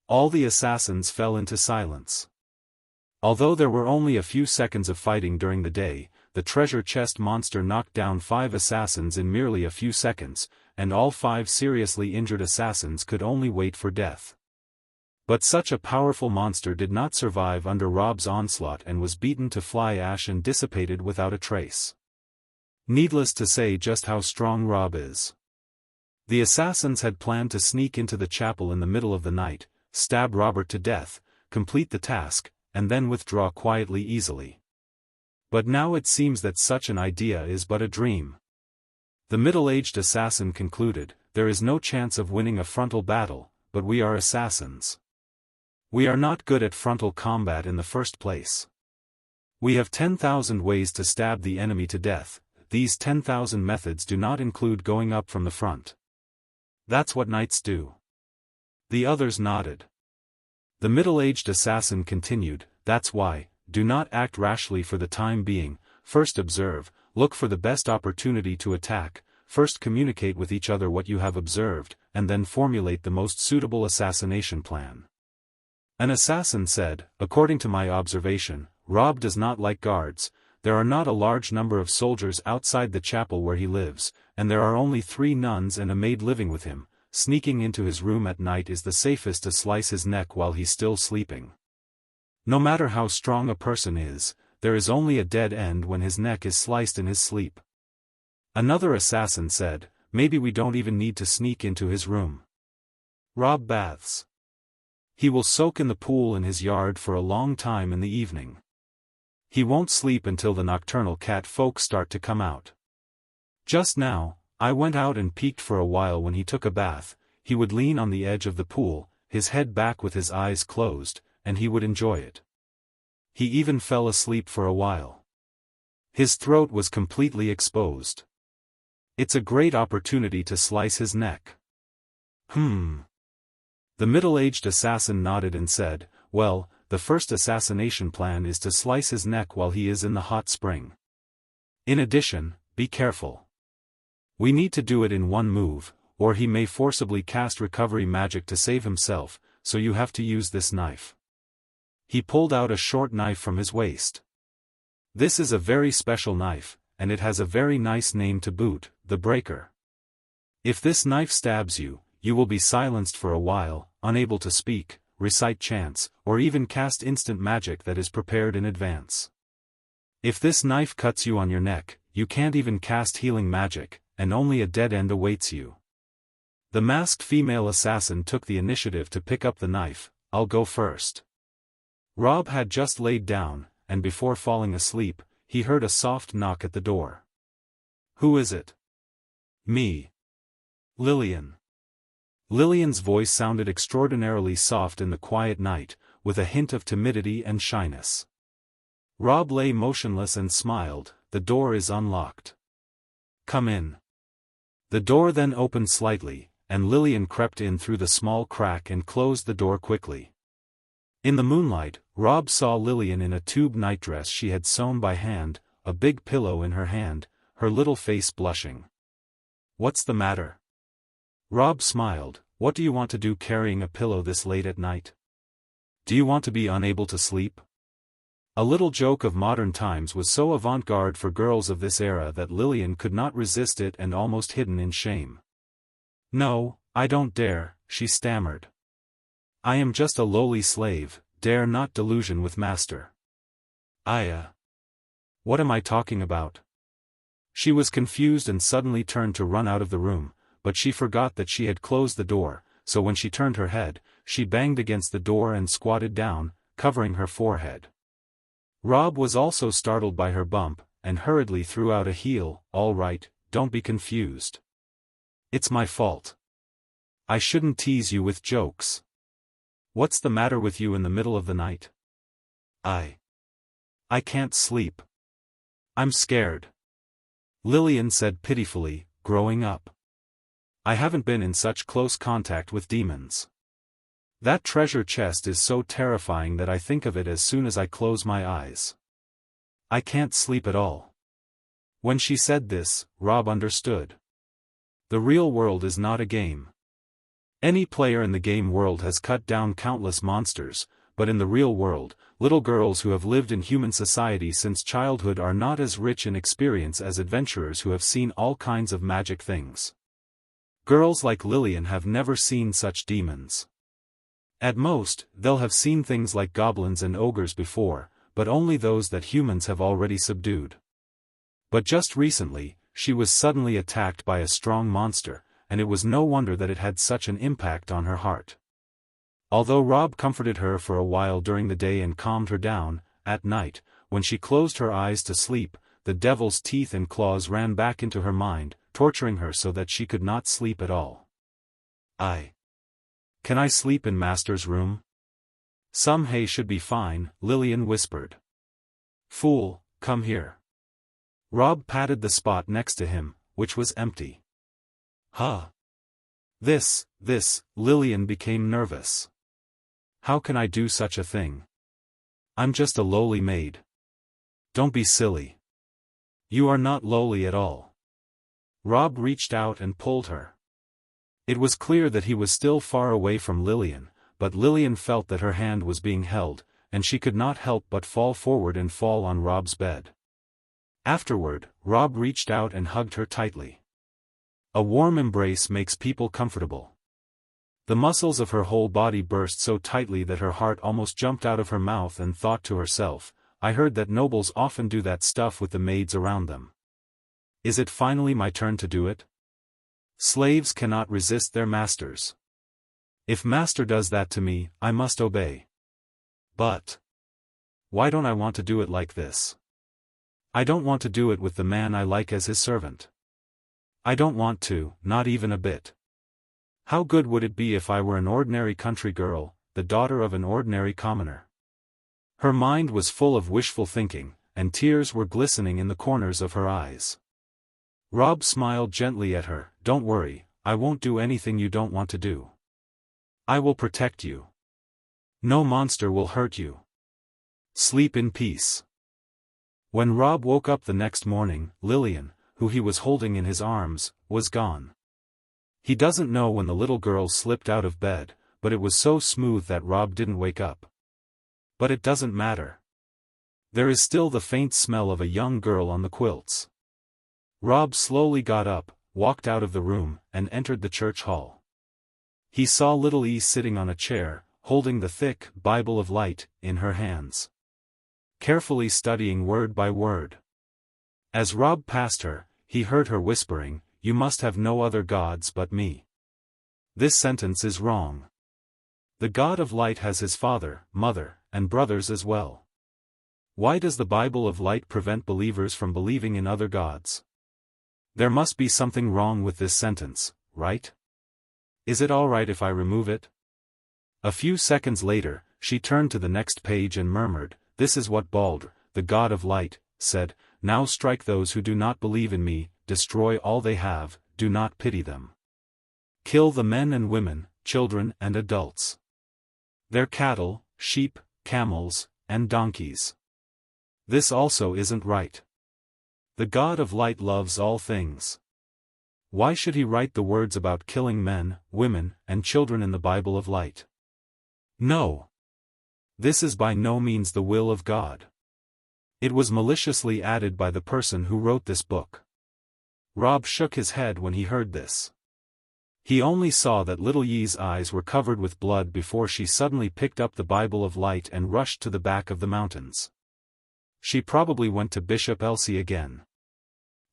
All the assassins fell into silence. Although there were only a few seconds of fighting during the day, the treasure chest monster knocked down 5 assassins in merely a few seconds, and all 5 seriously injured assassins could only wait for death. But such a powerful monster did not survive under Rob's onslaught and was beaten to fly ash and dissipated without a trace. Needless to say just how strong Rob is. The assassins had planned to sneak into the chapel in the middle of the night, stab Robert to death, complete the task, and then withdraw quietly easily. But now it seems that such an idea is but a dream. The middle-aged assassin concluded, "There is no chance of winning a frontal battle, but we are assassins. We are not good at frontal combat in the first place. We have 10,000 ways to stab the enemy to death. These 10,000 methods do not include going up from the front. That's what knights do." The others nodded. The middle-aged assassin continued, "That's why, do not act rashly for the time being, first observe, look for the best opportunity to attack, first communicate with each other what you have observed, and then formulate the most suitable assassination plan." An assassin said, "According to my observation, Rob does not like guards. There are not a large number of soldiers outside the chapel where he lives, and there are only 3 nuns and a maid living with him. Sneaking into his room at night is the safest to slice his neck while he's still sleeping. No matter how strong a person is, there is only a dead end when his neck is sliced in his sleep." Another assassin said, "Maybe we don't even need to sneak into his room. Rob baths. He will soak in the pool in his yard for a long time in the evening. He won't sleep until the nocturnal cat folk start to come out. Just now, I went out and peeked for a while when he took a bath. He would lean on the edge of the pool, his head back with his eyes closed, and he would enjoy it. He even fell asleep for a while. His throat was completely exposed. It's a great opportunity to slice his neck." The middle-aged assassin nodded and said, "Well, the first assassination plan is to slice his neck while he is in the hot spring. In addition, be careful. We need to do it in one move, or he may forcibly cast recovery magic to save himself, so you have to use this knife." He pulled out a short knife from his waist. "This is a very special knife, and it has a very nice name to boot, the Breaker. If this knife stabs you, you will be silenced for a while, unable to speak, recite chants, or even cast instant magic that is prepared in advance. If this knife cuts you on your neck, you can't even cast healing magic, and only a dead end awaits you." The masked female assassin took the initiative to pick up the knife. "I'll go first." Rob had just laid down, and before falling asleep, he heard a soft knock at the door. "Who is it?" "Me. Lillian." Lillian's voice sounded extraordinarily soft in the quiet night, with a hint of timidity and shyness. Rob lay motionless and smiled, "The door is unlocked. Come in." The door then opened slightly, and Lillian crept in through the small crack and closed the door quickly. In the moonlight, Rob saw Lillian in a tube nightdress she had sewn by hand, a big pillow in her hand, her little face blushing. "What's the matter?" Rob smiled. "What do you want to do carrying a pillow this late at night? Do you want to be unable to sleep?" A little joke of modern times was so avant-garde for girls of this era that Lillian could not resist it and almost hidden in shame. "No, I don't dare," she stammered. "I am just a lowly slave, dare not delusion with master. What am I talking about?" She was confused and suddenly turned to run out of the room, but she forgot that she had closed the door, so when she turned her head, she banged against the door and squatted down, covering her forehead. Rob was also startled by her bump, and hurriedly threw out a heel. "All right, don't be confused. It's my fault. I shouldn't tease you with jokes. What's the matter with you in the middle of the night?" I can't sleep. I'm scared." Lillian said pitifully, "Growing up, I haven't been in such close contact with demons. That treasure chest is so terrifying that I think of it as soon as I close my eyes. I can't sleep at all." When she said this, Rob understood. The real world is not a game. Any player in the game world has cut down countless monsters, but in the real world, little girls who have lived in human society since childhood are not as rich in experience as adventurers who have seen all kinds of magic things. Girls like Lillian have never seen such demons. At most, they'll have seen things like goblins and ogres before, but only those that humans have already subdued. But just recently, she was suddenly attacked by a strong monster, and it was no wonder that it had such an impact on her heart. Although Rob comforted her for a while during the day and calmed her down, at night, when she closed her eyes to sleep, the devil's teeth and claws ran back into her mind, torturing her so that she could not sleep at all. Can I sleep in Master's room? Some hay should be fine, Lillian whispered. Fool, come here. Rob patted the spot next to him, which was empty. This, Lillian became nervous. How can I do such a thing? I'm just a lowly maid. Don't be silly. You are not lowly at all. Rob reached out and pulled her. It was clear that he was still far away from Lillian, but Lillian felt that her hand was being held, and she could not help but fall forward and fall on Rob's bed. Afterward, Rob reached out and hugged her tightly. A warm embrace makes people comfortable. The muscles of her whole body burst so tightly that her heart almost jumped out of her mouth and thought to herself, I heard that nobles often do that stuff with the maids around them. Is it finally my turn to do it? Slaves cannot resist their masters. If master does that to me, I must obey. But why don't I want to do it like this? I don't want to do it with the man I like as his servant. I don't want to, not even a bit. How good would it be if I were an ordinary country girl, the daughter of an ordinary commoner? Her mind was full of wishful thinking, and tears were glistening in the corners of her eyes. Rob smiled gently at her, Don't worry, I won't do anything you don't want to do. I will protect you. No monster will hurt you. Sleep in peace. When Rob woke up the next morning, Lillian, who he was holding in his arms, was gone. He doesn't know when the little girl slipped out of bed, but it was so smooth that Rob didn't wake up. But it doesn't matter. There is still the faint smell of a young girl on the quilts. Rob slowly got up, walked out of the room, and entered the church hall. He saw little E sitting on a chair, holding the thick Bible of Light in her hands, carefully studying word by word. As Rob passed her, he heard her whispering, You must have no other gods but me. This sentence is wrong. The God of Light has his father, mother, and brothers as well. Why does the Bible of Light prevent believers from believing in other gods? There must be something wrong with this sentence, right? Is it all right if I remove it? A few seconds later, she turned to the next page and murmured, This is what Baldr, the God of Light, said, Now strike those who do not believe in me, destroy all they have, do not pity them. Kill the men and women, children and adults. Their cattle, sheep, camels, and donkeys. This also isn't right. The God of Light loves all things. Why should he write the words about killing men, women, and children in the Bible of Light? No. This is by no means the will of God. It was maliciously added by the person who wrote this book. Rob shook his head when he heard this. He only saw that little Ye's eyes were covered with blood before she suddenly picked up the Bible of Light and rushed to the back of the mountains. She probably went to Bishop Elsie again.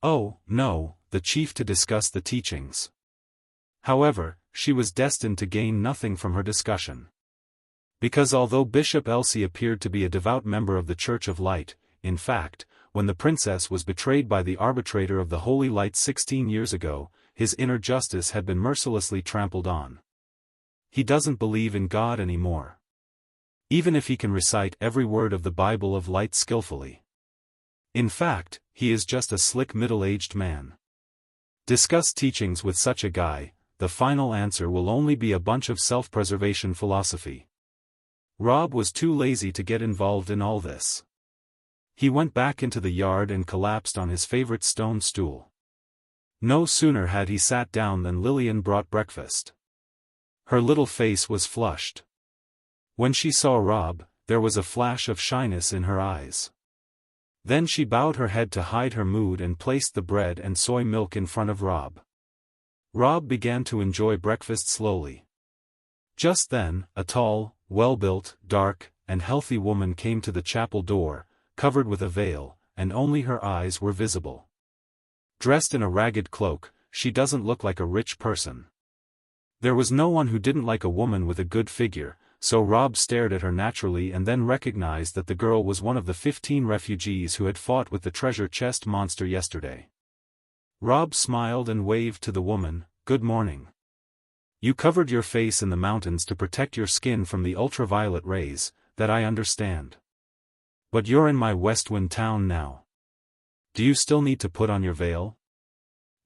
Oh, no, the chief to discuss the teachings. However, she was destined to gain nothing from her discussion. Because although Bishop Elsie appeared to be a devout member of the Church of Light, in fact, when the princess was betrayed by the arbitrator of the Holy Light 16 years ago, his inner justice had been mercilessly trampled on. He doesn't believe in God anymore. Even if he can recite every word of the Bible of Light skillfully. In fact, he is just a slick middle-aged man. Discuss teachings with such a guy, the final answer will only be a bunch of self-preservation philosophy. Rob was too lazy to get involved in all this. He went back into the yard and collapsed on his favorite stone stool. No sooner had he sat down than Lillian brought breakfast. Her little face was flushed. When she saw Rob, there was a flash of shyness in her eyes. Then she bowed her head to hide her mood and placed the bread and soy milk in front of Rob. Rob began to enjoy breakfast slowly. Just then, a tall, well-built, dark, and healthy woman came to the chapel door, covered with a veil, and only her eyes were visible. Dressed in a ragged cloak, she doesn't look like a rich person. There was no one who didn't like a woman with a good figure, so Rob stared at her naturally and then recognized that the girl was one of the 15 refugees who had fought with the treasure chest monster yesterday. Rob smiled and waved to the woman, "Good morning. You covered your face in the mountains to protect your skin from the ultraviolet rays, that I understand. But you're in my Westwind town now. Do you still need to put on your veil?"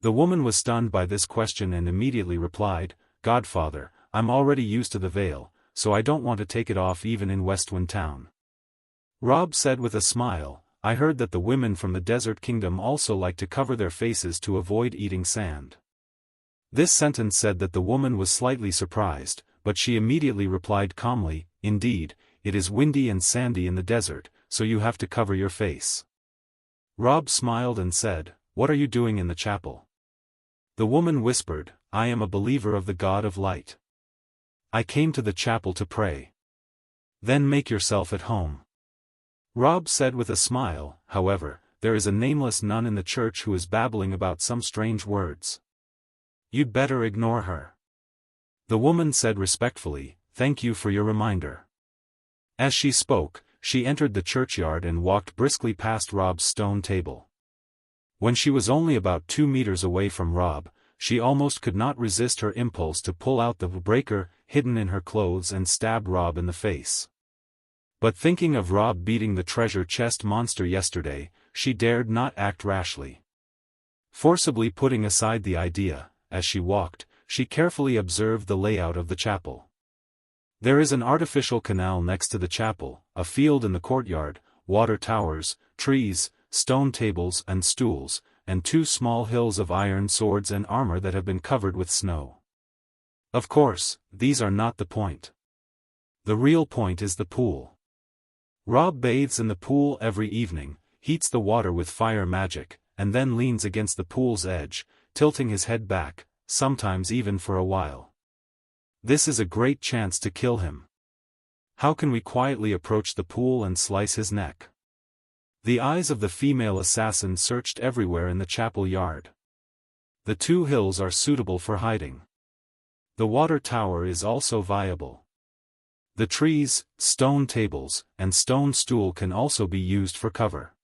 The woman was stunned by this question and immediately replied, "Godfather, I'm already used to the veil, so I don't want to take it off even in Westwind town." Rob said with a smile, "I heard that the women from the desert kingdom also like to cover their faces to avoid eating sand." This sentence said that the woman was slightly surprised, but she immediately replied calmly, "Indeed, it is windy and sandy in the desert, so you have to cover your face." Rob smiled and said, "What are you doing in the chapel?" The woman whispered, "I am a believer of the God of light. I came to the chapel to pray." "Then make yourself at home." Rob said with a smile, "However, there is a nameless nun in the church who is babbling about some strange words. You'd better ignore her." The woman said respectfully, "Thank you for your reminder." As she spoke, she entered the churchyard and walked briskly past Rob's stone table. When she was only about 2 meters away from Rob, she almost could not resist her impulse to pull out the breaker hidden in her clothes and stab Rob in the face. But thinking of Rob beating the treasure chest monster yesterday, she dared not act rashly. Forcibly putting aside the idea, as she walked, she carefully observed the layout of the chapel. There is an artificial canal next to the chapel, a field in the courtyard, water towers, trees, stone tables and stools, and 2 small hills of iron swords and armor that have been covered with snow. Of course, these are not the point. The real point is the pool. Rob bathes in the pool every evening, heats the water with fire magic, and then leans against the pool's edge, tilting his head back, sometimes even for a while. This is a great chance to kill him. How can we quietly approach the pool and slice his neck? The eyes of the female assassin searched everywhere in the chapel yard. The 2 hills are suitable for hiding. The water tower is also viable. The trees, stone tables, and stone stool can also be used for cover.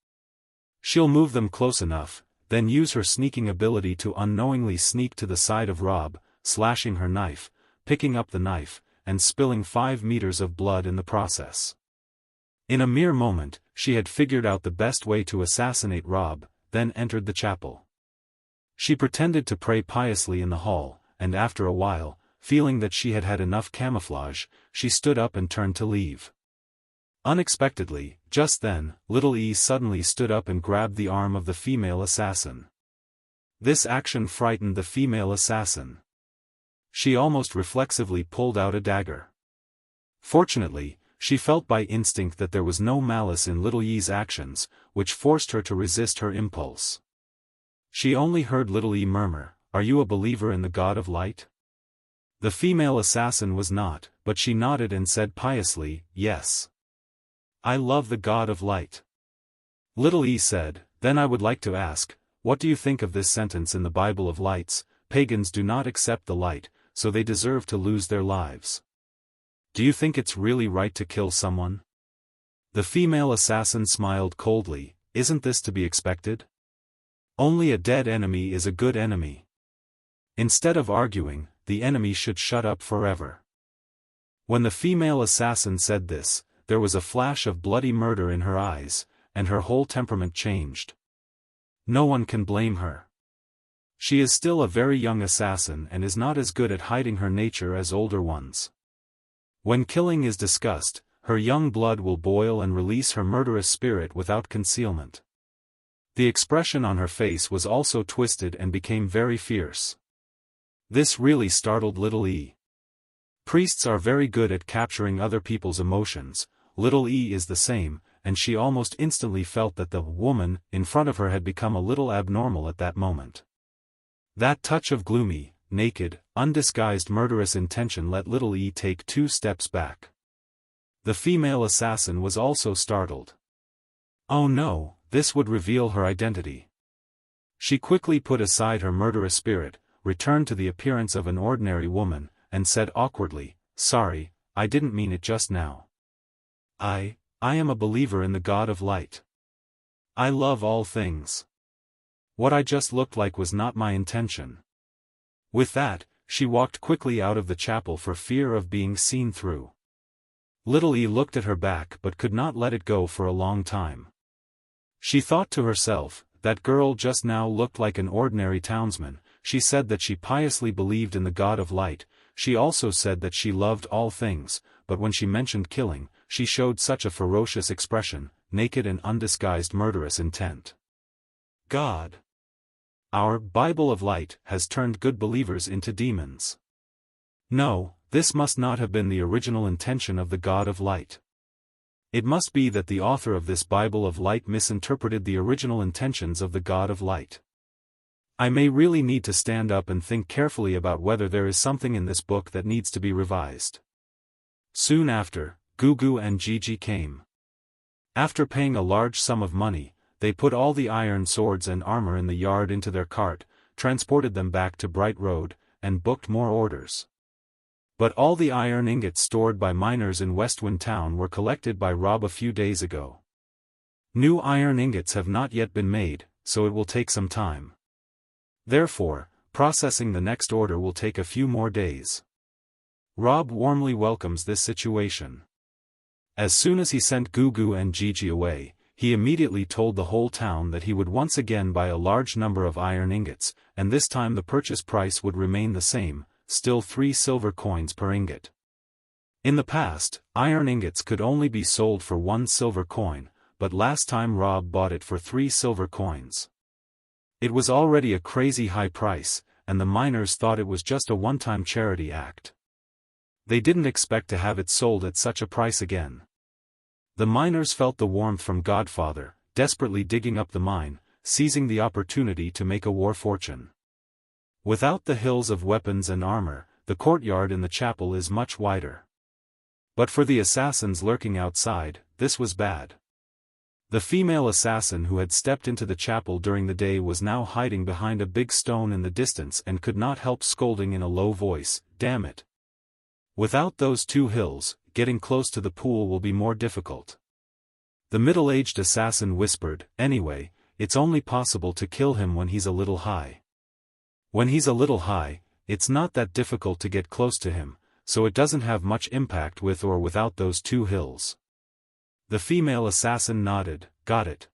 She'll move them close enough, then use her sneaking ability to unknowingly sneak to the side of Rob, slashing her knife, picking up the knife, and spilling 5 meters of blood in the process. In a mere moment, she had figured out the best way to assassinate Rob, then entered the chapel. She pretended to pray piously in the hall, and after a while, feeling that she had had enough camouflage, she stood up and turned to leave. Unexpectedly, just then, Little E suddenly stood up and grabbed the arm of the female assassin. This action frightened the female assassin. She almost reflexively pulled out a dagger. Fortunately, she felt by instinct that there was no malice in Little E's actions, which forced her to resist her impulse. She only heard Little E murmur, "Are you a believer in the God of light?" The female assassin was not, but she nodded and said piously, "Yes. I love the God of light." Little E said, "Then I would like to ask, what do you think of this sentence in the Bible of lights? Pagans do not accept the light, so they deserve to lose their lives. Do you think it's really right to kill someone?" The female assassin smiled coldly, "Isn't this to be expected? Only a dead enemy is a good enemy." Instead of arguing, the enemy should shut up forever. When the female assassin said this, there was a flash of bloody murder in her eyes, and her whole temperament changed. No one can blame her. She is still a very young assassin and is not as good at hiding her nature as older ones. When killing is discussed, her young blood will boil and release her murderous spirit without concealment. The expression on her face was also twisted and became very fierce. This really startled Little E. Priests are very good at capturing other people's emotions. Little E is the same, and she almost instantly felt that the woman in front of her had become a little abnormal at that moment. That touch of gloomy, naked, undisguised murderous intention let Little E take 2 steps back. The female assassin was also startled. Oh no, this would reveal her identity. She quickly put aside her murderous spirit, returned to the appearance of an ordinary woman, and said awkwardly, "Sorry, I didn't mean it just now. I am a believer in the God of light. I love all things. What I just looked like was not my intention." With that, she walked quickly out of the chapel for fear of being seen through. Little E looked at her back but could not let it go for a long time. She thought to herself, that girl just now looked like an ordinary townsman. She said that she piously believed in the God of light. She also said that she loved all things, but when she mentioned killing, she showed such a ferocious expression, naked and undisguised murderous intent. God, our Bible of light, has turned good believers into demons. No, this must not have been the original intention of the God of light. It must be that the author of this Bible of light misinterpreted the original intentions of the God of light. I may really need to stand up and think carefully about whether there is something in this book that needs to be revised. Soon after, Gugu and Gigi came. After paying a large sum of money, they put all the iron swords and armor in the yard into their cart, transported them back to Bright Road, and booked more orders. But all the iron ingots stored by miners in Westwind Town were collected by Rob a few days ago. New iron ingots have not yet been made, so it will take some time. Therefore, processing the next order will take a few more days. Rob warmly welcomes this situation. As soon as he sent Gugu and Gigi away, he immediately told the whole town that he would once again buy a large number of iron ingots, and this time the purchase price would remain the same, still 3 silver coins per ingot. In the past, iron ingots could only be sold for 1 silver coin, but last time Rob bought it for 3 silver coins. It was already a crazy high price, and the miners thought it was just a one-time charity act. They didn't expect to have it sold at such a price again. The miners felt the warmth from Godfather, desperately digging up the mine, seizing the opportunity to make a war fortune. Without the hills of weapons and armor, the courtyard in the chapel is much wider. But for the assassins lurking outside, this was bad. The female assassin who had stepped into the chapel during the day was now hiding behind a big stone in the distance and could not help scolding in a low voice, "Damn it! Without those 2 hills, getting close to the pool will be more difficult." The middle-aged assassin whispered, "Anyway, it's only possible to kill him when he's a little high. When he's a little high, it's not that difficult to get close to him, so it doesn't have much impact with or without those 2 hills." The female assassin nodded, "Got it.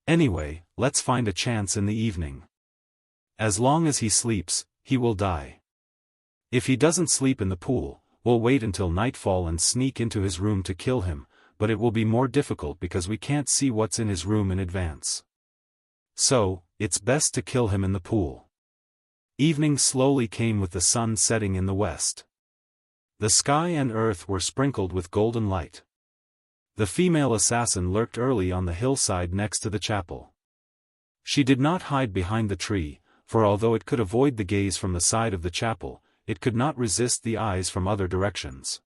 Anyway, let's find a chance in the evening. As long as he sleeps, he will die. If he doesn't sleep in the pool, we'll wait until nightfall and sneak into his room to kill him, but it will be more difficult because we can't see what's in his room in advance. So, it's best to kill him in the pool." Evening slowly came with the sun setting in the west. The sky and earth were sprinkled with golden light. The female assassin lurked early on the hillside next to the chapel. She did not hide behind the tree, for although it could avoid the gaze from the side of the chapel, it could not resist the eyes from other directions.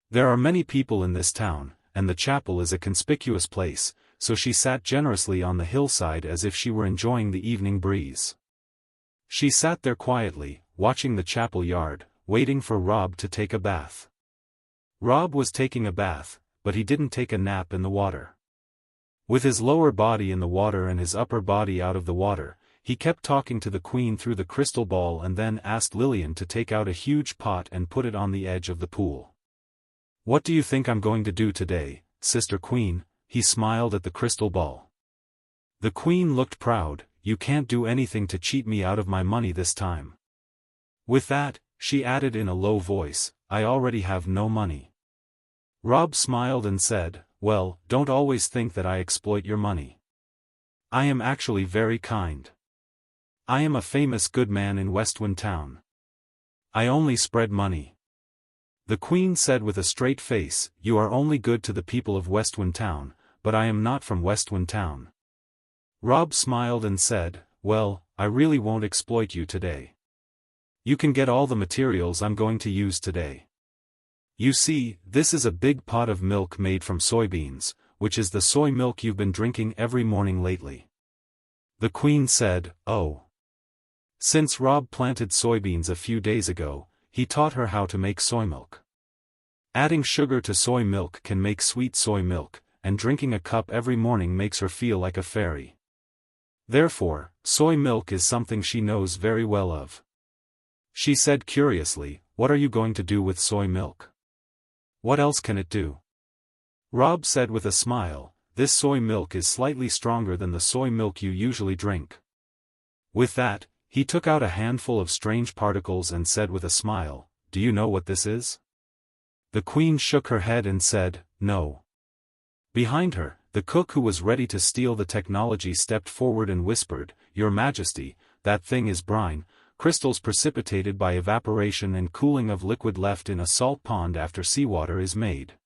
There are many people in this town, and the chapel is a conspicuous place, so she sat generously on the hillside as if she were enjoying the evening breeze. She sat there quietly, watching the chapel yard, waiting for Rob to take a bath. Rob was taking a bath, but he didn't take a nap in the water. With his lower body in the water and his upper body out of the water, he kept talking to the Queen through the crystal ball and then asked Lillian to take out a huge pot and put it on the edge of the pool. "What do you think I'm going to do today, Sister Queen?" he smiled at the crystal ball. The Queen looked proud. "You can't do anything to cheat me out of my money this time." With that, she added in a low voice, "I already have no money." Rob smiled and said, "Well, don't always think that I exploit your money. I am actually very kind. I am a famous good man in Westwind Town. I only spread money. The queen said with a straight face, "You are only good to the people of Westwind Town, but I am not from Westwind Town." Rob smiled and said, "Well, I really won't exploit you today. You can get all the materials I'm going to use today. You see, this is a big pot of milk made from soybeans, which is the soy milk you've been drinking every morning lately." The queen said, "Oh." Since Rob planted soybeans a few days ago, he taught her how to make soy milk. Adding sugar to soy milk can make sweet soy milk, and drinking a cup every morning makes her feel like a fairy. Therefore, soy milk is something she knows very well of. She said curiously, "What are you going to do with soy milk? What else can it do?" Rob said with a smile, "This soy milk is slightly stronger than the soy milk you usually drink." With that, he took out a handful of strange particles and said with a smile, "Do you know what this is?" The queen shook her head and said, "No." Behind her, the cook who was ready to steal the technology stepped forward and whispered, "Your Majesty, that thing is brine, crystals precipitated by evaporation and cooling of liquid left in a salt pond after seawater is made."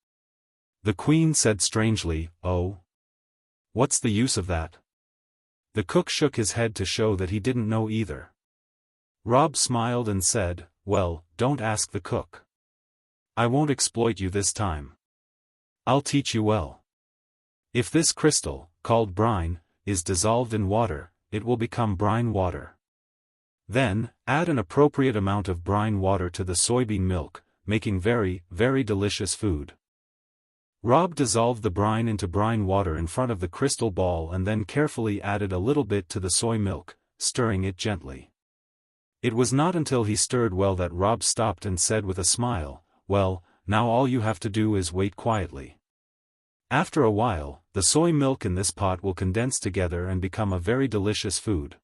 The queen said strangely, "Oh? What's the use of that?" The cook shook his head to show that he didn't know either. Rob smiled and said, "Well, don't ask the cook. I won't exploit you this time. I'll teach you well. If this crystal, called brine, is dissolved in water, it will become brine water. Then, add an appropriate amount of brine water to the soybean milk, making very, very delicious food." Rob dissolved the brine into brine water in front of the crystal ball and then carefully added a little bit to the soy milk, stirring it gently. It was not until he stirred well that Rob stopped and said with a smile, "Well, now all you have to do is wait quietly. After a while, the soy milk in this pot will condense together and become a very delicious food."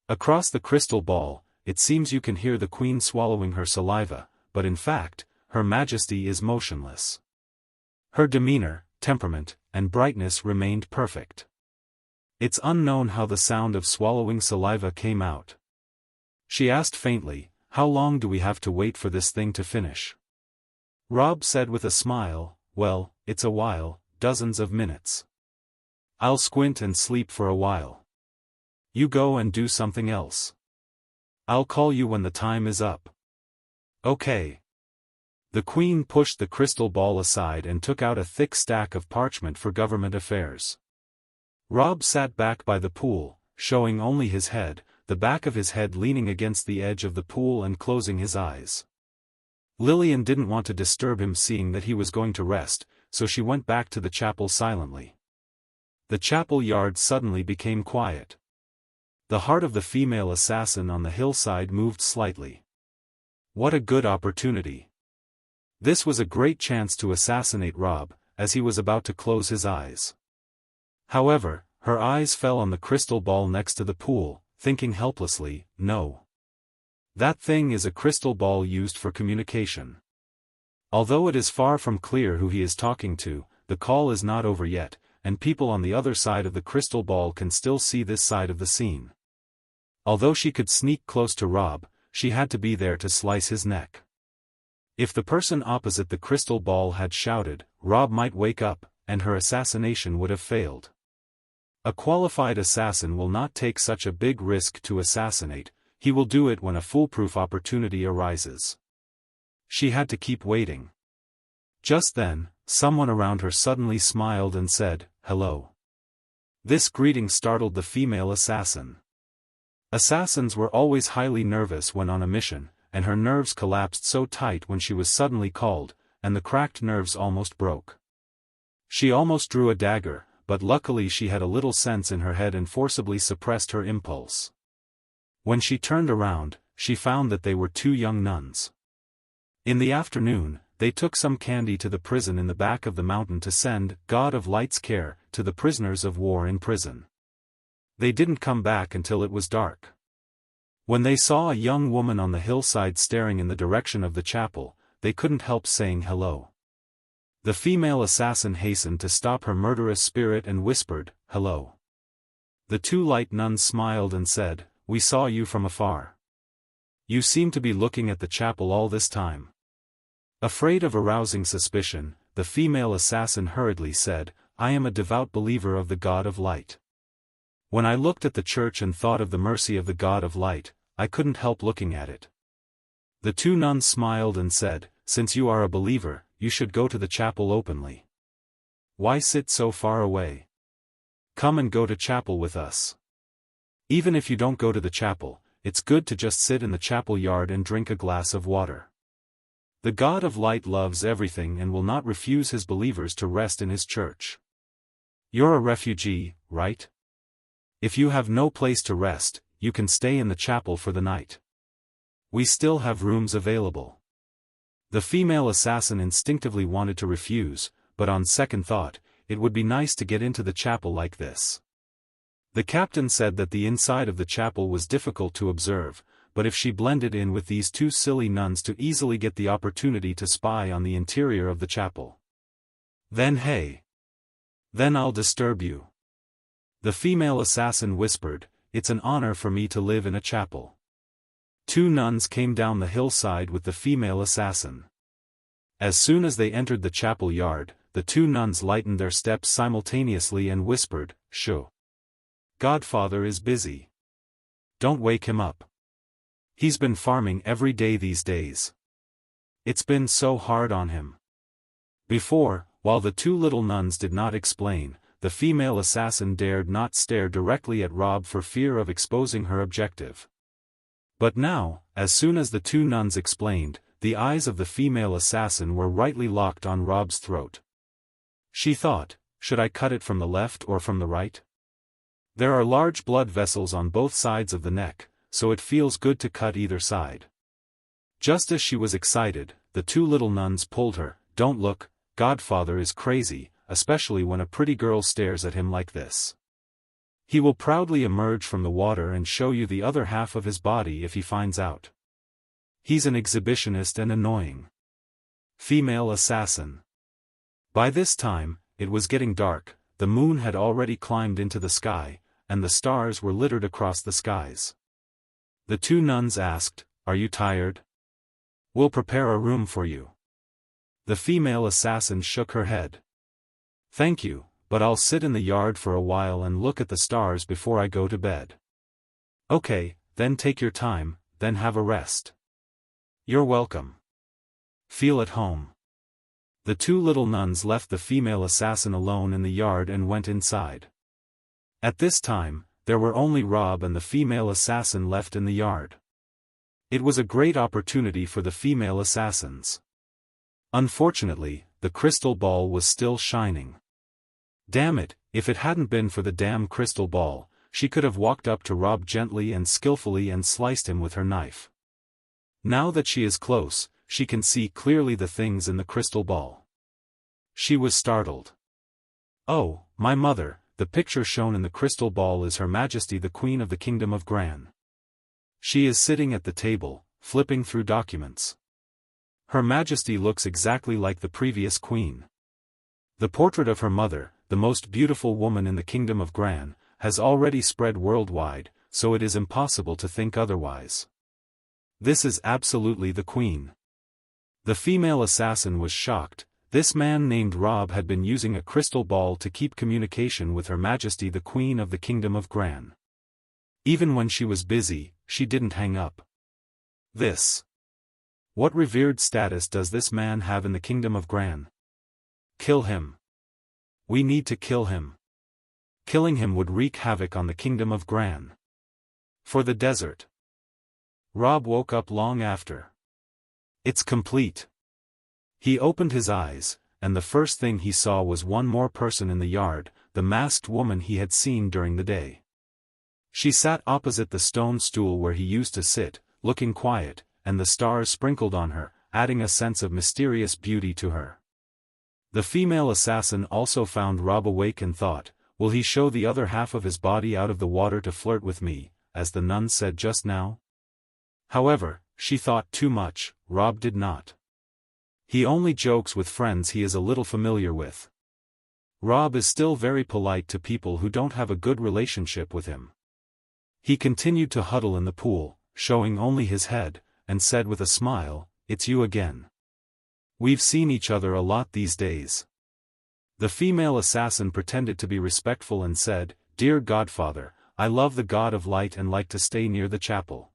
Across the crystal ball, it seems you can hear the queen swallowing her saliva, but in fact, Her Majesty is motionless. Her demeanor, temperament, and brightness remained perfect. It's unknown how the sound of swallowing saliva came out. She asked faintly, "How long do we have to wait for this thing to finish?" Rob said with a smile, "Well, it's a while, dozens of minutes. I'll squint and sleep for a while. You go and do something else. I'll call you when the time is up." "Okay." The queen pushed the crystal ball aside and took out a thick stack of parchment for government affairs. Rob sat back by the pool, showing only his head, the back of his head leaning against the edge of the pool and closing his eyes. Lillian didn't want to disturb him seeing that he was going to rest, so she went back to the chapel silently. The chapel yard suddenly became quiet. The heart of the female assassin on the hillside moved slightly. What a good opportunity. This was a great chance to assassinate Rob, as he was about to close his eyes. However, her eyes fell on the crystal ball next to the pool, thinking helplessly, "No. That thing is a crystal ball used for communication." Although it is far from clear who he is talking to, the call is not over yet, and people on the other side of the crystal ball can still see this side of the scene. Although she could sneak close to Rob, she had to be there to slice his neck. If the person opposite the crystal ball had shouted, Rob might wake up, and her assassination would have failed. A qualified assassin will not take such a big risk to assassinate, he will do it when a foolproof opportunity arises. She had to keep waiting. Just then, someone around her suddenly smiled and said, "Hello." This greeting startled the female assassin. Assassins were always highly nervous when on a mission, and her nerves collapsed so tight when she was suddenly called, and the cracked nerves almost broke. She almost drew a dagger, but luckily she had a little sense in her head and forcibly suppressed her impulse. When she turned around, she found that they were two young nuns. In the afternoon, they took some candy to the prison in the back of the mountain to send, God of Light's care, to the prisoners of war in prison. They didn't come back until it was dark. When they saw a young woman on the hillside staring in the direction of the chapel, they couldn't help saying hello. The female assassin hastened to stop her murderous spirit and whispered, "Hello." The two light nuns smiled and said, "We saw you from afar. You seem to be looking at the chapel all this time. Afraid of arousing suspicion, the female assassin hurriedly said, "I am a devout believer of the God of Light. When I looked at the church and thought of the mercy of the God of Light, I couldn't help looking at it." The two nuns smiled and said, "Since you are a believer, you should go to the chapel openly. Why sit so far away? Come and go to chapel with us. Even if you don't go to the chapel, it's good to just sit in the chapel yard and drink a glass of water. The God of Light loves everything and will not refuse his believers to rest in his church. You're a refugee, right? If you have no place to rest, you can stay in the chapel for the night. We still have rooms available." The female assassin instinctively wanted to refuse, but on second thought, it would be nice to get into the chapel like this. The captain said that the inside of the chapel was difficult to observe, but if she blended in with these two silly nuns to easily get the opportunity to spy on the interior of the chapel. Then I'll disturb you. The female assassin whispered, "It's an honor for me to live in a chapel." Two nuns came down the hillside with the female assassin. As soon as they entered the chapel yard, the two nuns lightened their steps simultaneously and whispered, "Shh. Godfather is busy. Don't wake him up. He's been farming every day these days. It's been so hard on him." Before, while the two little nuns did not explain, the female assassin dared not stare directly at Rob for fear of exposing her objective. But now, as soon as the two nuns explained, the eyes of the female assassin were rightly locked on Rob's throat. She thought, should I cut it from the left or from the right? There are large blood vessels on both sides of the neck, so it feels good to cut either side. Just as she was excited, the two little nuns pulled her. "Don't look, Godfather is crazy, especially when a pretty girl stares at him like this. He will proudly emerge from the water and show you the other half of his body if he finds out. He's an exhibitionist and annoying." Female assassin. By this time, it was getting dark, the moon had already climbed into the sky, and the stars were littered across the skies. The two nuns asked, "Are you tired? We'll prepare a room for you." The female assassin shook her head. "Thank you, but I'll sit in the yard for a while and look at the stars before I go to bed." "Okay, then take your time, then have a rest. You're welcome. Feel at home." The two little nuns left the female assassin alone in the yard and went inside. At this time, there were only Rob and the female assassin left in the yard. It was a great opportunity for the female assassins. Unfortunately, the crystal ball was still shining. Damn it, if it hadn't been for the damn crystal ball, she could have walked up to Rob gently and skillfully and sliced him with her knife. Now that she is close, she can see clearly the things in the crystal ball. She was startled. "Oh, my mother, the picture shown in the crystal ball is Her Majesty the Queen of the Kingdom of Gran. She is sitting at the table, flipping through documents. Her Majesty looks exactly like the previous queen. The portrait of her mother, the most beautiful woman in the Kingdom of Gran, has already spread worldwide, so it is impossible to think otherwise. This is absolutely the queen." The female assassin was shocked. This man named Rob had been using a crystal ball to keep communication with Her Majesty the Queen of the Kingdom of Gran. Even when she was busy, she didn't hang up. What revered status does this man have in the Kingdom of Gran? Kill him. We need to kill him. Killing him would wreak havoc on the Kingdom of Gran. For the desert. Rob woke up long after. It's complete. He opened his eyes, and the first thing he saw was one more person in the yard, the masked woman he had seen during the day. She sat opposite the stone stool where he used to sit, looking quiet, and the stars sprinkled on her, adding a sense of mysterious beauty to her. The female assassin also found Rob awake and thought, will he show the other half of his body out of the water to flirt with me, as the nun said just now? However, she thought too much. Rob did not. He only jokes with friends he is a little familiar with. Rob is still very polite to people who don't have a good relationship with him. He continued to huddle in the pool, showing only his head, and said with a smile, "It's you again. We've seen each other a lot these days." The female assassin pretended to be respectful and said, "Dear Godfather, I love the God of Light and like to stay near the chapel.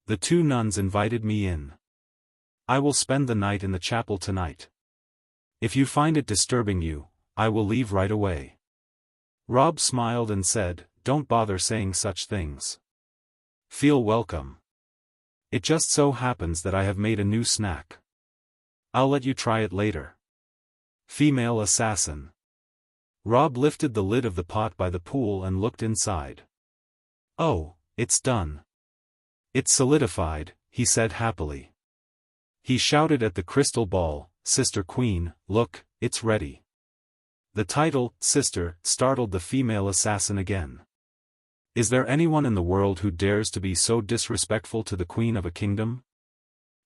The two nuns invited me in. I will spend the night in the chapel tonight. If you find it disturbing you, I will leave right away." Rob smiled and said, "Don't bother saying such things. Feel welcome. It just so happens that I have made a new snack. I'll let you try it later." Female assassin. Rob lifted the lid of the pot by the pool and looked inside. "Oh, it's done. It's solidified," he said happily. He shouted at the crystal ball, "Sister Queen, look, it's ready." The title, Sister, startled the female assassin again. Is there anyone in the world who dares to be so disrespectful to the Queen of a kingdom?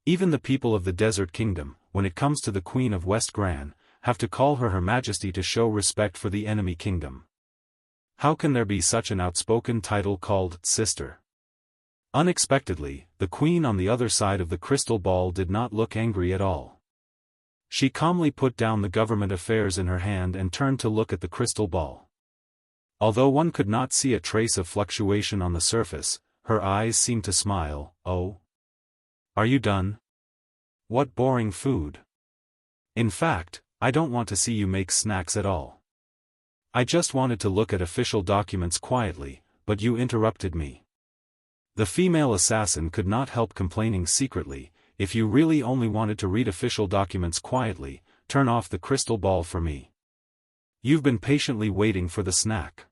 Even the people of the Desert Kingdom, when it comes to the Queen of West Gran, have to call her Her Majesty to show respect for the enemy kingdom. How can there be such an outspoken title called Sister? Unexpectedly, the Queen on the other side of the crystal ball did not look angry at all. She calmly put down the government affairs in her hand and turned to look at the crystal ball. Although one could not see a trace of fluctuation on the surface, her eyes seemed to smile. "Oh? Are you done? What boring food. In fact, I don't want to see you make snacks at all. I just wanted to look at official documents quietly, but you interrupted me." The female assassin could not help complaining secretly, "If you really only wanted to read official documents quietly, turn off the crystal ball for me. You've been patiently waiting for the snack.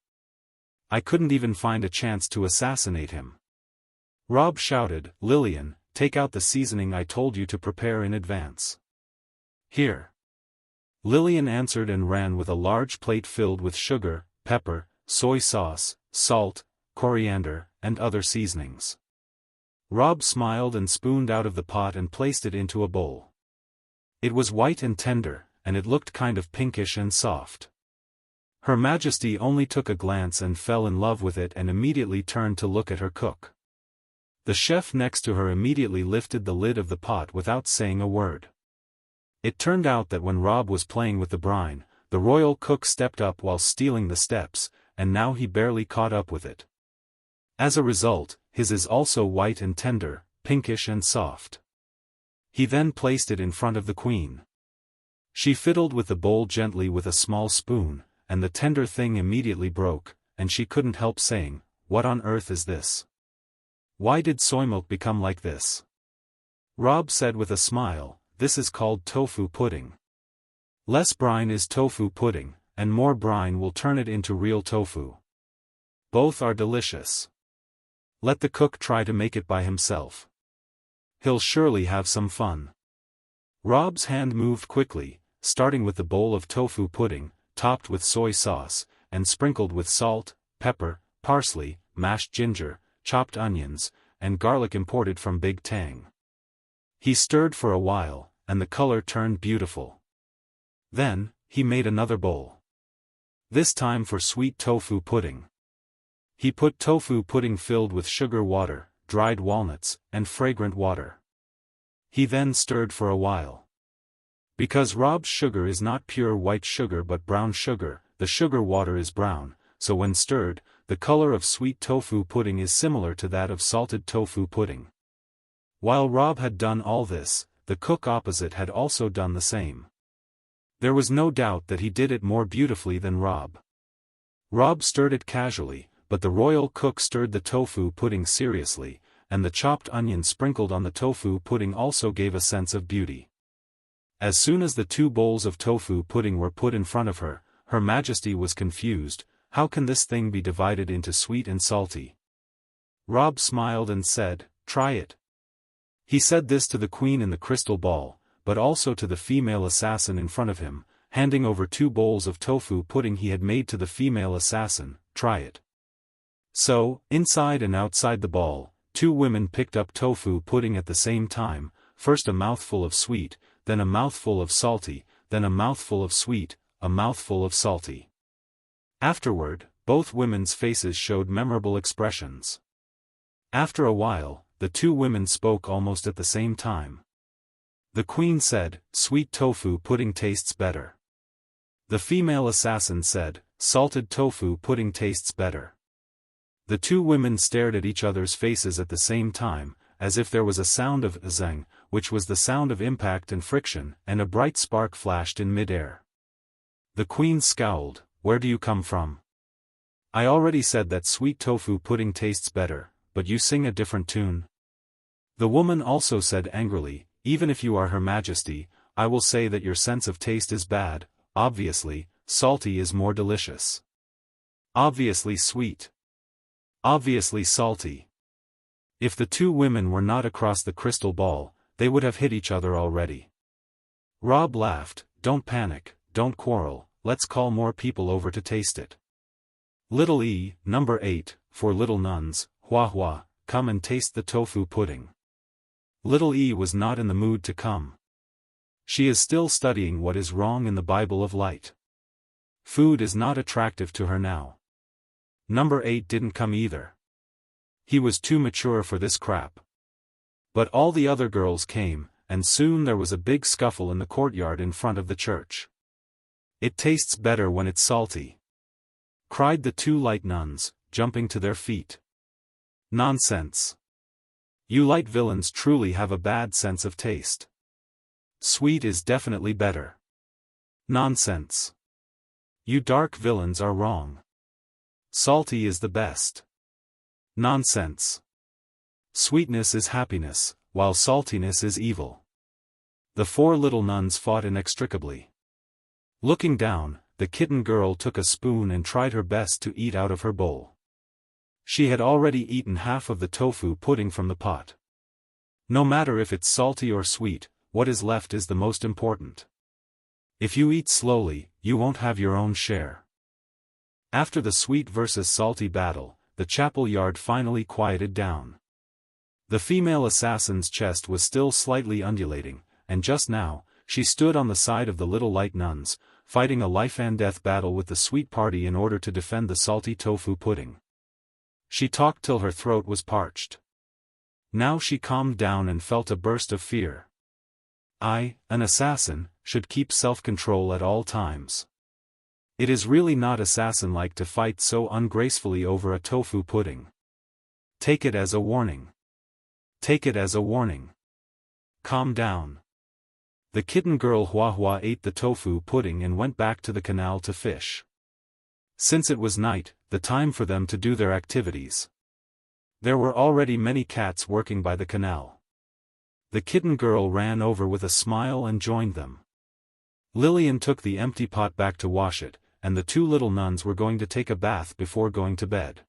I couldn't even find a chance to assassinate him." Rob shouted, "Lillian, take out the seasoning I told you to prepare in advance. Here." Lillian answered and ran with a large plate filled with sugar, pepper, soy sauce, salt, coriander, and other seasonings. Rob smiled and spooned out of the pot and placed it into a bowl. It was white and tender, and it looked kind of pinkish and soft. Her Majesty only took a glance and fell in love with it and immediately turned to look at her cook. The chef next to her immediately lifted the lid of the pot without saying a word. It turned out that when Rob was playing with the brine, the royal cook stepped up while stealing the steps, and now he barely caught up with it. As a result, his is also white and tender, pinkish and soft. He then placed it in front of the queen. She fiddled with the bowl gently with a small spoon, and the tender thing immediately broke, and she couldn't help saying, "What on earth is this? Why did soy milk become like this?" Rob said with a smile, "This is called tofu pudding. Less brine is tofu pudding, and more brine will turn it into real tofu. Both are delicious. Let the cook try to make it by himself. He'll surely have some fun." Rob's hand moved quickly, starting with the bowl of tofu pudding, topped with soy sauce, and sprinkled with salt, pepper, parsley, mashed ginger, chopped onions, and garlic imported from Big Tang. He stirred for a while, and the color turned beautiful. Then, he made another bowl. This time for sweet tofu pudding. He put tofu pudding filled with sugar water, dried walnuts, and fragrant water. He then stirred for a while. Because Rob's sugar is not pure white sugar but brown sugar, the sugar water is brown, so when stirred, the color of sweet tofu pudding is similar to that of salted tofu pudding. While Rob had done all this, the cook opposite had also done the same. There was no doubt that he did it more beautifully than Rob. Rob stirred it casually, but the royal cook stirred the tofu pudding seriously, and the chopped onion sprinkled on the tofu pudding also gave a sense of beauty. As soon as the 2 bowls of tofu pudding were put in front of her, Her Majesty was confused. How can this thing be divided into sweet and salty? Rob smiled and said, "Try it." He said this to the queen in the crystal ball, but also to the female assassin in front of him, handing over 2 bowls of tofu pudding he had made to the female assassin. "Try it." So, inside and outside the ball, 2 women picked up tofu pudding at the same time, first a mouthful of sweet, then a mouthful of salty, then a mouthful of sweet, a mouthful of salty. Afterward, both women's faces showed memorable expressions. After a while, the 2 women spoke almost at the same time. The queen said, "Sweet tofu pudding tastes better." The female assassin said, "Salted tofu pudding tastes better." The two women stared at each other's faces at the same time, as if there was a sound of zang, which was the sound of impact and friction, and a bright spark flashed in mid-air. The queen scowled, "Where do you come from? I already said that sweet tofu pudding tastes better, but you sing a different tune." The woman also said angrily, "Even if you are Her Majesty, I will say that your sense of taste is bad. Obviously, salty is more delicious. Obviously sweet. Obviously salty." If the two women were not across the crystal ball, they would have hit each other already. Rob laughed, "Don't panic, don't quarrel, let's call more people over to taste it. Little E, number 8, for little nuns, Hua Hua, come and taste the tofu pudding." Little E was not in the mood to come. She is still studying what is wrong in the Bible of Light. Food is not attractive to her now. Number 8 didn't come either. He was too mature for this crap. But all the other girls came, and soon there was a big scuffle in the courtyard in front of the church. "It tastes better when it's salty," cried the two light nuns, jumping to their feet. "Nonsense. You light villains truly have a bad sense of taste. Sweet is definitely better." "Nonsense. You dark villains are wrong. Salty is the best." "Nonsense. Sweetness is happiness, while saltiness is evil." The four little nuns fought inextricably. Looking down, the kitten girl took a spoon and tried her best to eat out of her bowl. She had already eaten half of the tofu pudding from the pot. No matter if it's salty or sweet, what is left is the most important. If you eat slowly, you won't have your own share. After the sweet versus salty battle, the chapel yard finally quieted down. The female assassin's chest was still slightly undulating, and just now, she stood on the side of the little light nuns, fighting a life-and-death battle with the sweet party in order to defend the salty tofu pudding. She talked till her throat was parched. Now she calmed down and felt a burst of fear. I, an assassin, should keep self-control at all times. It is really not assassin-like to fight so ungracefully over a tofu pudding. Take it as a warning. Take it as a warning. Calm down. The kitten girl Hua Hua ate the tofu pudding and went back to the canal to fish. Since it was night, the time for them to do their activities. There were already many cats working by the canal. The kitten girl ran over with a smile and joined them. Lillian took the empty pot back to wash it, and the two little nuns were going to take a bath before going to bed.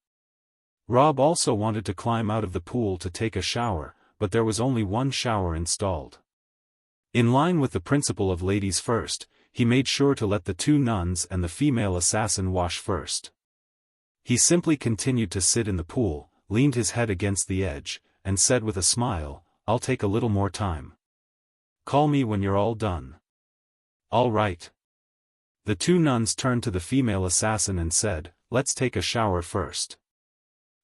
Rob also wanted to climb out of the pool to take a shower, but there was only one shower installed. In line with the principle of ladies first, he made sure to let the two nuns and the female assassin wash first. He simply continued to sit in the pool, leaned his head against the edge, and said with a smile, "I'll take a little more time. Call me when you're all done." "All right." The two nuns turned to the female assassin and said, "Let's take a shower first.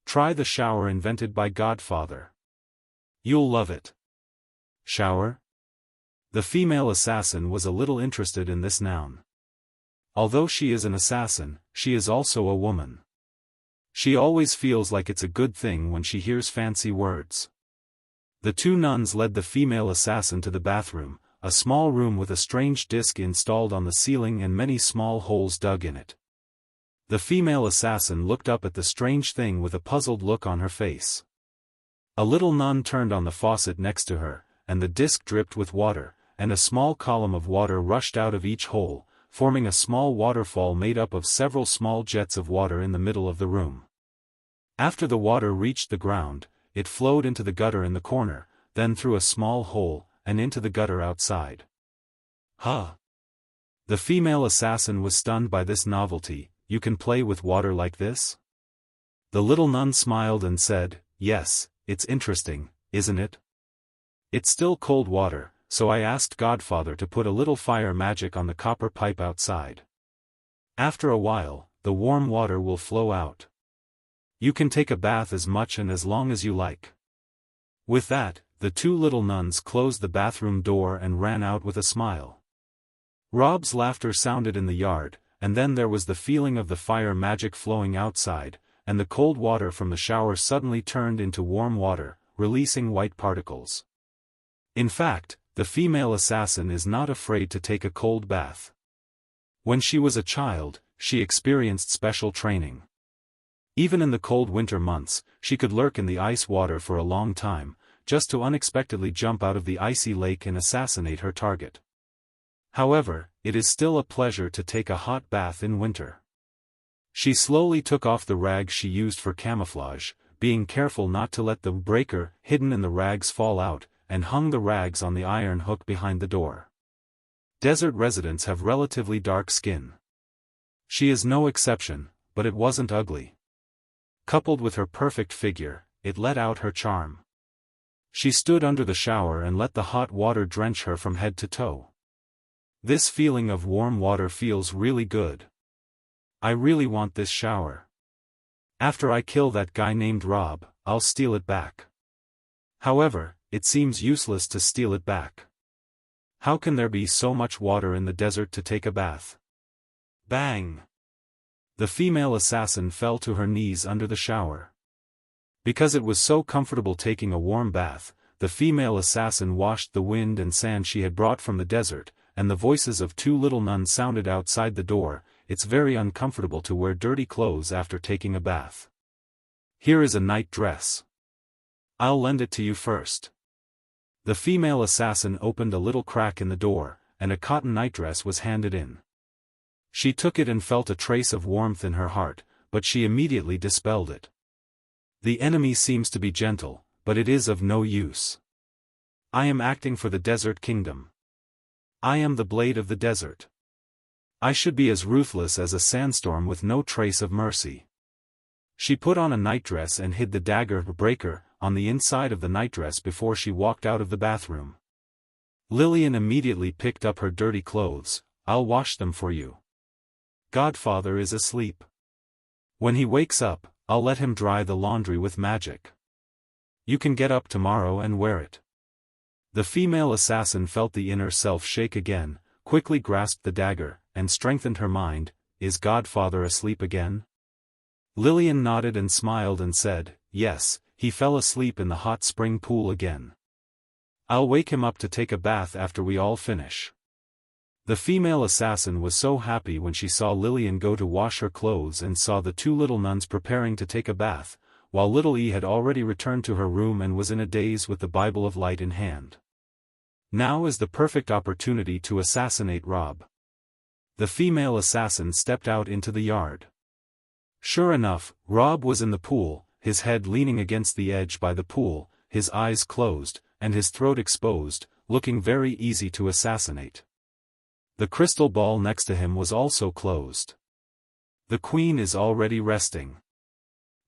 Try the shower invented by Godfather. You'll love it." "Shower?" The female assassin was a little interested in this noun. Although she is an assassin, she is also a woman. She always feels like it's a good thing when she hears fancy words. The two nuns led the female assassin to the bathroom, a small room with a strange disc installed on the ceiling and many small holes dug in it. The female assassin looked up at the strange thing with a puzzled look on her face. A little nun turned on the faucet next to her, and the disc dripped with water, and a small column of water rushed out of each hole, forming a small waterfall made up of several small jets of water in the middle of the room. After the water reached the ground, it flowed into the gutter in the corner, then through a small hole, and into the gutter outside. Huh! The female assassin was stunned by this novelty. "You can play with water like this?" The little nun smiled and said, "Yes, it's interesting, isn't it? It's still cold water, so I asked Godfather to put a little fire magic on the copper pipe outside. After a while, the warm water will flow out. You can take a bath as much and as long as you like." With that, the two little nuns closed the bathroom door and ran out with a smile. Rob's laughter sounded in the yard, and then there was the feeling of the fire magic flowing outside, and the cold water from the shower suddenly turned into warm water, releasing white particles. In fact, the female assassin is not afraid to take a cold bath. When she was a child, she experienced special training. Even in the cold winter months, she could lurk in the ice water for a long time, just to unexpectedly jump out of the icy lake and assassinate her target. However, it is still a pleasure to take a hot bath in winter. She slowly took off the rags she used for camouflage, being careful not to let the breaker hidden in the rags fall out, and hung the rags on the iron hook behind the door. Desert residents have relatively dark skin. She is no exception, but it wasn't ugly. Coupled with her perfect figure, it let out her charm. She stood under the shower and let the hot water drench her from head to toe. This feeling of warm water feels really good. I really want this shower. After I kill that guy named Rob, I'll steal it back. However, it seems useless to steal it back. How can there be so much water in the desert to take a bath? Bang! The female assassin fell to her knees under the shower. Because it was so comfortable taking a warm bath, the female assassin washed the wind and sand she had brought from the desert, and the voices of two little nuns sounded outside the door. It's very uncomfortable to wear dirty clothes after taking a bath. Here is a night dress. I'll lend it to you first. The female assassin opened a little crack in the door, and a cotton nightdress was handed in. She took it and felt a trace of warmth in her heart, but she immediately dispelled it. The enemy seems to be gentle, but it is of no use. I am acting for the desert kingdom. I am the blade of the desert. I should be as ruthless as a sandstorm with no trace of mercy. She put on a nightdress and hid the dagger breaker on the inside of the nightdress before she walked out of the bathroom. Lillian immediately picked up her dirty clothes. I'll wash them for you. Godfather is asleep. When he wakes up, I'll let him dry the laundry with magic. You can get up tomorrow and wear it. The female assassin felt the inner self shake again, quickly grasped the dagger, and strengthened her mind. Is Godfather asleep again? Lillian nodded and smiled and said, yes, he fell asleep in the hot spring pool again. I'll wake him up to take a bath after we all finish. The female assassin was so happy when she saw Lillian go to wash her clothes and saw the two little nuns preparing to take a bath, while little E had already returned to her room and was in a daze with the Bible of Light in hand. Now is the perfect opportunity to assassinate Rob. The female assassin stepped out into the yard. Sure enough, Rob was in the pool, his head leaning against the edge by the pool, his eyes closed, and his throat exposed, looking very easy to assassinate. The crystal ball next to him was also closed. The queen is already resting.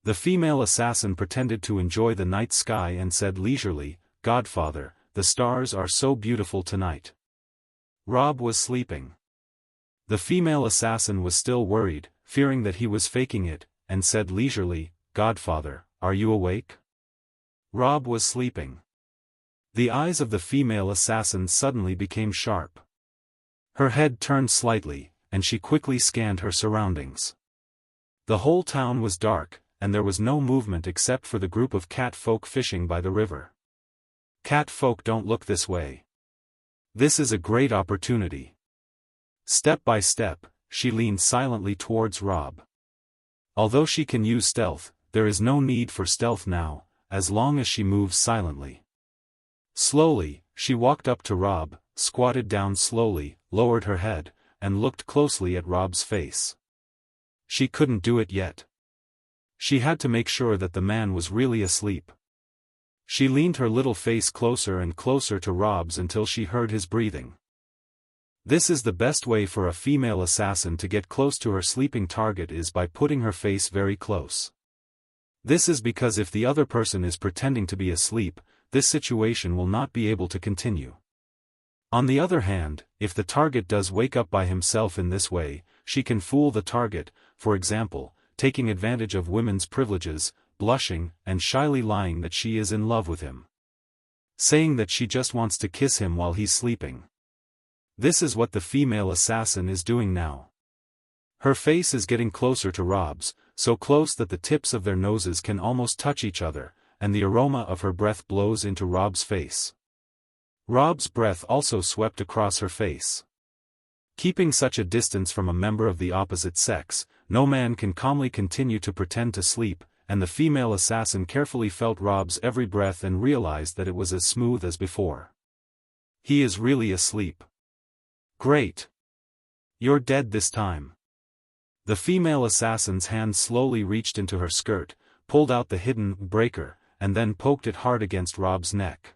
The female assassin pretended to enjoy the night sky and said leisurely, Godfather, the stars are so beautiful tonight. Rob was sleeping. The female assassin was still worried, fearing that he was faking it, and said leisurely, Godfather, are you awake? Rob was sleeping. The eyes of the female assassin suddenly became sharp. Her head turned slightly, and she quickly scanned her surroundings. The whole town was dark, and there was no movement except for the group of cat folk fishing by the river. Cat folk don't look this way. This is a great opportunity. Step by step, she leaned silently towards Rob. Although she can use stealth, there is no need for stealth now, as long as she moves silently. Slowly, she walked up to Rob, squatted down slowly, lowered her head, and looked closely at Rob's face. She couldn't do it yet. She had to make sure that the man was really asleep. She leaned her little face closer and closer to Rob's until she heard his breathing. This is the best way for a female assassin to get close to her sleeping target is by putting her face very close. This is because if the other person is pretending to be asleep, this situation will not be able to continue. On the other hand, if the target does wake up by himself in this way, she can fool the target, for example, taking advantage of women's privileges, blushing, and shyly lying that she is in love with him. saying that she just wants to kiss him while he's sleeping. This is what the female assassin is doing now. Her face is getting closer to Rob's, so close that the tips of their noses can almost touch each other, and the aroma of her breath blows into Rob's face. Rob's breath also swept across her face. Keeping such a distance from a member of the opposite sex, no man can calmly continue to pretend to sleep, and the female assassin carefully felt Rob's every breath and realized that it was as smooth as before. He is really asleep. Great. You're dead this time. The female assassin's hand slowly reached into her skirt, pulled out the hidden breaker, and then poked it hard against Rob's neck.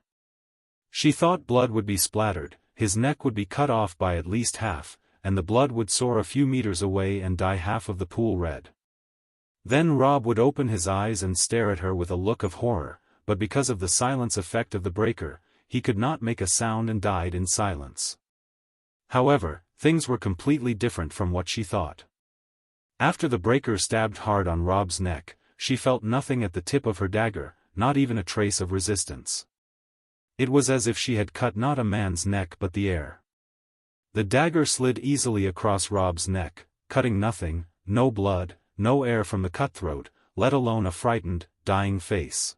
She thought blood would be splattered, his neck would be cut off by at least half, and the blood would soar a few meters away and dye half of the pool red. Then Rob would open his eyes and stare at her with a look of horror, but because of the silence effect of the breaker, he could not make a sound and died in silence. However, things were completely different from what she thought. After the breaker stabbed hard on Rob's neck, she felt nothing at the tip of her dagger, not even a trace of resistance. It was as if she had cut not a man's neck but the air. The dagger slid easily across Rob's neck, cutting nothing, no blood, no air from the cutthroat, let alone a frightened, dying face.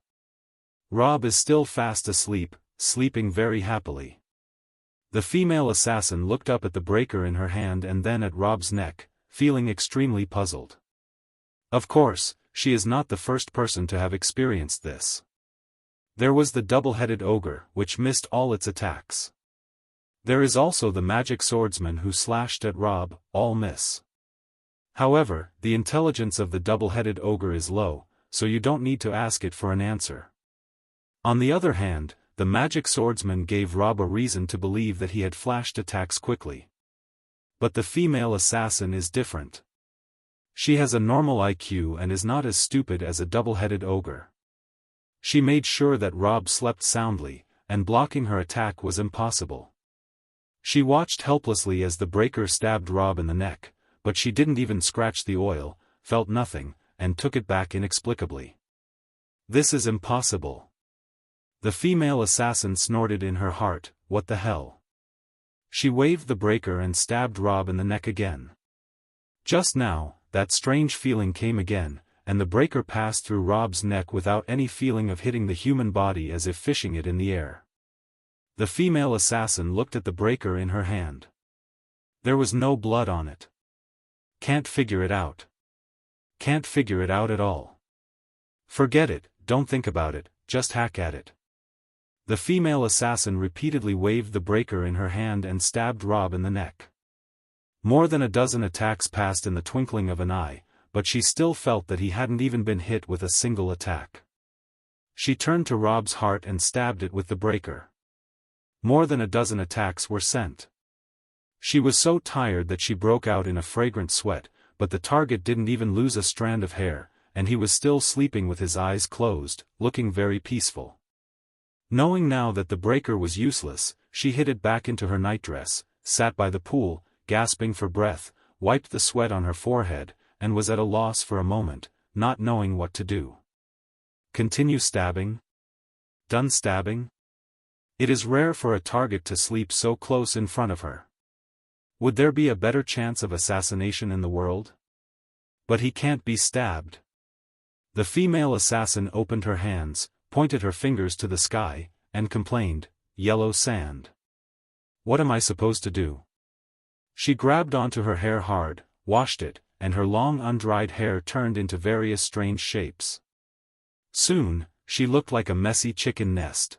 Rob is still fast asleep, sleeping very happily. The female assassin looked up at the breaker in her hand and then at Rob's neck, feeling extremely puzzled. Of course, she is not the first person to have experienced this. There was the double-headed ogre, which missed all its attacks. There is also the magic swordsman who slashed at Rob, all miss. However, the intelligence of the double-headed ogre is low, so you don't need to ask it for an answer. On the other hand, the magic swordsman gave Rob a reason to believe that he had flashed attacks quickly. But the female assassin is different. She has a normal IQ and is not as stupid as a double-headed ogre. She made sure that Rob slept soundly, and blocking her attack was impossible. She watched helplessly as the breaker stabbed Rob in the neck, but she didn't even scratch the oil, felt nothing, and took it back inexplicably. This is impossible. The female assassin snorted in her heart, what the hell? She waved the breaker and stabbed Rob in the neck again. Just now, that strange feeling came again, and the breaker passed through Rob's neck without any feeling of hitting the human body as if fishing it in the air. The female assassin looked at the breaker in her hand. There was no blood on it. Can't figure it out. Can't figure it out at all. Forget it, don't think about it, just hack at it. The female assassin repeatedly waved the breaker in her hand and stabbed Rob in the neck. More than a dozen attacks passed in the twinkling of an eye, but she still felt that he hadn't even been hit with a single attack. She turned to Rob's heart and stabbed it with the breaker. More than a dozen attacks were sent. She was so tired that she broke out in a fragrant sweat, but the target didn't even lose a strand of hair, and he was still sleeping with his eyes closed, looking very peaceful. Knowing now that the breaker was useless, she hid it back into her nightdress, sat by the pool, gasping for breath, wiped the sweat on her forehead, and was at a loss for a moment, not knowing what to do. Continue stabbing? Done stabbing? It is rare for a target to sleep so close in front of her. Would there be a better chance of assassination in the world? But he can't be stabbed. The female assassin opened her hands, pointed her fingers to the sky, and complained, "Yellow sand. What am I supposed to do?" She grabbed onto her hair hard, washed it, and her long undried hair turned into various strange shapes. Soon, she looked like a messy chicken nest.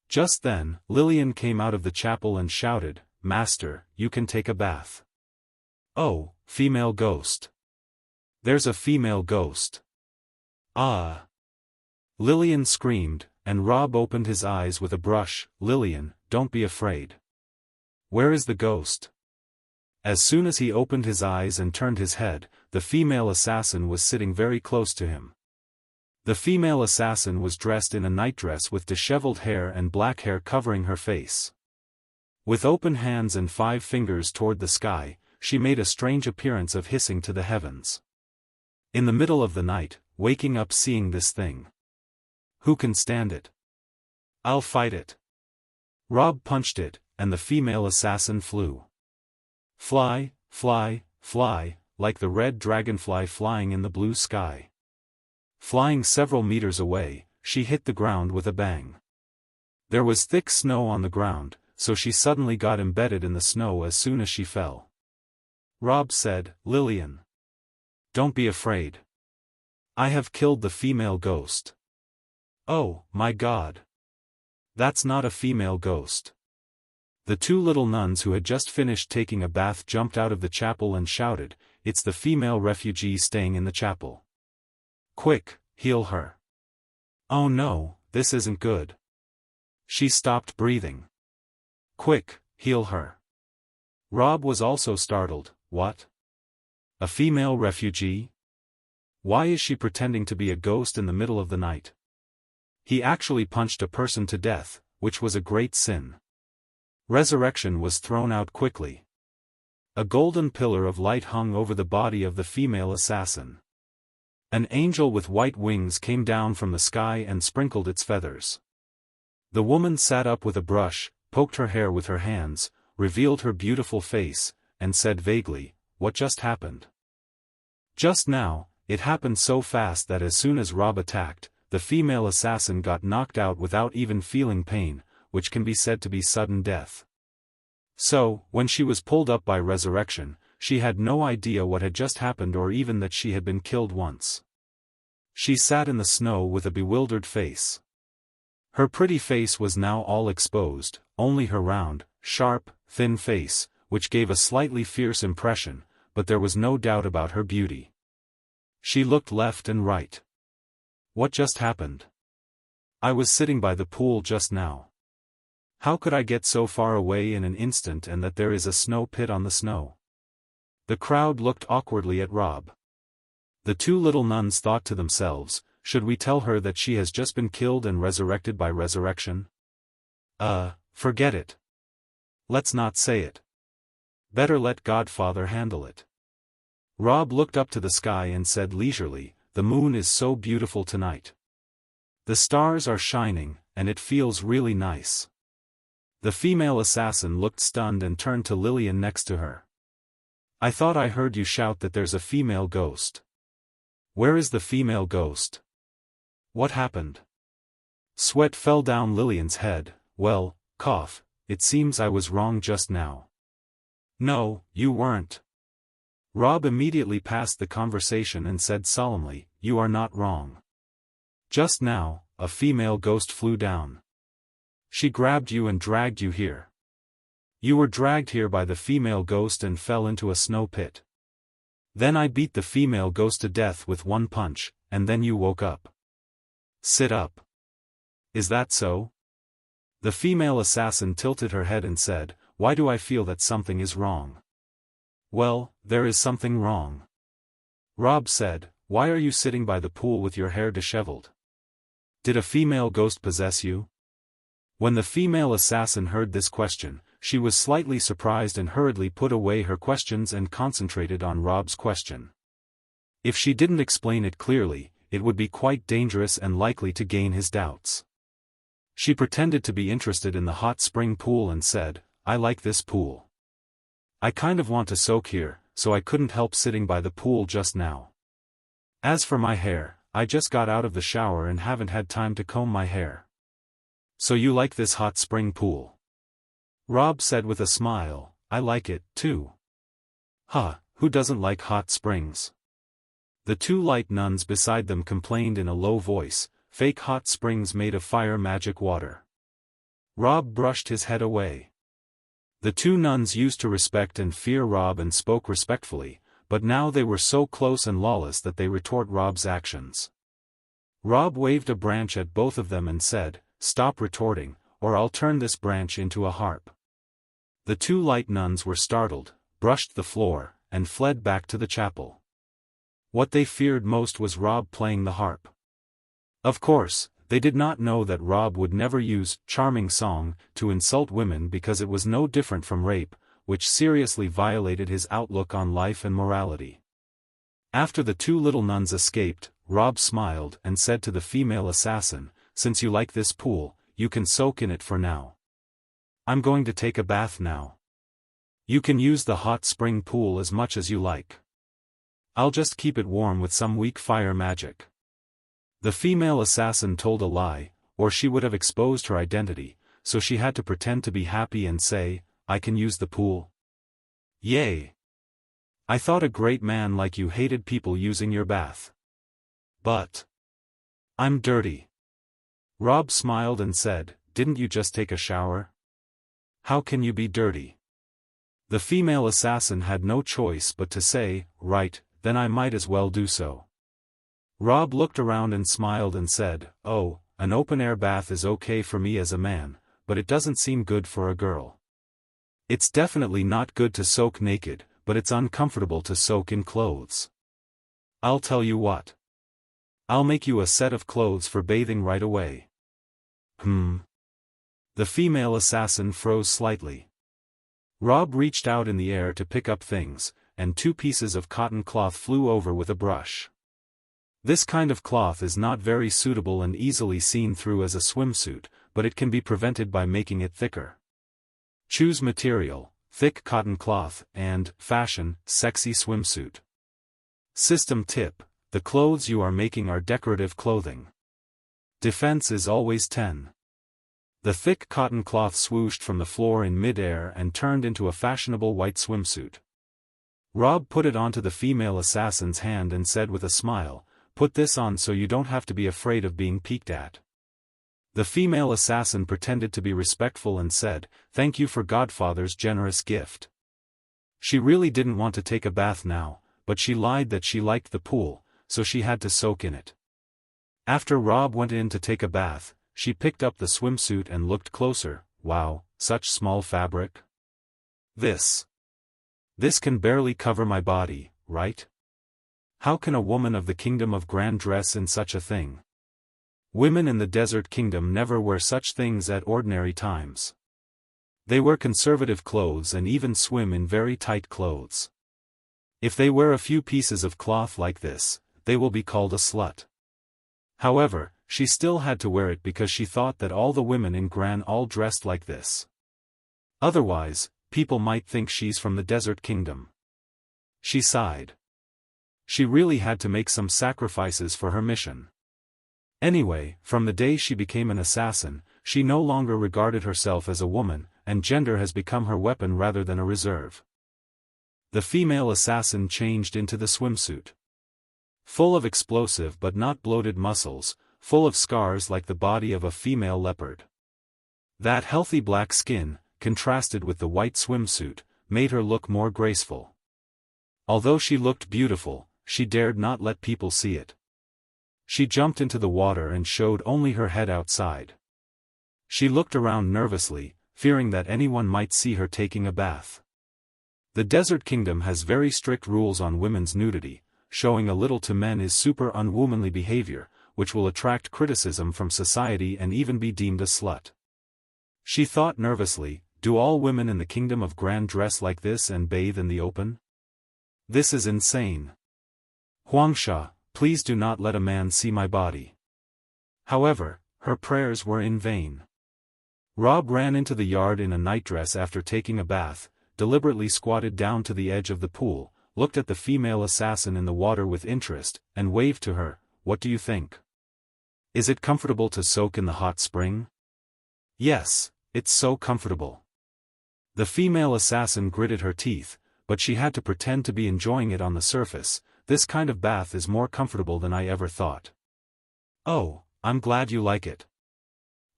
Just then, Lillian came out of the chapel and shouted, "Master, you can take a bath." "Oh, female ghost. There's a female ghost." "Ah!" Lillian screamed, and Rob opened his eyes with a brush. "Lillian, don't be afraid. Where is the ghost?" As soon as he opened his eyes and turned his head, the female assassin was sitting very close to him. The female assassin was dressed in a nightdress with disheveled hair and black hair covering her face. With open hands and 5 fingers toward the sky, she made a strange appearance of hissing to the heavens. In the middle of the night, waking up seeing this thing. Who can stand it? I'll fight it. Rob punched it, and the female assassin flew. Fly, fly, fly, like the red dragonfly flying in the blue sky. Flying several meters away, she hit the ground with a bang. There was thick snow on the ground, so she suddenly got embedded in the snow as soon as she fell. Rob said, "Lillian. Don't be afraid. I have killed the female ghost." "Oh, my God. That's not a female ghost." The two little nuns who had just finished taking a bath jumped out of the chapel and shouted, "It's the female refugee staying in the chapel. Quick, heal her." "Oh no, this isn't good. She stopped breathing. Quick, heal her." Rob was also startled. What? A female refugee? Why is she pretending to be a ghost in the middle of the night? He actually punched a person to death, which was a great sin. Resurrection was thrown out quickly. A golden pillar of light hung over the body of the female assassin. An angel with white wings came down from the sky and sprinkled its feathers. The woman sat up with a brush, poked her hair with her hands, revealed her beautiful face, and said vaguely, "What just happened?" Just now, it happened so fast that as soon as Rob attacked, the female assassin got knocked out without even feeling pain, which can be said to be sudden death. So, when she was pulled up by resurrection, she had no idea what had just happened or even that she had been killed once. She sat in the snow with a bewildered face. Her pretty face was now all exposed, only her round, sharp, thin face, which gave a slightly fierce impression, but there was no doubt about her beauty. She looked left and right. What just happened? I was sitting by the pool just now. How could I get so far away in an instant and that there is a snow pit on the snow? The crowd looked awkwardly at Rob. The two little nuns thought to themselves, should we tell her that she has just been killed and resurrected by resurrection? Forget it. Let's not say it. Better let Godfather handle it. Rob looked up to the sky and said leisurely, "The moon is so beautiful tonight. The stars are shining, and it feels really nice." The female assassin looked stunned and turned to Lillian next to her. "I thought I heard you shout that there's a female ghost. Where is the female ghost? What happened?" Sweat fell down Lillian's head. "Well, cough, it seems I was wrong just now." "No, you weren't." Rob immediately passed the conversation and said solemnly, "You are not wrong. Just now, a female ghost flew down. She grabbed you and dragged you here. You were dragged here by the female ghost and fell into a snow pit. Then I beat the female ghost to death with one punch, and then you woke up. Sit up. Is that so?" The female assassin tilted her head and said, "Why do I feel that something is wrong?" "Well, there is something wrong." Rob said, "Why are you sitting by the pool with your hair disheveled? Did a female ghost possess you?" When the female assassin heard this question, she was slightly surprised and hurriedly put away her questions and concentrated on Rob's question. If she didn't explain it clearly, it would be quite dangerous and likely to gain his doubts. She pretended to be interested in the hot spring pool and said, "I like this pool. I kind of want to soak here, so I couldn't help sitting by the pool just now. As for my hair, I just got out of the shower and haven't had time to comb my hair." "So you like this hot spring pool?" Rob said with a smile, "I like it, too." Who doesn't like hot springs?" The two light nuns beside them complained in a low voice, "Fake hot springs made of fire magic water." Rob brushed his head away. The two nuns used to respect and fear Rob and spoke respectfully, but now they were so close and lawless that they retort Rob's actions. Rob waved a branch at both of them and said, "Stop retorting, or I'll turn this branch into a harp." The two light nuns were startled, brushed the floor, and fled back to the chapel. What they feared most was Rob playing the harp. Of course, they did not know that Rob would never use "charming song" to insult women because it was no different from rape, which seriously violated his outlook on life and morality. After the two little nuns escaped, Rob smiled and said to the female assassin, "Since you like this pool, you can soak in it for now. I'm going to take a bath now. You can use the hot spring pool as much as you like. I'll just keep it warm with some weak fire magic." The female assassin told a lie, or she would have exposed her identity, so she had to pretend to be happy and say, "I can use the pool." "Yay! I thought a great man like you hated people using your bath. But I'm dirty." Rob smiled and said, "Didn't you just take a shower? How can you be dirty?" The female assassin had no choice but to say, "Right, then I might as well do so." Rob looked around and smiled and said, "Oh, an open-air bath is okay for me as a man, but it doesn't seem good for a girl. It's definitely not good to soak naked, but it's uncomfortable to soak in clothes. I'll tell you what. I'll make you a set of clothes for bathing right away." The female assassin froze slightly. Rob reached out in the air to pick up things, and 2 pieces of cotton cloth flew over with a brush. This kind of cloth is not very suitable and easily seen through as a swimsuit, but it can be prevented by making it thicker. Choose material: thick cotton cloth, and fashion: sexy swimsuit. System tip: the clothes you are making are decorative clothing. Defense is always 10. The thick cotton cloth swooshed from the floor in mid-air and turned into a fashionable white swimsuit. Rob put it onto the female assassin's hand and said with a smile, "Put this on so you don't have to be afraid of being peeked at." The female assassin pretended to be respectful and said, "Thank you for Godfather's generous gift." She really didn't want to take a bath now, but she lied that she liked the pool, so she had to soak in it. After Rob went in to take a bath, she picked up the swimsuit and looked closer. "Wow, such small fabric. This can barely cover my body, right? How can a woman of the Kingdom of Grand dress in such a thing? Women in the Desert Kingdom never wear such things at ordinary times. They wear conservative clothes and even swim in very tight clothes. If they wear a few pieces of cloth like this, they will be called a slut." However, she still had to wear it because she thought that all the women in Gran all dressed like this. Otherwise, people might think she's from the Desert Kingdom. She sighed. She really had to make some sacrifices for her mission. Anyway, from the day she became an assassin, she no longer regarded herself as a woman, and gender has become her weapon rather than a reserve. The female assassin changed into the swimsuit. Full of explosive but not bloated muscles, full of scars like the body of a female leopard. That healthy black skin, contrasted with the white swimsuit, made her look more graceful. Although she looked beautiful, she dared not let people see it. She jumped into the water and showed only her head outside. She looked around nervously, fearing that anyone might see her taking a bath. The Desert Kingdom has very strict rules on women's nudity. Showing a little to men is super unwomanly behavior, which will attract criticism from society and even be deemed a slut. She thought nervously, do all women in the Kingdom of Grand dress like this and bathe in the open? This is insane. Huangsha, please do not let a man see my body. However, her prayers were in vain. Rob ran into the yard in a nightdress after taking a bath, deliberately squatted down to the edge of the pool, looked at the female assassin in the water with interest, and waved to her. "What do you think? Is it comfortable to soak in the hot spring?" "Yes, it's so comfortable." The female assassin gritted her teeth, but she had to pretend to be enjoying it on the surface. "This kind of bath is more comfortable than I ever thought." "Oh, I'm glad you like it."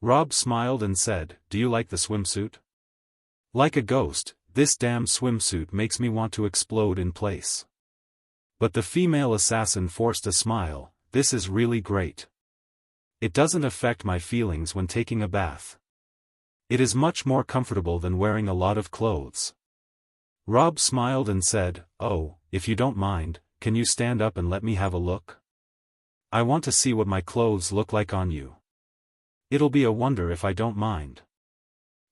Rob smiled and said, "Do you like the swimsuit?" "Like a ghost, this damn swimsuit makes me want to explode in place." But the female assassin forced a smile. "This is really great. It doesn't affect my feelings when taking a bath. It is much more comfortable than wearing a lot of clothes." Rob smiled and said, "Oh, if you don't mind, can you stand up and let me have a look? I want to see what my clothes look like on you. It'll be a wonder if I don't mind.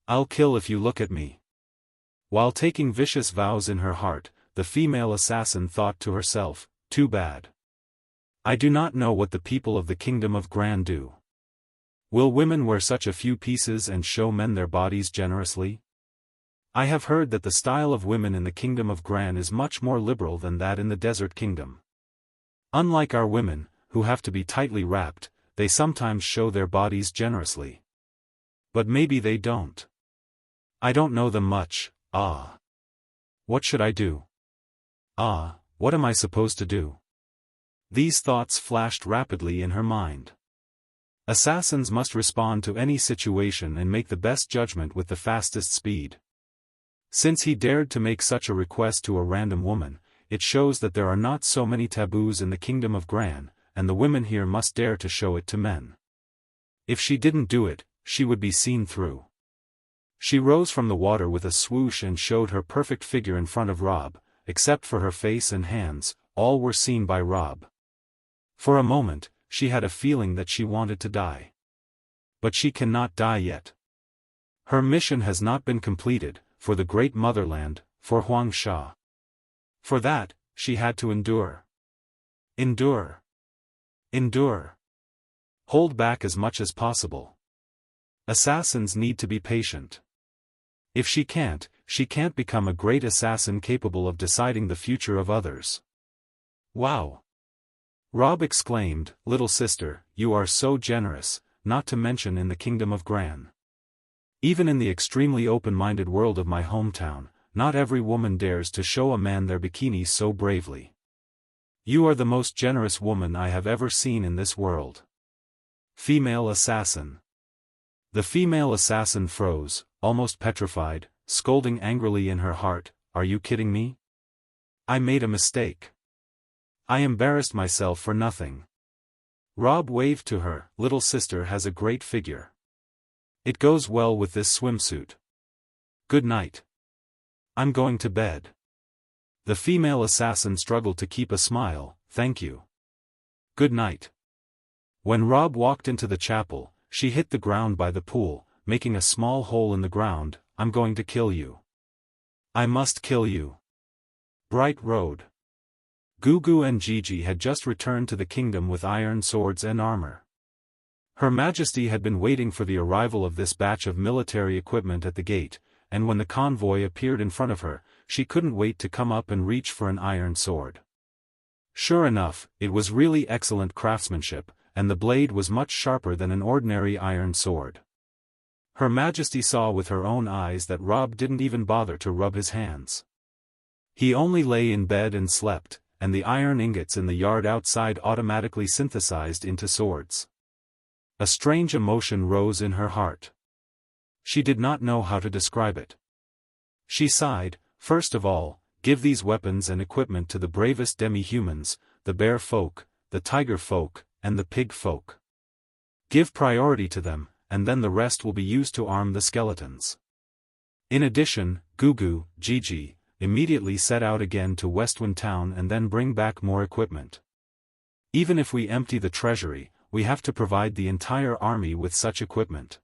I'll kill if you look at me." While taking vicious vows in her heart, the female assassin thought to herself, "Too bad. I do not know what the people of the Kingdom of Gran do. Will women wear such a few pieces and show men their bodies generously? I have heard that the style of women in the kingdom of Gran is much more liberal than that in the desert kingdom. Unlike our women, who have to be tightly wrapped, they sometimes show their bodies generously. But maybe they don't. I don't know them much. What should I do? What am I supposed to do? These thoughts flashed rapidly in her mind. Assassins must respond to any situation and make the best judgment with the fastest speed. Since he dared to make such a request to a random woman, it shows that there are not so many taboos in the kingdom of Gran, and the women here must dare to show it to men. If she didn't do it, she would be seen through. She rose from the water with a swoosh and showed her perfect figure in front of Rob, except for her face and hands, all were seen by Rob. For a moment, she had a feeling that she wanted to die. But she cannot die yet. Her mission has not been completed, for the great motherland, for Huang Sha. For that, she had to endure. Endure. Endure. Hold back as much as possible. Assassins need to be patient. If she can't become a great assassin capable of deciding the future of others. Wow! Rob exclaimed, "Little sister, you are so generous, not to mention in the kingdom of Gran. Even in the extremely open-minded world of my hometown, not every woman dares to show a man their bikini so bravely. You are the most generous woman I have ever seen in this world." Female assassin. The female assassin froze, almost petrified, scolding angrily in her heart, "Are you kidding me? I made a mistake. I embarrassed myself for nothing." Rob waved to her. "Little sister has a great figure. It goes well with this swimsuit. Good night. I'm going to bed." The female assassin struggled to keep a smile. "Thank you. Good night." When Rob walked into the chapel, she hit the ground by the pool, making a small hole in the ground. "I'm going to kill you. I must kill you." Bright Road. Gugu and Gigi had just returned to the kingdom with iron swords and armor. Her Majesty had been waiting for the arrival of this batch of military equipment at the gate, and when the convoy appeared in front of her, she couldn't wait to come up and reach for an iron sword. Sure enough, it was really excellent craftsmanship, and the blade was much sharper than an ordinary iron sword. Her Majesty saw with her own eyes that Rob didn't even bother to rub his hands. He only lay in bed and slept, and the iron ingots in the yard outside automatically synthesized into swords. A strange emotion rose in her heart. She did not know how to describe it. She sighed. First of all, give these weapons and equipment to the bravest demi-humans, the bear folk, the tiger folk, and the pig folk. Give priority to them, and then the rest will be used to arm the skeletons. In addition, Gugu, Gigi, immediately set out again to Westwind Town and then bring back more equipment. Even if we empty the treasury, we have to provide the entire army with such equipment.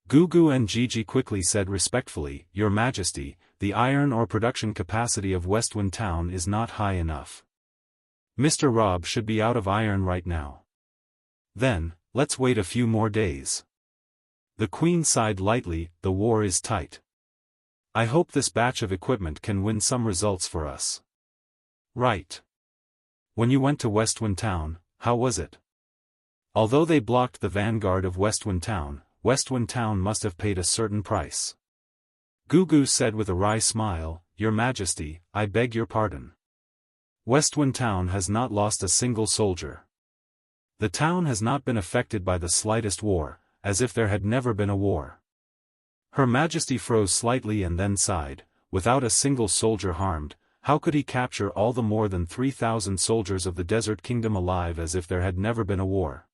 Gugu and Gigi quickly said respectfully, "Your Majesty, the iron ore production capacity of Westwind Town is not high enough. Mr. Rob should be out of iron right now. Then, let's wait a few more days." The Queen sighed lightly. "The war is tight. I hope this batch of equipment can win some results for us." "Right. When you went to Westwind Town, how was it?" Although they blocked the vanguard of Westwind Town must have paid a certain price. Gugu said with a wry smile, "Your Majesty, I beg your pardon. Westwind Town has not lost a single soldier. The town has not been affected by the slightest war, as if there had never been a war." Her Majesty froze slightly and then sighed. Without a single soldier harmed, how could he capture all the more than 3,000 soldiers of the Desert Kingdom alive as if there had never been a war?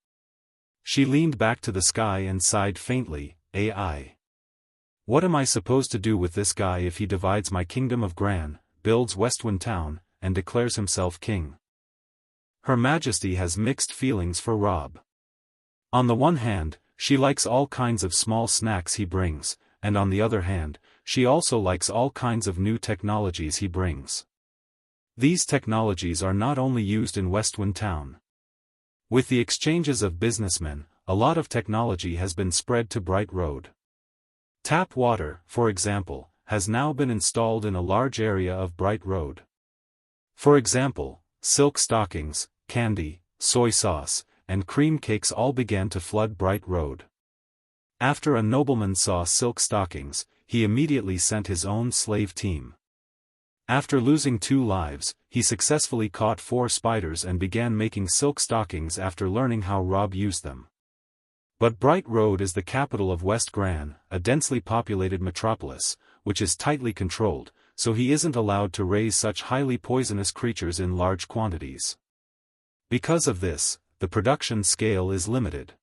She leaned back to the sky and sighed faintly. "AI. What am I supposed to do with this guy if he divides my kingdom of Gran, builds Westwind Town, and declares himself king?" Her Majesty has mixed feelings for Rob. On the one hand, she likes all kinds of small snacks he brings, and on the other hand, she also likes all kinds of new technologies he brings. These technologies are not only used in Westwind Town. With the exchanges of businessmen, a lot of technology has been spread to Bright Road. Tap water, for example, has now been installed in a large area of Bright Road. For example, silk stockings, candy, soy sauce, and cream cakes all began to flood Bright Road. After a nobleman saw silk stockings, he immediately sent his own slave team. After losing 2 lives, he successfully caught 4 spiders and began making silk stockings after learning how Rob used them. But Bright Road is the capital of West Gran, a densely populated metropolis, which is tightly controlled, so he isn't allowed to raise such highly poisonous creatures in large quantities. Because of this, the production scale is limited.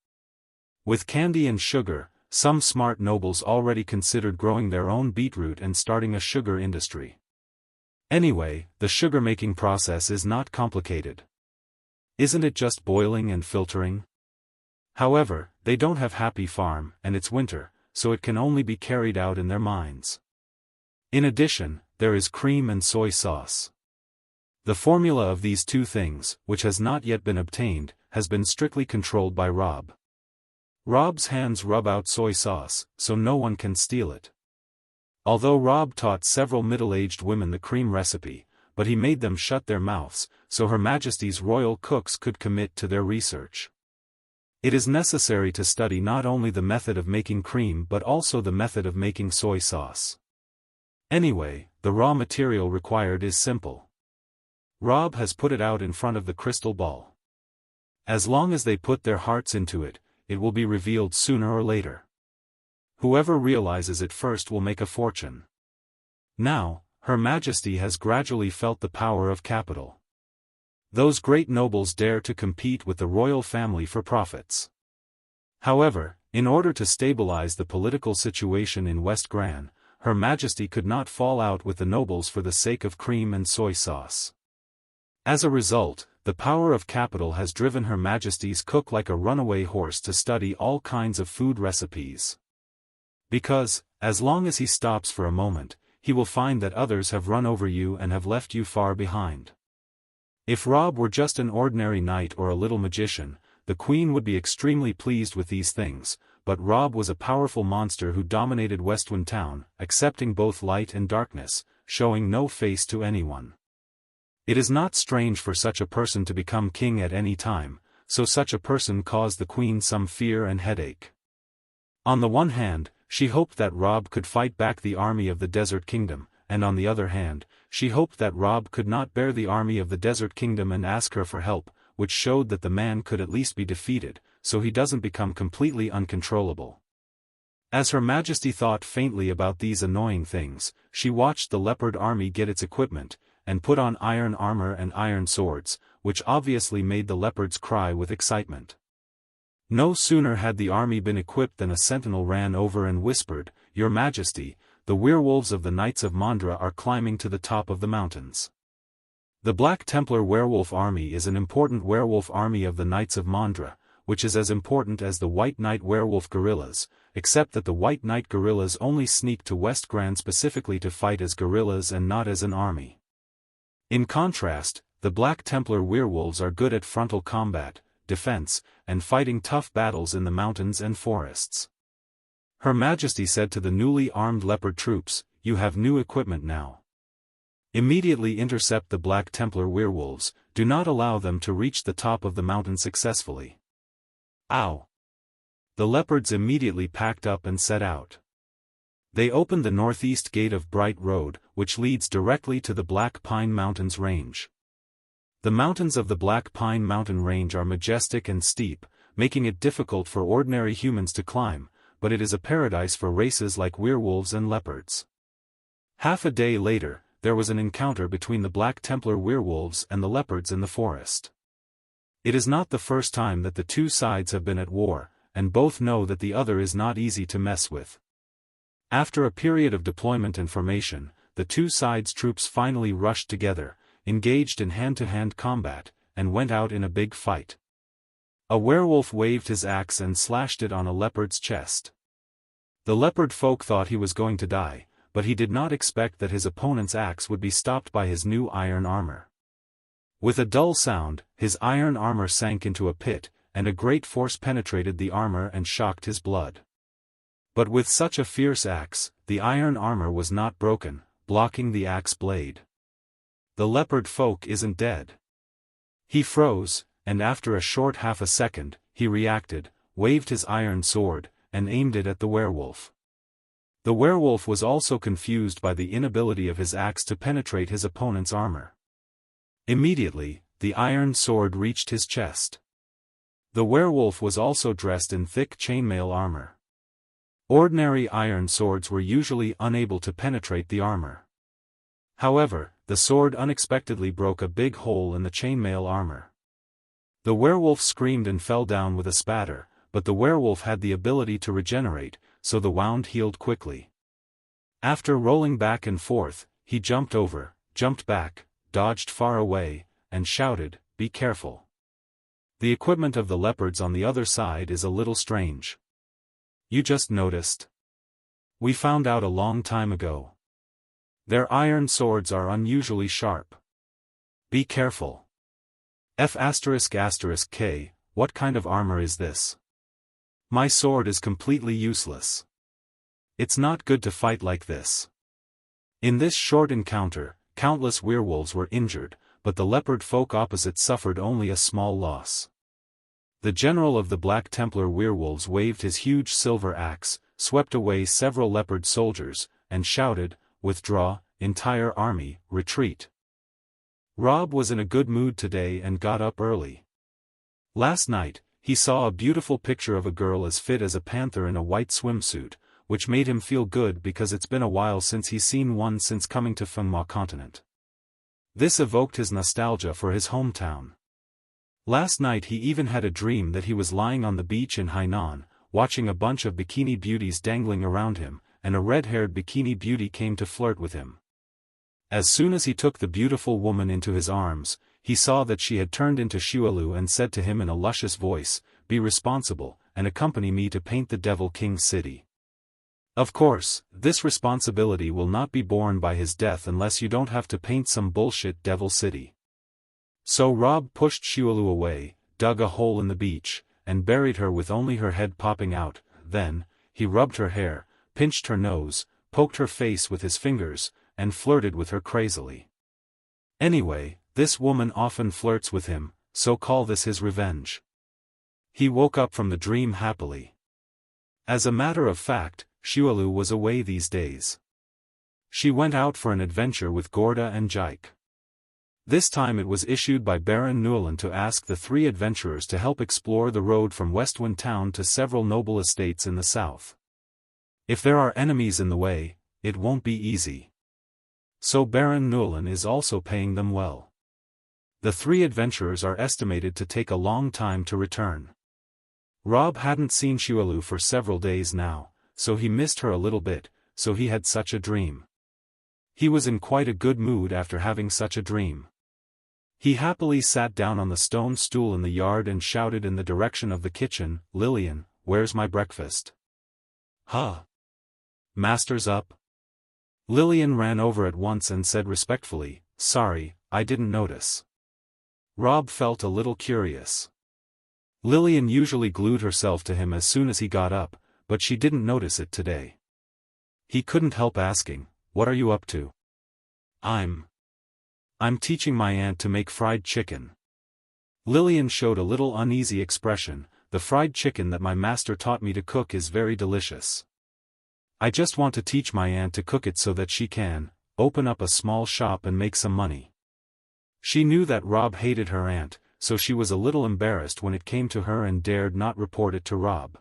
With candy and sugar, some smart nobles already considered growing their own beetroot and starting a sugar industry. Anyway, the sugar-making process is not complicated. Isn't it just boiling and filtering? However, they don't have Happy Farm, and it's winter, so it can only be carried out in their mines. In addition, there is cream and soy sauce. The formula of these 2 things, which has not yet been obtained, has been strictly controlled by Rob. Rob's hands rub out soy sauce, so no one can steal it. Although Rob taught several middle-aged women the cream recipe, but he made them shut their mouths, so Her Majesty's royal cooks could commit to their research. It is necessary to study not only the method of making cream but also the method of making soy sauce. Anyway, the raw material required is simple. Rob has put it out in front of the crystal ball. As long as they put their hearts into it, it will be revealed sooner or later. Whoever realizes it first will make a fortune. Now, Her Majesty has gradually felt the power of capital. Those great nobles dare to compete with the royal family for profits. However, in order to stabilize the political situation in West Gran, Her Majesty could not fall out with the nobles for the sake of cream and soy sauce. As a result, the power of capital has driven Her Majesty's cook like a runaway horse to study all kinds of food recipes. Because, as long as he stops for a moment, he will find that others have run over you and have left you far behind. If Rob were just an ordinary knight or a little magician, the Queen would be extremely pleased with these things, but Rob was a powerful monster who dominated Westwind Town, accepting both light and darkness, showing no face to anyone. It is not strange for such a person to become king at any time, so such a person caused the Queen some fear and headache. On the one hand, she hoped that Rob could fight back the army of the Desert Kingdom, and on the other hand, she hoped that Rob could not bear the army of the Desert Kingdom and ask her for help, which showed that the man could at least be defeated, so he doesn't become completely uncontrollable. As Her Majesty thought faintly about these annoying things, she watched the leopard army get its equipment, and put on iron armor and iron swords, which obviously made the leopards cry with excitement. No sooner had the army been equipped than a sentinel ran over and whispered, "Your Majesty, the werewolves of the Knights of Mondra are climbing to the top of the mountains." The Black Templar Werewolf Army is an important werewolf army of the Knights of Mondra, which is as important as the White Knight Werewolf guerrillas, except that the White Knight guerrillas only sneak to West Gran specifically to fight as guerrillas and not as an army. In contrast, the Black Templar werewolves are good at frontal combat, defense, and fighting tough battles in the mountains and forests. Her Majesty said to the newly armed leopard troops, "You have new equipment now. Immediately intercept the Black Templar werewolves, do not allow them to reach the top of the mountain successfully." Ow! The leopards immediately packed up and set out. They opened the northeast gate of Bright Road, which leads directly to the Black Pine Mountains range. The mountains of the Black Pine Mountain range are majestic and steep, making it difficult for ordinary humans to climb, but it is a paradise for races like werewolves and leopards. Half a day later, there was an encounter between the Black Templar werewolves and the leopards in the forest. It is not the first time that the two sides have been at war, and both know that the other is not easy to mess with. After a period of deployment and formation, the two sides' troops finally rushed together, engaged in hand-to-hand combat, and went out in a big fight. A werewolf waved his axe and slashed it on a leopard's chest. The leopard folk thought he was going to die, but he did not expect that his opponent's axe would be stopped by his new iron armor. With a dull sound, his iron armor sank into a pit, and a great force penetrated the armor and shocked his blood. But with such a fierce axe, the iron armor was not broken, blocking the axe blade. The leopard folk isn't dead. He froze, and after a short half a second, he reacted, waved his iron sword, and aimed it at the werewolf. The werewolf was also confused by the inability of his axe to penetrate his opponent's armor. Immediately, the iron sword reached his chest. The werewolf was also dressed in thick chainmail armor. Ordinary iron swords were usually unable to penetrate the armor. However, the sword unexpectedly broke a big hole in the chainmail armor. The werewolf screamed and fell down with a spatter, but the werewolf had the ability to regenerate, so the wound healed quickly. After rolling back and forth, he jumped over, jumped back, dodged far away, and shouted, "Be careful. The equipment of the leopards on the other side is a little strange. You just noticed? We found out a long time ago. Their iron swords are unusually sharp. Be careful. F***K, what kind of armor is this? My sword is completely useless. It's not good to fight like this." In this short encounter, countless werewolves were injured, but the leopard folk opposite suffered only a small loss. The general of the Black Templar werewolves waved his huge silver axe, swept away several leopard soldiers, and shouted, "Withdraw, entire army, retreat." Rob was in a good mood today and got up early. Last night, he saw a beautiful picture of a girl as fit as a panther in a white swimsuit, which made him feel good because it's been a while since he's seen one since coming to Fengma continent. This evoked his nostalgia for his hometown. Last night he even had a dream that he was lying on the beach in Hainan, watching a bunch of bikini beauties dangling around him, and a red-haired bikini beauty came to flirt with him. As soon as he took the beautiful woman into his arms, he saw that she had turned into Shualu and said to him in a luscious voice, "Be responsible, and accompany me to paint the Devil King's city. Of course, this responsibility will not be borne by his death unless you don't have to paint some bullshit Devil City." So Rob pushed Shualu away, dug a hole in the beach, and buried her with only her head popping out. Then, he rubbed her hair, pinched her nose, poked her face with his fingers, and flirted with her crazily. Anyway, this woman often flirts with him, so call this his revenge. He woke up from the dream happily. As a matter of fact, Shualu was away these days. She went out for an adventure with Gorda and Jike. This time it was issued by Baron Newland to ask the three adventurers to help explore the road from Westwind Town to several noble estates in the south. If there are enemies in the way, it won't be easy. So Baron Newland is also paying them well. The three adventurers are estimated to take a long time to return. Rob hadn't seen Shualu for several days now, so he missed her a little bit, so he had such a dream. He was in quite a good mood after having such a dream. He happily sat down on the stone stool in the yard and shouted in the direction of the kitchen, "Lillian, where's my breakfast?" "Huh? Master's up?" Lillian ran over at once and said respectfully, "Sorry, I didn't notice." Rob felt a little curious. Lillian usually glued herself to him as soon as he got up, but she didn't notice it today. He couldn't help asking, "What are you up to?" I'm teaching my aunt to make fried chicken." Lillian showed a little uneasy expression. "The fried chicken that my master taught me to cook is very delicious. I just want to teach my aunt to cook it so that she can open up a small shop and make some money." She knew that Rob hated her aunt, so she was a little embarrassed when it came to her and dared not report it to Rob.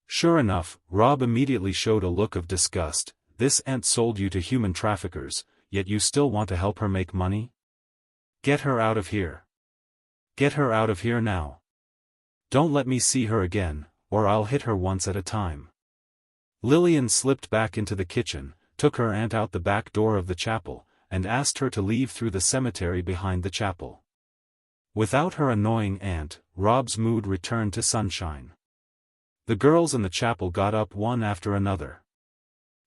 Sure enough, Rob immediately showed a look of disgust. "This aunt sold you to human traffickers, yet you still want to help her make money? Get her out of here. Get her out of here now. Don't let me see her again, or I'll hit her once at a time." Lillian slipped back into the kitchen, took her aunt out the back door of the chapel, and asked her to leave through the cemetery behind the chapel. Without her annoying aunt, Rob's mood returned to sunshine. The girls in the chapel got up one after another.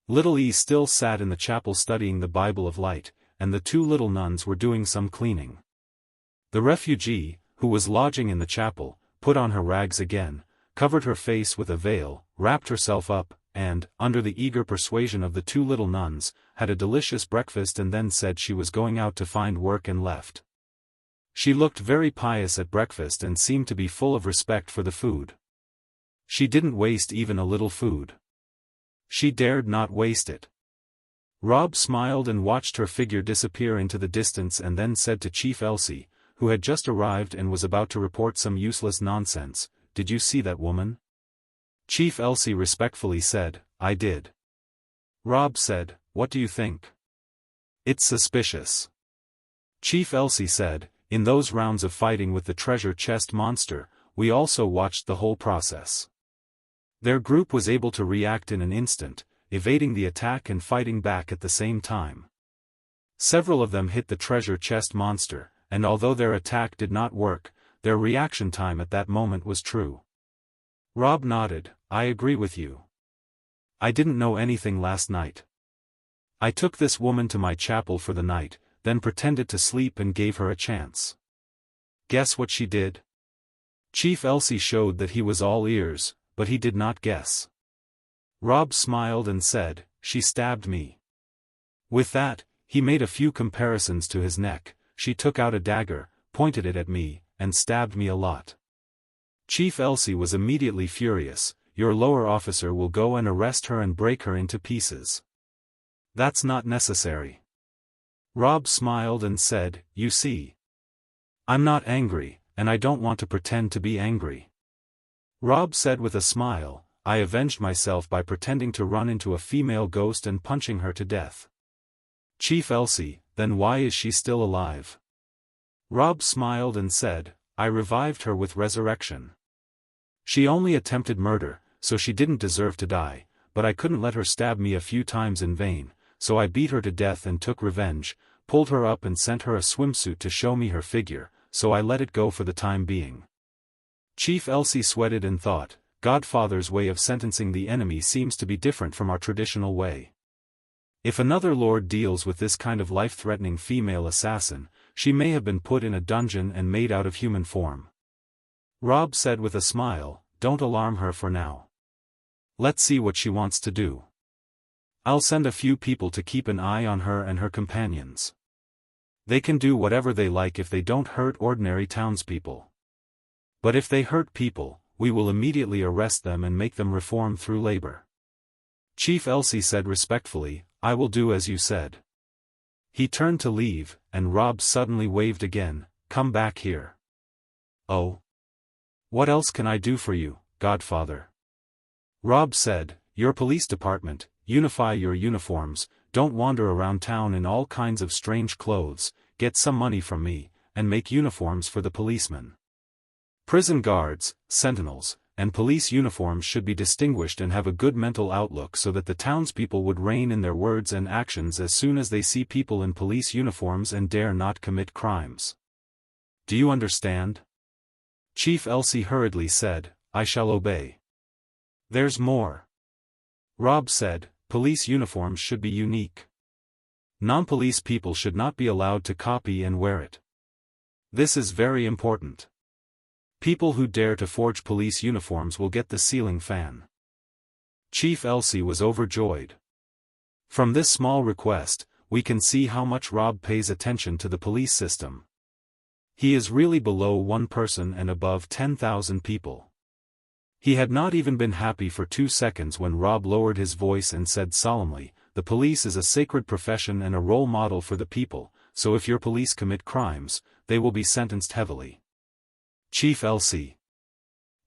Little E still sat in the chapel studying the Bible of Light, and the two little nuns were doing some cleaning. The refugee, who was lodging in the chapel, put on her rags again, covered her face with a veil, wrapped herself up, and, under the eager persuasion of the two little nuns, had a delicious breakfast and then said she was going out to find work and left. She looked very pious at breakfast and seemed to be full of respect for the food. She didn't waste even a little food. She dared not waste it. Rob smiled and watched her figure disappear into the distance and then said to Chief Elsie, who had just arrived and was about to report some useless nonsense, "Did you see that woman?" Chief Elsie respectfully said, "I did." Rob said, "What do you think?" "It's suspicious." Chief Elsie said, "In those rounds of fighting with the treasure chest monster, we also watched the whole process. Their group was able to react in an instant, evading the attack and fighting back at the same time. Several of them hit the treasure chest monster, and although their attack did not work, their reaction time at that moment was true." Rob nodded, "I agree with you. I didn't know anything last night. I took this woman to my chapel for the night, then pretended to sleep and gave her a chance. Guess what she did?" Chief Elsie showed that he was all ears, but he did not guess. Rob smiled and said, "She stabbed me." With that, he made a few comparisons to his neck. "She took out a dagger, pointed it at me, and stabbed me a lot." Chief Elsie was immediately furious. "Your lower officer will go and arrest her and break her into pieces." "That's not necessary." Rob smiled and said, "You see. I'm not angry, and I don't want to pretend to be angry." Rob said with a smile, "I avenged myself by pretending to run into a female ghost and punching her to death." Chief Elsie, "Then why is she still alive?" Rob smiled and said, "I revived her with resurrection. She only attempted murder, so she didn't deserve to die, but I couldn't let her stab me a few times in vain, so I beat her to death and took revenge, pulled her up and sent her a swimsuit to show me her figure, so I let it go for the time being." Chief Elsie sweated and thought, "Godfather's way of sentencing the enemy seems to be different from our traditional way. If another lord deals with this kind of life-threatening female assassin, she may have been put in a dungeon and made out of human form." Rob said with a smile, "Don't alarm her for now. Let's see what she wants to do. I'll send a few people to keep an eye on her and her companions. They can do whatever they like if they don't hurt ordinary townspeople. But if they hurt people, we will immediately arrest them and make them reform through labor." Chief Elsie said respectfully, "I will do as you said." He turned to leave, and Rob suddenly waved again, "Come back here." "Oh? What else can I do for you, Godfather?" Rob said, "Your police department, unify your uniforms, don't wander around town in all kinds of strange clothes, get some money from me, and make uniforms for the policemen. Prison guards, sentinels, and police uniforms should be distinguished and have a good mental outlook so that the townspeople would rein in their words and actions as soon as they see people in police uniforms and dare not commit crimes. Do you understand?" Chief Elsie hurriedly said, "I shall obey." "There's more." Rob said, "Police uniforms should be unique. Non-police people should not be allowed to copy and wear it. This is very important. People who dare to forge police uniforms will get the ceiling fan." Chief Elsie was overjoyed. From this small request, we can see how much Rob pays attention to the police system. He is really below one person and above 10,000 people. He had not even been happy for 2 seconds when Rob lowered his voice and said solemnly, "The police is a sacred profession and a role model for the people, so if your police commit crimes, they will be sentenced heavily." Chief Elsie.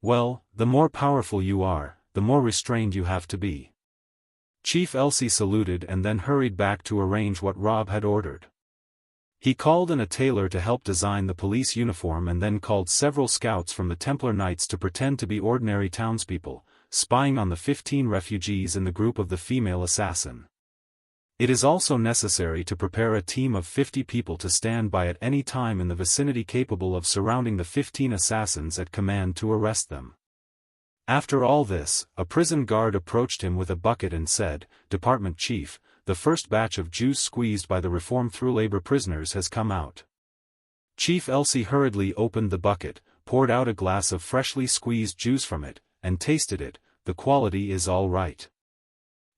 "Well, the more powerful you are, the more restrained you have to be." Chief Elsie saluted and then hurried back to arrange what Rob had ordered. He called in a tailor to help design the police uniform and then called several scouts from the Templar Knights to pretend to be ordinary townspeople, spying on the 15 refugees in the group of the female assassin. It is also necessary to prepare a team of 50 people to stand by at any time in the vicinity capable of surrounding the 15 assassins at command to arrest them. After all this, a prison guard approached him with a bucket and said, "Department Chief, the first batch of juice squeezed by the reform through labor prisoners has come out." Chief Elsie hurriedly opened the bucket, poured out a glass of freshly squeezed juice from it, and tasted it. The quality is all right.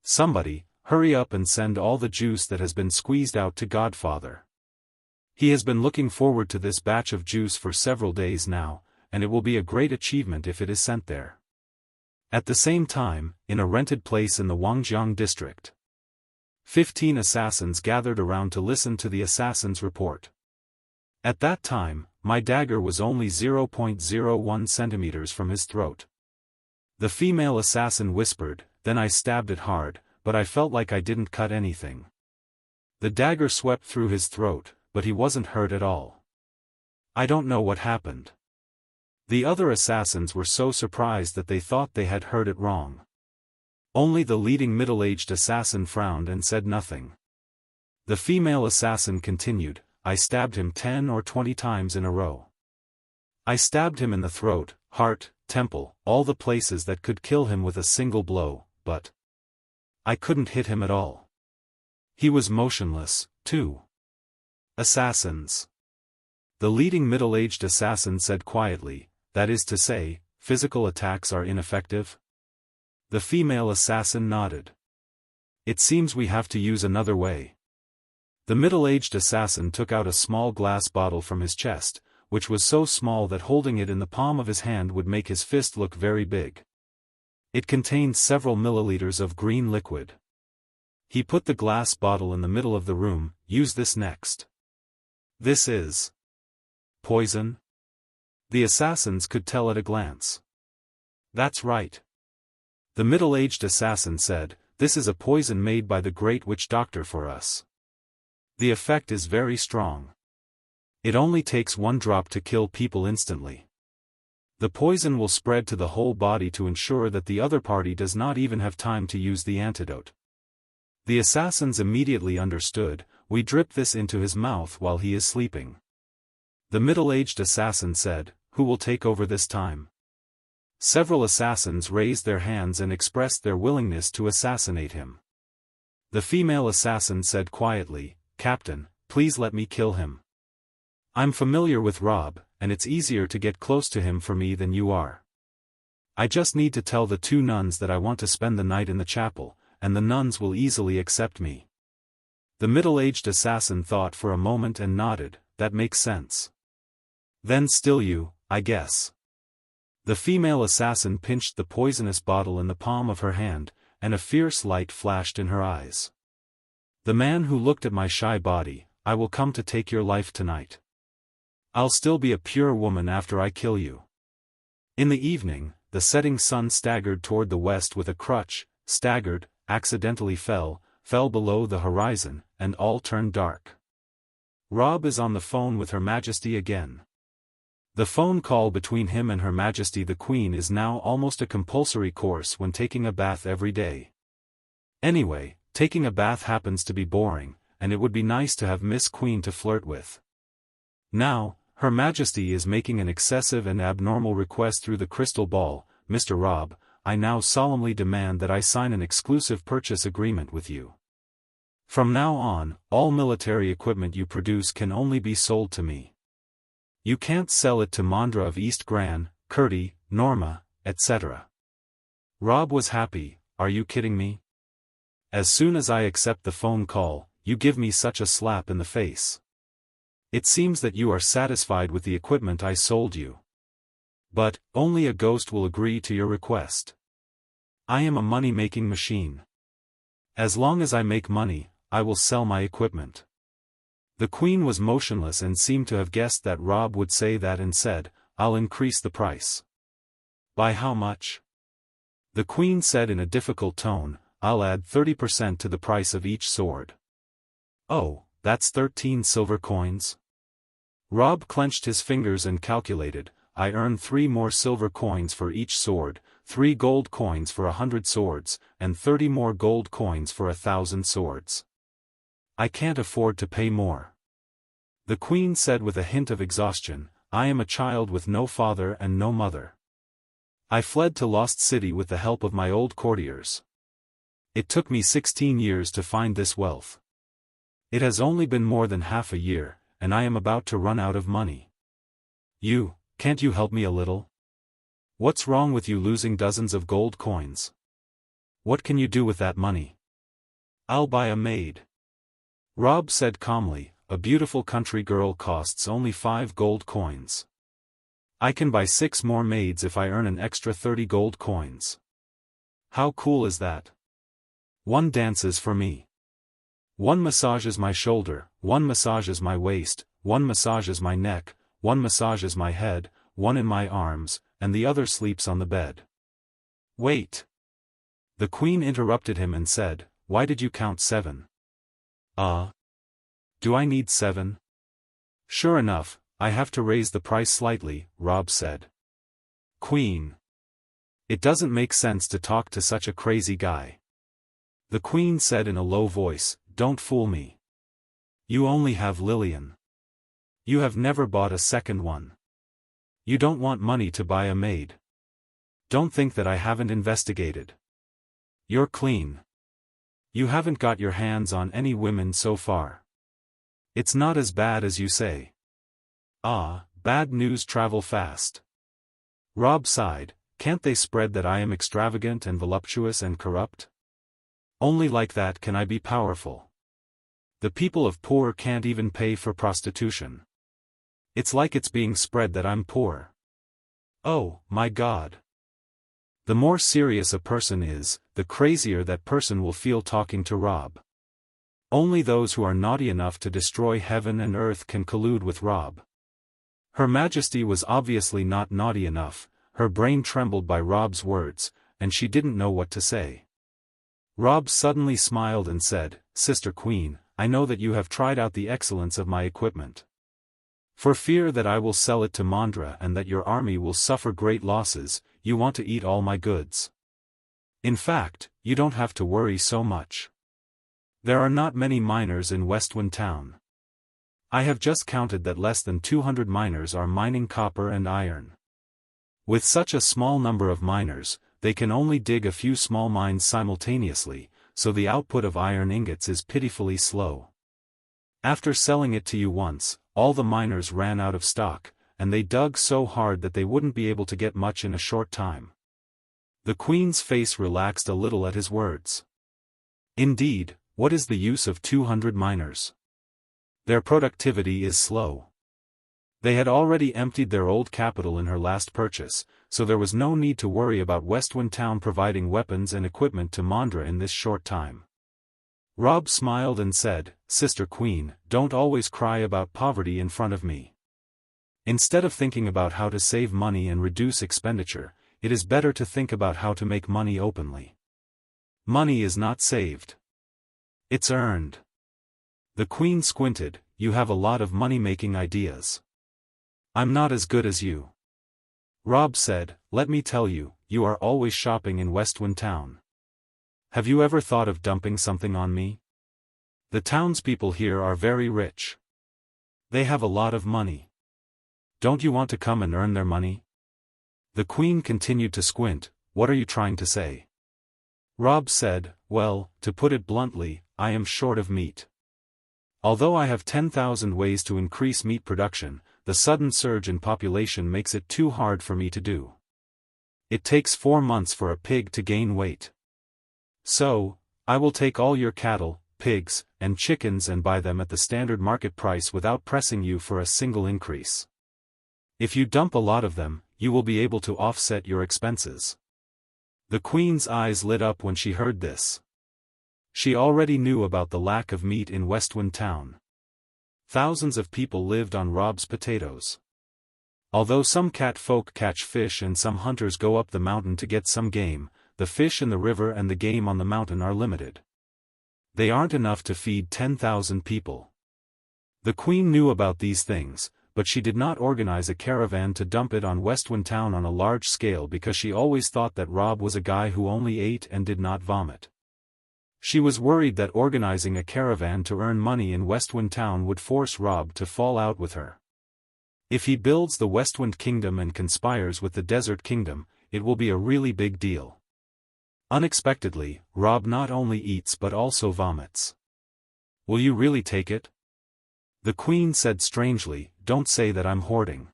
Somebody, hurry up and send all the juice that has been squeezed out to Godfather. He has been looking forward to this batch of juice for several days now, and it will be a great achievement if it is sent there. At the same time, in a rented place in the Wangjiang district, 15 assassins gathered around to listen to the assassin's report. At that time, my dagger was only 0.01 centimeters from his throat. The female assassin whispered, then I stabbed it hard, but I felt like I didn't cut anything. The dagger swept through his throat, but he wasn't hurt at all. I don't know what happened. The other assassins were so surprised that they thought they had heard it wrong. Only the leading middle-aged assassin frowned and said nothing. The female assassin continued, I stabbed him 10 or 20 times in a row. I stabbed him in the throat, heart, temple, all the places that could kill him with a single blow, but I couldn't hit him at all. He was motionless, too. Assassins. The leading middle-aged assassin said quietly, that is to say, physical attacks are ineffective? The female assassin nodded. It seems we have to use another way. The middle-aged assassin took out a small glass bottle from his chest, which was so small that holding it in the palm of his hand would make his fist look very big. It contained several milliliters of green liquid. He put the glass bottle in the middle of the room. Use this next. This is poison? The assassins could tell at a glance. That's right. The middle-aged assassin said, this is a poison made by the great witch doctor for us. The effect is very strong. It only takes 1 drop to kill people instantly. The poison will spread to the whole body to ensure that the other party does not even have time to use the antidote. The assassins immediately understood, we drip this into his mouth while he is sleeping. The middle-aged assassin said, who will take over this time? Several assassins raised their hands and expressed their willingness to assassinate him. The female assassin said quietly, Captain, please let me kill him. I'm familiar with Rob, and it's easier to get close to him for me than you are. I just need to tell the 2 nuns that I want to spend the night in the chapel, and the nuns will easily accept me. The middle-aged assassin thought for a moment and nodded, that makes sense. Then still you, I guess. The female assassin pinched the poisonous bottle in the palm of her hand, and a fierce light flashed in her eyes. The man who looked at my shy body, I will come to take your life tonight. I'll still be a pure woman after I kill you. In the evening, the setting sun staggered toward the west with a crutch, staggered, accidentally fell below the horizon, and all turned dark. Rob is on the phone with Her Majesty again. The phone call between him and Her Majesty the Queen is now almost a compulsory course when taking a bath every day. Anyway, taking a bath happens to be boring, and it would be nice to have Miss Queen to flirt with. Now, Her Majesty is making an excessive and abnormal request through the crystal ball, Mr. Rob, I now solemnly demand that I sign an exclusive purchase agreement with you. From now on, all military equipment you produce can only be sold to me. You can't sell it to Mondra of East Gran, Curti, Norma, etc. Rob was happy, are you kidding me? As soon as I accept the phone call, you give me such a slap in the face. It seems that you are satisfied with the equipment I sold you. But, only a ghost will agree to your request. I am a money-making machine. As long as I make money, I will sell my equipment. The Queen was motionless and seemed to have guessed that Rob would say that and said, I'll increase the price. By how much? The Queen said in a difficult tone, I'll add 30% to the price of each sword. Oh, that's 13 silver coins? Rob clenched his fingers and calculated, I earn 3 more silver coins for each sword, 3 gold coins for 100 swords, and 30 more gold coins for 1,000 swords. I can't afford to pay more. The Queen said with a hint of exhaustion, I am a child with no father and no mother. I fled to Lost City with the help of my old courtiers. It took me 16 years to find this wealth. It has only been more than half a year, and I am about to run out of money. You, can't you help me a little? What's wrong with you losing dozens of gold coins? What can you do with that money? I'll buy a maid. Rob said calmly, a beautiful country girl costs only 5 gold coins. I can buy 6 more maids if I earn an extra 30 gold coins. How cool is that? One dances for me. One massages my shoulder, one massages my waist, one massages my neck, one massages my head, one in my arms, and the other sleeps on the bed. Wait. The queen interrupted him and said, why did you count 7? Do I need 7? Sure enough, I have to raise the price slightly, Rob said. Queen. It doesn't make sense to talk to such a crazy guy. The queen said in a low voice, don't fool me. You only have Lillian. You have never bought a second one. You don't want money to buy a maid. Don't think that I haven't investigated. You're clean. You haven't got your hands on any women so far. It's not as bad as you say. Bad news travel fast. Rob sighed, can't they spread that I am extravagant and voluptuous and corrupt? Only like that can I be powerful. The people of poor can't even pay for prostitution. It's like it's being spread that I'm poor. Oh, my God. The more serious a person is, the crazier that person will feel talking to Rob. Only those who are naughty enough to destroy heaven and earth can collude with Rob. Her Majesty was obviously not naughty enough, her brain trembled by Rob's words, and she didn't know what to say. Rob suddenly smiled and said, Sister Queen, I know that you have tried out the excellence of my equipment. For fear that I will sell it to Mandra and that your army will suffer great losses, you want to eat all my goods. In fact, you don't have to worry so much. There are not many miners in Westwind Town. I have just counted that less than 200 miners are mining copper and iron. With such a small number of miners, they can only dig a few small mines simultaneously, so the output of iron ingots is pitifully slow. After selling it to you once, all the miners ran out of stock, and they dug so hard that they wouldn't be able to get much in a short time. The queen's face relaxed a little at his words. Indeed, what is the use of 200 miners? Their productivity is slow. They had already emptied their old capital in her last purchase, so there was no need to worry about Westwind Town providing weapons and equipment to Mandra in this short time. Rob smiled and said, Sister Queen, don't always cry about poverty in front of me. Instead of thinking about how to save money and reduce expenditure, it is better to think about how to make money openly. Money is not saved. It's earned. The Queen squinted, you have a lot of money-making ideas. I'm not as good as you. Rob said, let me tell you, you are always shopping in Westwind Town. Have you ever thought of dumping something on me? The townspeople here are very rich. They have a lot of money. Don't you want to come and earn their money? The Queen continued to squint, what are you trying to say? Rob said, well, to put it bluntly, I am short of meat. Although I have 10,000 ways to increase meat production, the sudden surge in population makes it too hard for me to do. It takes 4 months for a pig to gain weight. So, I will take all your cattle, pigs, and chickens and buy them at the standard market price without pressing you for a single increase. If you dump a lot of them, you will be able to offset your expenses. The Queen's eyes lit up when she heard this. She already knew about the lack of meat in Westwind Town. Thousands of people lived on Rob's potatoes. Although some cat folk catch fish and some hunters go up the mountain to get some game, the fish in the river and the game on the mountain are limited. They aren't enough to feed 10,000 people. The Queen knew about these things, but she did not organize a caravan to dump it on Westwind Town on a large scale because she always thought that Rob was a guy who only ate and did not vomit. She was worried that organizing a caravan to earn money in Westwind Town would force Rob to fall out with her. If he builds the Westwind Kingdom and conspires with the Desert Kingdom, it will be a really big deal. Unexpectedly, Rob not only eats but also vomits. Will you really take it? The Queen said strangely, don't say that I'm hoarding.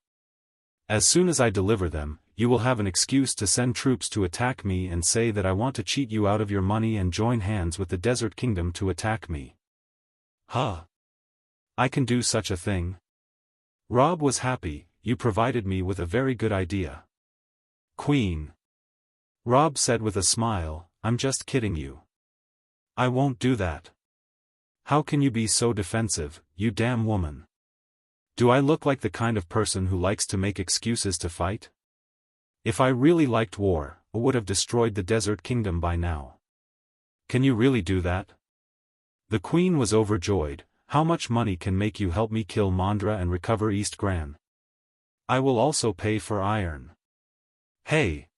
As soon as I deliver them, you will have an excuse to send troops to attack me and say that I want to cheat you out of your money and join hands with the Desert Kingdom to attack me. Huh? I can do such a thing? Rob was happy. You provided me with a very good idea. Queen. Rob said with a smile, I'm just kidding you. I won't do that. How can you be so defensive, you damn woman? Do I look like the kind of person who likes to make excuses to fight? If I really liked war, I would have destroyed the Desert Kingdom by now. Can you really do that? The Queen was overjoyed. How much money can make you help me kill Mondra and recover East Gran? I will also pay for iron. Hey!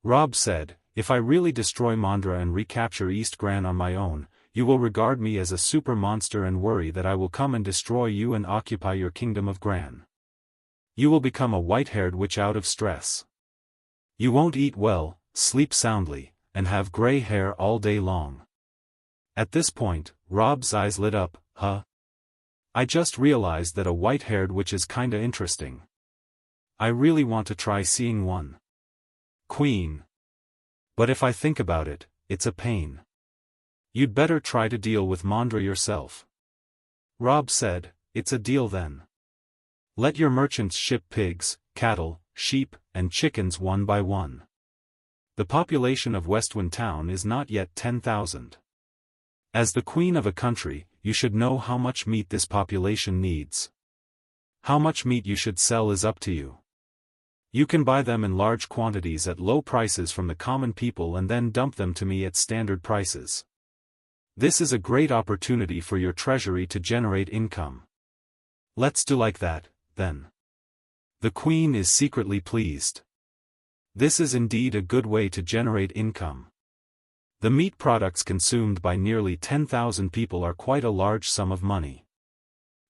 Rob said, if I really destroy Mondra and recapture East Gran on my own, you will regard me as a super monster and worry that I will come and destroy you and occupy your kingdom of Gran. You will become a white-haired witch out of stress. You won't eat well, sleep soundly, and have gray hair all day long. At this point, Rob's eyes lit up. Huh? I just realized that a white-haired witch is kinda interesting. I really want to try seeing one. Queen. But if I think about it, it's a pain. You'd better try to deal with Mondra yourself. Rob said, it's a deal then. Let your merchants ship pigs, cattle, sheep, and chickens one by one. The population of Westwind Town is not yet 10,000. As the queen of a country, you should know how much meat this population needs. How much meat you should sell is up to you. You can buy them in large quantities at low prices from the common people and then dump them to me at standard prices. This is a great opportunity for your treasury to generate income. Let's do like that, then. The Queen is secretly pleased. This is indeed a good way to generate income. The meat products consumed by nearly 10,000 people are quite a large sum of money.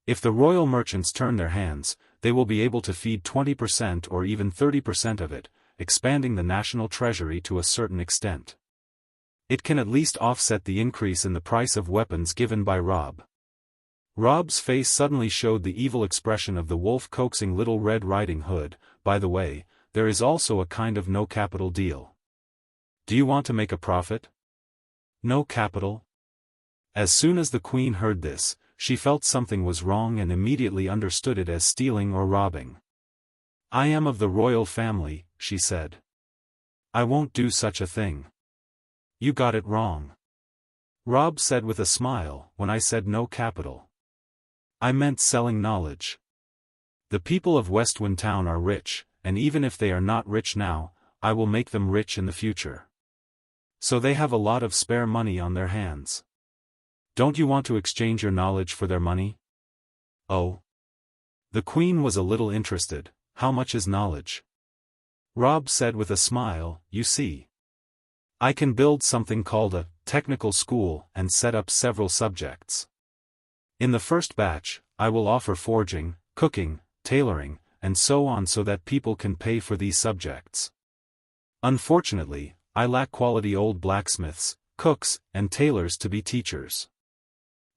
If the royal merchants turn their hands, they will be able to feed 20% or even 30% of it, expanding the national treasury to a certain extent. It can at least offset the increase in the price of weapons given by Rob. Rob's face suddenly showed the evil expression of the wolf coaxing Little Red Riding Hood. By the way, there is also a kind of no capital deal. Do you want to make a profit? No capital? As soon as the Queen heard this, she felt something was wrong and immediately understood it as stealing or robbing. I am of the royal family, she said. I won't do such a thing. You got it wrong. Rob said with a smile, when I said no capital. I meant selling knowledge. The people of Westwind Town are rich, and even if they are not rich now, I will make them rich in the future. So they have a lot of spare money on their hands. Don't you want to exchange your knowledge for their money? Oh. The Queen was a little interested. How much is knowledge? Rob said with a smile, you see. I can build something called a technical school and set up several subjects. In the first batch, I will offer forging, cooking, tailoring, and so on so that people can pay for these subjects. Unfortunately, I lack quality old blacksmiths, cooks, and tailors to be teachers.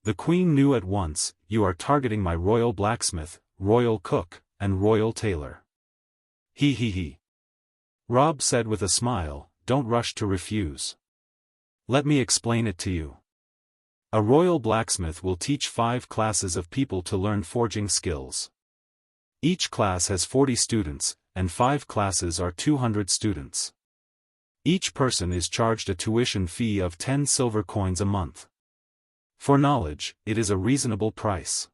The Queen knew at once, you are targeting my royal blacksmith, royal cook, and royal tailor. He. Rob said with a smile, don't rush to refuse. Let me explain it to you. A royal blacksmith will teach 5 classes of people to learn forging skills. Each class has 40 students, and 5 classes are 200 students. Each person is charged a tuition fee of 10 silver coins a month. For knowledge, it is a reasonable price.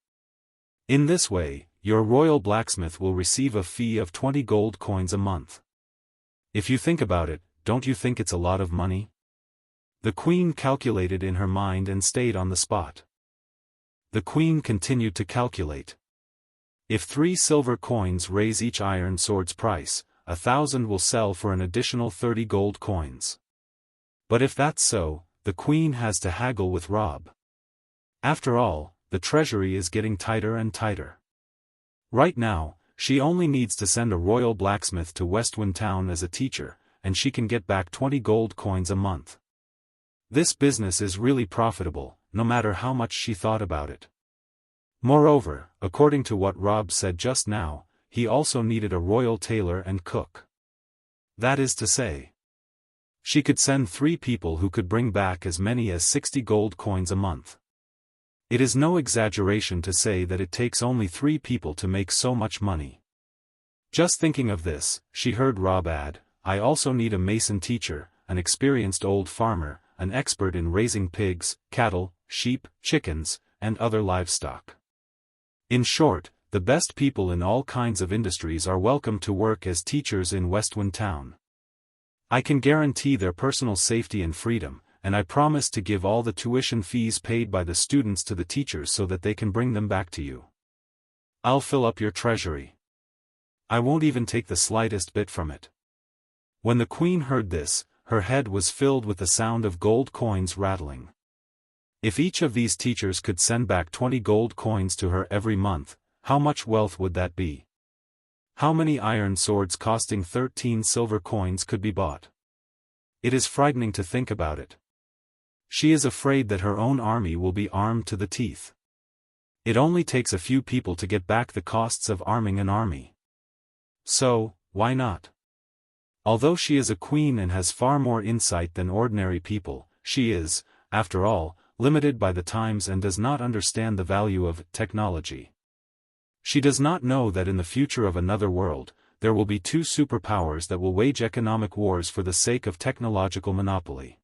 In this way, your royal blacksmith will receive a fee of 20 gold coins a month. If you think about it, don't you think it's a lot of money? The Queen calculated in her mind and stayed on the spot. The Queen continued to calculate. If 3 silver coins raise each iron sword's price, 1,000 will sell for an additional 30 gold coins. But if that's so, the Queen has to haggle with Rob. After all, the treasury is getting tighter and tighter. Right now, she only needs to send a royal blacksmith to Westwind Town as a teacher, and she can get back 20 gold coins a month. This business is really profitable, no matter how much she thought about it. Moreover, according to what Rob said just now, he also needed a royal tailor and cook. That is to say, she could send 3 people who could bring back as many as 60 gold coins a month. It is no exaggeration to say that it takes only 3 people to make so much money. Just thinking of this, she heard Rob add, "I also need a mason teacher, an experienced old farmer, an expert in raising pigs, cattle, sheep, chickens, and other livestock. In short, the best people in all kinds of industries are welcome to work as teachers in Westwind Town. I can guarantee their personal safety and freedom, and I promise to give all the tuition fees paid by the students to the teachers so that they can bring them back to you. I'll fill up your treasury. I won't even take the slightest bit from it." When the queen heard this, her head was filled with the sound of gold coins rattling. If each of these teachers could send back 20 gold coins to her every month, how much wealth would that be? How many iron swords costing 13 silver coins could be bought? It is frightening to think about it. She is afraid that her own army will be armed to the teeth. It only takes a few people to get back the costs of arming an army. So, why not? Although she is a queen and has far more insight than ordinary people, she is, after all, limited by the times and does not understand the value of technology. She does not know that in the future of another world, there will be 2 superpowers that will wage economic wars for the sake of technological monopoly.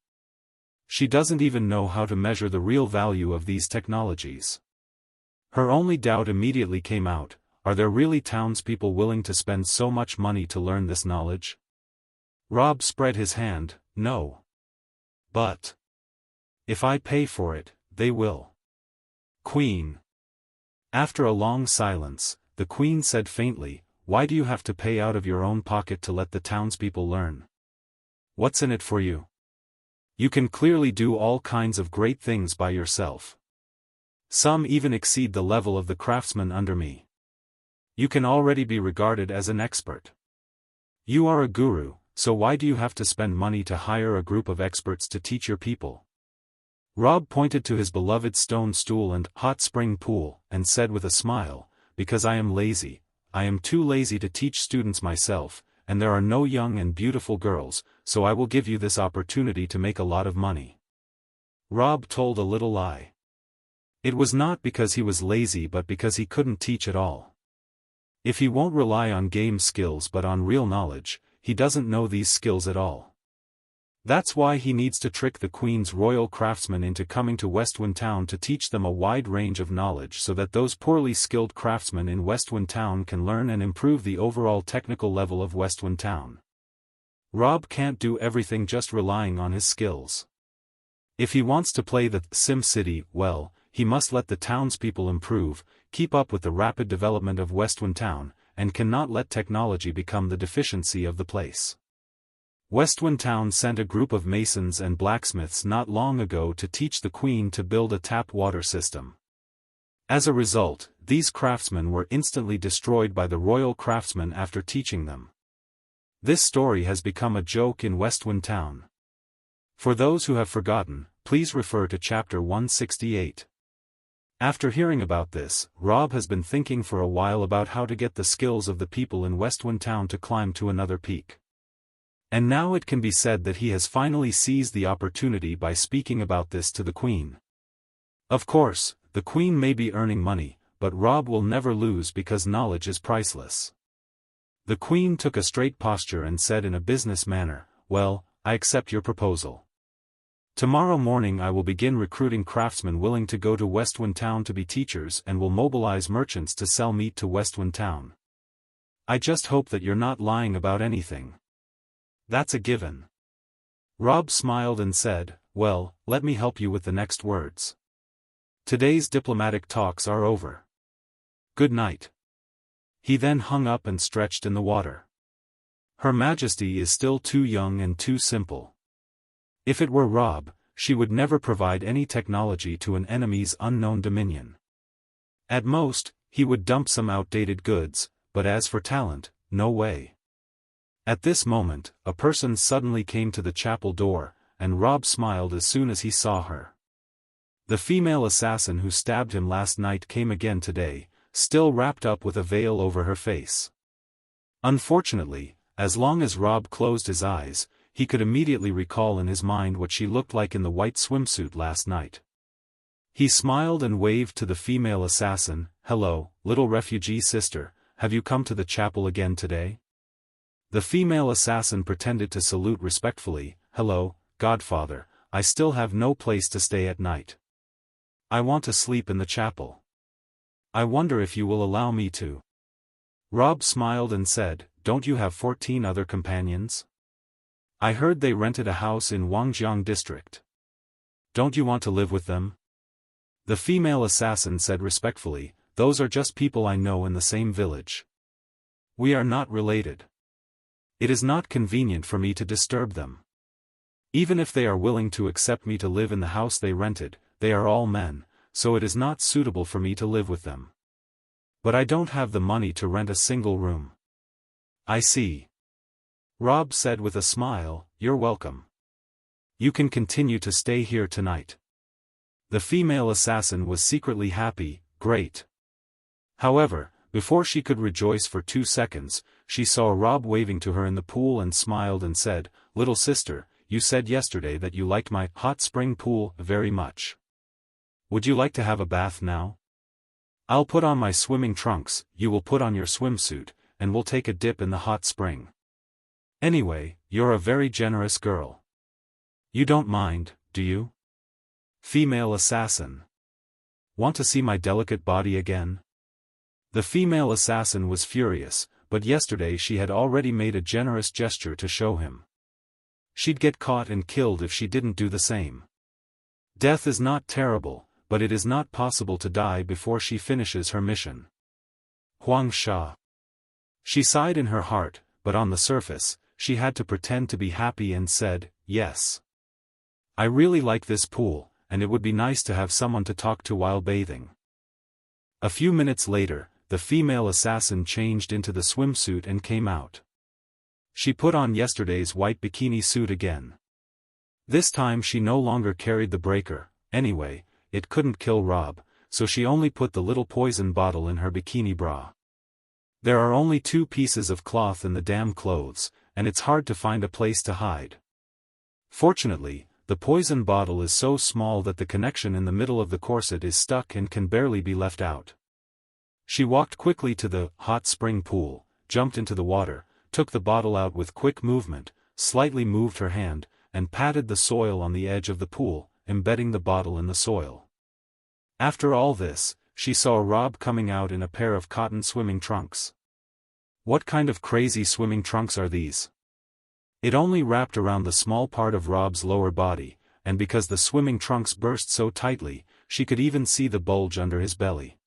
She doesn't even know how to measure the real value of these technologies. Her only doubt immediately came out: are there really townspeople willing to spend so much money to learn this knowledge? Rob spread his hand, "No. But if I pay for it, they will." "Queen." After a long silence, the queen said faintly, "Why do you have to pay out of your own pocket to let the townspeople learn? What's in it for you? You can clearly do all kinds of great things by yourself. Some even exceed the level of the craftsmen under me. You can already be regarded as an expert. You are a guru, so why do you have to spend money to hire a group of experts to teach your people?" Rob pointed to his beloved stone stool and hot spring pool, and said with a smile, "Because I am lazy. I am too lazy to teach students myself, and there are no young and beautiful girls, so I will give you this opportunity to make a lot of money." Rob told a little lie. It was not because he was lazy but because he couldn't teach at all. If he won't rely on game skills but on real knowledge, he doesn't know these skills at all. That's why he needs to trick the Queen's royal craftsmen into coming to Westwind Town to teach them a wide range of knowledge so that those poorly skilled craftsmen in Westwind Town can learn and improve the overall technical level of Westwind Town. Rob can't do everything just relying on his skills. If he wants to play the Sim City well, he must let the townspeople improve, keep up with the rapid development of Westwind Town, and cannot let technology become the deficiency of the place. Westwind Town sent a group of masons and blacksmiths not long ago to teach the Queen to build a tap water system. As a result, these craftsmen were instantly destroyed by the royal craftsmen after teaching them. This story has become a joke in Westwind Town. For those who have forgotten, please refer to chapter 168. After hearing about this, Rob has been thinking for a while about how to get the skills of the people in Westwind Town to climb to another peak. And now it can be said that he has finally seized the opportunity by speaking about this to the Queen. Of course, the Queen may be earning money, but Rob will never lose because knowledge is priceless. The Queen took a straight posture and said in a business manner, "Well, I accept your proposal. Tomorrow morning I will begin recruiting craftsmen willing to go to Westwind Town to be teachers and will mobilize merchants to sell meat to Westwind Town. I just hope that you're not lying about anything." "That's a given." Rob smiled and said, "Well, let me help you with the next words. Today's diplomatic talks are over. Good night." He then hung up and stretched in the water. Her Majesty is still too young and too simple. If it were Rob, she would never provide any technology to an enemy's unknown dominion. At most, he would dump some outdated goods, but as for talent, no way. At this moment, a person suddenly came to the chapel door, and Rob smiled as soon as he saw her. The female assassin who stabbed him last night came again today, still wrapped up with a veil over her face. Unfortunately, as long as Rob closed his eyes, he could immediately recall in his mind what she looked like in the white swimsuit last night. He smiled and waved to the female assassin. "Hello, little refugee sister, have you come to the chapel again today?" The female assassin pretended to salute respectfully. "Hello, Godfather, I still have no place to stay at night. I want to sleep in the chapel. I wonder if you will allow me to." Rob smiled and said, "Don't you have 14 other companions? I heard they rented a house in Wangjiang district. Don't you want to live with them?" The female assassin said respectfully, "Those are just people I know in the same village. We are not related. It is not convenient for me to disturb them. Even if they are willing to accept me to live in the house they rented, they are all men, so it is not suitable for me to live with them. But I don't have the money to rent a single room." "I see." Rob said with a smile, "You're welcome. You can continue to stay here tonight." The female assassin was secretly happy. Great. However, before she could rejoice for 2 seconds, she saw Rob waving to her in the pool and smiled and said, "Little sister, you said yesterday that you liked my hot spring pool very much. Would you like to have a bath now? I'll put on my swimming trunks, you will put on your swimsuit, and we'll take a dip in the hot spring. Anyway, you're a very generous girl. You don't mind, do you?" Female assassin. "Want to see my delicate body again?" The female assassin was furious, but yesterday she had already made a generous gesture to show him. She'd get caught and killed if she didn't do the same. Death is not terrible, but it is not possible to die before she finishes her mission. Huang Sha. She sighed in her heart, but on the surface, she had to pretend to be happy and said, "Yes. I really like this pool, and it would be nice to have someone to talk to while bathing." A few minutes later, the female assassin changed into the swimsuit and came out. She put on yesterday's white bikini suit again. This time she no longer carried the breaker. Anyway, it couldn't kill Rob, so she only put the little poison bottle in her bikini bra. There are only 2 pieces of cloth in the damn clothes, and it's hard to find a place to hide. Fortunately, the poison bottle is so small that the connection in the middle of the corset is stuck and can barely be left out. She walked quickly to the hot spring pool, jumped into the water, took the bottle out with quick movement, slightly moved her hand, and patted the soil on the edge of the pool, embedding the bottle in the soil. After all this, she saw Rob coming out in a pair of cotton swimming trunks. What kind of crazy swimming trunks are these? It only wrapped around the small part of Rob's lower body, and because the swimming trunks burst so tightly, she could even see the bulge under his belly.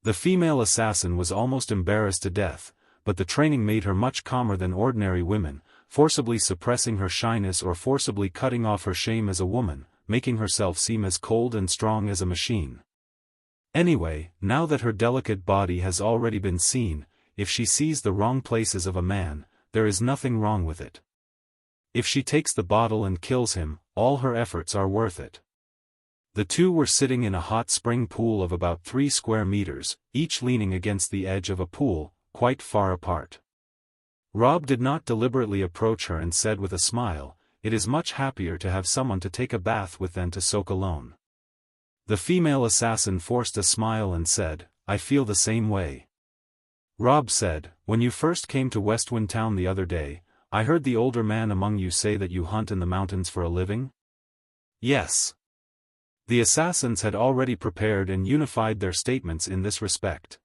The female assassin was almost embarrassed to death, but the training made her much calmer than ordinary women, forcibly suppressing her shyness or forcibly cutting off her shame as a woman, making herself seem as cold and strong as a machine. Anyway, now that her delicate body has already been seen, if she sees the wrong places of a man, there is nothing wrong with it. If she takes the bottle and kills him, all her efforts are worth it. The two were sitting in a hot spring pool of about 3 square meters, each leaning against the edge of a pool, quite far apart. Rob did not deliberately approach her and said with a smile, "It is much happier to have someone to take a bath with than to soak alone." The female assassin forced a smile and said, "I feel the same way." Rob said, "When you first came to Westwind Town the other day, I heard the older man among you say that you hunt in the mountains for a living?" "Yes." The assassins had already prepared and unified their statements in this respect.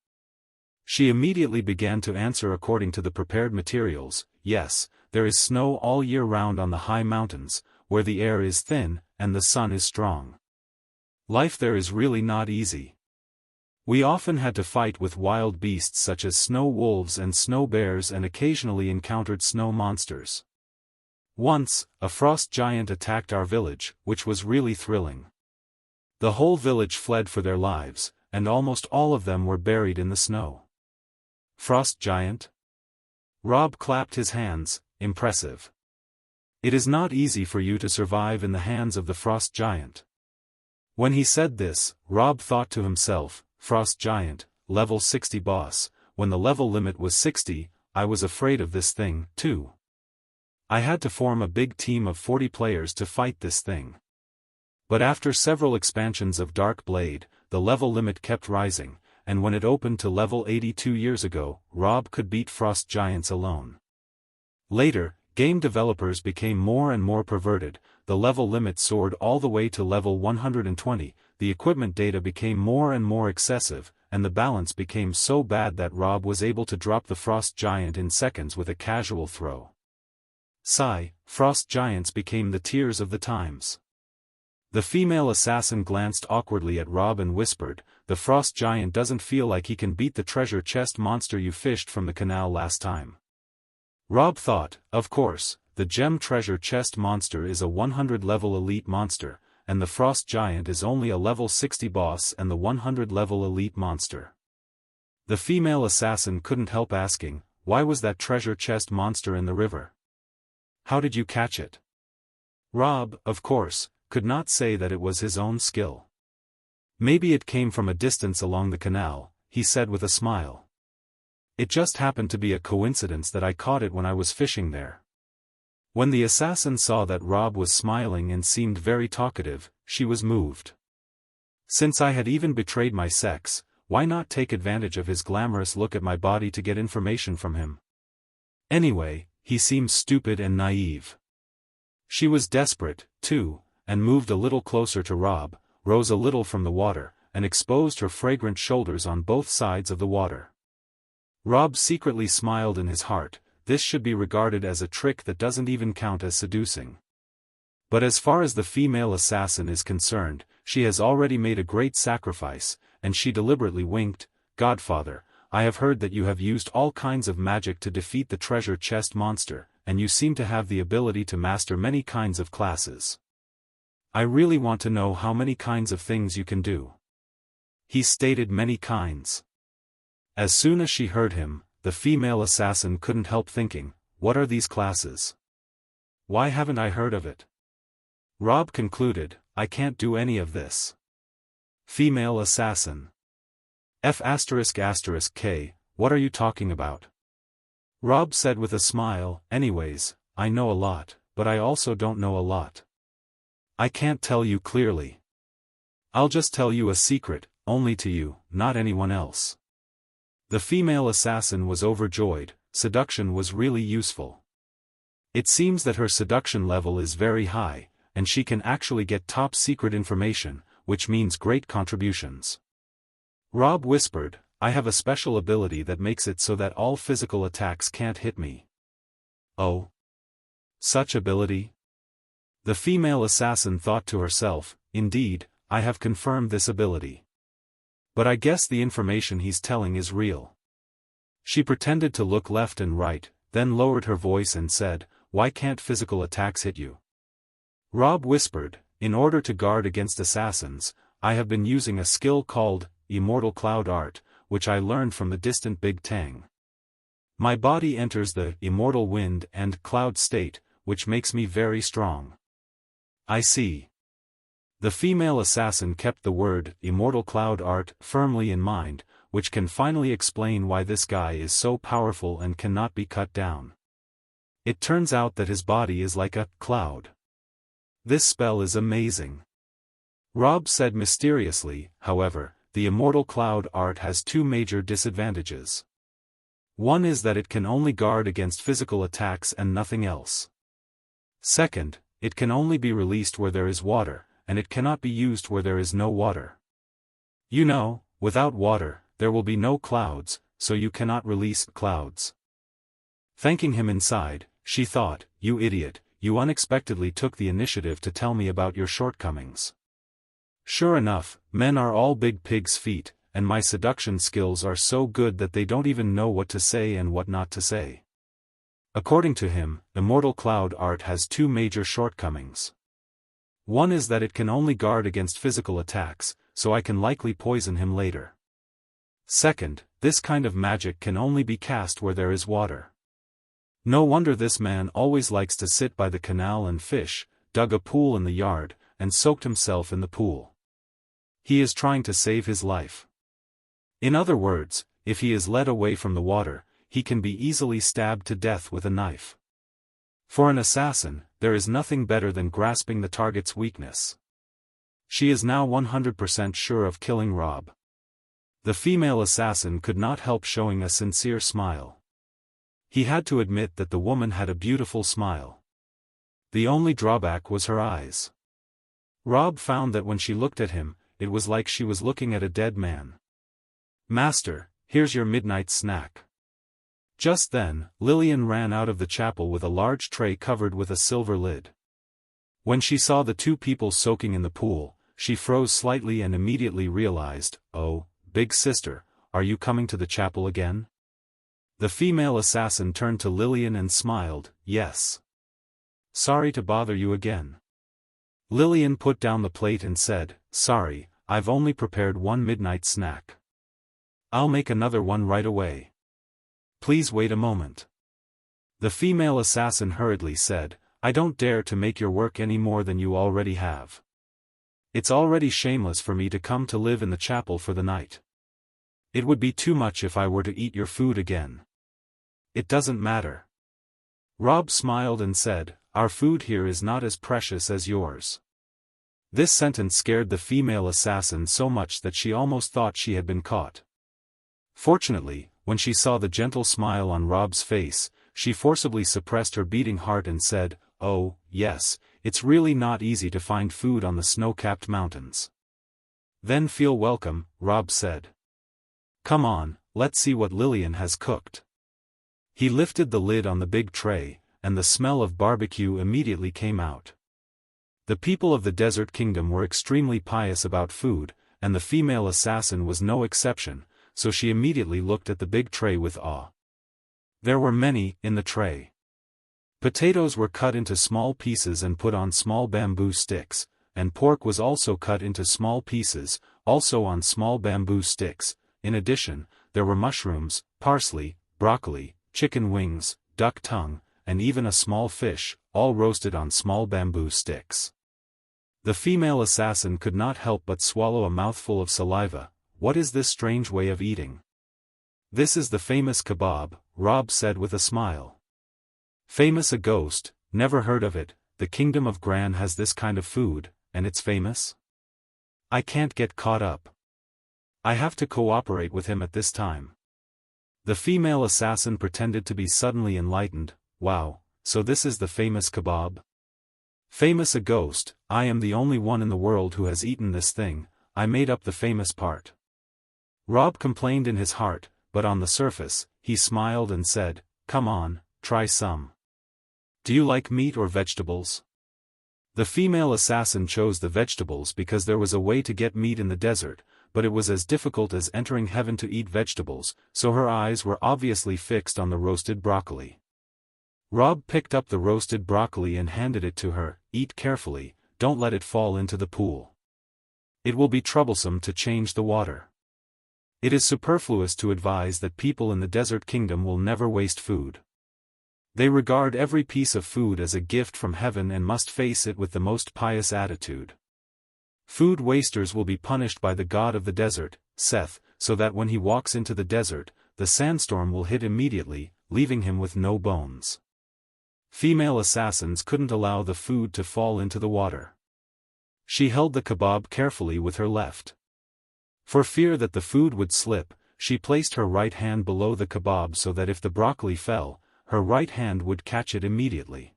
She immediately began to answer according to the prepared materials. "Yes, there is snow all year round on the high mountains, where the air is thin, and the sun is strong. Life there is really not easy. We often had to fight with wild beasts such as snow wolves and snow bears and occasionally encountered snow monsters. Once, a frost giant attacked our village, which was really thrilling. The whole village fled for their lives, and almost all of them were buried in the snow." Frost giant? Rob clapped his hands. Impressive. It is not easy for you to survive in the hands of the frost giant. When he said this, Rob thought to himself, frost giant, level 60 boss, when the level limit was 60, I was afraid of this thing, too. I had to form a big team of 40 players to fight this thing. But after several expansions of Dark Blade, the level limit kept rising, and when it opened to level 82 years ago, Rob could beat Frost Giants alone. Later, game developers became more and more perverted, the level limit soared all the way to level 120, the equipment data became more and more excessive, and the balance became so bad that Rob was able to drop the Frost Giant in seconds with a casual throw. Sigh, Frost Giants became the tears of the times. The female assassin glanced awkwardly at Rob and whispered, "The Frost Giant doesn't feel like he can beat the treasure chest monster you fished from the canal last time." Rob thought, of course, the gem treasure chest monster is a 100-level elite monster, and the Frost Giant is only a level 60 boss and the 100-level elite monster. The female assassin couldn't help asking, why was that treasure chest monster in the river? How did you catch it? Rob, of course, could not say that it was his own skill. Maybe it came from a distance along the canal, he said with a smile. It just happened to be a coincidence that I caught it when I was fishing there. When the assassin saw that Rob was smiling and seemed very talkative, she was moved. Since I had even betrayed my sex, why not take advantage of his glamorous look at my body to get information from him? Anyway, he seemed stupid and naive. She was desperate, too, and moved a little closer to Rob, rose a little from the water, and exposed her fragrant shoulders on both sides of the water. Rob secretly smiled in his heart. This should be regarded as a trick that doesn't even count as seducing. But as far as the female assassin is concerned, she has already made a great sacrifice, and she deliberately winked. "Godfather, I have heard that you have used all kinds of magic to defeat the treasure chest monster, and you seem to have the ability to master many kinds of classes. I really want to know how many kinds of things you can do." He stated many kinds. As soon as she heard him, the female assassin couldn't help thinking, what are these classes? Why haven't I heard of it? Rob concluded, I can't do any of this. Female assassin. F***K, what are you talking about? Rob said with a smile, anyways, I know a lot, but I also don't know a lot. I can't tell you clearly. I'll just tell you a secret, only to you, not anyone else. The female assassin was overjoyed. Seduction was really useful. It seems that her seduction level is very high, and she can actually get top secret information, which means great contributions. Rob whispered, I have a special ability that makes it so that all physical attacks can't hit me. Oh? Such ability? The female assassin thought to herself, indeed, I have confirmed this ability. But I guess the information he's telling is real. She pretended to look left and right, then lowered her voice and said, why can't physical attacks hit you? Rob whispered, in order to guard against assassins, I have been using a skill called Immortal Cloud Art, which I learned from the distant Big Tang. My body enters the immortal wind and cloud state, which makes me very strong. I see. The female assassin kept the word Immortal Cloud Art firmly in mind, which can finally explain why this guy is so powerful and cannot be cut down. It turns out that his body is like a cloud. This spell is amazing. Rob said mysteriously, however, the Immortal Cloud Art has two major disadvantages. One is that it can only guard against physical attacks and nothing else. Second, it can only be released where there is water, and it cannot be used where there is no water. You know, without water, there will be no clouds, so you cannot release clouds. Thanking him inside, she thought, you idiot, you unexpectedly took the initiative to tell me about your shortcomings. Sure enough, men are all big pig's feet, and my seduction skills are so good that they don't even know what to say and what not to say. According to him, Immortal Cloud Art has two major shortcomings. One is that it can only guard against physical attacks, so I can likely poison him later. Second, this kind of magic can only be cast where there is water. No wonder this man always likes to sit by the canal and fish, dug a pool in the yard, and soaked himself in the pool. He is trying to save his life. In other words, if he is led away from the water, he can be easily stabbed to death with a knife. For an assassin, there is nothing better than grasping the target's weakness. She is now 100% sure of killing Rob. The female assassin could not help showing a sincere smile. He had to admit that the woman had a beautiful smile. The only drawback was her eyes. Rob found that when she looked at him, it was like she was looking at a dead man. "Master, here's your midnight snack." Just then, Lillian ran out of the chapel with a large tray covered with a silver lid. When she saw the two people soaking in the pool, she froze slightly and immediately realized, "Oh, big sister, are you coming to the chapel again?" The female assassin turned to Lillian and smiled, "Yes. Sorry to bother you again." Lillian put down the plate and said, "Sorry, I've only prepared one midnight snack. I'll make another one right away. Please wait a moment." The female assassin hurriedly said, "I don't dare to make your work any more than you already have. It's already shameless for me to come to live in the chapel for the night. It would be too much if I were to eat your food again." "It doesn't matter." Rob smiled and said, "Our food here is not as precious as yours." This sentence scared the female assassin so much that she almost thought she had been caught. Fortunately, when she saw the gentle smile on Rob's face, she forcibly suppressed her beating heart and said, "Oh, yes, it's really not easy to find food on the snow-capped mountains." "Then feel welcome," Rob said. "Come on, let's see what Lillian has cooked." He lifted the lid on the big tray, and the smell of barbecue immediately came out. The people of the Desert Kingdom were extremely pious about food, and the female assassin was no exception, so she immediately looked at the big tray with awe. There were many in the tray. Potatoes were cut into small pieces and put on small bamboo sticks, and pork was also cut into small pieces, also on small bamboo sticks. In addition, there were mushrooms, parsley, broccoli, chicken wings, duck tongue, and even a small fish, all roasted on small bamboo sticks. The female assassin could not help but swallow a mouthful of saliva. "What is this strange way of eating?" "This is the famous kebab," Rob said with a smile. "Famous a ghost, never heard of it. The Kingdom of Gran has this kind of food, and it's famous? I can't get caught up. I have to cooperate with him at this time." The female assassin pretended to be suddenly enlightened. "Wow, so this is the famous kebab? Famous a ghost, I am the only one in the world who has eaten this thing. I made up the famous part." Rob complained in his heart, but on the surface, he smiled and said, "Come on, try some. Do you like meat or vegetables?" The female assassin chose the vegetables because there was a way to get meat in the desert, but it was as difficult as entering heaven to eat vegetables, so her eyes were obviously fixed on the roasted broccoli. Rob picked up the roasted broccoli and handed it to her. "Eat carefully, don't let it fall into the pool. It will be troublesome to change the water. It is superfluous to advise that people in the Desert Kingdom will never waste food. They regard every piece of food as a gift from heaven and must face it with the most pious attitude. Food wasters will be punished by the god of the desert, Seth, so that when he walks into the desert, the sandstorm will hit immediately, leaving him with no bones." Female assassins couldn't allow the food to fall into the water. She held the kebab carefully with her left. For fear that the food would slip, she placed her right hand below the kebab so that if the broccoli fell, her right hand would catch it immediately.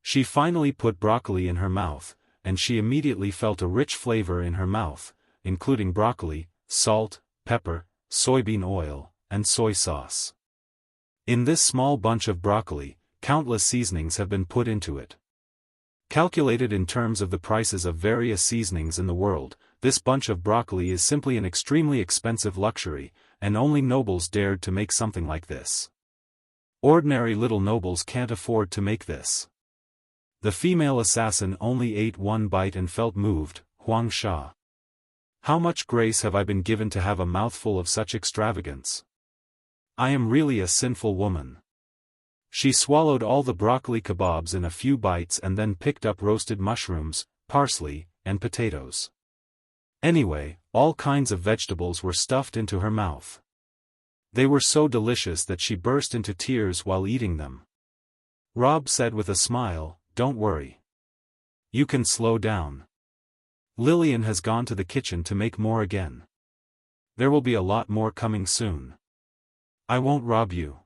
She finally put broccoli in her mouth, and she immediately felt a rich flavor in her mouth, including broccoli, salt, pepper, soybean oil, and soy sauce. In this small bunch of broccoli, countless seasonings have been put into it. Calculated in terms of the prices of various seasonings in the world, this bunch of broccoli is simply an extremely expensive luxury, and only nobles dared to make something like this. Ordinary little nobles can't afford to make this. The female assassin only ate one bite and felt moved. Huang Sha. How much grace have I been given to have a mouthful of such extravagance? I am really a sinful woman. She swallowed all the broccoli kebabs in a few bites and then picked up roasted mushrooms, parsley, and potatoes. Anyway, all kinds of vegetables were stuffed into her mouth. They were so delicious that she burst into tears while eating them. Rob said with a smile, "Don't worry. You can slow down. Lillian has gone to the kitchen to make more again. There will be a lot more coming soon. I won't rob you."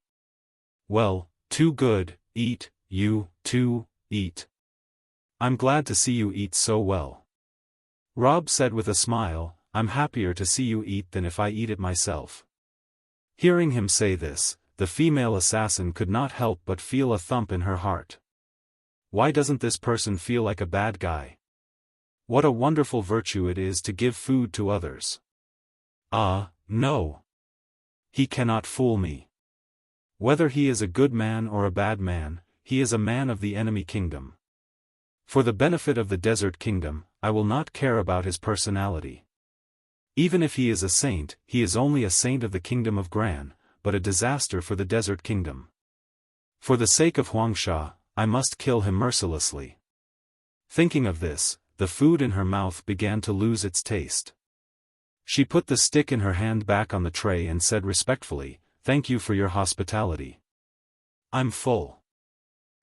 "Well, too good, eat, you, too, eat. I'm glad to see you eat so well." Rob said with a smile, "I'm happier to see you eat than if I eat it myself." Hearing him say this, the female assassin could not help but feel a thump in her heart. Why doesn't this person feel like a bad guy? What a wonderful virtue it is to give food to others. No. He cannot fool me. Whether he is a good man or a bad man, he is a man of the enemy kingdom. For the benefit of the desert kingdom, I will not care about his personality. Even if he is a saint, he is only a saint of the kingdom of Gran, but a disaster for the desert kingdom. For the sake of Huangsha, I must kill him mercilessly. Thinking of this, the food in her mouth began to lose its taste. She put the stick in her hand back on the tray and said respectfully, "Thank you for your hospitality. I'm full.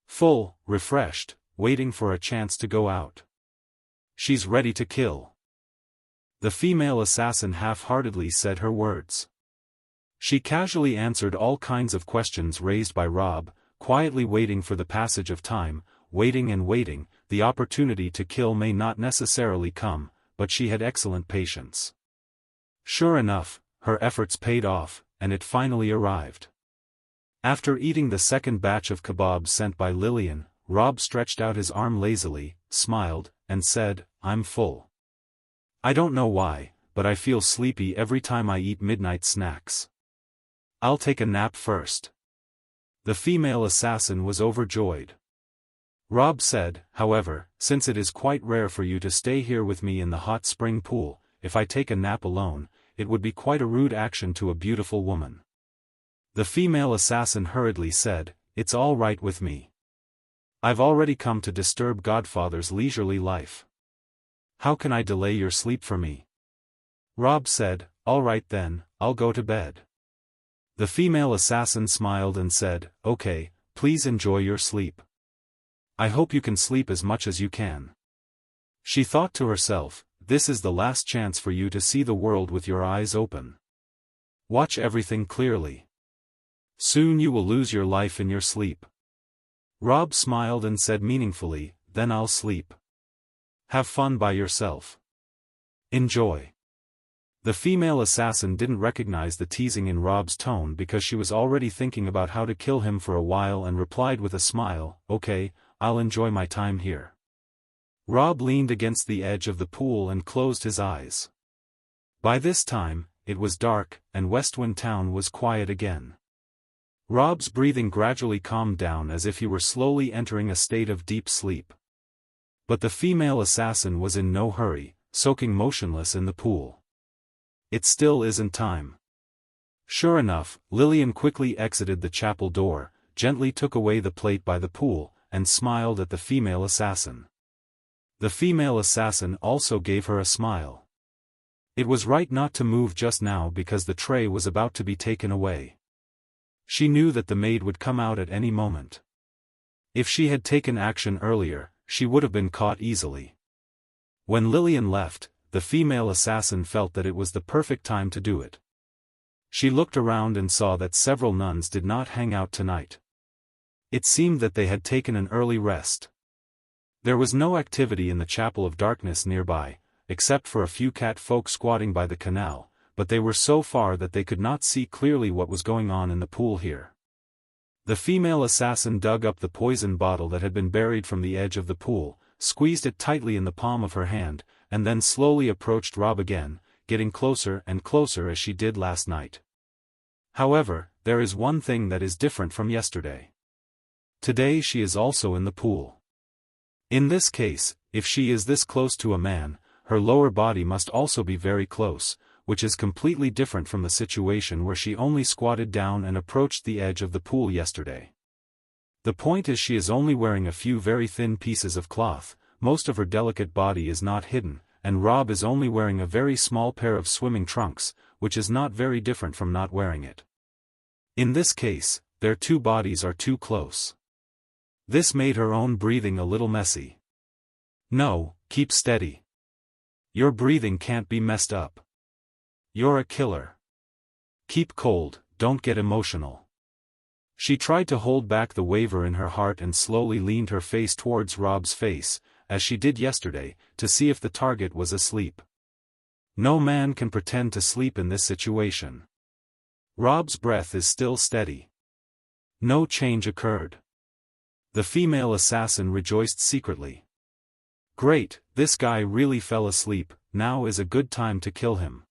Full, refreshed, waiting for a chance to go out." "She's ready to kill." The female assassin half-heartedly said her words. She casually answered all kinds of questions raised by Rob, quietly waiting for the passage of time, waiting and waiting. The opportunity to kill may not necessarily come, but she had excellent patience. Sure enough, her efforts paid off, and it finally arrived. After eating the second batch of kebabs sent by Lillian, Rob stretched out his arm lazily, smiled, and said, "I'm full. I don't know why, but I feel sleepy every time I eat midnight snacks. I'll take a nap first." The female assassin was overjoyed. Rob said, "However, since it is quite rare for you to stay here with me in the hot spring pool, if I take a nap alone, it would be quite a rude action to a beautiful woman." The female assassin hurriedly said, "It's all right with me. I've already come to disturb Godfather's leisurely life. How can I delay your sleep for me?" Rob said, "All right then, I'll go to bed." The female assassin smiled and said, "Okay, please enjoy your sleep. I hope you can sleep as much as you can." She thought to herself, "This is the last chance for you to see the world with your eyes open. Watch everything clearly. Soon you will lose your life in your sleep." Rob smiled and said meaningfully, "Then I'll sleep. Have fun by yourself. Enjoy." The female assassin didn't recognize the teasing in Rob's tone because she was already thinking about how to kill him for a while and replied with a smile, "Okay, I'll enjoy my time here." Rob leaned against the edge of the pool and closed his eyes. By this time, it was dark, and Westwind Town was quiet again. Rob's breathing gradually calmed down as if he were slowly entering a state of deep sleep. But the female assassin was in no hurry, soaking motionless in the pool. "It still isn't time." Sure enough, Lillian quickly exited the chapel door, gently took away the plate by the pool, and smiled at the female assassin. The female assassin also gave her a smile. It was right not to move just now because the tray was about to be taken away. She knew that the maid would come out at any moment. If she had taken action earlier, she would have been caught easily. When Lillian left, the female assassin felt that it was the perfect time to do it. She looked around and saw that several nuns did not hang out tonight. It seemed that they had taken an early rest. There was no activity in the Chapel of Darkness nearby, except for a few cat folk squatting by the canal, but they were so far that they could not see clearly what was going on in the pool here. The female assassin dug up the poison bottle that had been buried from the edge of the pool, squeezed it tightly in the palm of her hand, and then slowly approached Rob again, getting closer and closer as she did last night. However, there is one thing that is different from yesterday. Today she is also in the pool. In this case, if she is this close to a man, her lower body must also be very close, which is completely different from the situation where she only squatted down and approached the edge of the pool yesterday. The point is she is only wearing a few very thin pieces of cloth, most of her delicate body is not hidden, and Rob is only wearing a very small pair of swimming trunks, which is not very different from not wearing it. In this case, their two bodies are too close. This made her own breathing a little messy. No, keep steady. Your breathing can't be messed up. You're a killer. Keep cold, don't get emotional. She tried to hold back the waver in her heart and slowly leaned her face towards Rob's face, as she did yesterday, to see if the target was asleep. No man can pretend to sleep in this situation. Rob's breath is still steady. No change occurred. The female assassin rejoiced secretly. Great, this guy really fell asleep, now is a good time to kill him.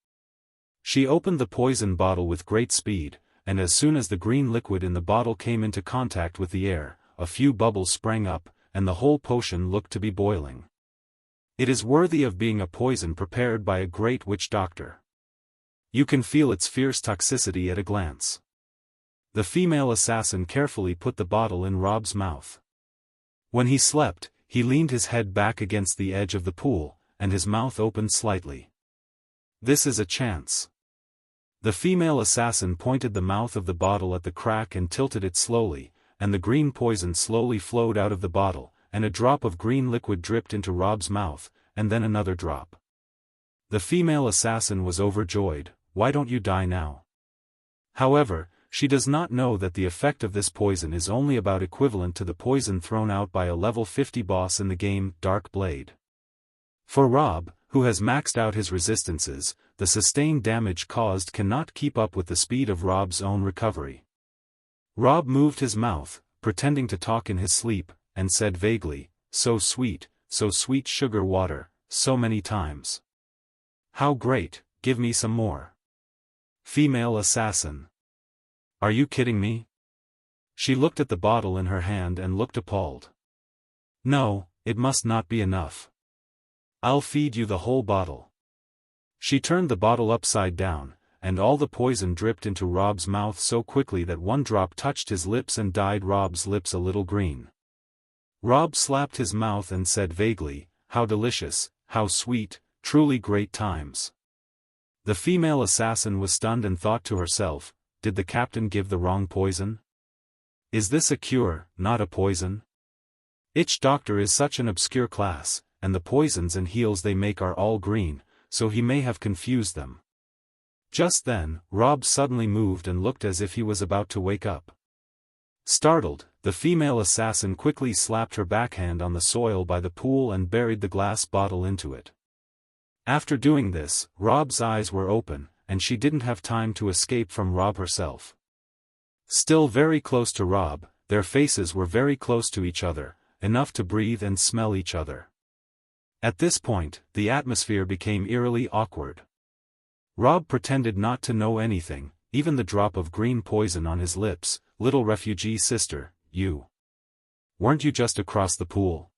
She opened the poison bottle with great speed, and as soon as the green liquid in the bottle came into contact with the air, a few bubbles sprang up, and the whole potion looked to be boiling. It is worthy of being a poison prepared by a great witch doctor. You can feel its fierce toxicity at a glance. The female assassin carefully put the bottle in Rob's mouth. When he slept, he leaned his head back against the edge of the pool, and his mouth opened slightly. This is a chance. The female assassin pointed the mouth of the bottle at the crack and tilted it slowly, and the green poison slowly flowed out of the bottle, and a drop of green liquid dripped into Rob's mouth, and then another drop. The female assassin was overjoyed. Why don't you die now? However, she does not know that the effect of this poison is only about equivalent to the poison thrown out by a level 50 boss in the game Dark Blade. For Rob, who has maxed out his resistances, the sustained damage caused cannot keep up with the speed of Rob's own recovery. Rob moved his mouth, pretending to talk in his sleep, and said vaguely, so sweet sugar water, so many times. How great, give me some more. Female assassin. Are you kidding me? She looked at the bottle in her hand and looked appalled. No, it must not be enough. I'll feed you the whole bottle. She turned the bottle upside down, and all the poison dripped into Rob's mouth so quickly that one drop touched his lips and dyed Rob's lips a little green. Rob slapped his mouth and said vaguely, how delicious, how sweet, truly great times. The female assassin was stunned and thought to herself, did the captain give the wrong poison? Is this a cure, not a poison? Itch doctor is such an obscure class, and the poisons and heals they make are all green, so he may have confused them. Just then, Rob suddenly moved and looked as if he was about to wake up. Startled, the female assassin quickly slapped her backhand on the soil by the pool and buried the glass bottle into it. After doing this, Rob's eyes were open, and she didn't have time to escape from Rob herself. Still very close to Rob, their faces were very close to each other, enough to breathe and smell each other. At this point, the atmosphere became eerily awkward. Rob pretended not to know anything, even the drop of green poison on his lips. Little refugee sister, you. Weren't you just across the pool?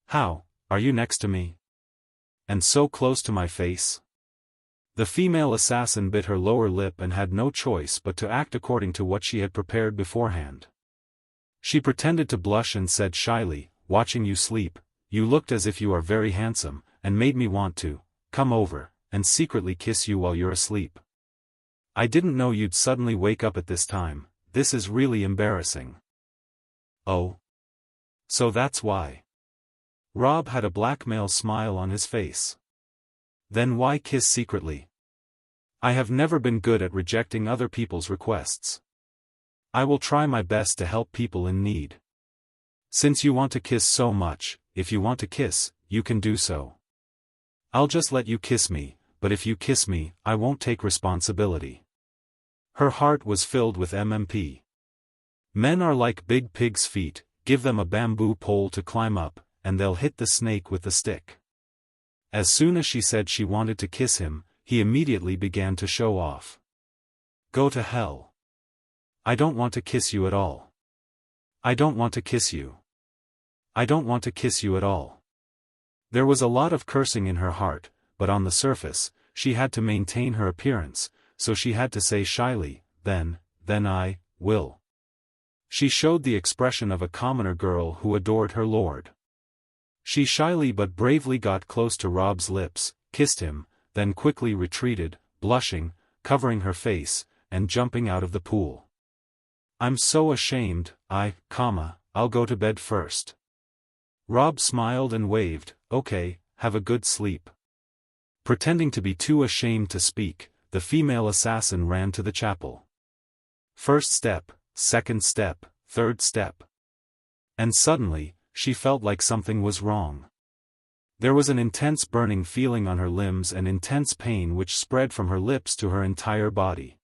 How, are you next to me? And so close to my face? The female assassin bit her lower lip and had no choice but to act according to what she had prepared beforehand. She pretended to blush and said shyly, watching you sleep, you looked as if you are very handsome, and made me want to come over and secretly kiss you while you're asleep. I didn't know you'd suddenly wake up at this time. This is really embarrassing. Oh. So that's why. Rob had a blackmail smile on his face. Then why kiss secretly? I have never been good at rejecting other people's requests. I will try my best to help people in need. Since you want to kiss so much, if you want to kiss, you can do so. I'll just let you kiss me, but if you kiss me, I won't take responsibility. Her heart was filled with MMP. Men are like big pig's feet, give them a bamboo pole to climb up, and they'll hit the snake with the stick. As soon as she said she wanted to kiss him, he immediately began to show off. Go to hell. I don't want to kiss you at all. I don't want to kiss you. I don't want to kiss you at all. There was a lot of cursing in her heart, but on the surface, she had to maintain her appearance, so she had to say shyly, then I will. She showed the expression of a commoner girl who adored her lord. She shyly but bravely got close to Rob's lips, kissed him, then quickly retreated, blushing, covering her face, and jumping out of the pool. I'm so ashamed, I'll go to bed first. Rob smiled and waved, okay, have a good sleep. Pretending to be too ashamed to speak, the female assassin ran to the chapel. First step, second step, third step. And suddenly, she felt like something was wrong. There was an intense burning feeling on her limbs and intense pain which spread from her lips to her entire body.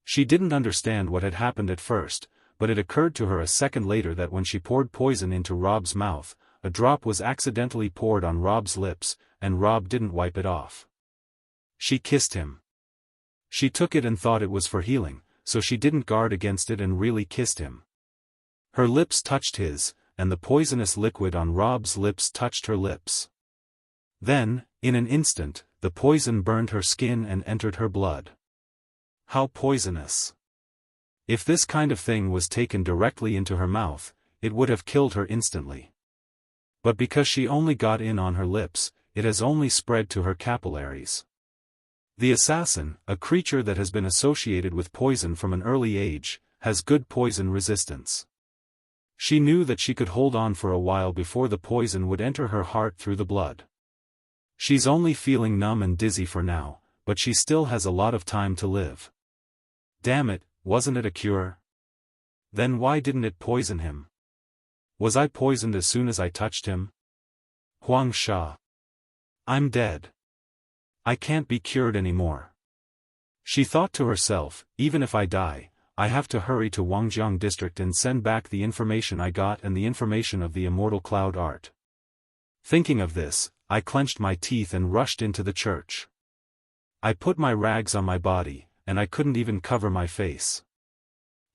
She didn't understand what had happened at first, but it occurred to her a second later that when she poured poison into Rob's mouth, a drop was accidentally poured on Rob's lips, and Rob didn't wipe it off. She kissed him. She took it and thought it was for healing, so she didn't guard against it and really kissed him. Her lips touched his, and the poisonous liquid on Rob's lips touched her lips. Then, in an instant, the poison burned her skin and entered her blood. How poisonous! If this kind of thing was taken directly into her mouth, it would have killed her instantly. But because she only got in on her lips, it has only spread to her capillaries. The assassin, a creature that has been associated with poison from an early age, has good poison resistance. She knew that she could hold on for a while before the poison would enter her heart through the blood. She's only feeling numb and dizzy for now, but she still has a lot of time to live. Damn it, wasn't it a cure? Then why didn't it poison him? Was I poisoned as soon as I touched him? Huang Sha. I'm dead. I can't be cured anymore. She thought to herself, even if I die, I have to hurry to Wangjiang district and send back the information I got and the information of the immortal cloud art. Thinking of this, I clenched my teeth and rushed into the church. I put my rags on my body, and I couldn't even cover my face.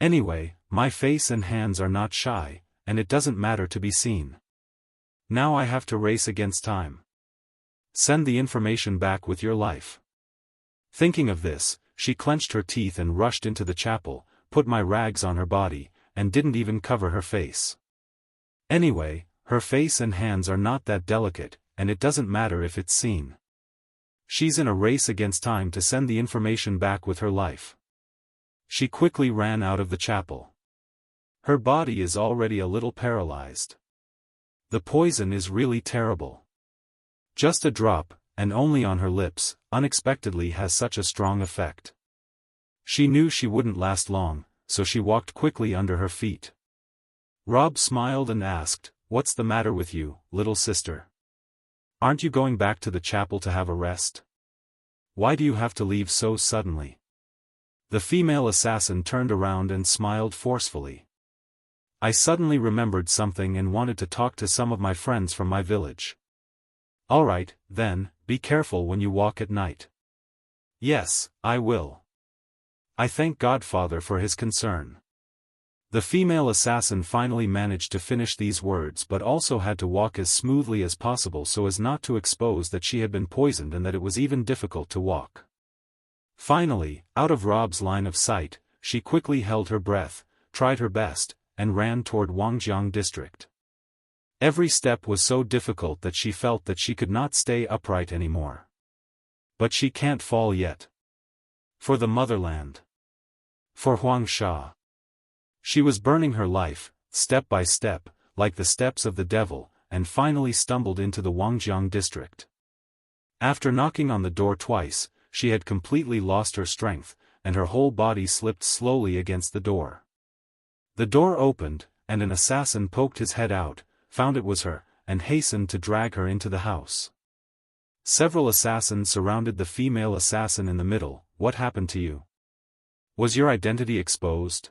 Anyway, my face and hands are not shy, and it doesn't matter to be seen. Now I have to race against time. Send the information back with your life. Thinking of this, she clenched her teeth and rushed into the chapel, put my rags on her body, and didn't even cover her face. Anyway, her face and hands are not that delicate, and it doesn't matter if it's seen. She's in a race against time to send the information back with her life. She quickly ran out of the chapel. Her body is already a little paralyzed. The poison is really terrible. Just a drop, and only on her lips, unexpectedly has such a strong effect. She knew she wouldn't last long, so she walked quickly under her feet. Rob smiled and asked, "What's the matter with you, little sister? Aren't you going back to the chapel to have a rest? Why do you have to leave so suddenly?" The female assassin turned around and smiled forcefully. "I suddenly remembered something and wanted to talk to some of my friends from my village." "Alright, then, be careful when you walk at night." "Yes, I will. I thank Godfather for his concern." The female assassin finally managed to finish these words but also had to walk as smoothly as possible so as not to expose that she had been poisoned and that it was even difficult to walk. Finally, out of Rob's line of sight, she quickly held her breath, tried her best, and ran toward Wangjiang district. Every step was so difficult that she felt that she could not stay upright anymore. But she can't fall yet. For the motherland. For Huang Sha. She was burning her life, step by step, like the steps of the devil, and finally stumbled into the Wangjiang district. After knocking on the door twice, she had completely lost her strength, and her whole body slipped slowly against the door. The door opened, and an assassin poked his head out, found it was her, and hastened to drag her into the house. Several assassins surrounded the female assassin in the middle. "What happened to you? Was your identity exposed?"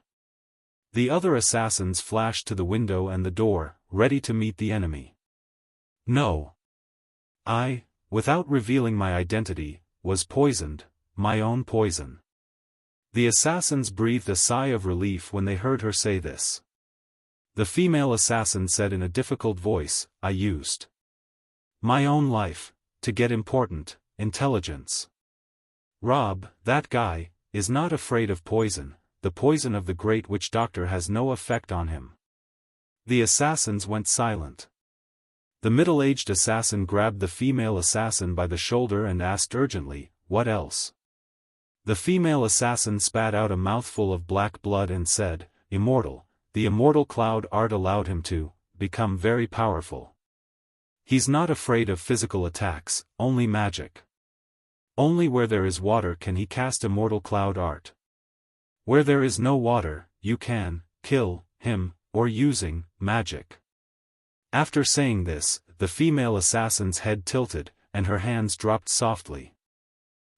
The other assassins flashed to the window and the door, ready to meet the enemy. "No. I, without revealing my identity, was poisoned, my own poison." The assassins breathed a sigh of relief when they heard her say this. The female assassin said in a difficult voice, "I used my own life to get important intelligence. Rob, that guy, is not afraid of poison. The poison of the great witch doctor has no effect on him." The assassins went silent. The middle-aged assassin grabbed the female assassin by the shoulder and asked urgently, "What else?" The female assassin spat out a mouthful of black blood and said, Immortal, the immortal cloud art allowed him to become very powerful. He's not afraid of physical attacks, only magic. Only where there is water can he cast immortal cloud art. Where there is no water, you can kill him, or using magic. After saying this, the female assassin's head tilted, and her hands dropped softly.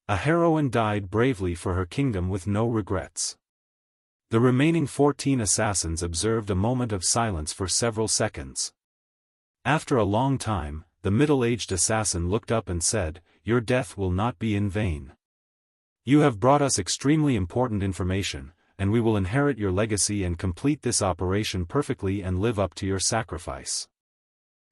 A heroine died bravely for her kingdom with no regrets. The remaining 14 assassins observed a moment of silence for several seconds. After a long time, the middle-aged assassin looked up and said, "Your death will not be in vain. You have brought us extremely important information, and we will inherit your legacy and complete this operation perfectly and live up to your sacrifice."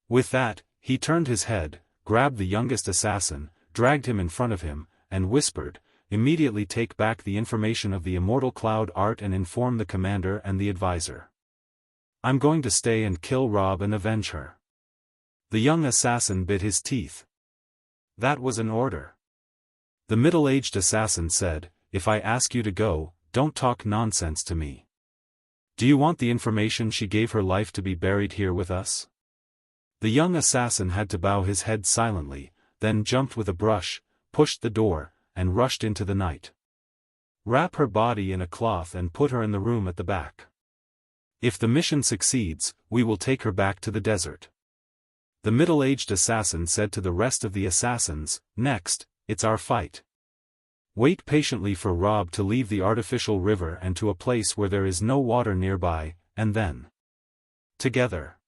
With that, he turned his head, grabbed the youngest assassin, dragged him in front of him, and whispered, "Immediately take back the information of the immortal cloud art and inform the commander and the advisor. I'm going to stay and kill Rob and avenge her." The young assassin bit his teeth. That was an order. The middle-aged assassin said, "If I ask you to go, don't talk nonsense to me. Do you want the information she gave her life to be buried here with us?" The young assassin had to bow his head silently, then jumped with a brush, pushed the door, and rushed into the night. "Wrap her body in a cloth and put her in the room at the back. If the mission succeeds, we will take her back to the desert." The middle-aged assassin said to the rest of the assassins, "Next, it's our fight. Wait patiently for Rob to leave the artificial river and to a place where there is no water nearby, and then together."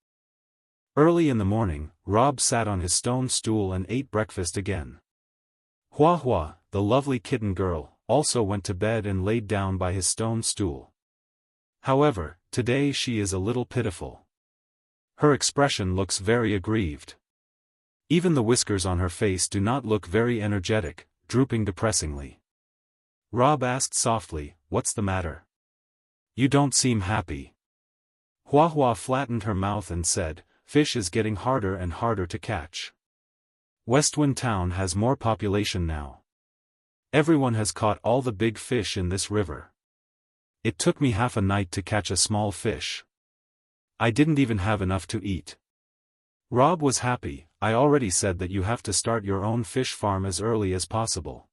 Early in the morning, Rob sat on his stone stool and ate breakfast again. Hua Hua, the lovely kitten girl, also went to bed and laid down by his stone stool. However, today she is a little pitiful. Her expression looks very aggrieved. Even the whiskers on her face do not look very energetic, drooping depressingly. Rob asked softly, "What's the matter? You don't seem happy." Hua Hua flattened her mouth and said, "Fish is getting harder and harder to catch. Westwind Town has more population now. Everyone has caught all the big fish in this river. It took me half a night to catch a small fish. I didn't even have enough to eat." Rob was happy. "I already said that you have to start your own fish farm as early as possible.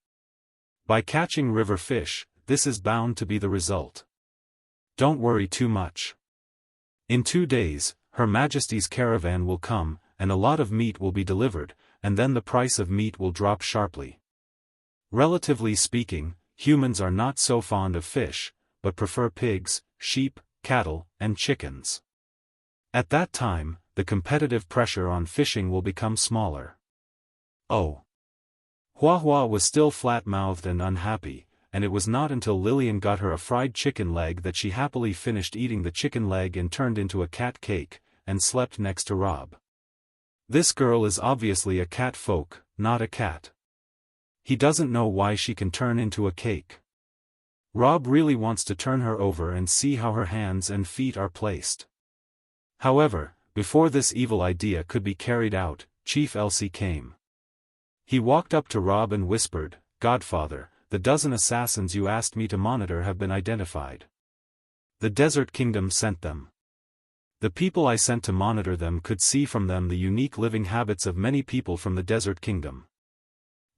By catching river fish, this is bound to be the result. Don't worry too much. In 2 days, Her Majesty's caravan will come, and a lot of meat will be delivered, and then the price of meat will drop sharply. Relatively speaking, humans are not so fond of fish, but prefer pigs, sheep, cattle, and chickens. At that time, the competitive pressure on fishing will become smaller." Oh. Hua Hua was still flat-mouthed and unhappy, and it was not until Lillian got her a fried chicken leg that she happily finished eating the chicken leg and turned into a cat cake, and slept next to Rob. This girl is obviously a cat folk, not a cat. He doesn't know why she can turn into a cake. Rob really wants to turn her over and see how her hands and feet are placed. However, before this evil idea could be carried out, Chief Elsie came. He walked up to Rob and whispered, "Godfather, the dozen assassins you asked me to monitor have been identified. The Desert Kingdom sent them. The people I sent to monitor them could see from them the unique living habits of many people from the Desert Kingdom.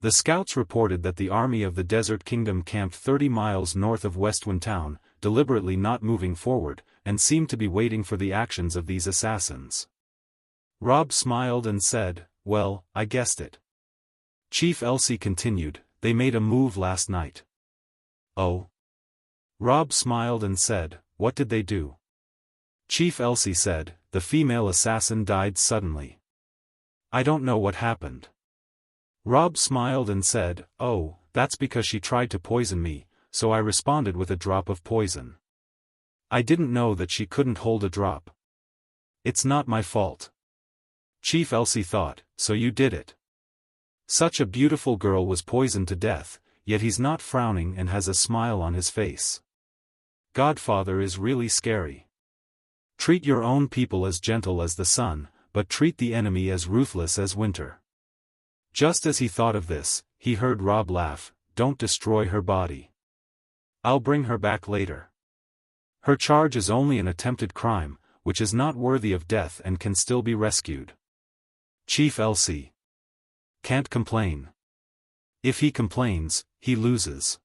The scouts reported that the army of the Desert Kingdom camped 30 miles north of Westwind Town, deliberately not moving forward, and seemed to be waiting for the actions of these assassins." Rob smiled and said, "Well, I guessed it." Chief Elsie continued, "They made a move last night." "Oh?" Rob smiled and said, "What did they do?" Chief Elsie said, "The female assassin died suddenly. I don't know what happened." Rob smiled and said, "Oh, that's because she tried to poison me, so I responded with a drop of poison. I didn't know that she couldn't hold a drop. It's not my fault." Chief Elsie thought, "So you did it. Such a beautiful girl was poisoned to death, yet he's not frowning and has a smile on his face. Godfather is really scary. Treat your own people as gentle as the sun, but treat the enemy as ruthless as winter." Just as he thought of this, he heard Rob laugh, "Don't destroy her body. I'll bring her back later." Her charge is only an attempted crime, which is not worthy of death and can still be rescued. Chief Elsie can't complain. If he complains, he loses.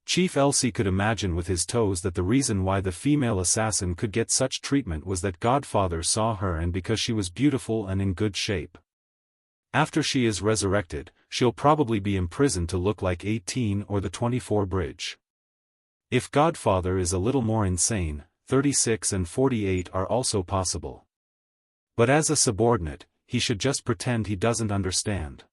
Chief Elsie could imagine with his toes that the reason why the female assassin could get such treatment was that Godfather saw her and because she was beautiful and in good shape. After she is resurrected, she'll probably be imprisoned to look like 18 or the 24 bridge. If Godfather is a little more insane, 36 and 48 are also possible. But as a subordinate, he should just pretend he doesn't understand.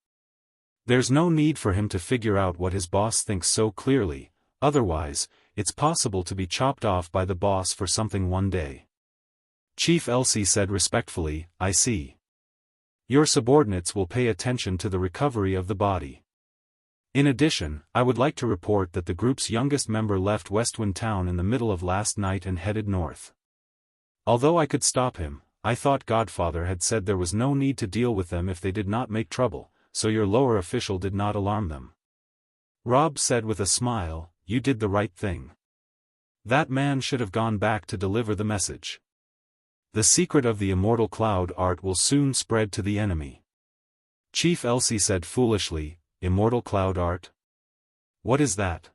There's no need for him to figure out what his boss thinks so clearly, otherwise, it's possible to be chopped off by the boss for something one day. Chief Elsie said respectfully, I see. Your subordinates will pay attention to the recovery of the body. In addition, I would like to report that the group's youngest member left Westwind Town in the middle of last night and headed north. Although I could stop him, I thought Godfather had said there was no need to deal with them if they did not make trouble, so your lower official did not alarm them. Rob said with a smile, you did the right thing. That man should have gone back to deliver the message. The secret of the Immortal cloud art will soon spread to the enemy. Chief Elsie said foolishly, Immortal cloud art? What is that?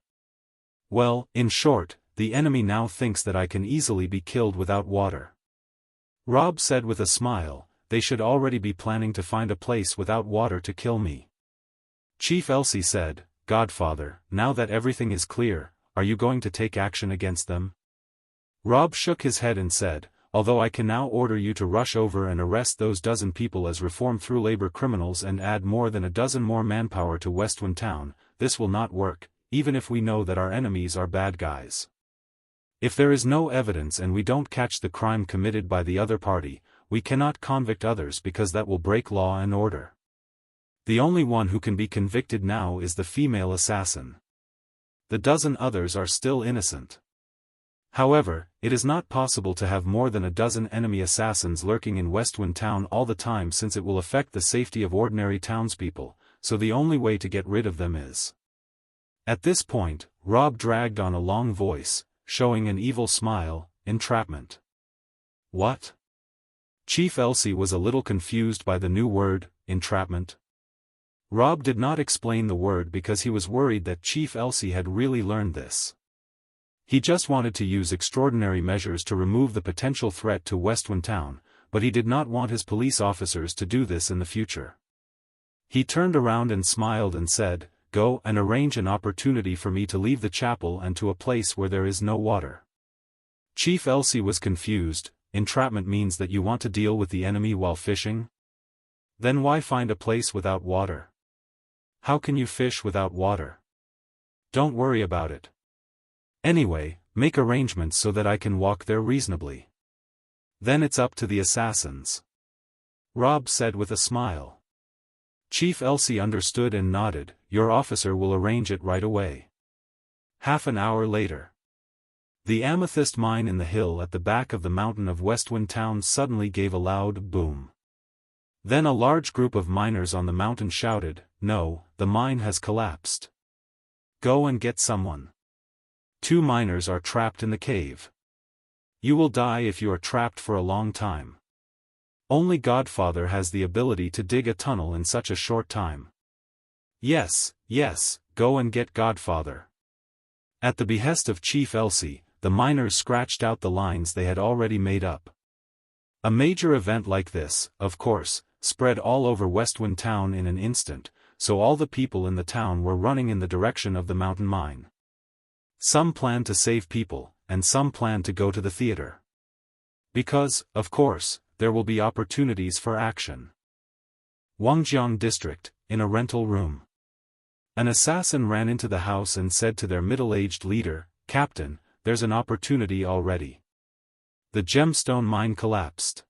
Well, in short, the enemy now thinks that I can easily be killed without water. Rob said with a smile, they should already be planning to find a place without water to kill me. Chief Elsie said, Godfather, now that everything is clear, are you going to take action against them? Rob shook his head and said, although I can now order you to rush over and arrest those dozen people as reform through labor criminals and add more than a dozen more manpower to Westwind Town, this will not work, even if we know that our enemies are bad guys. If there is no evidence and we don't catch the crime committed by the other party, we cannot convict others because that will break law and order. The only one who can be convicted now is the female assassin. The dozen others are still innocent. However, it is not possible to have more than a dozen enemy assassins lurking in Westwind Town all the time since it will affect the safety of ordinary townspeople, so the only way to get rid of them is. At this point, Rob dragged on a long voice, showing an evil smile, entrapment. What? Chief Elsie was a little confused by the new word, entrapment. Rob did not explain the word because he was worried that Chief Elsie had really learned this. He just wanted to use extraordinary measures to remove the potential threat to Westwind Town, but he did not want his police officers to do this in the future. He turned around and smiled and said, go and arrange an opportunity for me to leave the chapel and to a place where there is no water. Chief Elsie was confused. Entrapment means that you want to deal with the enemy while fishing? Then why find a place without water? How can you fish without water? Don't worry about it. Anyway, make arrangements so that I can walk there reasonably. Then it's up to the assassins. Rob said with a smile. Chief Elsie understood and nodded, your officer will arrange it right away. Half an hour later. The amethyst mine in the hill at the back of the mountain of Westwind Town suddenly gave a loud boom. Then a large group of miners on the mountain shouted, no, the mine has collapsed. Go and get someone. 2 miners are trapped in the cave. You will die if you are trapped for a long time. Only Godfather has the ability to dig a tunnel in such a short time. Yes, go and get Godfather. At the behest of Chief Elsie, the miners scratched out the lines they had already made up. A major event like this, of course, spread all over Westwind Town in an instant, so all the people in the town were running in the direction of the mountain mine. Some planned to save people, and some planned to go to the theater. Because, of course, there will be opportunities for action. Wangjiang District, in a rental room. An assassin ran into the house and said to their middle-aged leader, Captain, there's an opportunity already. The gemstone mine collapsed.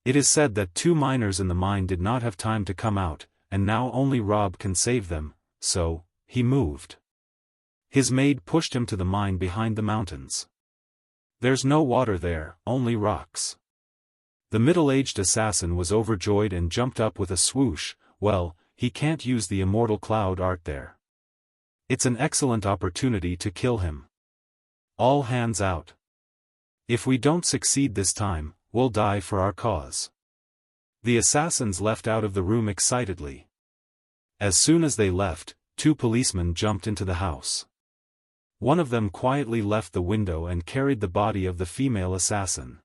It is said that 2 miners in the mine did not have time to come out, and now only Rob can save them, so, he moved. His maid pushed him to the mine behind the mountains. There's no water there, only rocks. The middle-aged assassin was overjoyed and jumped up with a swoosh, well, he can't use the Immortal cloud art there. It's an excellent opportunity to kill him. All hands out. If we don't succeed this time, we'll die for our cause." The assassins left out of the room excitedly. As soon as they left, 2 policemen jumped into the house. One of them quietly left the window and carried the body of the female assassin.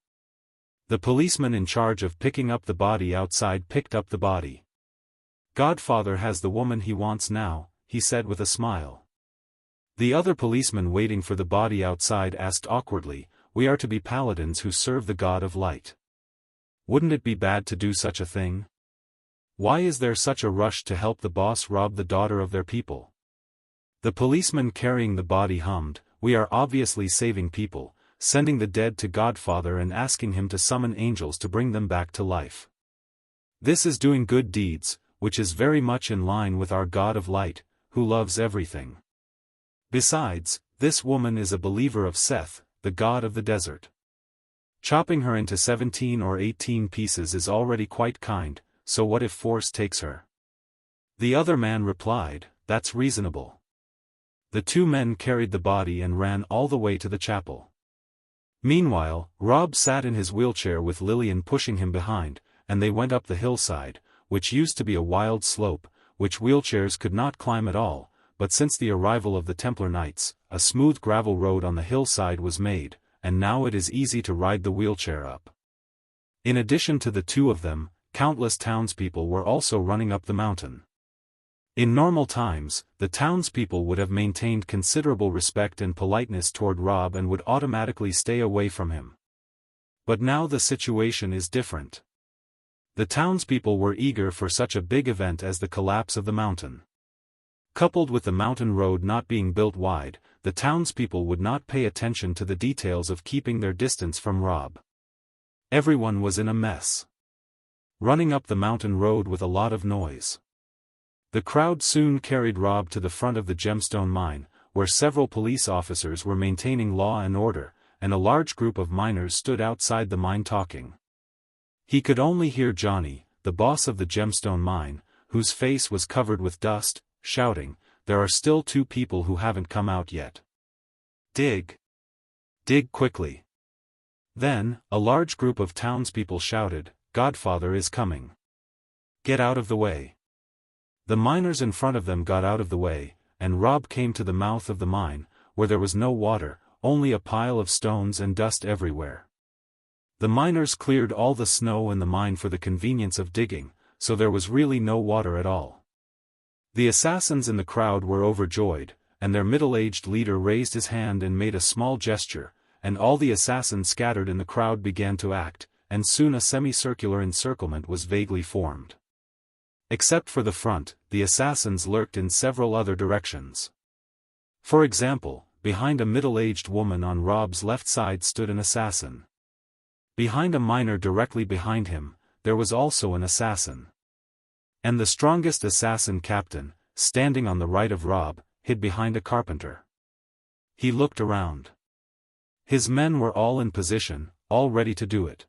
The policeman in charge of picking up the body outside picked up the body. "Godfather has the woman he wants now," he said with a smile. The other policeman waiting for the body outside asked awkwardly, "We are to be paladins who serve the god of light. Wouldn't it be bad to do such a thing? Why is there such a rush to help the boss rob the daughter of their people?" The policeman carrying the body hummed, "We are obviously saving people, sending the dead to Godfather and asking him to summon angels to bring them back to life. This is doing good deeds, which is very much in line with our God of light, who loves everything. Besides, this woman is a believer of Seth, the god of the desert. Chopping her into 17 or 18 pieces is already quite kind, so what if force takes her?" The other man replied, "That's reasonable." The 2 men carried the body and ran all the way to the chapel. Meanwhile, Rob sat in his wheelchair with Lillian pushing him behind, and they went up the hillside, which used to be a wild slope, which wheelchairs could not climb at all, but since the arrival of the Templar Knights, a smooth gravel road on the hillside was made, and now it is easy to ride the wheelchair up. In addition to the 2 of them, countless townspeople were also running up the mountain. In normal times, the townspeople would have maintained considerable respect and politeness toward Rob and would automatically stay away from him. But now the situation is different. The townspeople were eager for such a big event as the collapse of the mountain. Coupled with the mountain road not being built wide, the townspeople would not pay attention to the details of keeping their distance from Rob. Everyone was in a mess. Running up the mountain road with a lot of noise. The crowd soon carried Rob to the front of the gemstone mine, where several police officers were maintaining law and order, and a large group of miners stood outside the mine talking. He could only hear Johnny, the boss of the gemstone mine, whose face was covered with dust, shouting, "There are still 2 people who haven't come out yet. Dig! Dig quickly!" Then, a large group of townspeople shouted, "Godfather is coming. Get out of the way." The miners in front of them got out of the way, and Rob came to the mouth of the mine, where there was no water, only a pile of stones and dust everywhere. The miners cleared all the snow in the mine for the convenience of digging, so there was really no water at all. The assassins in the crowd were overjoyed, and their middle-aged leader raised his hand and made a small gesture, and all the assassins scattered in the crowd began to act, and soon a semicircular encirclement was vaguely formed. Except for the front, the assassins lurked in several other directions. For example, behind a middle-aged woman on Rob's left side stood an assassin. Behind a miner directly behind him, there was also an assassin. And the strongest assassin captain, standing on the right of Rob, hid behind a carpenter. He looked around. His men were all in position, all ready to do it.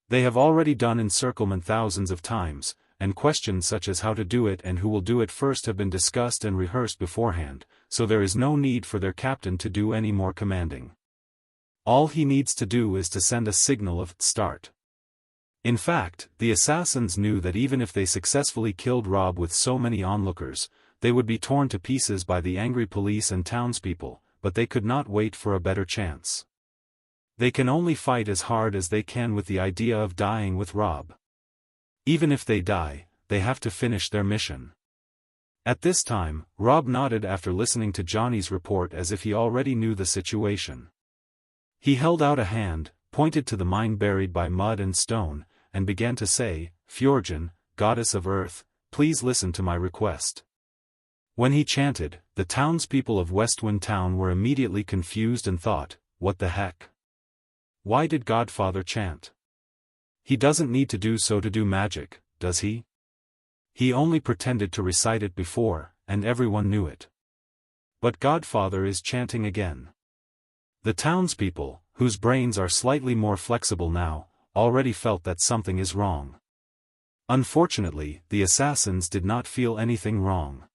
They have already done encirclement thousands of times, and questions such as how to do it and who will do it first have been discussed and rehearsed beforehand, so there is no need for their captain to do any more commanding. All he needs to do is to send a signal of start. In fact, the assassins knew that even if they successfully killed Rob with so many onlookers, they would be torn to pieces by the angry police and townspeople, but they could not wait for a better chance. They can only fight as hard as they can with the idea of dying with Rob. Even if they die, they have to finish their mission. At this time, Rob nodded after listening to Johnny's report as if he already knew the situation. He held out a hand, pointed to the mine buried by mud and stone, and began to say, "Fjorgen, goddess of earth, please listen to my request." When he chanted, the townspeople of Westwind Town were immediately confused and thought, "What the heck? Why did Godfather chant? He doesn't need to do so to do magic, does he? He only pretended to recite it before, and everyone knew it. But Godfather is chanting again." The townspeople, whose brains are slightly more flexible now, already felt that something is wrong. Unfortunately, the assassins did not feel anything wrong.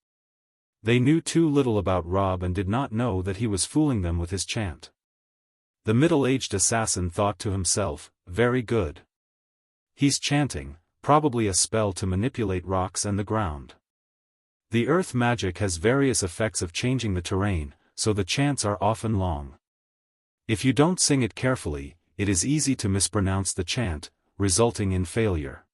They knew too little about Rob and did not know that he was fooling them with his chant. The middle-aged assassin thought to himself, very good. He's chanting, probably a spell to manipulate rocks and the ground. The earth magic has various effects of changing the terrain, so the chants are often long. If you don't sing it carefully, it is easy to mispronounce the chant, resulting in failure.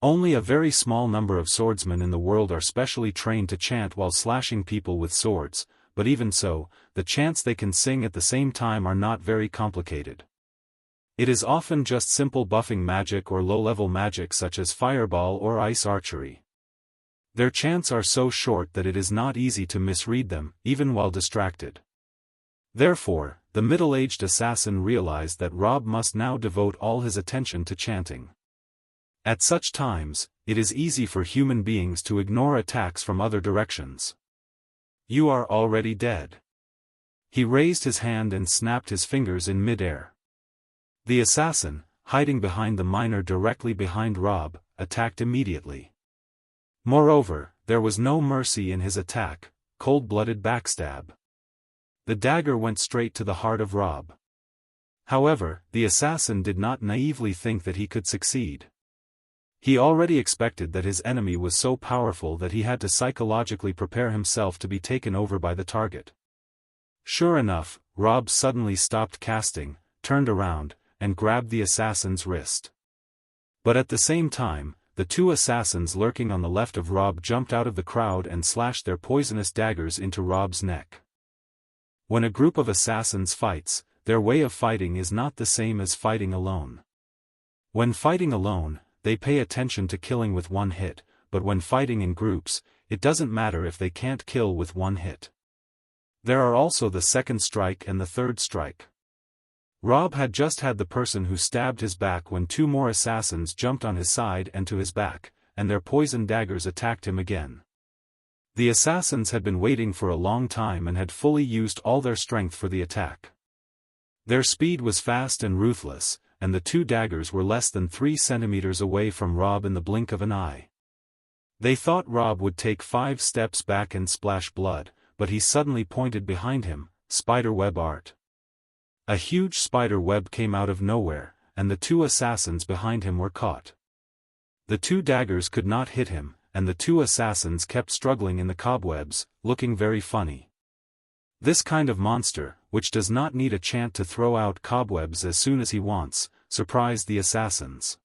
Only a very small number of swordsmen in the world are specially trained to chant while slashing people with swords, but even so, the chants they can sing at the same time are not very complicated. It is often just simple buffing magic or low-level magic such as fireball or ice archery. Their chants are so short that it is not easy to misread them, even while distracted. Therefore, the middle-aged assassin realized that Rob must now devote all his attention to chanting. At such times, it is easy for human beings to ignore attacks from other directions. You are already dead. He raised his hand and snapped his fingers in mid-air. The assassin, hiding behind the miner directly behind Rob, attacked immediately. Moreover, there was no mercy in his attack, cold-blooded backstab. The dagger went straight to the heart of Rob. However, the assassin did not naively think that he could succeed. He already expected that his enemy was so powerful that he had to psychologically prepare himself to be taken over by the target. Sure enough, Rob suddenly stopped casting, turned around, and grabbed the assassin's wrist. But at the same time, the two assassins lurking on the left of Rob jumped out of the crowd and slashed their poisonous daggers into Rob's neck. When a group of assassins fights, their way of fighting is not the same as fighting alone. When fighting alone, they pay attention to killing with one hit, but when fighting in groups, it doesn't matter if they can't kill with one hit. There are also the second strike and the third strike. Rob had just had the person who stabbed his back when two more assassins jumped on his side and to his back, and their poisoned daggers attacked him again. The assassins had been waiting for a long time and had fully used all their strength for the attack. Their speed was fast and ruthless, and the two daggers were less than 3 centimeters away from Rob in the blink of an eye. They thought Rob would take 5 steps back and splash blood, but he suddenly pointed behind him, spider web art. A huge spider web came out of nowhere, and the two assassins behind him were caught. The two daggers could not hit him, and the two assassins kept struggling in the cobwebs, looking very funny. This kind of monster, which does not need a chant to throw out cobwebs as soon as he wants, surprised the assassins.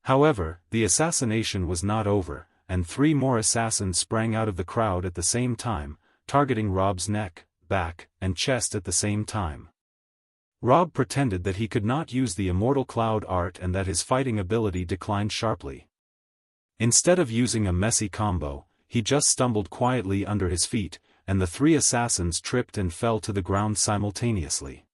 However, the assassination was not over, and 3 more assassins sprang out of the crowd at the same time, targeting Rob's neck, back, and chest at the same time. Rob pretended that he could not use the Immortal cloud art and that his fighting ability declined sharply. Instead of using a messy combo, he just stumbled quietly under his feet, and the 3 assassins tripped and fell to the ground simultaneously.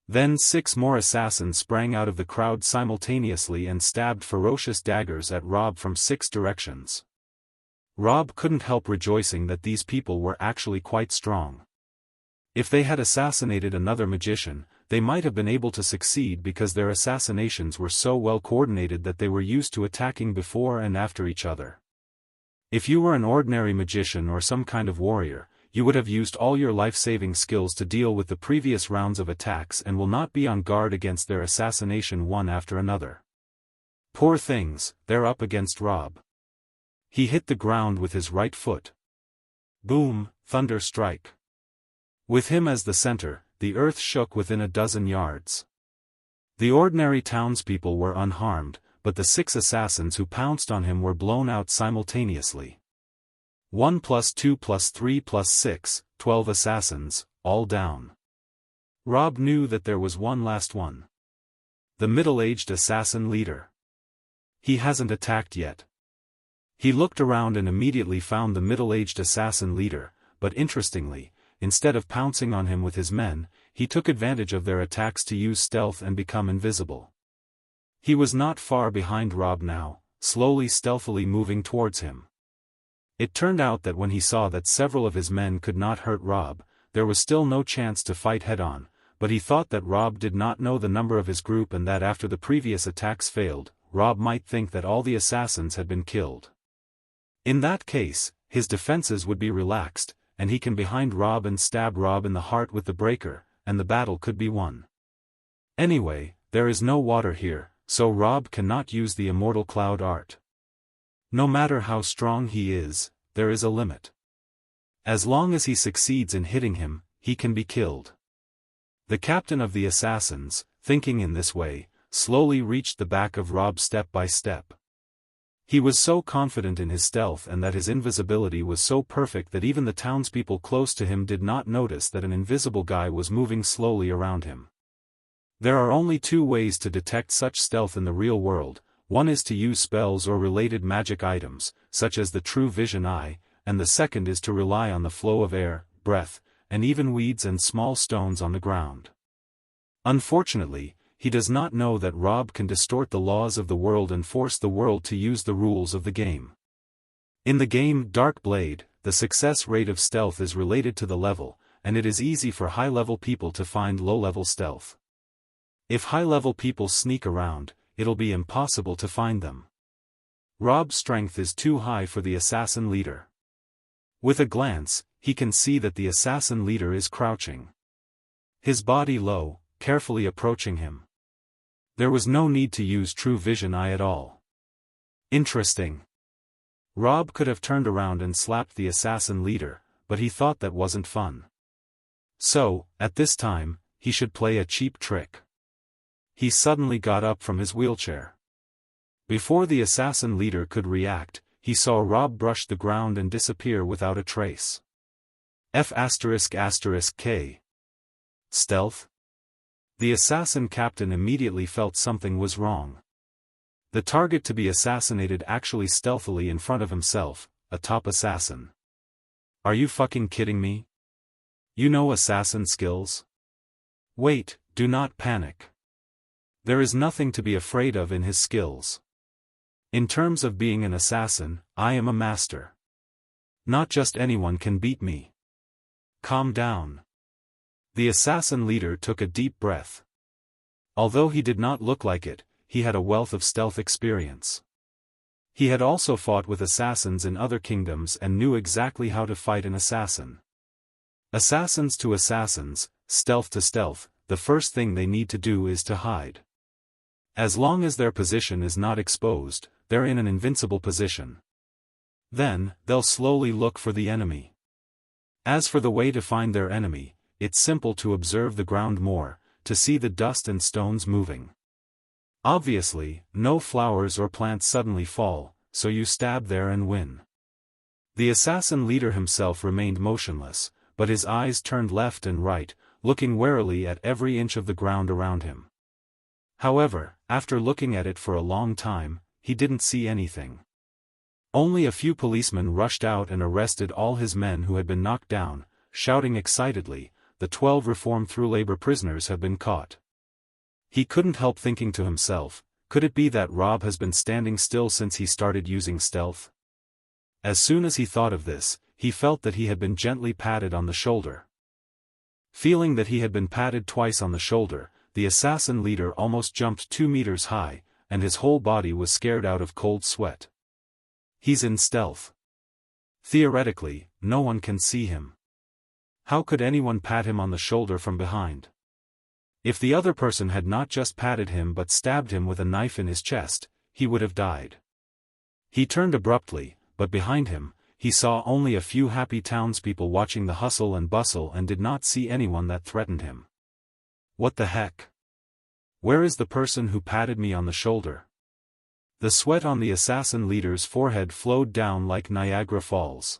Then 6 more assassins sprang out of the crowd simultaneously and stabbed ferocious daggers at Rob from 6 directions. Rob couldn't help rejoicing that these people were actually quite strong. If they had assassinated another magician, they might have been able to succeed because their assassinations were so well coordinated that they were used to attacking before and after each other. If you were an ordinary magician or some kind of warrior, you would have used all your life-saving skills to deal with the previous rounds of attacks and will not be on guard against their assassination one after another. Poor things, they're up against Rob. He hit the ground with his right foot. Boom, thunder strike. With him as the center, the earth shook within a dozen yards. The ordinary townspeople were unharmed, but the 6 assassins who pounced on him were blown out simultaneously. 1 + 2 + 3 + 6, 12 assassins, all down. Rob knew that there was one last one. The middle-aged assassin leader. He hasn't attacked yet. He looked around and immediately found the middle-aged assassin leader, but interestingly, instead of pouncing on him with his men, he took advantage of their attacks to use stealth and become invisible. He was not far behind Rob now, slowly stealthily moving towards him. It turned out that when he saw that several of his men could not hurt Rob, there was still no chance to fight head-on, but he thought that Rob did not know the number of his group and that after the previous attacks failed, Rob might think that all the assassins had been killed. In that case, his defenses would be relaxed, and he can behind Rob and stab Rob in the heart with the breaker, and the battle could be won. Anyway, there is no water here, so Rob cannot use the immortal cloud art. No matter how strong he is, there is a limit. As long as he succeeds in hitting him, he can be killed. The captain of the assassins, thinking in this way, slowly reached the back of Rob step by step. He was so confident in his stealth and that his invisibility was so perfect that even the townspeople close to him did not notice that an invisible guy was moving slowly around him. There are only two ways to detect such stealth in the real world. One is to use spells or related magic items, such as the True Vision Eye, and the second is to rely on the flow of air, breath, and even weeds and small stones on the ground. Unfortunately, he does not know that Rob can distort the laws of the world and force the world to use the rules of the game. In the game Dark Blade, the success rate of stealth is related to the level, and it is easy for high-level people to find low-level stealth. If high-level people sneak around, it'll be impossible to find them. Rob's strength is too high for the assassin leader. With a glance, he can see that the assassin leader is crouching. His body low, carefully approaching him. There was no need to use True Vision Eye at all. Interesting. Rob could have turned around and slapped the assassin leader, but he thought that wasn't fun. So, at this time, he should play a cheap trick. He suddenly got up from his wheelchair. Before the assassin leader could react, he saw Rob brush the ground and disappear without a trace. F***K. Stealth? The assassin captain immediately felt something was wrong. The target to be assassinated actually stealthily in front of himself, a top assassin. Are you fucking kidding me? You know assassin skills? Wait, do not panic. There is nothing to be afraid of in his skills. In terms of being an assassin, I am a master. Not just anyone can beat me. Calm down. The assassin leader took a deep breath. Although he did not look like it, he had a wealth of stealth experience. He had also fought with assassins in other kingdoms and knew exactly how to fight an assassin. Assassins to assassins, stealth to stealth, the first thing they need to do is to hide. As long as their position is not exposed, they're in an invincible position. Then, they'll slowly look for the enemy. As for the way to find their enemy, it's simple to observe the ground more, to see the dust and stones moving. Obviously, no flowers or plants suddenly fall, so you stab there and win. The assassin leader himself remained motionless, but his eyes turned left and right, looking warily at every inch of the ground around him. However, after looking at it for a long time, he didn't see anything. Only a few policemen rushed out and arrested all his men who had been knocked down, shouting excitedly, "The 12 reform through labor prisoners have been caught." He couldn't help thinking to himself, could it be that Rob has been standing still since he started using stealth? As soon as he thought of this, he felt that he had been gently patted on the shoulder. Feeling that he had been patted twice on the shoulder, the assassin leader almost jumped 2 meters high, and his whole body was scared out of cold sweat. He's in stealth. Theoretically, no one can see him. How could anyone pat him on the shoulder from behind? If the other person had not just patted him but stabbed him with a knife in his chest, he would have died. He turned abruptly, but behind him, he saw only a few happy townspeople watching the hustle and bustle and did not see anyone that threatened him. What the heck? Where is the person who patted me on the shoulder? The sweat on the assassin leader's forehead flowed down like Niagara Falls.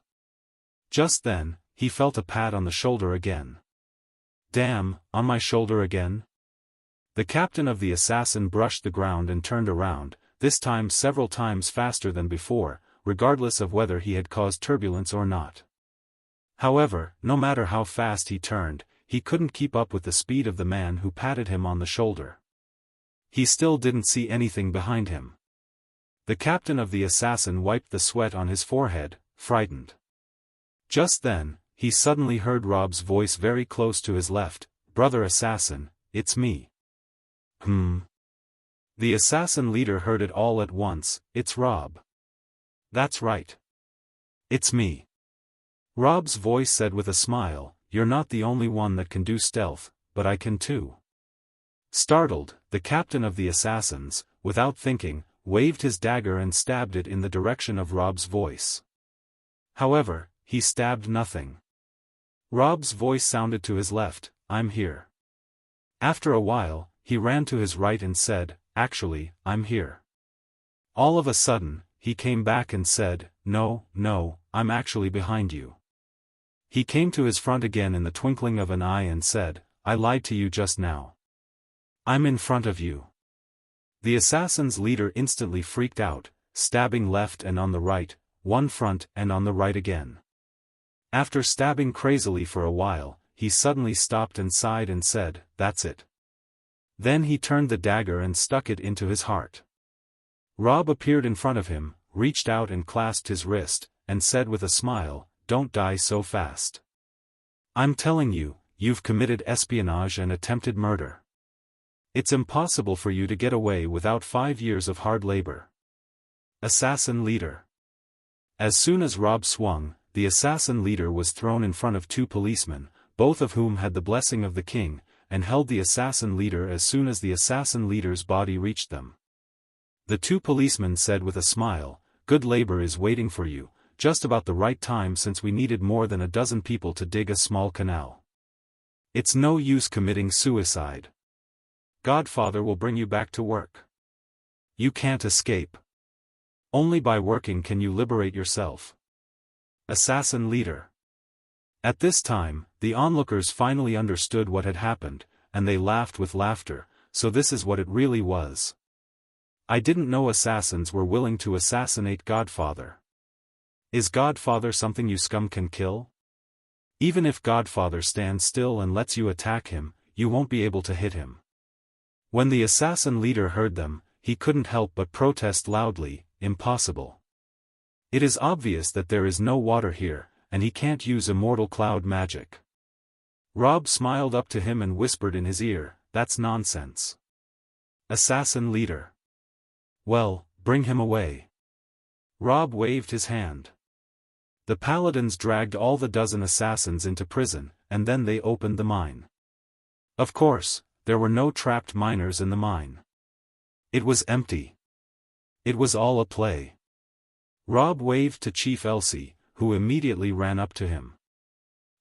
Just then, he felt a pat on the shoulder again. Damn, on my shoulder again? The captain of the assassin brushed the ground and turned around, this time several times faster than before, regardless of whether he had caused turbulence or not. However, no matter how fast he turned, he couldn't keep up with the speed of the man who patted him on the shoulder. He still didn't see anything behind him. The captain of the assassin wiped the sweat on his forehead, frightened. Just then, he suddenly heard Rob's voice very close to his left, "Brother assassin, it's me." The assassin leader heard it all at once, "It's Rob." "That's right. It's me." Rob's voice said with a smile, "You're not the only one that can do stealth, but I can too. Startled, the captain of the assassins, without thinking, waved his dagger and stabbed it in the direction of Rob's voice. However, he stabbed nothing. Rob's voice sounded to his left, "I'm here." After a while, he ran to his right and said, "Actually, I'm here." All of a sudden, he came back and said, "No, no, I'm actually behind you." He came to his front again in the twinkling of an eye and said, "I lied to you just now. I'm in front of you." The assassin's leader instantly freaked out, stabbing left and on the right, one front and on the right again. After stabbing crazily for a while, he suddenly stopped and sighed and said, "That's it." Then he turned the dagger and stuck it into his heart. Rob appeared in front of him, reached out and clasped his wrist, and said with a smile, "Don't die so fast. I'm telling you, you've committed espionage and attempted murder. It's impossible for you to get away without 5 years of hard labor." Assassin leader. As soon as Rob swung, the assassin leader was thrown in front of 2 policemen, both of whom had the blessing of the king, and held the assassin leader as soon as the assassin leader's body reached them. The 2 policemen said with a smile, "Good labor is waiting for you, just about the right time since we needed more than a dozen people to dig a small canal. It's no use committing suicide. Godfather will bring you back to work. You can't escape. Only by working can you liberate yourself." Assassin leader. At this time, the onlookers finally understood what had happened, and they laughed with laughter, so this is what it really was. I didn't know assassins were willing to assassinate Godfather. Is Godfather something you scum can kill? Even if Godfather stands still and lets you attack him, you won't be able to hit him. When the assassin leader heard them, he couldn't help but protest loudly, "Impossible. It is obvious that there is no water here, and he can't use immortal cloud magic." Rob smiled up to him and whispered in his ear, "That's nonsense." Assassin leader. "Well, bring him away." Rob waved his hand. The paladins dragged all the dozen assassins into prison, and then they opened the mine. Of course, there were no trapped miners in the mine. It was empty. It was all a play. Rob waved to Chief Elsie, who immediately ran up to him.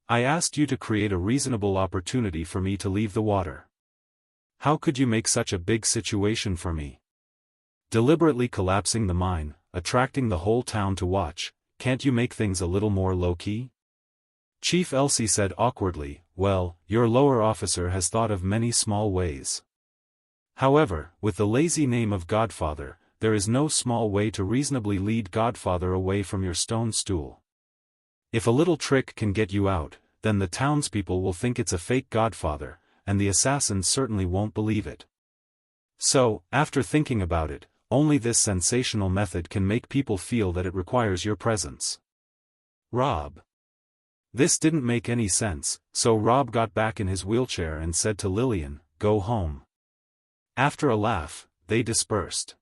"I asked you to create a reasonable opportunity for me to leave the water. How could you make such a big situation for me? Deliberately collapsing the mine, attracting the whole town to watch, can't you make things a little more low-key?" Chief Elsie said awkwardly, "Well, your lower officer has thought of many small ways. However, with the lazy name of Godfather, there is no small way to reasonably lead Godfather away from your stone stool. If a little trick can get you out, then the townspeople will think it's a fake Godfather, and the assassins certainly won't believe it. So, after thinking about it, only this sensational method can make people feel that it requires your presence." Rob. This didn't make any sense, so Rob got back in his wheelchair and said to Lillian, "Go home." After a laugh, they dispersed.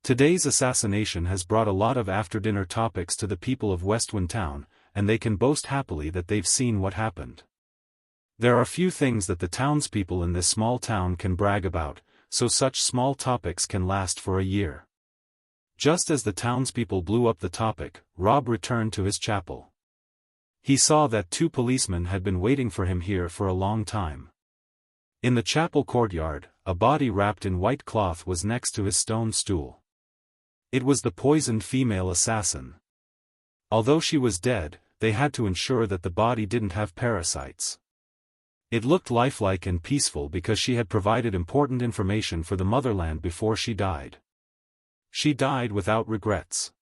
Today's assassination has brought a lot of after-dinner topics to the people of Westwind Town, and they can boast happily that they've seen what happened. There are few things that the townspeople in this small town can brag about, so such small topics can last for a year. Just as the townspeople blew up the topic, Rob returned to his chapel. He saw that 2 policemen had been waiting for him here for a long time. In the chapel courtyard, a body wrapped in white cloth was next to his stone stool. It was the poisoned female assassin. Although she was dead, they had to ensure that the body didn't have parasites. It looked lifelike and peaceful because she had provided important information for the motherland before she died. She died without regrets.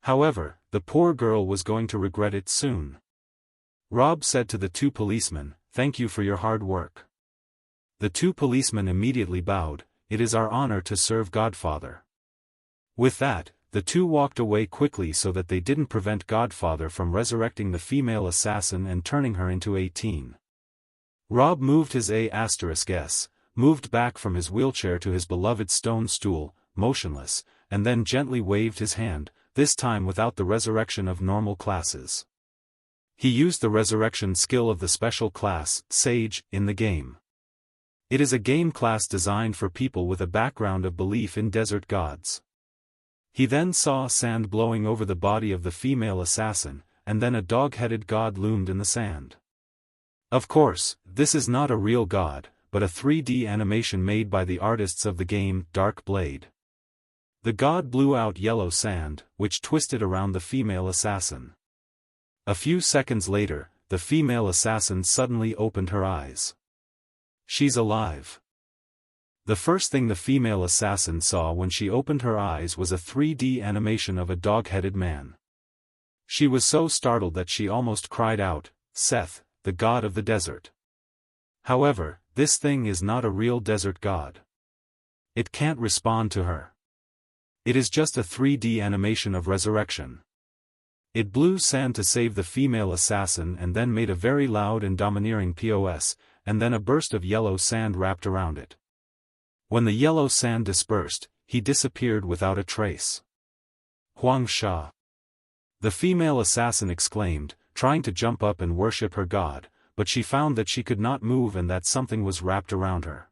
However, the poor girl was going to regret it soon. Rob said to the 2 policemen, "Thank you for your hard work." The 2 policemen immediately bowed, "It is our honor to serve Godfather." With that, the 2 walked away quickly so that they didn't prevent Godfather from resurrecting the female assassin and turning her into 18. Rob moved his A*S, moved back from his wheelchair to his beloved stone stool, motionless, and then gently waved his hand, this time without the resurrection of normal classes. He used the resurrection skill of the special class, Sage, in the game. It is a game class designed for people with a background of belief in desert gods. He then saw sand blowing over the body of the female assassin, and then a dog-headed god loomed in the sand. Of course, this is not a real god, but a 3D animation made by the artists of the game, Dark Blade. The god blew out yellow sand, which twisted around the female assassin. A few seconds later, the female assassin suddenly opened her eyes. She's alive. The first thing the female assassin saw when she opened her eyes was a 3D animation of a dog-headed man. She was so startled that she almost cried out, "Seth, the god of the desert." However, this thing is not a real desert god. It can't respond to her. It is just a 3D animation of resurrection. It blew sand to save the female assassin and then made a very loud and domineering POS, and then a burst of yellow sand wrapped around it. When the yellow sand dispersed, he disappeared without a trace. Huang Sha. The female assassin exclaimed, trying to jump up and worship her god, but she found that she could not move and that something was wrapped around her.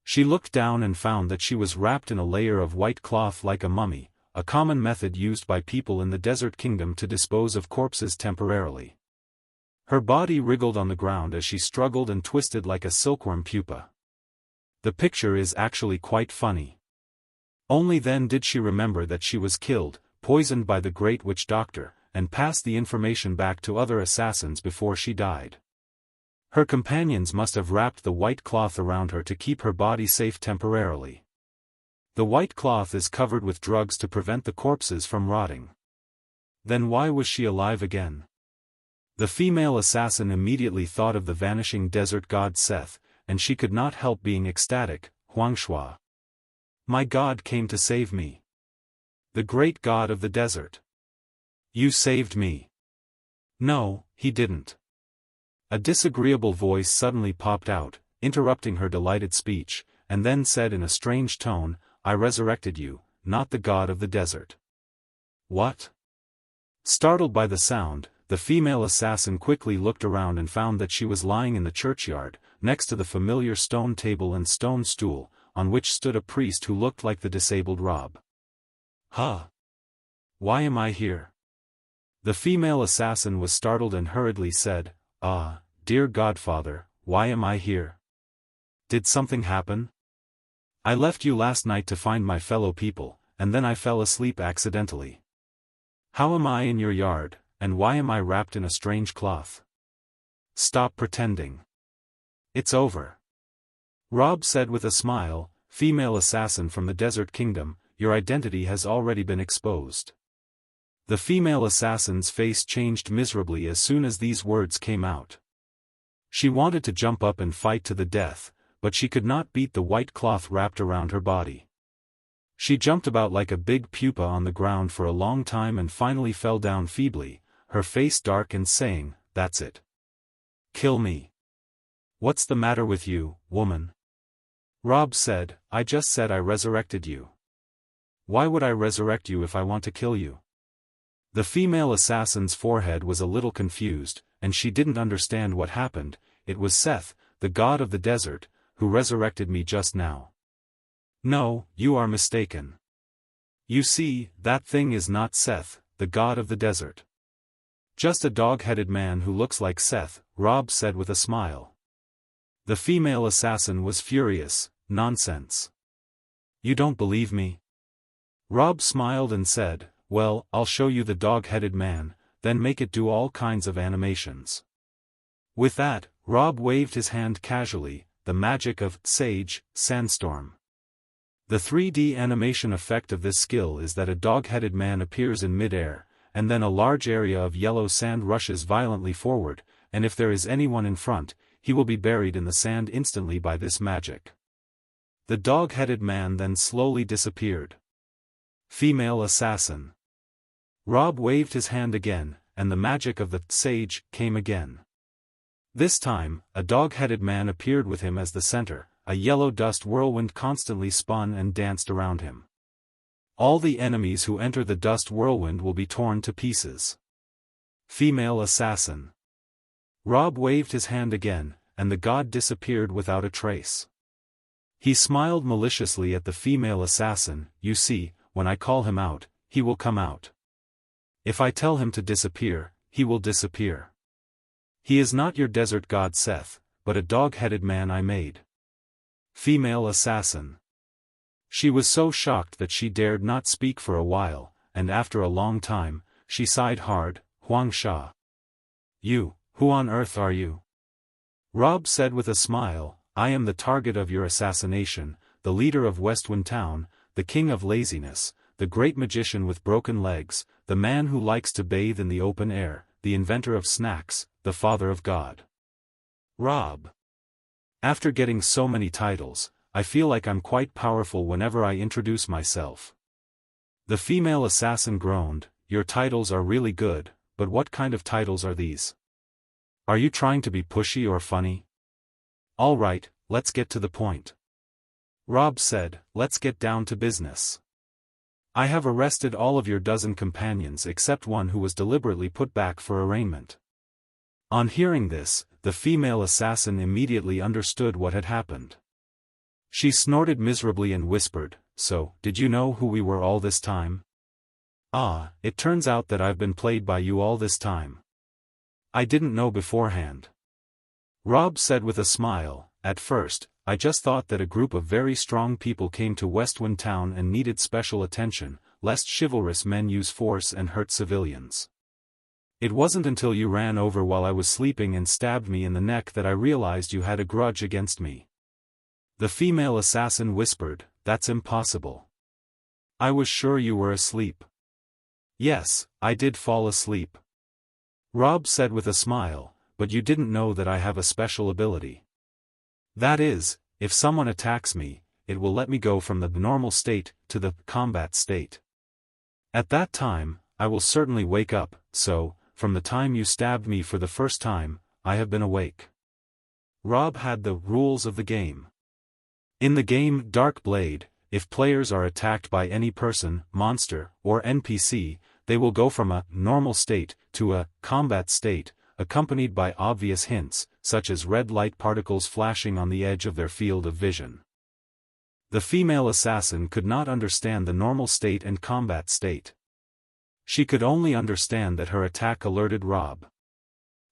She looked down and found that she was wrapped in a layer of white cloth like a mummy, a common method used by people in the Desert Kingdom to dispose of corpses temporarily. Her body wriggled on the ground as she struggled and twisted like a silkworm pupa. The picture is actually quite funny. Only then did she remember that she was killed, poisoned by the Great Witch Doctor, and passed the information back to other assassins before she died. Her companions must have wrapped the white cloth around her to keep her body safe temporarily. The white cloth is covered with drugs to prevent the corpses from rotting. Then why was she alive again? The female assassin immediately thought of the vanishing desert god Seth, and she could not help being ecstatic. Huangshua. My god came to save me. The great god of the desert. You saved me. No, he didn't. A disagreeable voice suddenly popped out, interrupting her delighted speech, and then said in a strange tone, I resurrected you, not the god of the desert. What? Startled by the sound, the female assassin quickly looked around and found that she was lying in the churchyard, next to the familiar stone table and stone stool, on which stood a priest who looked like the disabled Rob. Huh? Why am I here? The female assassin was startled and hurriedly said, Ah, dear Godfather, why am I here? Did something happen? I left you last night to find my fellow people, and then I fell asleep accidentally. How am I in your yard, and why am I wrapped in a strange cloth? Stop pretending. It's over. Rob said with a smile, Female assassin from the Desert Kingdom, your identity has already been exposed. The female assassin's face changed miserably as soon as these words came out. She wanted to jump up and fight to the death, but she could not beat the white cloth wrapped around her body. She jumped about like a big pupa on the ground for a long time and finally fell down feebly, her face dark and saying, That's it. Kill me. What's the matter with you, woman? Rob said, I just said I resurrected you. Why would I resurrect you if I want to kill you? The female assassin's forehead was a little confused, and she didn't understand what happened. It was Seth, the god of the desert, who resurrected me just now. No, you are mistaken. You see, that thing is not Seth, the god of the desert. Just a dog-headed man who looks like Seth, Rob said with a smile. The female assassin was furious. Nonsense. You don't believe me? Rob smiled and said, Well, I'll show you the dog-headed man, then make it do all kinds of animations. With that, Rob waved his hand casually, the magic of Sage, Sandstorm. The 3D animation effect of this skill is that a dog-headed man appears in mid-air, and then a large area of yellow sand rushes violently forward, and if there is anyone in front, he will be buried in the sand instantly by this magic. The dog-headed man then slowly disappeared. Female assassin. Rob waved his hand again, and the magic of the Sage came again. This time, a dog-headed man appeared with him as the center. A yellow dust whirlwind constantly spun and danced around him. All the enemies who enter the dust whirlwind will be torn to pieces. Female assassin. Rob waved his hand again, and the god disappeared without a trace. He smiled maliciously at the female assassin. You see, when I call him out, he will come out. If I tell him to disappear, he will disappear. He is not your desert god Seth, but a dog-headed man I made. Female assassin. She was so shocked that she dared not speak for a while, and after a long time, she sighed hard. Huang Sha. You, who on earth are you? Rob said with a smile, I am the target of your assassination, the leader of Westwind Town, the king of laziness, the great magician with broken legs, the man who likes to bathe in the open air, the inventor of snacks, the father of God. Rob. After getting so many titles, I feel like I'm quite powerful whenever I introduce myself. The female assassin groaned, your titles are really good, but what kind of titles are these? Are you trying to be pushy or funny? All right, let's get to the point. Rob said, let's get down to business. I have arrested all of your dozen companions except one who was deliberately put back for arraignment. On hearing this, the female assassin immediately understood what had happened. She snorted miserably and whispered, so, did you know who we were all this time? Ah, it turns out that I've been played by you all this time. I didn't know beforehand. Rob said with a smile, at first, I just thought that a group of very strong people came to Westwind Town and needed special attention, lest chivalrous men use force and hurt civilians. It wasn't until you ran over while I was sleeping and stabbed me in the neck that I realized you had a grudge against me. The female assassin whispered, that's impossible. I was sure you were asleep. Yes, I did fall asleep. Rob said with a smile, but you didn't know that I have a special ability. That is, if someone attacks me, it will let me go from the normal state to the combat state. At that time, I will certainly wake up, so, from the time you stabbed me for the first time, I have been awake. Rob had the rules of the game. In the game Dark Blade, if players are attacked by any person, monster, or NPC, they will go from a normal state to a combat state, accompanied by obvious hints, such as red light particles flashing on the edge of their field of vision. The female assassin could not understand the normal state and combat state. She could only understand that her attack alerted Rob.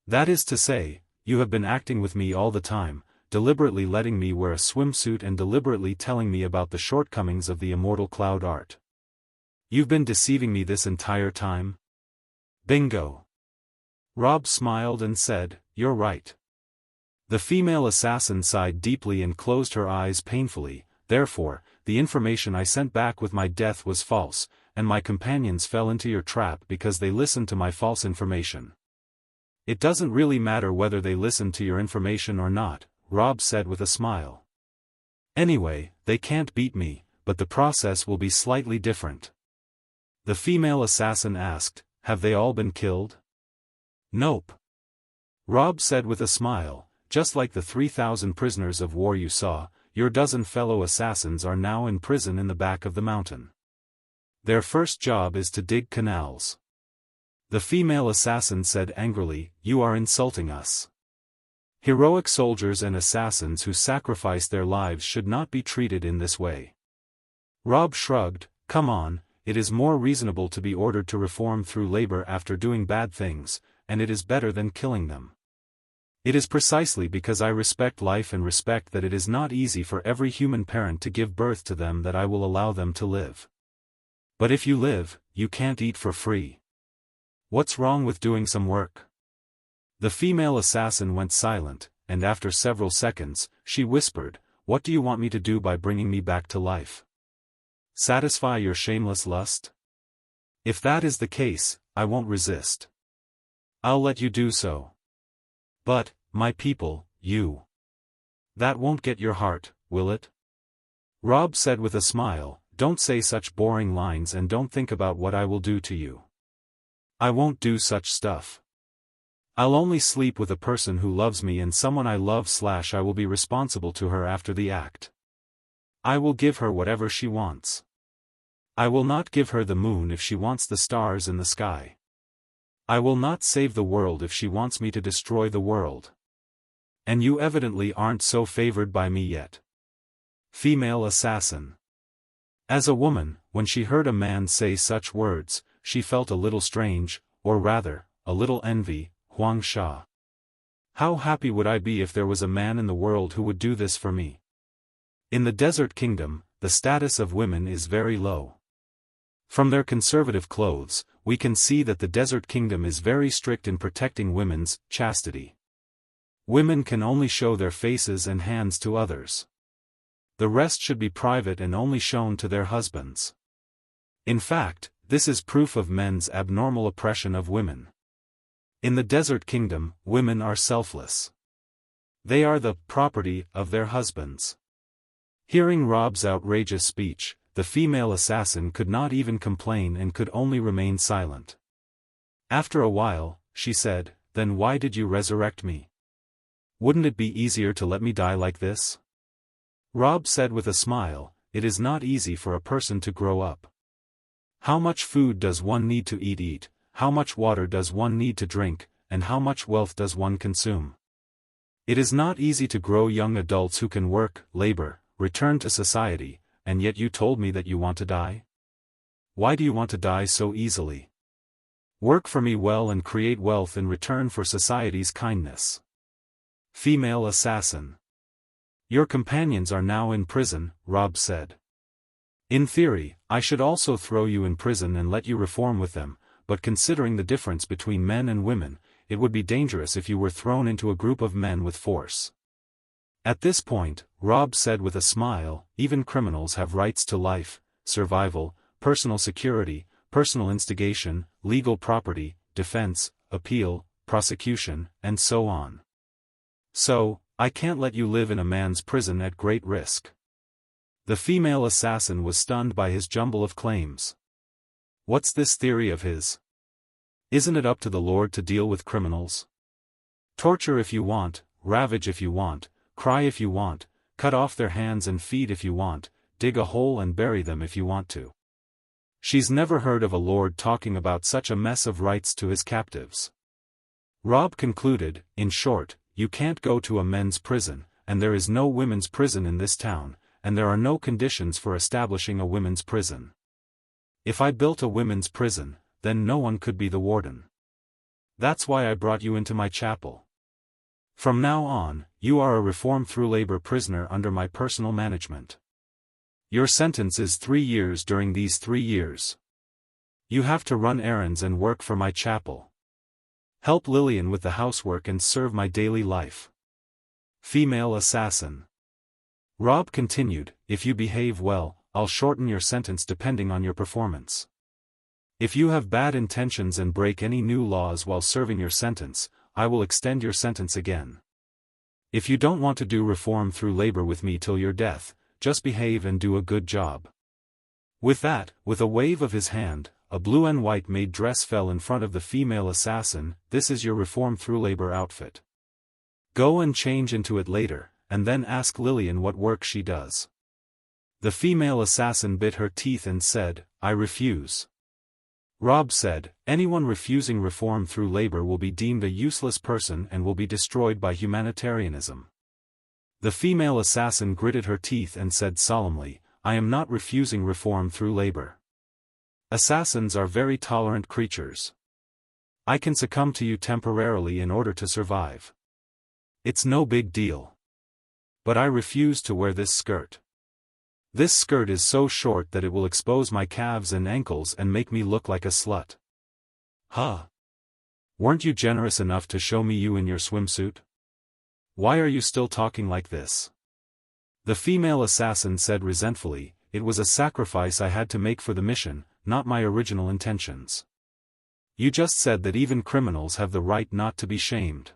That is to say, you have been acting with me all the time, deliberately letting me wear a swimsuit and deliberately telling me about the shortcomings of the Immortal cloud art. You've been deceiving me this entire time? Bingo. Rob smiled and said, you're right. The female assassin sighed deeply and closed her eyes painfully. Therefore, the information I sent back with my death was false, and my companions fell into your trap because they listened to my false information. It doesn't really matter whether they listened to your information or not, Rob said with a smile. Anyway, they can't beat me, but the process will be slightly different. The female assassin asked, have they all been killed? Nope. Rob said with a smile, just like the 3,000 prisoners of war you saw, your dozen fellow assassins are now in prison in the back of the mountain. Their first job is to dig canals. The female assassin said angrily, you are insulting us. Heroic soldiers and assassins who sacrifice their lives should not be treated in this way. Rob shrugged, come on, it is more reasonable to be ordered to reform through labor after doing bad things, and it is better than killing them. It is precisely because I respect life and respect that it is not easy for every human parent to give birth to them that I will allow them to live. But if you live, you can't eat for free. What's wrong with doing some work? The female assassin went silent, and after several seconds, she whispered, what do you want me to do by bringing me back to life? Satisfy your shameless lust? If that is the case, I won't resist. I'll let you do so. But, my people, you. That won't get your heart, will it? Rob said with a smile, don't say such boring lines and don't think about what I will do to you. I won't do such stuff. I'll only sleep with a person who loves me and someone I love / I will be responsible to her after the act. I will give her whatever she wants. I will not give her the moon if she wants the stars in the sky. I will not save the world if she wants me to destroy the world. And you evidently aren't so favored by me yet. Female assassin. As a woman, when she heard a man say such words, she felt a little strange, or rather, a little envy. Huang Sha. How happy would I be if there was a man in the world who would do this for me? In the Desert Kingdom, the status of women is very low. From their conservative clothes, we can see that the Desert Kingdom is very strict in protecting women's chastity. Women can only show their faces and hands to others. The rest should be private and only shown to their husbands. In fact, this is proof of men's abnormal oppression of women. In the Desert Kingdom, women are selfless. They are the property of their husbands. Hearing Rob's outrageous speech, the female assassin could not even complain and could only remain silent. After a while, she said, "Then why did you resurrect me? Wouldn't it be easier to let me die like this?" Rob said with a smile, "It is not easy for a person to grow up. How much food does one need to eat? How much water does one need to drink, and how much wealth does one consume? It is not easy to grow young adults who can work, labor, return to society, and yet you told me that you want to die? Why do you want to die so easily? Work for me well and create wealth in return for society's kindness." Female assassin. "Your companions are now in prison," Rob said. "In theory, I should also throw you in prison and let you reform with them, but considering the difference between men and women, it would be dangerous if you were thrown into a group of men with force." At this point, Rob said with a smile, "Even criminals have rights to life, survival, personal security, personal instigation, legal property, defense, appeal, prosecution, and so on. So, I can't let you live in a man's prison at great risk." The female assassin was stunned by his jumble of claims. What's this theory of his? Isn't it up to the Lord to deal with criminals? Torture if you want, ravage if you want, cry if you want, cut off their hands and feet if you want, dig a hole and bury them if you want to. She's never heard of a lord talking about such a mess of rights to his captives. Rob concluded, "In short, you can't go to a men's prison, and there is no women's prison in this town, and there are no conditions for establishing a women's prison. If I built a women's prison, then no one could be the warden. That's why I brought you into my chapel. From now on, you are a reform through labor prisoner under my personal management. Your sentence is 3 years. During these 3 years, you have to run errands and work for my chapel. Help Lillian with the housework and serve my daily life." Female assassin. Rob continued, "If you behave well, I'll shorten your sentence depending on your performance. If you have bad intentions and break any new laws while serving your sentence, I will extend your sentence again. If you don't want to do reform through labor with me till your death, just behave and do a good job." With that, with a wave of his hand, a blue and white maid dress fell in front of the female assassin. "This is your reform through labor outfit. Go and change into it later, and then ask Lillian what work she does." The female assassin bit her teeth and said, "I refuse." Rob said, "Anyone refusing reform through labor will be deemed a useless person and will be destroyed by humanitarianism." The female assassin gritted her teeth and said solemnly, "I am not refusing reform through labor. Assassins are very tolerant creatures. I can succumb to you temporarily in order to survive. It's no big deal. But I refuse to wear this skirt. This skirt is so short that it will expose my calves and ankles and make me look like a slut." "Huh? Weren't you generous enough to show me you in your swimsuit? Why are you still talking like this?" The female assassin said resentfully, "It was a sacrifice I had to make for the mission, not my original intentions. You just said that even criminals have the right not to be shamed.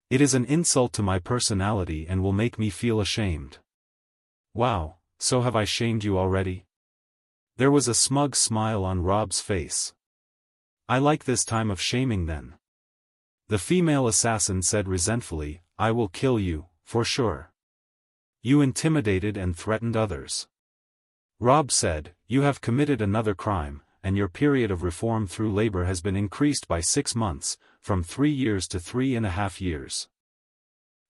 It is an insult to my personality and will make me feel ashamed." "Wow. So have I shamed you already?" There was a smug smile on Rob's face. "I like this time of shaming then." The female assassin said resentfully, "I will kill you, for sure. You intimidated and threatened others." Rob said, "You have committed another crime, and your period of reform through labor has been increased by 6 months, from 3 years to 3.5 years.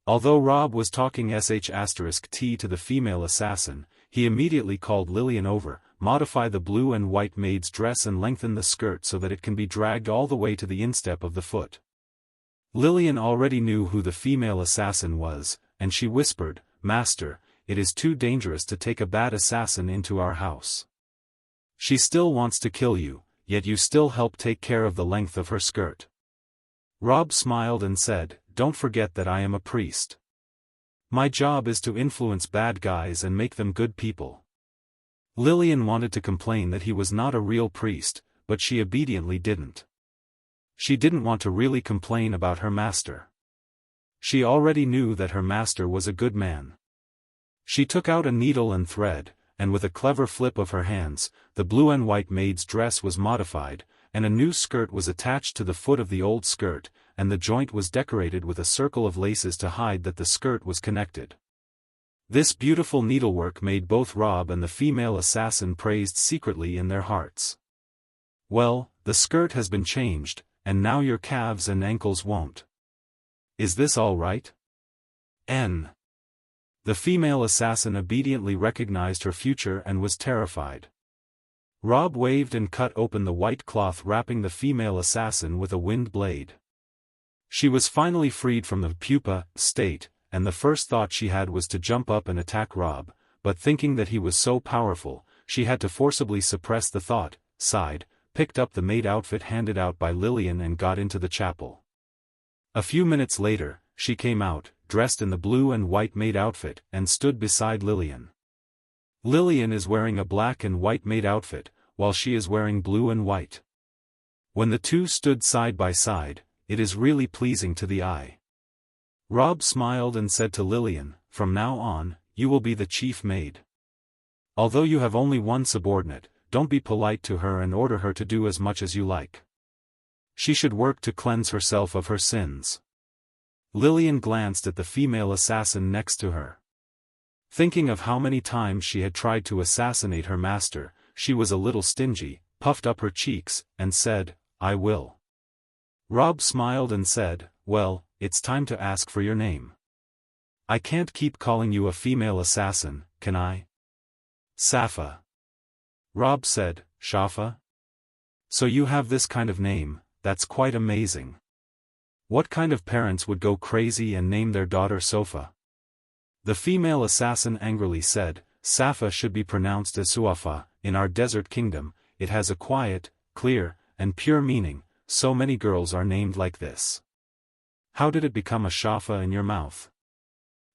Although Rob was talking sh*t to the female assassin, he immediately called Lillian over, modify the blue and white maid's dress and lengthen the skirt so that it can be dragged all the way to the instep of the foot. Lillian already knew who the female assassin was, and she whispered, "Master, it is too dangerous to take a bad assassin into our house. She still wants to kill you, yet you still help take care of the length of her skirt." Rob smiled and said, "Don't forget that I am a priest. My job is to influence bad guys and make them good people." Lillian wanted to complain that he was not a real priest, but she obediently didn't. She didn't want to really complain about her master. She already knew that her master was a good man. She took out a needle and thread, and with a clever flip of her hands, the blue and white maid's dress was modified, and a new skirt was attached to the foot of the old skirt, and the joint was decorated with a circle of laces to hide that the skirt was connected. This beautiful needlework made both Rob and the female assassin praised secretly in their hearts. "Well, the skirt has been changed, and now your calves and ankles won't. Is this all right?" The female assassin obediently recognized her future and was terrified. Rob waved and cut open the white cloth wrapping the female assassin with a wind blade. She was finally freed from the pupa state, and the first thought she had was to jump up and attack Rob, but thinking that he was so powerful, she had to forcibly suppress the thought, sighed, picked up the maid outfit handed out by Lillian and got into the chapel. A few minutes later, she came out, dressed in the blue and white maid outfit, and stood beside Lillian. Lillian is wearing a black and white maid outfit, while she is wearing blue and white. When the two stood side by side, it is really pleasing to the eye. Rob smiled and said to Lillian, "From now on, you will be the chief maid. Although you have only one subordinate, don't be polite to her and order her to do as much as you like. She should work to cleanse herself of her sins." Lillian glanced at the female assassin next to her. Thinking of how many times she had tried to assassinate her master, she was a little stingy, puffed up her cheeks, and said, "I will." Rob smiled and said, "Well, it's time to ask for your name. I can't keep calling you a female assassin, can I?" "Safa." Rob said, "Shafa? So you have this kind of name, that's quite amazing. What kind of parents would go crazy and name their daughter Sofa?" The female assassin angrily said, "Safa should be pronounced as Suafa. In our desert kingdom, it has a quiet, clear, and pure meaning, so many girls are named like this. How did it become a Shafa in your mouth?"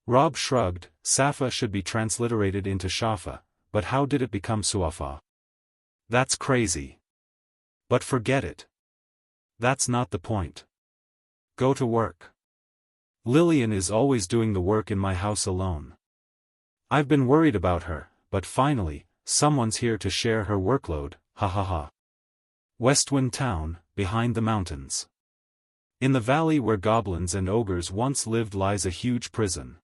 Rob shrugged. "Safa should be transliterated into Shafa, but how did it become Suafa? That's crazy. But forget it. That's not the point. Go to work. Lillian is always doing the work in my house alone. I've been worried about her, but finally, someone's here to share her workload, ha ha ha." Westwind Town, behind the mountains. In the valley where goblins and ogres once lived lies a huge prison.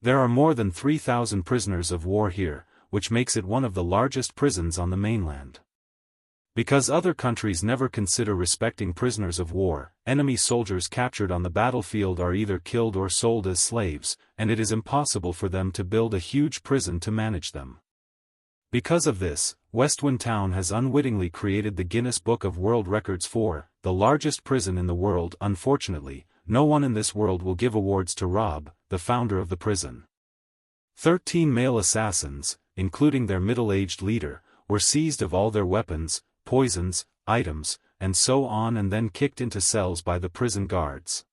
There are more than 3,000 prisoners of war here, which makes it one of the largest prisons on the mainland. Because other countries never consider respecting prisoners of war, enemy soldiers captured on the battlefield are either killed or sold as slaves, and it is impossible for them to build a huge prison to manage them. Because of this, Westwind Town has unwittingly created the Guinness Book of World Records for the largest prison in the world. Unfortunately, no one in this world will give awards to Rob, the founder of the prison. 13 male assassins, including their middle-aged leader, were seized of all their weapons, poisons, items, and so on, and then kicked into cells by the prison guards.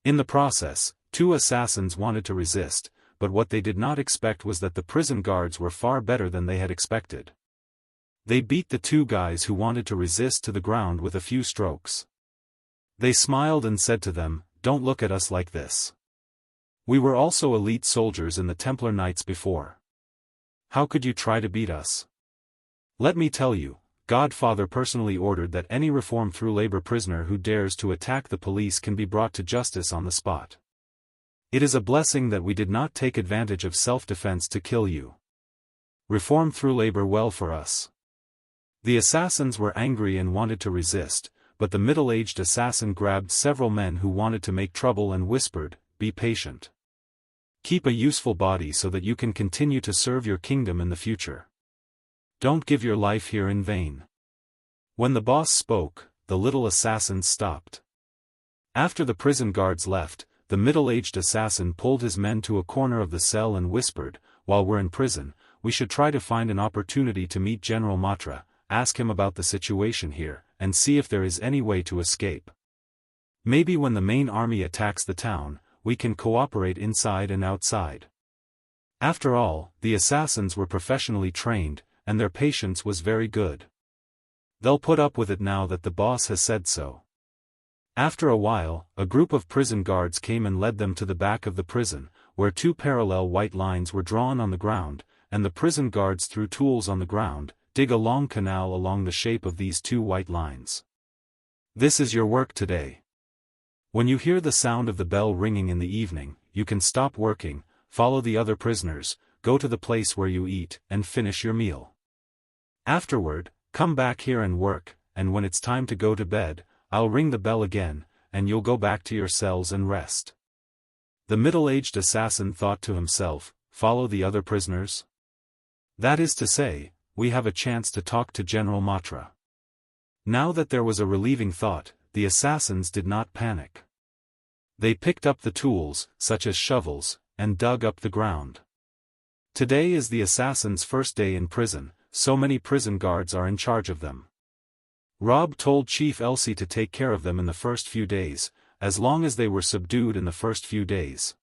In the process, 2 assassins wanted to resist, but what they did not expect was that the prison guards were far better than they had expected. They beat the 2 guys who wanted to resist to the ground with a few strokes. They smiled and said to them, "Don't look at us like this. We were also elite soldiers in the Templar Knights before. How could you try to beat us? Let me tell you, Godfather personally ordered that any reform through labor prisoner who dares to attack the police can be brought to justice on the spot. It is a blessing that we did not take advantage of self-defense to kill you. Reform through labor well for us." The assassins were angry and wanted to resist, but the middle-aged assassin grabbed several men who wanted to make trouble and whispered, "Be patient. Keep a useful body so that you can continue to serve your kingdom in the future. Don't give your life here in vain." When the boss spoke, the little assassins stopped. After the prison guards left, the middle-aged assassin pulled his men to a corner of the cell and whispered, "While we're in prison, we should try to find an opportunity to meet General Matra, ask him about the situation here, and see if there is any way to escape. Maybe when the main army attacks the town, we can cooperate inside and outside." After all, the assassins were professionally trained, and their patience was very good. They'll put up with it now that the boss has said so. After a while, a group of prison guards came and led them to the back of the prison, where two parallel white lines were drawn on the ground, and the prison guards threw tools on the ground, dig a long canal along the shape of these two white lines. "This is your work today. When you hear the sound of the bell ringing in the evening, you can stop working, follow the other prisoners, go to the place where you eat, and finish your meal. Afterward, come back here and work, and when it's time to go to bed, I'll ring the bell again, and you'll go back to your cells and rest." The middle-aged assassin thought to himself, "Follow the other prisoners? That is to say, we have a chance to talk to General Matra." Now that there was a relieving thought, the assassins did not panic. They picked up the tools, such as shovels, and dug up the ground. Today is the assassins' first day in prison, so many prison guards are in charge of them. Rob told Chief Elsie to take care of them in the first few days, as long as they were subdued in the first few days.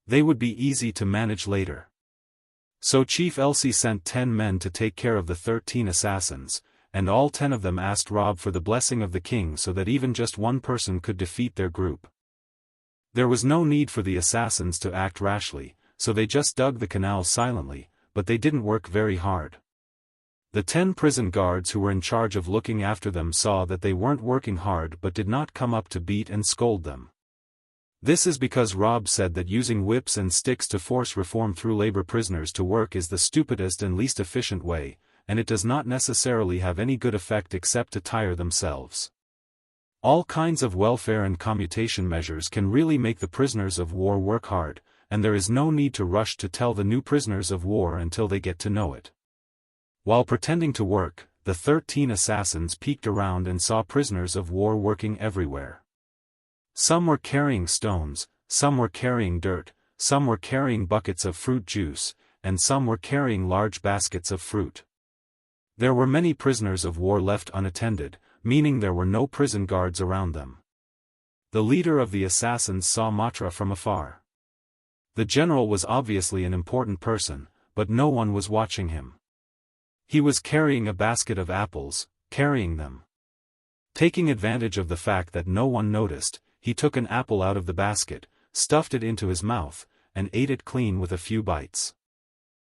They would be easy to manage later. So Chief Elsie sent 10 men to take care of the 13 assassins, and all 10 of them asked Rob for the blessing of the king so that even just one person could defeat their group. There was no need for the assassins to act rashly, so they just dug the canal silently, but they didn't work very hard. The 10 prison guards who were in charge of looking after them saw that they weren't working hard but did not come up to beat and scold them. This is because Rob said that using whips and sticks to force reform through labor prisoners to work is the stupidest and least efficient way, and it does not necessarily have any good effect except to tire themselves. All kinds of welfare and commutation measures can really make the prisoners of war work hard, and there is no need to rush to tell the new prisoners of war until they get to know it. While pretending to work, the 13 assassins peeked around and saw prisoners of war working everywhere. Some were carrying stones, some were carrying dirt, some were carrying buckets of fruit juice, and some were carrying large baskets of fruit. There were many prisoners of war left unattended, meaning there were no prison guards around them. The leader of the assassins saw Matra from afar. The general was obviously an important person, but no one was watching him. He was carrying a basket of apples, carrying them. Taking advantage of the fact that no one noticed, he took an apple out of the basket, stuffed it into his mouth, and ate it clean with a few bites.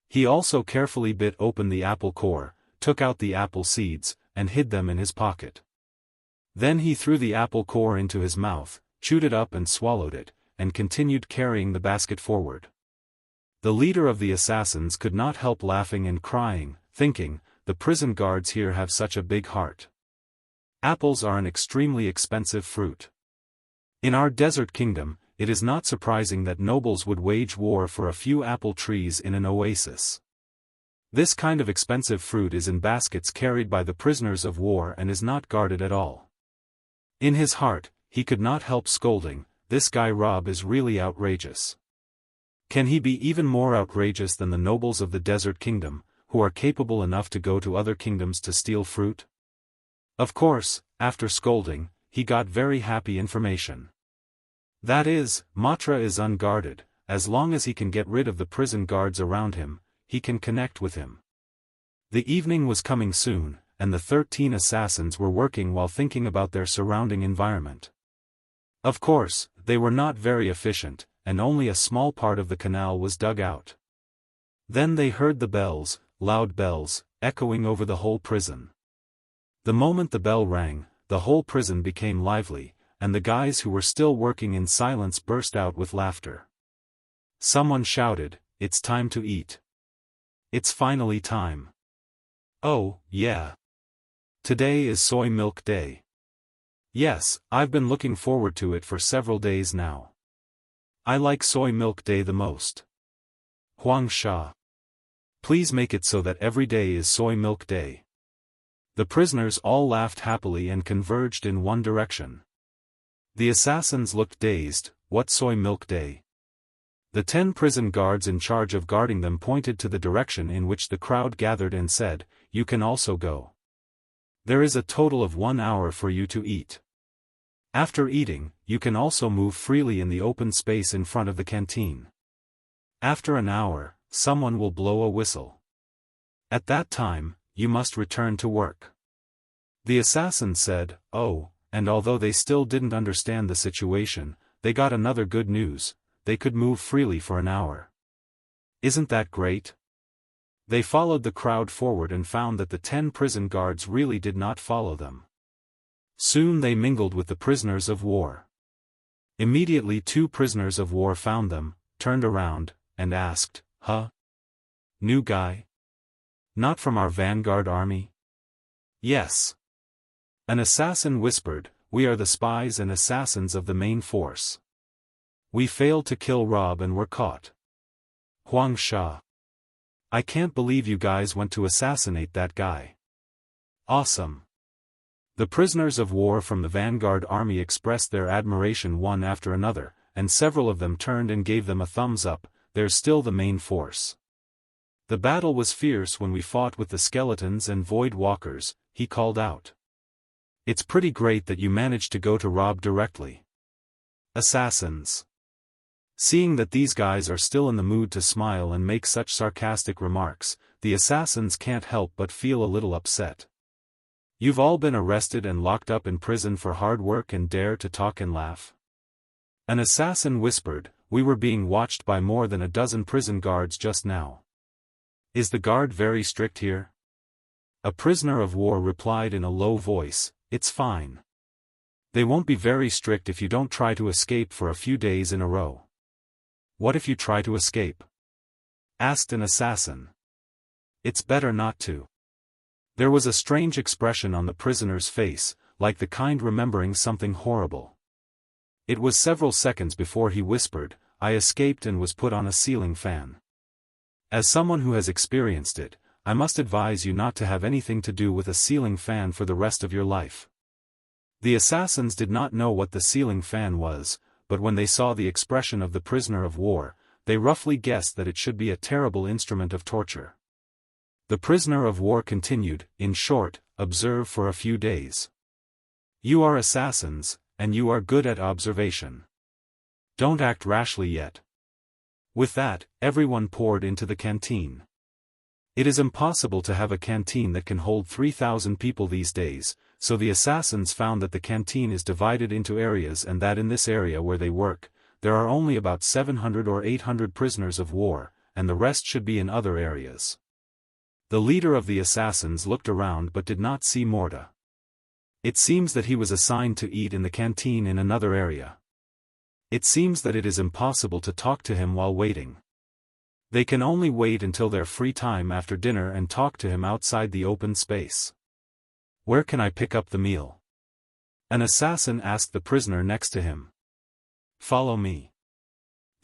He also carefully bit open the apple core, took out the apple seeds, and hid them in his pocket. Then he threw the apple core into his mouth, chewed it up and swallowed it, and continued carrying the basket forward. The leader of the assassins could not help laughing and crying, thinking, "The prison guards here have such a big heart." Apples are an extremely expensive fruit. In our desert kingdom, it is not surprising that nobles would wage war for a few apple trees in an oasis. This kind of expensive fruit is in baskets carried by the prisoners of war and is not guarded at all. In his heart, he could not help scolding, "This guy Rob is really outrageous. Can he be even more outrageous than the nobles of the desert kingdom, who are capable enough to go to other kingdoms to steal fruit?" Of course, after scolding, he got very happy information. That is, Matra is unguarded. As long as he can get rid of the prison guards around him, he can connect with him. The evening was coming soon, and the 13 assassins were working while thinking about their surrounding environment. Of course, they were not very efficient, and only a small part of the canal was dug out. Then they heard the bells, loud bells, echoing over the whole prison. The moment the bell rang, the whole prison became lively, and the guys who were still working in silence burst out with laughter. Someone shouted, "It's time to eat. It's finally time." "Oh, yeah. Today is soy milk day. Yes, I've been looking forward to it for several days now. I like soy milk day the most. Huang Sha. Please make it so that every day is soy milk day. The prisoners all laughed happily and converged in one direction. The assassins looked dazed. What soy milk day? The 10 prison guards in charge of guarding them pointed to the direction in which the crowd gathered and said, "You can also go. There is a total of 1 hour for you to eat. After eating, you can also move freely in the open space in front of the canteen. After an hour, someone will blow a whistle. At that time, you must return to work." The assassins said, "Oh," and although they still didn't understand the situation, they got another good news: they could move freely for an hour. Isn't that great? They followed the crowd forward and found that the 10 prison guards really did not follow them. Soon they mingled with the prisoners of war. Immediately 2 prisoners of war found them, turned around, and asked, "Huh? New guy? Not from our vanguard army?" "Yes." An assassin whispered, "We are the spies and assassins of the main force. We failed to kill Rob and were caught." Huang Sha. I can't believe you guys went to assassinate that guy. Awesome. The prisoners of war from the vanguard army expressed their admiration one after another, and several of them turned and gave them a thumbs up. There's still the main force. The battle was fierce when we fought with the skeletons and void walkers, he called out. It's pretty great that you managed to go to Rob directly. Assassins. Seeing that these guys are still in the mood to smile and make such sarcastic remarks, the assassins can't help but feel a little upset. You've all been arrested and locked up in prison for hard work and dare to talk and laugh? An assassin whispered, "We were being watched by more than a dozen prison guards just now." Is the guard very strict here? A prisoner of war replied in a low voice, "It's fine. They won't be very strict if you don't try to escape for a few days in a row." What if you try to escape? Asked an assassin. It's better not to. There was a strange expression on the prisoner's face, like the kind remembering something horrible. It was several seconds before he whispered, "I escaped and was put on a ceiling fan. As someone who has experienced it, I must advise you not to have anything to do with a ceiling fan for the rest of your life." The assassins did not know what the ceiling fan was, but when they saw the expression of the prisoner of war, they roughly guessed that it should be a terrible instrument of torture. The prisoner of war continued, "In short, observe for a few days. You are assassins, and you are good at observation. Don't act rashly yet." With that, everyone poured into the canteen. It is impossible to have a canteen that can hold 3,000 people these days, so the assassins found that the canteen is divided into areas and that in this area where they work, there are only about 700 or 800 prisoners of war, and the rest should be in other areas. The leader of the assassins looked around but did not see Morta. It seems that he was assigned to eat in the canteen in another area. It seems that it is impossible to talk to him while waiting. They can only wait until their free time after dinner and talk to him outside the open space. Where can I pick up the meal? An assassin asked the prisoner next to him. Follow me.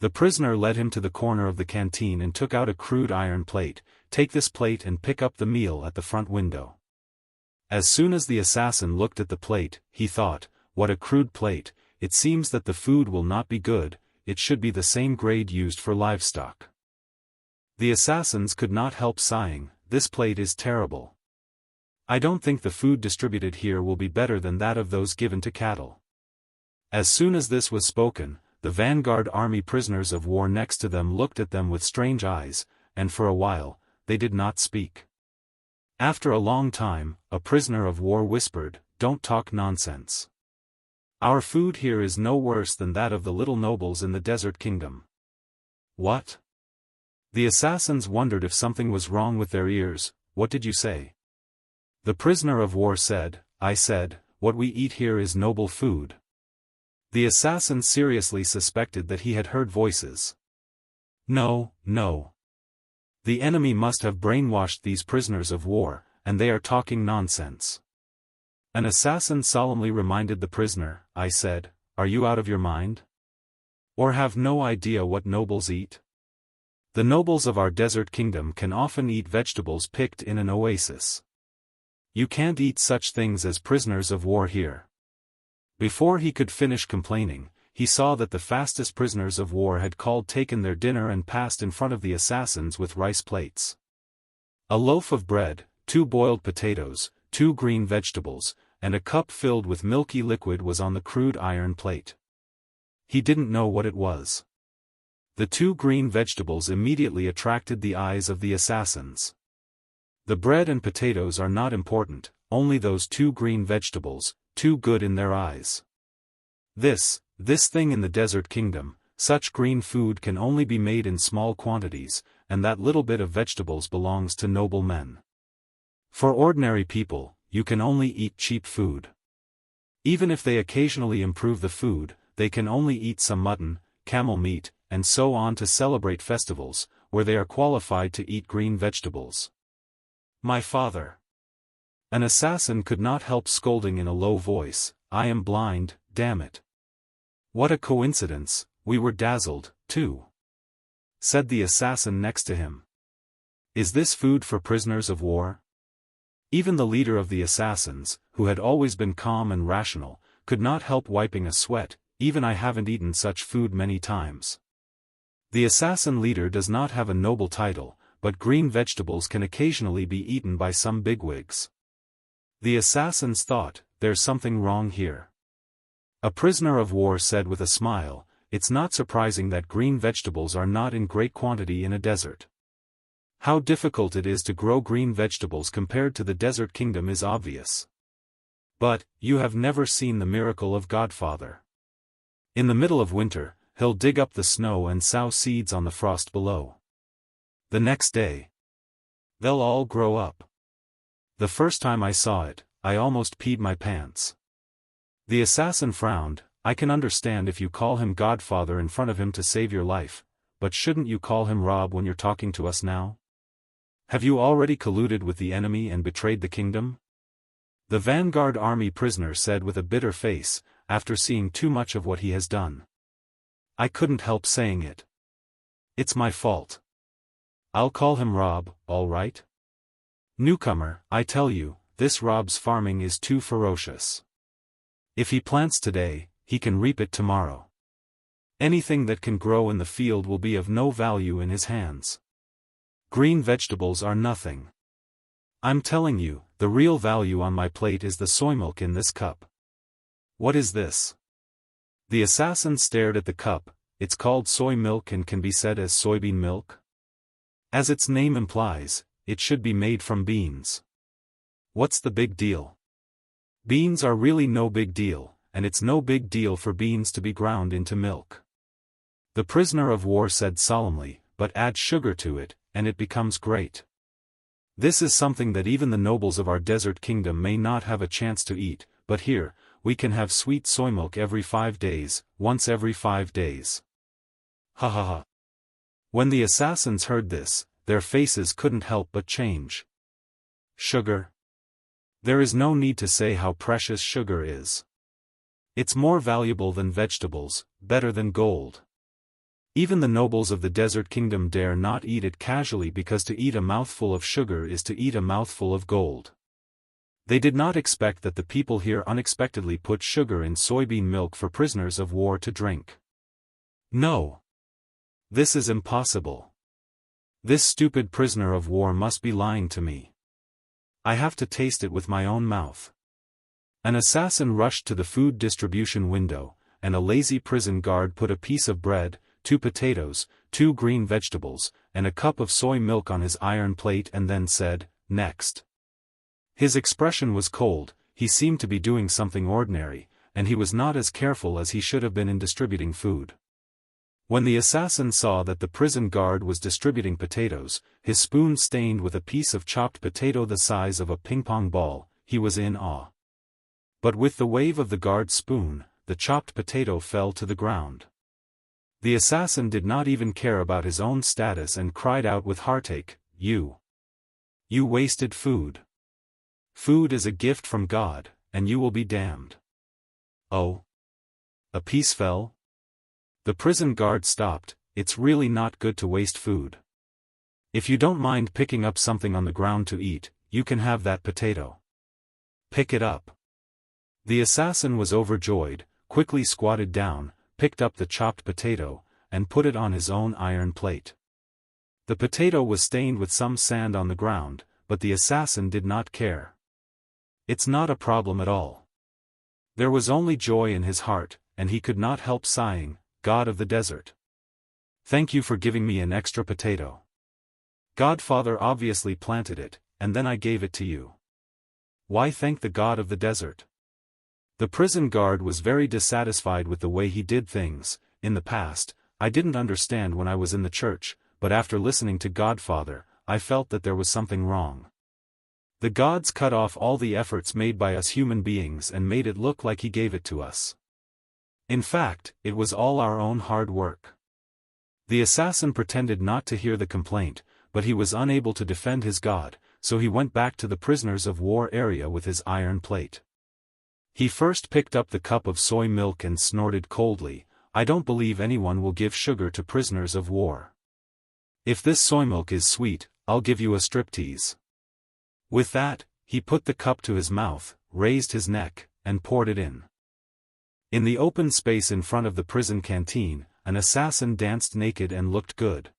The prisoner led him to the corner of the canteen and took out a crude iron plate. Take this plate and pick up the meal at the front window. As soon as the assassin looked at the plate, he thought, what a crude plate, it seems that the food will not be good, it should be the same grade used for livestock. The assassins could not help sighing, this plate is terrible. I don't think the food distributed here will be better than that of those given to cattle. As soon as this was spoken, the vanguard army prisoners of war next to them looked at them with strange eyes, and for a while, they did not speak. After a long time, a prisoner of war whispered, "Don't talk nonsense. Our food here is no worse than that of the little nobles in the desert kingdom." What? The assassins wondered if something was wrong with their ears. What did you say? The prisoner of war said, I said, what we eat here is noble food. The assassin seriously suspected that he had heard voices. No, no. The enemy must have brainwashed these prisoners of war, and they are talking nonsense. An assassin solemnly reminded the prisoner. I said, "Are you out of your mind? Or have no idea what nobles eat? The nobles of our desert kingdom can often eat vegetables picked in an oasis. You can't eat such things as prisoners of war here." Before he could finish complaining, he saw that the fastest prisoners of war had taken their dinner and passed in front of the assassins with rice plates. A loaf of bread, 2 boiled potatoes, 2 green vegetables, and a cup filled with milky liquid was on the crude iron plate. He didn't know what it was. The 2 green vegetables immediately attracted the eyes of the assassins. The bread and potatoes are not important, only those 2 green vegetables, too good in their eyes. This thing in the desert kingdom, such green food can only be made in small quantities, and that little bit of vegetables belongs to noble men. For ordinary people, you can only eat cheap food. Even if they occasionally improve the food, they can only eat some mutton, camel meat, and so on to celebrate festivals, where they are qualified to eat green vegetables. My father. An assassin could not help scolding in a low voice, "I am blind, damn it." "What a coincidence, we were dazzled, too," said the assassin next to him. "Is this food for prisoners of war?" Even the leader of the assassins, who had always been calm and rational, could not help wiping a sweat. "Even I haven't eaten such food many times." The assassin leader does not have a noble title, but green vegetables can occasionally be eaten by some bigwigs. The assassins thought, "There's something wrong here." A prisoner of war said with a smile, "It's not surprising that green vegetables are not in great quantity in a desert. How difficult it is to grow green vegetables compared to the desert kingdom is obvious. But, you have never seen the miracle of Godfather. In the middle of winter, he'll dig up the snow and sow seeds on the frost below. The next day, they'll all grow up. The first time I saw it, I almost peed my pants." The assassin frowned. "I can understand if you call him Godfather in front of him to save your life, but shouldn't you call him Rob when you're talking to us now? Have you already colluded with the enemy and betrayed the kingdom?" The vanguard army prisoner said with a bitter face, after seeing too much of what he has done. "I couldn't help saying it. It's my fault. I'll call him Rob, all right? Newcomer, I tell you, this Rob's farming is too ferocious. If he plants today, he can reap it tomorrow. Anything that can grow in the field will be of no value in his hands. Green vegetables are nothing. I'm telling you, the real value on my plate is the soy milk in this cup." "What is this?" The assassin stared at the cup. "It's called soy milk and can be said as soybean milk. As its name implies, it should be made from beans. What's the big deal? Beans are really no big deal, and it's no big deal for beans to be ground into milk." The prisoner of war said solemnly, "But add sugar to it, and it becomes great. This is something that even the nobles of our desert kingdom may not have a chance to eat, but here, we can have sweet soy milk every 5 days, once every 5 days. Ha ha ha." When the assassins heard this, their faces couldn't help but change. Sugar? There is no need to say how precious sugar is. It's more valuable than vegetables, better than gold. Even the nobles of the desert kingdom dare not eat it casually because to eat a mouthful of sugar is to eat a mouthful of gold. They did not expect that the people here unexpectedly put sugar in soybean milk for prisoners of war to drink. No. This is impossible. This stupid prisoner of war must be lying to me. I have to taste it with my own mouth. An assassin rushed to the food distribution window, and a lazy prison guard put a piece of bread, 2 potatoes, 2 green vegetables, and a cup of soy milk on his iron plate and then said, "Next." His expression was cold. He seemed to be doing something ordinary, and he was not as careful as he should have been in distributing food. When the assassin saw that the prison guard was distributing potatoes, his spoon stained with a piece of chopped potato the size of a ping-pong ball, he was in awe. But with the wave of the guard's spoon, the chopped potato fell to the ground. The assassin did not even care about his own status and cried out with heartache, You wasted food. Food is a gift from God, and you will be damned. Oh. A piece fell? The prison guard stopped. It's really not good to waste food. If you don't mind picking up something on the ground to eat, you can have that potato. Pick it up. The assassin was overjoyed, quickly squatted down, picked up the chopped potato, and put it on his own iron plate. The potato was stained with some sand on the ground, but the assassin did not care. It's not a problem at all. There was only joy in his heart, and he could not help sighing, God of the desert. Thank you for giving me an extra potato. Godfather obviously planted it, and then I gave it to you. Why thank the God of the desert? The prison guard was very dissatisfied with the way he did things. In the past, I didn't understand when I was in the church, but after listening to Godfather, I felt that there was something wrong. The gods cut off all the efforts made by us human beings and made it look like he gave it to us. In fact, it was all our own hard work. The assassin pretended not to hear the complaint, but he was unable to defend his god, so he went back to the prisoners of war area with his iron plate. He first picked up the cup of soy milk and snorted coldly, I don't believe anyone will give sugar to prisoners of war. If this soy milk is sweet, I'll give you a striptease. With that, he put the cup to his mouth, raised his neck, and poured it in. In the open space in front of the prison canteen, an assassin danced naked and looked good.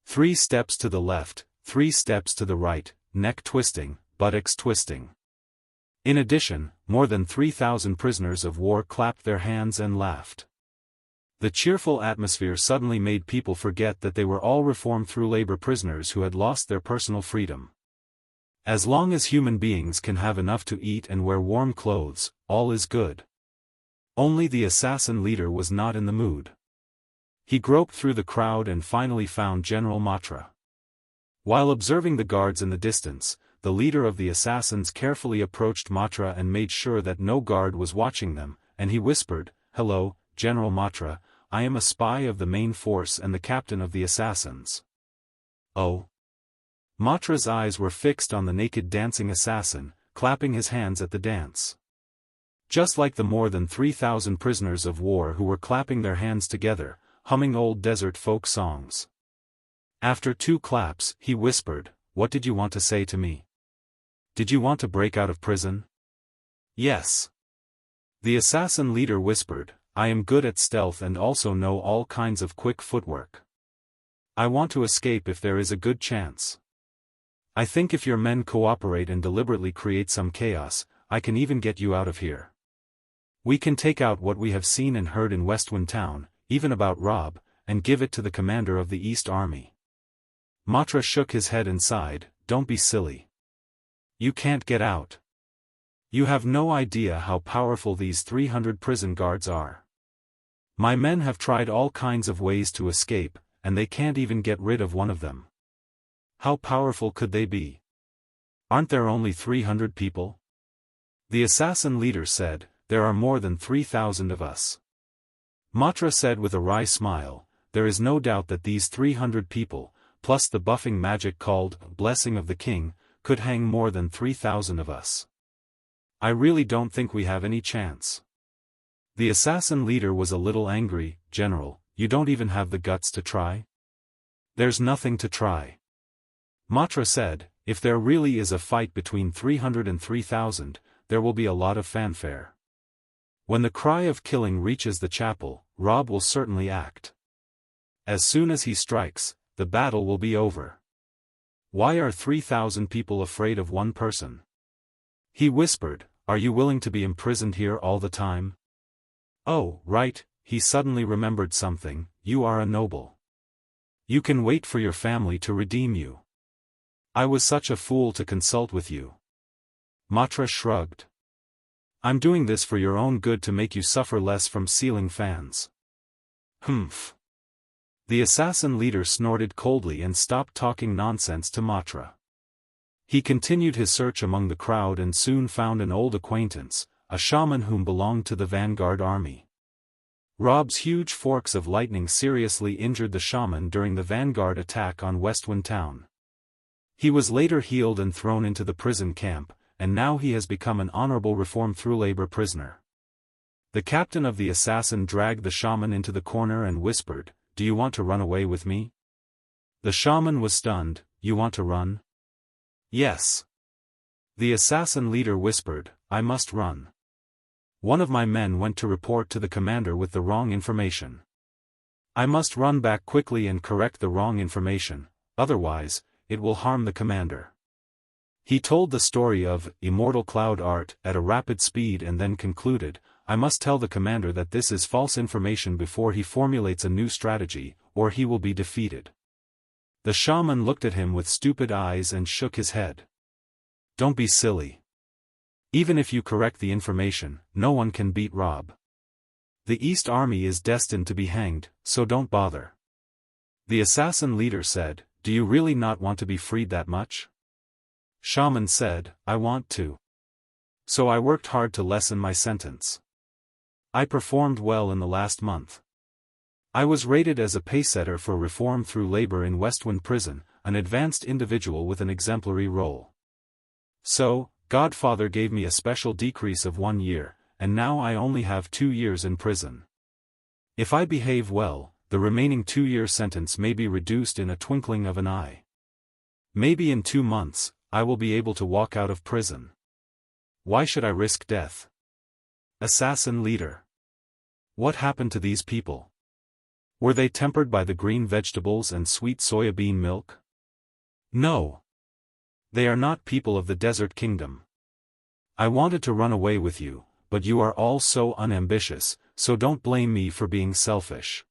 3 steps to the left, 3 steps to the right, neck twisting, buttocks twisting. In addition, more than 3,000 prisoners of war clapped their hands and laughed. The cheerful atmosphere suddenly made people forget that they were all reformed through labor prisoners who had lost their personal freedom. As long as human beings can have enough to eat and wear warm clothes, all is good. Only the assassin leader was not in the mood. He groped through the crowd and finally found General Matra. While observing the guards in the distance, the leader of the assassins carefully approached Matra and made sure that no guard was watching them, and he whispered, Hello, General Matra, I am a spy of the main force and the captain of the assassins. Oh. Matra's eyes were fixed on the naked dancing assassin, clapping his hands at the dance. Just like the more than 3,000 prisoners of war who were clapping their hands together, humming old desert folk songs. After 2 claps, he whispered, What did you want to say to me? Did you want to break out of prison? Yes. The assassin leader whispered, I am good at stealth and also know all kinds of quick footwork. I want to escape if there is a good chance. I think if your men cooperate and deliberately create some chaos, I can even get you out of here. We can take out what we have seen and heard in Westwind Town, even about Rob, and give it to the commander of the East Army. Matra shook his head and sighed, Don't be silly. You can't get out. You have no idea how powerful these 300 prison guards are. My men have tried all kinds of ways to escape, and they can't even get rid of one of them. How powerful could they be? Aren't there only 300 people? The assassin leader said, There are more than 3,000 of us. Matra said with a wry smile, There is no doubt that these 300 people, plus the buffing magic called Blessing of the King, could hang more than 3,000 of us. I really don't think we have any chance. The assassin leader was a little angry, General, you don't even have the guts to try? There's nothing to try. Matra said, If there really is a fight between 300 and 3,000, there will be a lot of fanfare. When the cry of killing reaches the chapel, Rob will certainly act. As soon as he strikes, the battle will be over. Why are 3,000 people afraid of one person? He whispered, Are you willing to be imprisoned here all the time? Oh, right, he suddenly remembered something, you are a noble. You can wait for your family to redeem you. I was such a fool to consult with you. Matra shrugged. I'm doing this for your own good to make you suffer less from ceiling fans. Humph. The assassin leader snorted coldly and stopped talking nonsense to Matra. He continued his search among the crowd and soon found an old acquaintance, a shaman whom belonged to the vanguard army. Rob's huge forks of lightning seriously injured the shaman during the vanguard attack on Westwind Town. He was later healed and thrown into the prison camp, and now he has become an honorable reform through labor prisoner. The captain of the assassin dragged the shaman into the corner and whispered, "Do you want to run away with me?" The shaman was stunned. "You want to run?" "Yes." The assassin leader whispered, "I must run. One of my men went to report to the commander with the wrong information. I must run back quickly and correct the wrong information, otherwise, it will harm the commander." He told the story of Immortal cloud art at a rapid speed and then concluded, "I must tell the commander that this is false information before he formulates a new strategy, or he will be defeated." The shaman looked at him with stupid eyes and shook his head. "Don't be silly. Even if you correct the information, no one can beat Rob. The East Army is destined to be hanged, so don't bother." The assassin leader said, "Do you really not want to be freed that much?" Shaman said, "I want to. So I worked hard to lessen my sentence. I performed well in the last month. I was rated as a paysetter for reform through labor in Westwind Prison, an advanced individual with an exemplary role. So, Godfather gave me a special decrease of 1 year, and now I only have 2 years in prison. If I behave well, the remaining 2-year sentence may be reduced in a twinkling of an eye. Maybe in 2 months, I will be able to walk out of prison. Why should I risk death?" Assassin leader. What happened to these people? Were they tempered by the green vegetables and sweet soybean milk? No. They are not people of the desert kingdom. I wanted to run away with you, but you are all so unambitious, so don't blame me for being selfish.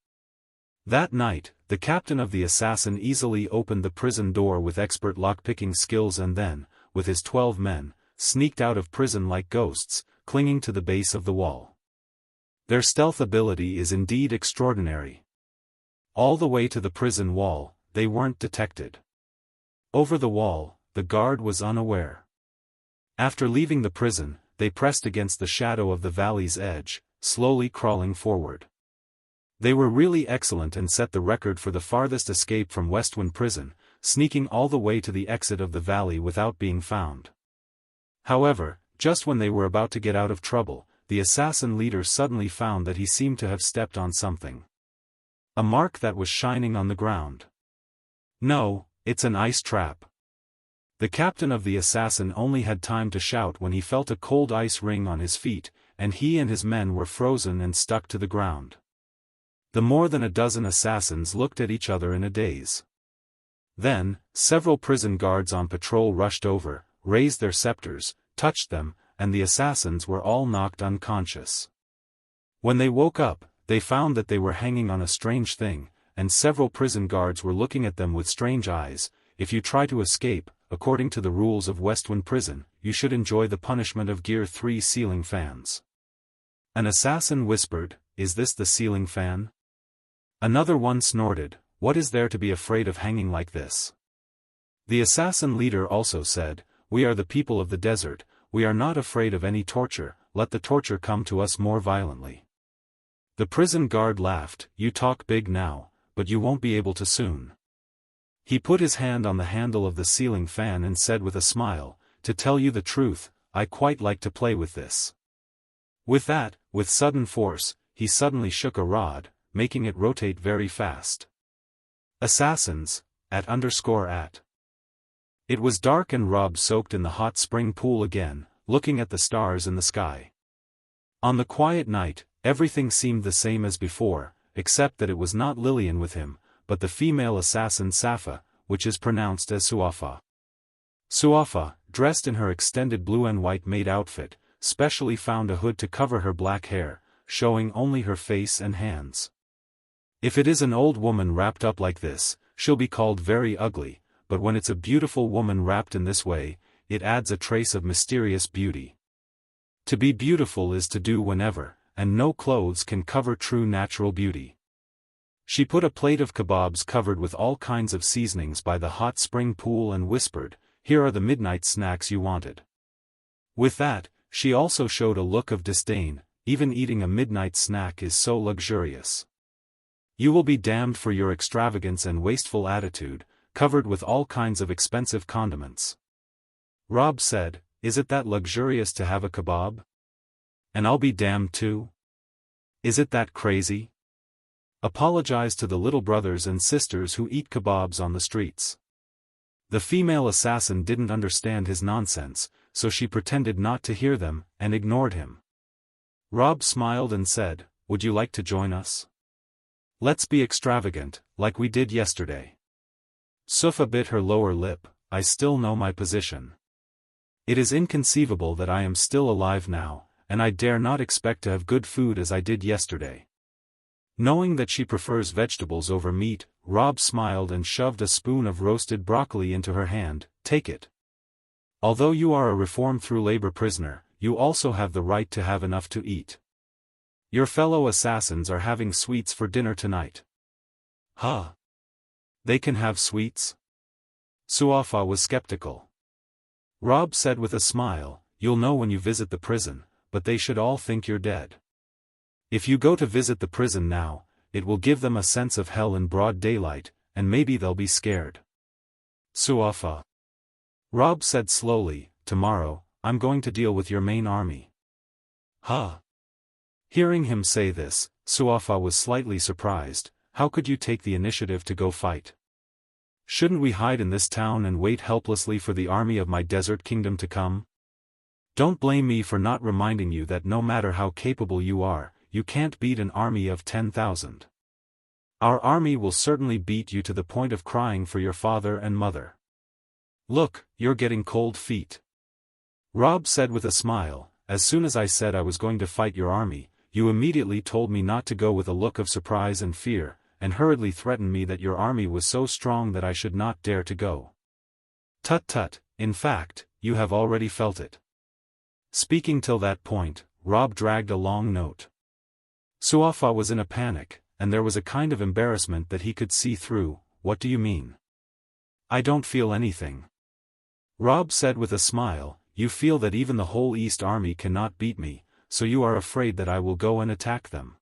That night, the captain of the assassin easily opened the prison door with expert lockpicking skills and then, with his 12 men, sneaked out of prison like ghosts, clinging to the base of the wall. Their stealth ability is indeed extraordinary. All the way to the prison wall, they weren't detected. Over the wall, the guard was unaware. After leaving the prison, they pressed against the shadow of the valley's edge, slowly crawling forward. They were really excellent and set the record for the farthest escape from Westwind Prison, sneaking all the way to the exit of the valley without being found. However, just when they were about to get out of trouble, the assassin leader suddenly found that he seemed to have stepped on something. A mark that was shining on the ground. No, it's an ice trap. The captain of the assassin only had time to shout when he felt a cold ice ring on his feet, and he and his men were frozen and stuck to the ground. The more than a dozen assassins looked at each other in a daze. Then, several prison guards on patrol rushed over, raised their scepters, touched them, and the assassins were all knocked unconscious. When they woke up, they found that they were hanging on a strange thing, and several prison guards were looking at them with strange eyes. If you try to escape, according to the rules of Westwind Prison, you should enjoy the punishment of Gear 3 ceiling fans. An assassin whispered, "Is this the ceiling fan?" Another one snorted, "What is there to be afraid of hanging like this?" The assassin leader also said, "We are the people of the desert, we are not afraid of any torture, let the torture come to us more violently." The prison guard laughed, "You talk big now, but you won't be able to soon." He put his hand on the handle of the ceiling fan and said with a smile, "To tell you the truth, I quite like to play with this." With that, with sudden force, he suddenly shook a rod, making it rotate very fast. Assassins, @_at. It was dark and Rob soaked in the hot spring pool again, looking at the stars in the sky. On the quiet night, everything seemed the same as before, except that it was not Lillian with him, but the female assassin Safa, which is pronounced as Suafa. Suafa, dressed in her extended blue and white maid outfit, specially found a hood to cover her black hair, showing only her face and hands. If it is an old woman wrapped up like this, she'll be called very ugly, but when it's a beautiful woman wrapped in this way, it adds a trace of mysterious beauty. To be beautiful is to do whenever, and no clothes can cover true natural beauty. She put a plate of kebabs covered with all kinds of seasonings by the hot spring pool and whispered, "Here are the midnight snacks you wanted." With that, she also showed a look of disdain, even eating a midnight snack is so luxurious. You will be damned for your extravagance and wasteful attitude, covered with all kinds of expensive condiments. Rob said, Is it that luxurious to have a kebab? And I'll be damned too? Is it that crazy? Apologize to the little brothers and sisters who eat kebabs on the streets. The female assassin didn't understand his nonsense, so she pretended not to hear them, and ignored him. Rob smiled and said, "Would you like to join us? Let's be extravagant, like we did yesterday." Sufa bit her lower lip. I still know my position. It is inconceivable that I am still alive now, and I dare not expect to have good food as I did yesterday. Knowing that she prefers vegetables over meat, Rob smiled and shoved a spoon of roasted broccoli into her hand. "Take it. Although you are a reform-through-labor prisoner, you also have the right to have enough to eat. Your fellow assassins are having sweets for dinner tonight." "Huh? They can have sweets?" Suafa was skeptical. Rob said with a smile, "You'll know when you visit the prison, but they should all think you're dead. If you go to visit the prison now, it will give them a sense of hell in broad daylight, and maybe they'll be scared." "Suafa," Rob said slowly, "tomorrow, I'm going to deal with your main army." "Huh?" Hearing him say this, Suafa was slightly surprised. "How could you take the initiative to go fight? Shouldn't we hide in this town and wait helplessly for the army of my desert kingdom to come? Don't blame me for not reminding you that no matter how capable you are, you can't beat an army of 10,000. Our army will certainly beat you to the point of crying for your father and mother. Look, you're getting cold feet." Rob said with a smile, "As soon as I said I was going to fight your army, you immediately told me not to go with a look of surprise and fear, and hurriedly threatened me that your army was so strong that I should not dare to go. Tut tut, in fact, you have already felt it." Speaking till that point, Rob dragged a long note. Suafa was in a panic, and there was a kind of embarrassment that he could see through. "What do you mean?" "I don't feel anything." Rob said with a smile, "You feel that even the whole East Army cannot beat me, so you are afraid that I will go and attack them.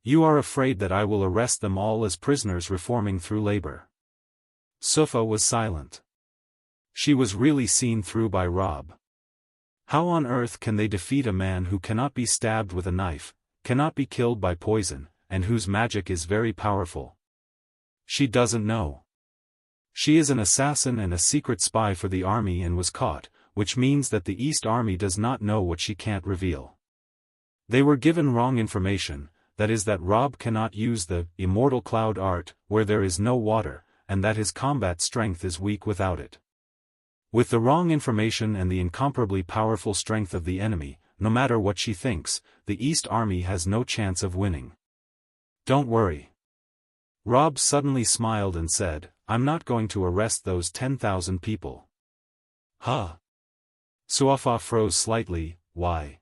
You are afraid that I will arrest them all as prisoners reforming through labor." Sufa was silent. She was really seen through by Rob. How on earth can they defeat a man who cannot be stabbed with a knife, cannot be killed by poison, and whose magic is very powerful? She doesn't know. She is an assassin and a secret spy for the army and was caught, which means that the East Army does not know what she can't reveal. They were given wrong information, that is that Rob cannot use the Immortal cloud art, where there is no water, and that his combat strength is weak without it. With the wrong information and the incomparably powerful strength of the enemy, no matter what she thinks, the East Army has no chance of winning. "Don't worry." Rob suddenly smiled and said, "I'm not going to arrest those 10,000 people." "Huh?" Suafa froze slightly. "Why?"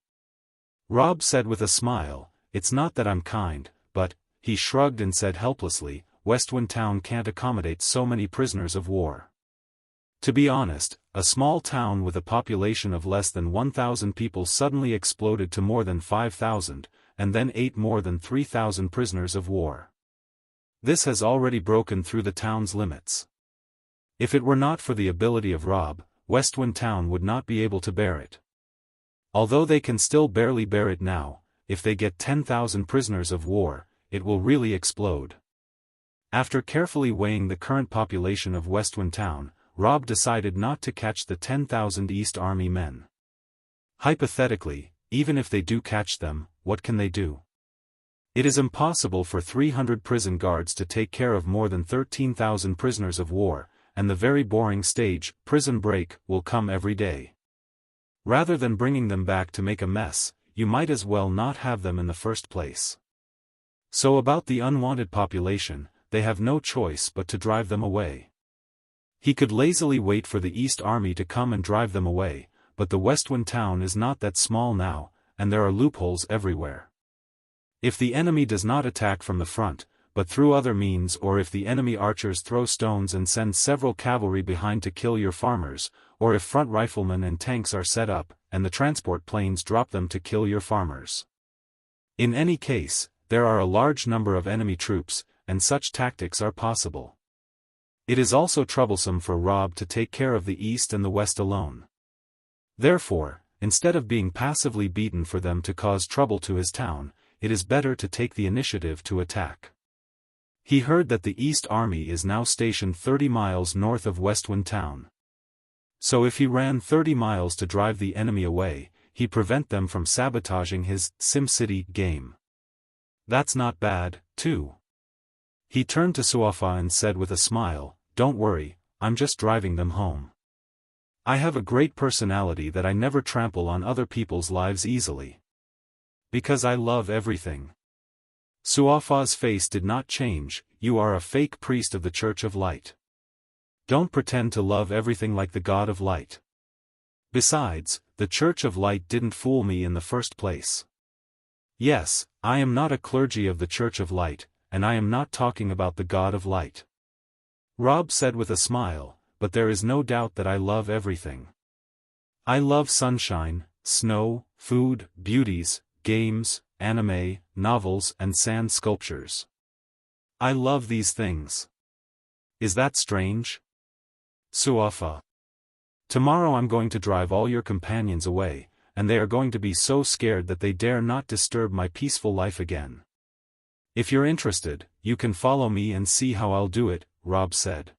Rob said with a smile, "It's not that I'm kind, but," he shrugged and said helplessly, "Westwind Town can't accommodate so many prisoners of war. To be honest, a small town with a population of less than 1,000 people suddenly exploded to more than 5,000, and then ate more than 3,000 prisoners of war. This has already broken through the town's limits. If it were not for the ability of Rob, Westwind Town would not be able to bear it. Although they can still barely bear it now, if they get 10,000 prisoners of war, it will really explode." After carefully weighing the current population of Westwind Town, Rob decided not to catch the 10,000 East Army men. Hypothetically, even if they do catch them, what can they do? It is impossible for 300 prison guards to take care of more than 13,000 prisoners of war, and the very boring stage, prison break, will come every day. Rather than bringing them back to make a mess, you might as well not have them in the first place. So about the unwanted population, they have no choice but to drive them away. He could lazily wait for the East Army to come and drive them away, but the Westwind Town is not that small now, and there are loopholes everywhere. If the enemy does not attack from the front, but through other means, or if the enemy archers throw stones and send several cavalry behind to kill your farmers, or if front riflemen and tanks are set up, and the transport planes drop them to kill your farmers. In any case, there are a large number of enemy troops, and such tactics are possible. It is also troublesome for Rob to take care of the East and the West alone. Therefore, instead of being passively beaten for them to cause trouble to his town, it is better to take the initiative to attack. He heard that the East Army is now stationed 30 miles north of Westwind town. So if he ran 30 miles to drive the enemy away, he'd prevent them from sabotaging his SimCity game. That's not bad, too. He turned to Suafa and said with a smile, "Don't worry, I'm just driving them home. I have a great personality that I never trample on other people's lives easily. Because I love everything." Suafa's face did not change. "You are a fake priest of the Church of Light. Don't pretend to love everything like the God of Light. Besides, the Church of Light didn't fool me in the first place. Yes, I am not a clergy of the Church of Light, and I am not talking about the God of Light," Rob said with a smile, "but there is no doubt that I love everything. I love sunshine, snow, food, beauties, games, anime, novels and sand sculptures. I love these things. Is that strange? Suafa. Tomorrow I'm going to drive all your companions away, and they are going to be so scared that they dare not disturb my peaceful life again. If you're interested, you can follow me and see how I'll do it," Rob said.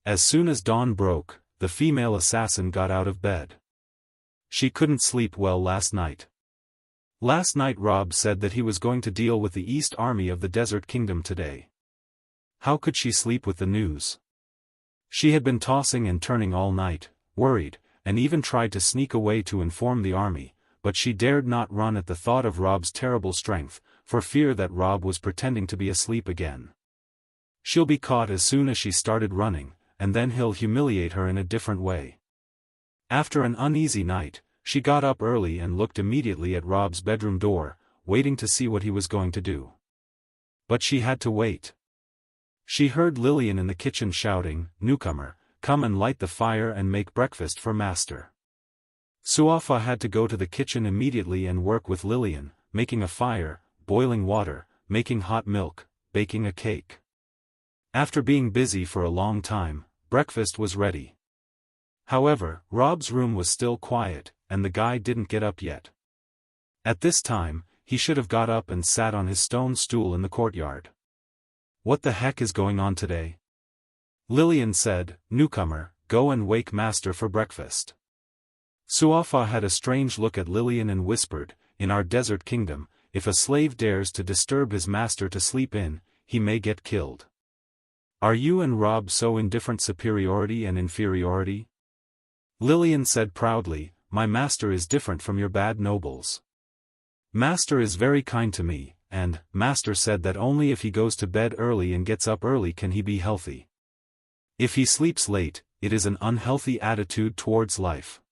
As soon as dawn broke, the female assassin got out of bed. She couldn't sleep well last night. Last night Rob said that he was going to deal with the East Army of the Desert Kingdom today. How could she sleep with the news? She had been tossing and turning all night, worried, and even tried to sneak away to inform the army, but she dared not run at the thought of Rob's terrible strength, for fear that Rob was pretending to be asleep again. She'll be caught as soon as she started running, and then he'll humiliate her in a different way. After an uneasy night, she got up early and looked immediately at Rob's bedroom door, waiting to see what he was going to do. But she had to wait. She heard Lillian in the kitchen shouting, "Newcomer, come and light the fire and make breakfast for master." Suafa had to go to the kitchen immediately and work with Lillian, making a fire, boiling water, making hot milk, baking a cake. After being busy for a long time, breakfast was ready. However, Rob's room was still quiet, and the guy didn't get up yet. At this time, he should have got up and sat on his stone stool in the courtyard. "What the heck is going on today?" Lillian said, "Newcomer, go and wake master for breakfast." Suafa had a strange look at Lillian and whispered, "In our desert kingdom, if a slave dares to disturb his master to sleep in, he may get killed. Are you and Rob so in different superiority and inferiority?" Lillian said proudly, "My master is different from your bad nobles. Master is very kind to me, and master said that only if he goes to bed early and gets up early can he be healthy. If he sleeps late, it is an unhealthy attitude towards life.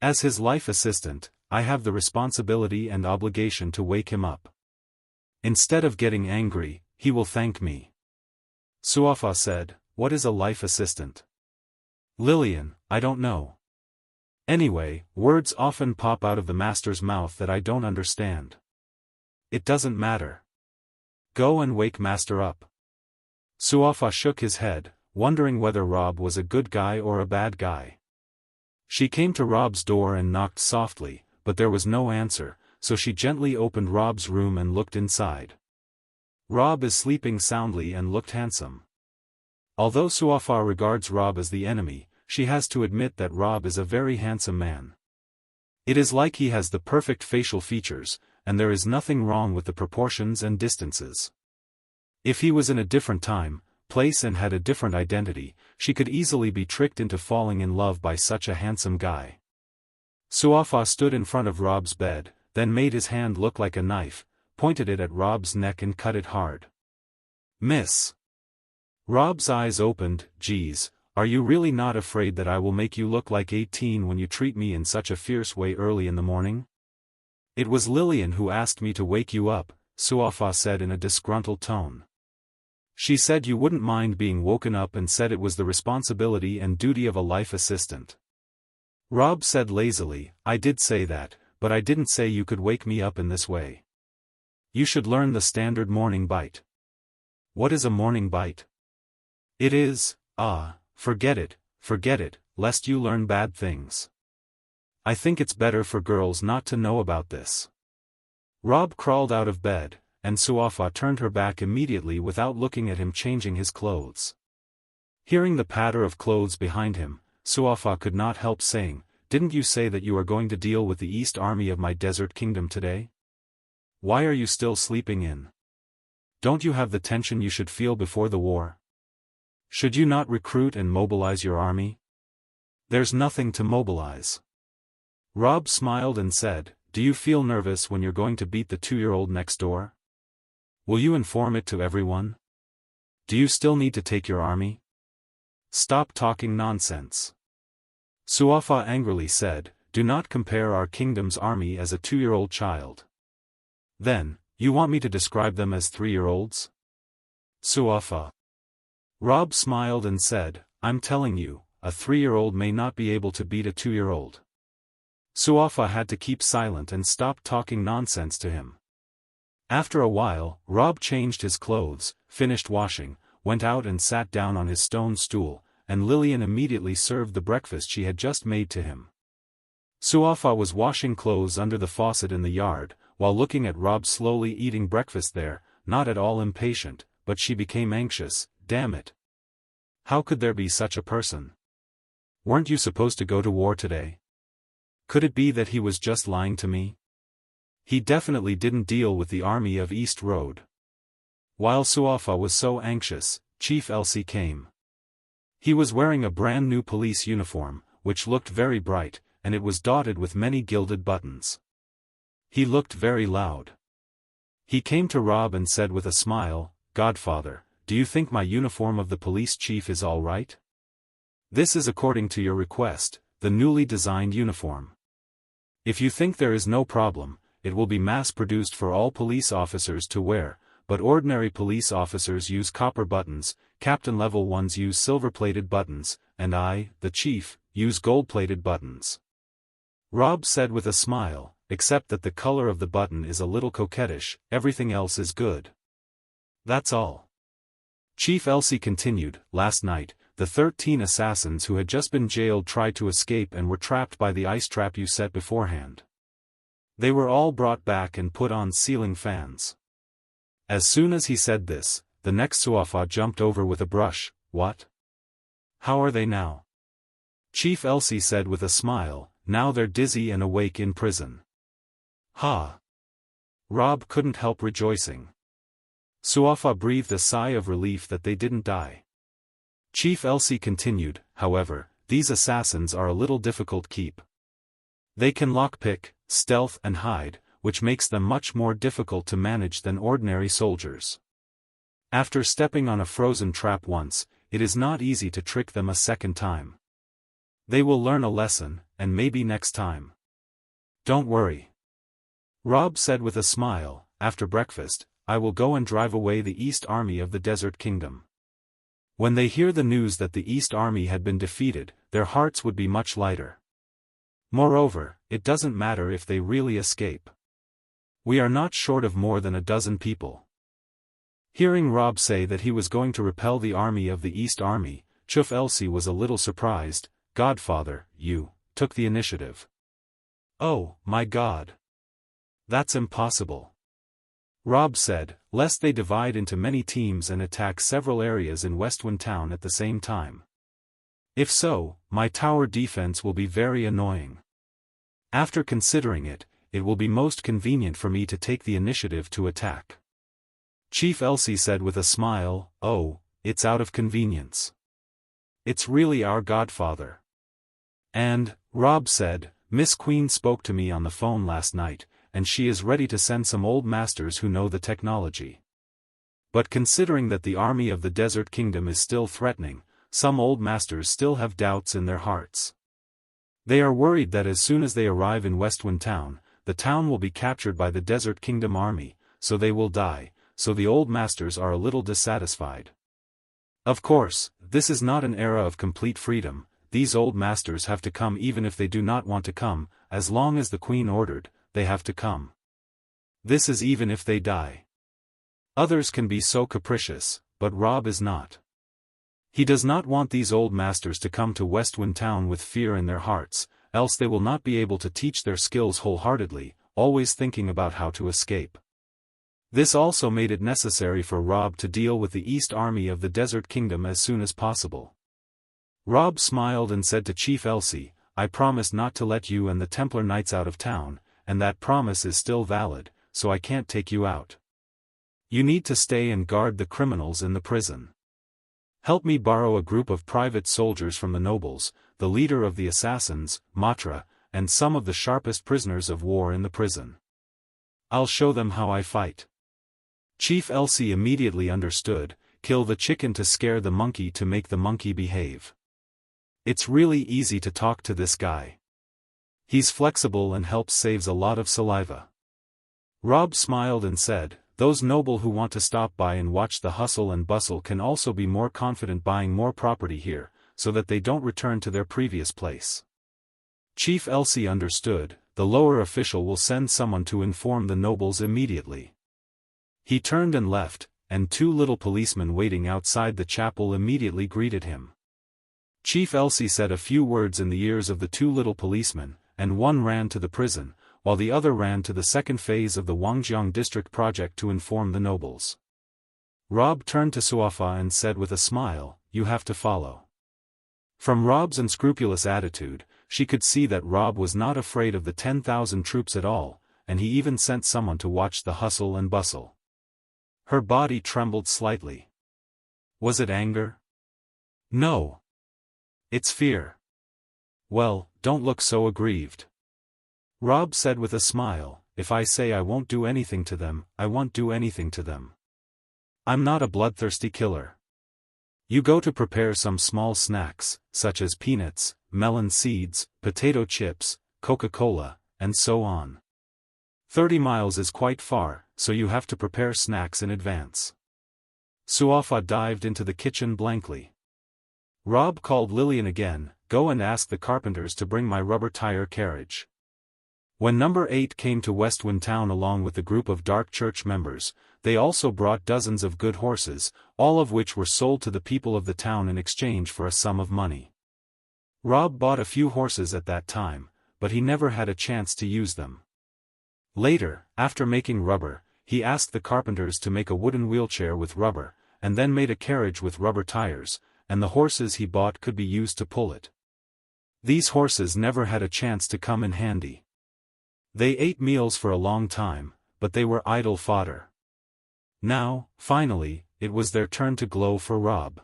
As his life assistant, I have the responsibility and obligation to wake him up. Instead of getting angry, he will thank me." Suafa said, "What is a life assistant?" Lillian, "I don't know. Anyway, words often pop out of the master's mouth that I don't understand." "It doesn't matter. Go and wake master up." Suafa shook his head, wondering whether Rob was a good guy or a bad guy. She came to Rob's door and knocked softly, but there was no answer, so she gently opened Rob's room and looked inside. Rob is sleeping soundly and looked handsome. Although Suafa regards Rob as the enemy, she has to admit that Rob is a very handsome man. It is like he has the perfect facial features, and there is nothing wrong with the proportions and distances. If he was in a different time, place and had a different identity, she could easily be tricked into falling in love by such a handsome guy. Suafa stood in front of Rob's bed, then made his hand look like a knife, pointed it at Rob's neck and cut it hard. "Miss." Rob's eyes opened. "Geez, are you really not afraid that I will make you look like 18 when you treat me in such a fierce way early in the morning?" "It was Lillian who asked me to wake you up," Suafa said in a disgruntled tone. "She said you wouldn't mind being woken up and said it was the responsibility and duty of a life assistant." Rob said lazily, "I did say that, but I didn't say you could wake me up in this way. You should learn the standard morning bite." "What is a morning bite?" "It is, forget it, lest you learn bad things." I think it's better for girls not to know about this. Rob crawled out of bed, and Suafa turned her back immediately without looking at him changing his clothes. Hearing the patter of clothes behind him, Suafa could not help saying, "Didn't you say that you are going to deal with the East Army of my desert kingdom today? Why are you still sleeping in? Don't you have the tension you should feel before the war? Should you not recruit and mobilize your army? There's nothing to mobilize." Rob smiled and said, "Do you feel nervous when you're going to beat the 2-year-old next door? Will you inform it to everyone? Do you still need to take your army? Stop talking nonsense." Suafa angrily said, "Do not compare our kingdom's army as a 2-year-old child." "Then, you want me to describe them as 3-year-olds? Suafa." Rob smiled and said, "I'm telling you, a 3-year-old may not be able to beat a 2-year-old." Suafa had to keep silent and stop talking nonsense to him. After a while, Rob changed his clothes, finished washing, went out and sat down on his stone stool, and Lillian immediately served the breakfast she had just made to him. Suafa was washing clothes under the faucet in the yard, while looking at Rob slowly eating breakfast there, not at all impatient, but she became anxious. Damn it. How could there be such a person? Weren't you supposed to go to war today? Could it be that he was just lying to me? He definitely didn't deal with the army of East Road. While Suafa was so anxious, Chief Elsie came. He was wearing a brand new police uniform, which looked very bright, and it was dotted with many gilded buttons. He looked very loud. He came to Rob and said with a smile, "Godfather, do you think my uniform of the police chief is all right? This is according to your request, the newly designed uniform. If you think there is no problem, it will be mass-produced for all police officers to wear, but ordinary police officers use copper buttons, captain-level ones use silver-plated buttons, and I, the chief, use gold-plated buttons." Rob said with a smile, "Except that the color of the button is a little coquettish, everything else is good. That's all." Chief Elsie continued, "Last night, the 13 assassins who had just been jailed tried to escape and were trapped by the ice trap you set beforehand. They were all brought back and put on ceiling fans." As soon as he said this, the next Suafa jumped over with a brush. "What? How are they now?" Chief Elsie said with a smile, "Now they're dizzy and awake in prison." "Ha!" Rob couldn't help rejoicing. Suafa breathed a sigh of relief that they didn't die. Chief Elsie continued, "However, these assassins are a little difficult keep. They can lockpick, stealth and hide, which makes them much more difficult to manage than ordinary soldiers. After stepping on a frozen trap once, it is not easy to trick them a second time. They will learn a lesson, and maybe next time. Don't worry." Rob said with a smile, "After breakfast, I will go and drive away the East Army of the Desert Kingdom. When they hear the news that the East Army had been defeated, their hearts would be much lighter. Moreover, it doesn't matter if they really escape. We are not short of more than a dozen people." Hearing Rob say that he was going to repel the army of the East Army, Chief Elsie was a little surprised. "Godfather, you took the initiative." "Oh, my God. That's impossible," Rob said, "lest they divide into many teams and attack several areas in Westwind Town at the same time. If so, my tower defense will be very annoying. After considering it, it will be most convenient for me to take the initiative to attack." Chief Elsie said with a smile, "Oh, it's out of convenience. It's really our godfather." And, Rob said, "Miss Queen spoke to me on the phone last night, and she is ready to send some old masters who know the technology. But considering that the army of the Desert Kingdom is still threatening, some old masters still have doubts in their hearts. They are worried that as soon as they arrive in Westwind Town, the town will be captured by the Desert Kingdom army, so they will die, so the old masters are a little dissatisfied. Of course, this is not an era of complete freedom, these old masters have to come even if they do not want to come, as long as the Queen ordered, they have to come. This is even if they die. Others can be so capricious, but Rob is not. He does not want these old masters to come to Westwind Town with fear in their hearts, else they will not be able to teach their skills wholeheartedly, always thinking about how to escape. This also made it necessary for Rob to deal with the East Army of the Desert Kingdom as soon as possible. Rob smiled and said to Chief Elsie, "I promised not to let you and the Templar Knights out of town, and that promise is still valid, so I can't take you out. You need to stay and guard the criminals in the prison. Help me borrow a group of private soldiers from the nobles, the leader of the assassins, Matra, and some of the sharpest prisoners of war in the prison. I'll show them how I fight." Chief Elsie immediately understood, kill the chicken to scare the monkey to make the monkey behave. It's really easy to talk to this guy. He's flexible and helps saves a lot of saliva. Rob smiled and said, "Those noble who want to stop by and watch the hustle and bustle can also be more confident buying more property here, so that they don't return to their previous place." Chief Elsie understood, the lower official will send someone to inform the nobles immediately. He turned and left, and two little policemen waiting outside the chapel immediately greeted him. Chief Elsie said a few words in the ears of the two little policemen, and one ran to the prison, while the other ran to the second phase of the Wangjiang district project to inform the nobles. Rob turned to Suafa and said with a smile, "You have to follow." From Rob's unscrupulous attitude, she could see that Rob was not afraid of the 10,000 troops at all, and he even sent someone to watch the hustle and bustle. Her body trembled slightly. Was it anger? No. It's fear. Well, don't look so aggrieved. Rob said with a smile, "If I say I won't do anything to them, I won't do anything to them. I'm not a bloodthirsty killer. You go to prepare some small snacks, such as peanuts, melon seeds, potato chips, Coca-Cola, and so on. 30 miles is quite far, so you have to prepare snacks in advance." Suafa dived into the kitchen blankly. Rob called Lillian again, "Go and ask the carpenters to bring my rubber tire carriage." When number 8 came to Westwind Town along with the group of Dark Church members, they also brought dozens of good horses, all of which were sold to the people of the town in exchange for a sum of money. Rob bought a few horses at that time, but he never had a chance to use them. Later, after making rubber, he asked the carpenters to make a wooden wheelchair with rubber, and then made a carriage with rubber tires, and the horses he bought could be used to pull it. These horses never had a chance to come in handy. They ate meals for a long time, but they were idle fodder. Now, finally, it was their turn to glow for Rob.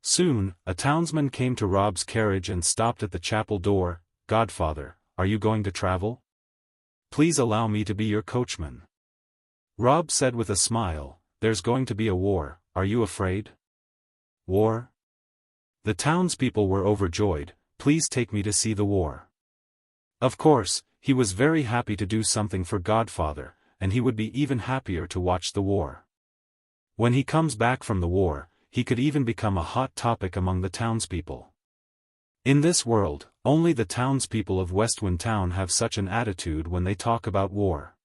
Soon, a townsman came to Rob's carriage and stopped at the chapel door. "Godfather, are you going to travel? Please allow me to be your coachman." Rob said with a smile, "There's going to be a war, are you afraid?" "War?" The townspeople were overjoyed. "Please take me to see the war." Of course, he was very happy to do something for Godfather, and he would be even happier to watch the war. When he comes back from the war, he could even become a hot topic among the townspeople. In this world, only the townspeople of Westwind Town have such an attitude when they talk about war.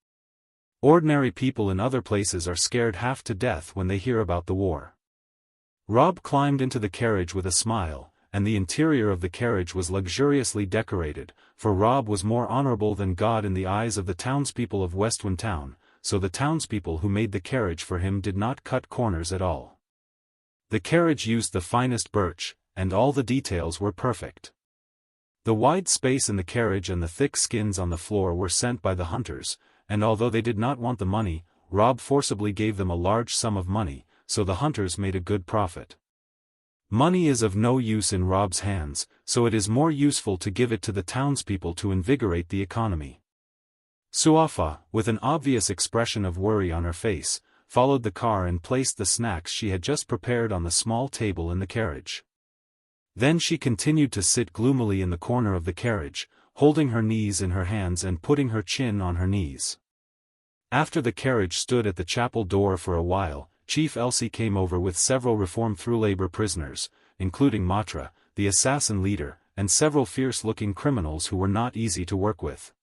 Ordinary people in other places are scared half to death when they hear about the war. Rob climbed into the carriage with a smile, and the interior of the carriage was luxuriously decorated, for Rob was more honorable than God in the eyes of the townspeople of Westwind Town, so the townspeople who made the carriage for him did not cut corners at all. The carriage used the finest birch, and all the details were perfect. The wide space in the carriage and the thick skins on the floor were sent by the hunters, and although they did not want the money, Rob forcibly gave them a large sum of money, so the hunters made a good profit. Money is of no use in Rob's hands, so it is more useful to give it to the townspeople to invigorate the economy. Suafa, with an obvious expression of worry on her face, followed the car and placed the snacks she had just prepared on the small table in the carriage. Then she continued to sit gloomily in the corner of the carriage, holding her knees in her hands and putting her chin on her knees. After the carriage stood at the chapel door for a while, Chief Elsie came over with several reformed through labor prisoners, including Matra, the assassin leader, and several fierce-looking criminals who were not easy to work with.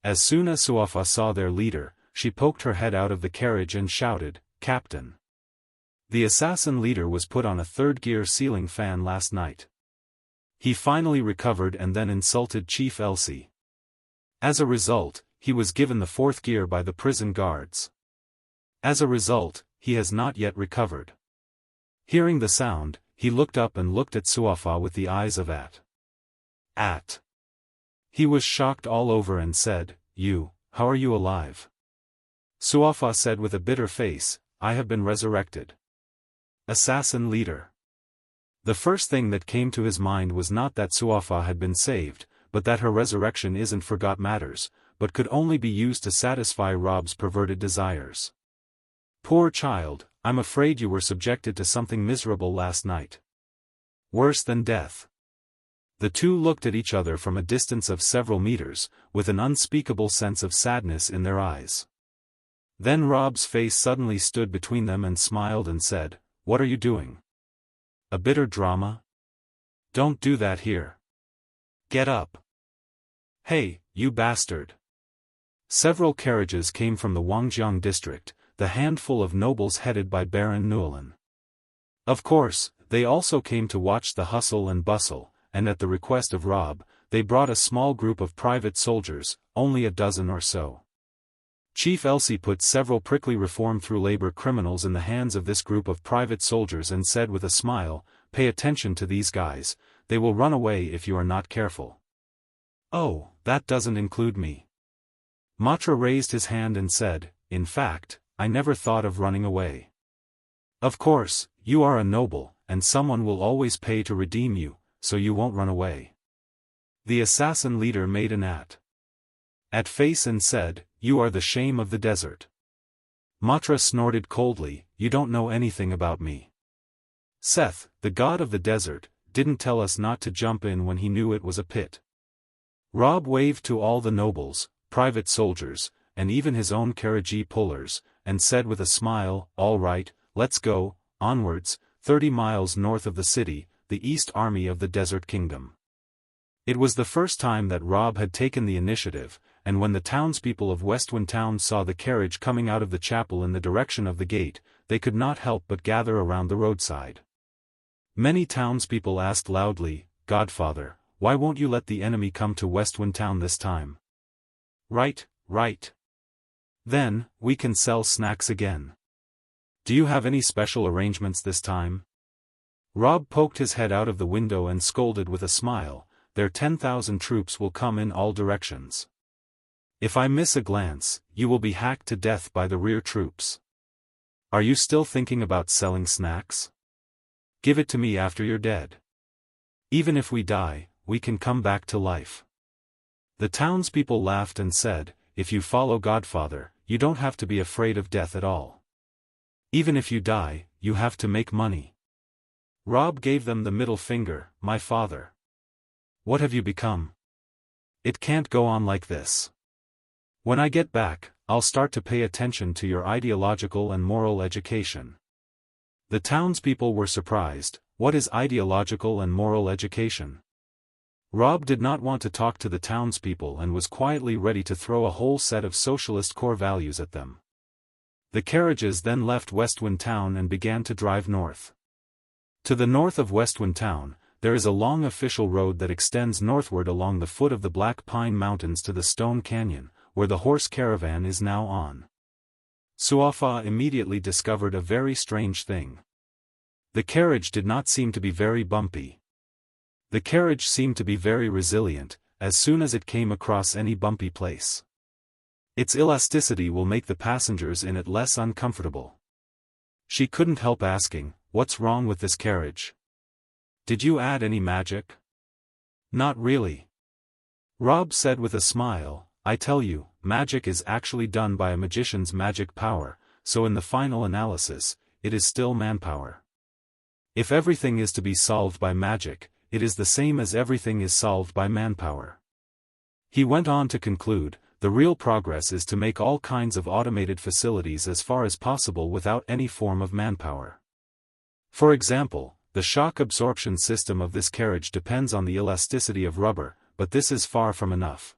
As soon as Suafa saw their leader, she poked her head out of the carriage and shouted, "Captain!" The assassin leader was put on a third-gear ceiling fan last night. He finally recovered and then insulted Chief Elsie. As a result, he was given the fourth gear by the prison guards. As a result, he has not yet recovered. Hearing the sound, he looked up and looked at Suafa with the eyes of at. He was shocked all over and said, how are you alive? Suafa said with a bitter face, I have been resurrected. Assassin leader. The first thing that came to his mind was not that Suafa had been saved, but that her resurrection isn't forgot matters, but could only be used to satisfy Rob's perverted desires. Poor child, I'm afraid you were subjected to something miserable last night. Worse than death. The two looked at each other from a distance of several meters, with an unspeakable sense of sadness in their eyes. Then Rob's face suddenly stood between them and smiled and said, What are you doing? A bitter drama? Don't do that here. Get up. Hey, you bastard. Several carriages came from the Wangjiang district, the handful of nobles headed by Baron Nuelen. Of course, they also came to watch the hustle and bustle, and at the request of Rob, they brought a small group of private soldiers, only a dozen or so. Chief Elsie put several prickly reform-through labor criminals in the hands of this group of private soldiers and said with a smile, Pay attention to these guys, they will run away if you are not careful. Oh, that doesn't include me. Matra raised his hand and said, In fact, I never thought of running away. Of course, you are a noble, and someone will always pay to redeem you, so you won't run away. The assassin leader made an at face and said, You are the shame of the desert. Matra snorted coldly, You don't know anything about me. Seth, the god of the desert, didn't tell us not to jump in when he knew it was a pit. Rob waved to all the nobles, private soldiers, and even his own Karaji pullers, and said with a smile, All right, let's go, onwards, 30 miles north of the city, the East Army of the Desert Kingdom. It was the first time that Rob had taken the initiative, and when the townspeople of Westwind Town saw the carriage coming out of the chapel in the direction of the gate, they could not help but gather around the roadside. Many townspeople asked loudly, Godfather, why won't you let the enemy come to Westwind Town this time? Right. Then, we can sell snacks again. Do you have any special arrangements this time? Rob poked his head out of the window and scolded with a smile, Their 10,000 troops will come in all directions. If I miss a glance, you will be hacked to death by the rear troops. Are you still thinking about selling snacks? Give it to me after you're dead. Even if we die, we can come back to life. The townspeople laughed and said, If you follow Godfather, you don't have to be afraid of death at all. Even if you die, you have to make money. Rob gave them the middle finger, My father. What have you become? It can't go on like this. When I get back, I'll start to pay attention to your ideological and moral education. The townspeople were surprised. What is ideological and moral education? Rob did not want to talk to the townspeople and was quietly ready to throw a whole set of socialist core values at them. The carriages then left Westwind Town and began to drive north. To the north of Westwind Town, there is a long official road that extends northward along the foot of the Black Pine Mountains to the Stone Canyon, where the horse caravan is now on. Suafa immediately discovered a very strange thing. The carriage did not seem to be very bumpy. The carriage seemed to be very resilient, as soon as it came across any bumpy place. Its elasticity will make the passengers in it less uncomfortable. She couldn't help asking, What's wrong with this carriage? Did you add any magic? Not really. Rob said with a smile, I tell you, magic is actually done by a magician's magic power, so in the final analysis, it is still manpower. If everything is to be solved by magic, it is the same as everything is solved by manpower. He went on to conclude, the real progress is to make all kinds of automated facilities as far as possible without any form of manpower. For example, the shock absorption system of this carriage depends on the elasticity of rubber, but this is far from enough.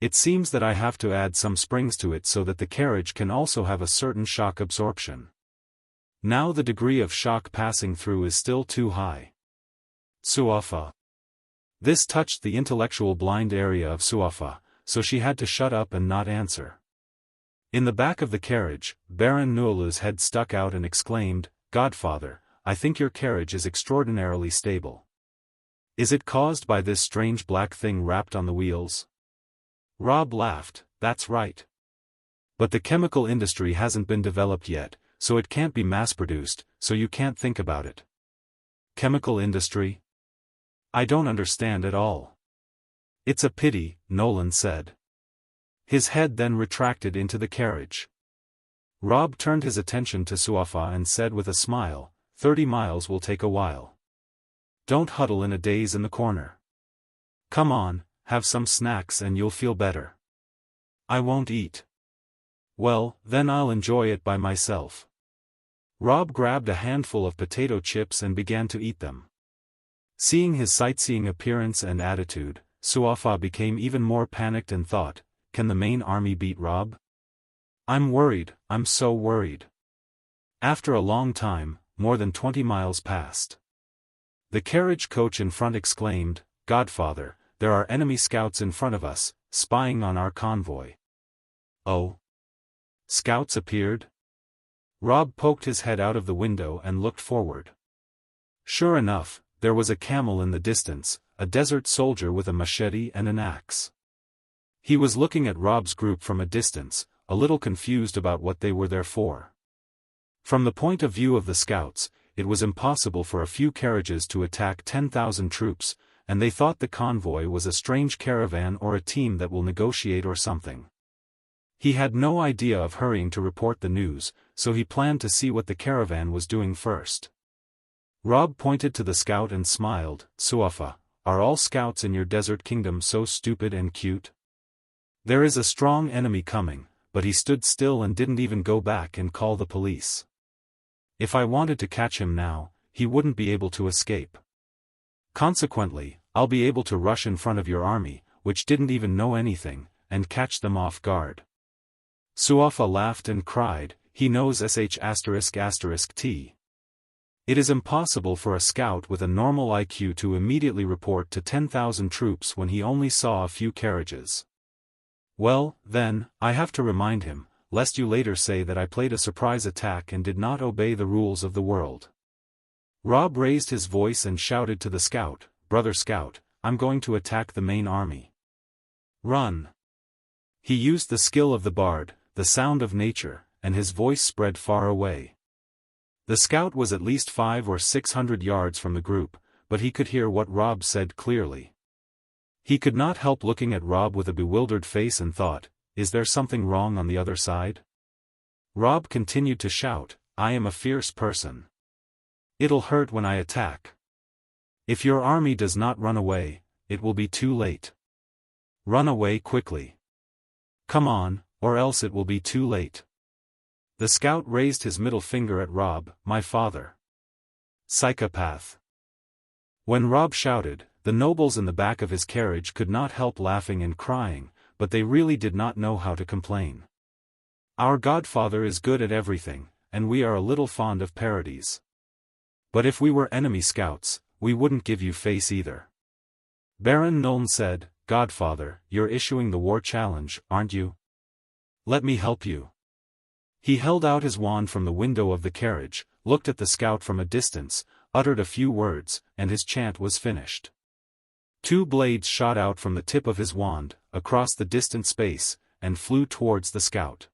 It seems that I have to add some springs to it so that the carriage can also have a certain shock absorption. Now the degree of shock passing through is still too high. Suafa. This touched the intellectual blind area of Suafa, so she had to shut up and not answer. In the back of the carriage, Baron Nuala's head stuck out and exclaimed, "Godfather, I think your carriage is extraordinarily stable. Is it caused by this strange black thing wrapped on the wheels?" Rob laughed, "That's right. But the chemical industry hasn't been developed yet, so it can't be mass-produced, so you can't think about it." Chemical industry? I don't understand at all. It's a pity, Nolan said. His head then retracted into the carriage. Rob turned his attention to Suafa and said with a smile, 30 miles will take a while. Don't huddle in a daze in the corner. Come on, have some snacks and you'll feel better. I won't eat. Well, then I'll enjoy it by myself. Rob grabbed a handful of potato chips and began to eat them. Seeing his sightseeing appearance and attitude, Suafa became even more panicked and thought, can the main army beat Rob? I'm worried, I'm so worried. After a long time, more than 20 miles passed. The carriage coach in front exclaimed, "Godfather, there are enemy scouts in front of us, spying on our convoy." Oh? Scouts appeared? Rob poked his head out of the window and looked forward. Sure enough, there was a camel in the distance, a desert soldier with a machete and an axe. He was looking at Rob's group from a distance, a little confused about what they were there for. From the point of view of the scouts, it was impossible for a few carriages to attack 10,000 troops, and they thought the convoy was a strange caravan or a team that will negotiate or something. He had no idea of hurrying to report the news, so he planned to see what the caravan was doing first. Rob pointed to the scout and smiled, "Suafa, are all scouts in your desert kingdom so stupid and cute? There is a strong enemy coming," but he stood still and didn't even go back and call the police. If I wanted to catch him now, he wouldn't be able to escape. Consequently, I'll be able to rush in front of your army, which didn't even know anything, and catch them off guard. Suafa laughed and cried, "He knows ****T. It is impossible for a scout with a normal IQ to immediately report to 10,000 troops when he only saw a few carriages. Well, then, I have to remind him, lest you later say that I played a surprise attack and did not obey the rules of the world." Rob raised his voice and shouted to the scout, "Brother Scout, I'm going to attack the main army. Run!" He used the skill of the bard, the sound of nature, and his voice spread far away. The scout was at least 500 or 600 yards from the group, but he could hear what Rob said clearly. He could not help looking at Rob with a bewildered face and thought, is there something wrong on the other side? Rob continued to shout, "I am a fierce person. It'll hurt when I attack. If your army does not run away, it will be too late. Run away quickly. Come on, or else it will be too late." The scout raised his middle finger at Rob, "My father. Psychopath." When Rob shouted, the nobles in the back of his carriage could not help laughing and crying, but they really did not know how to complain. Our godfather is good at everything, and we are a little fond of parodies. But if we were enemy scouts, we wouldn't give you face either. Baron Nuln said, "Godfather, you're issuing the war challenge, aren't you? Let me help you." He held out his wand from the window of the carriage, looked at the scout from a distance, uttered a few words, and his chant was finished. 2 blades shot out from the tip of his wand, across the distant space, and flew towards the scout.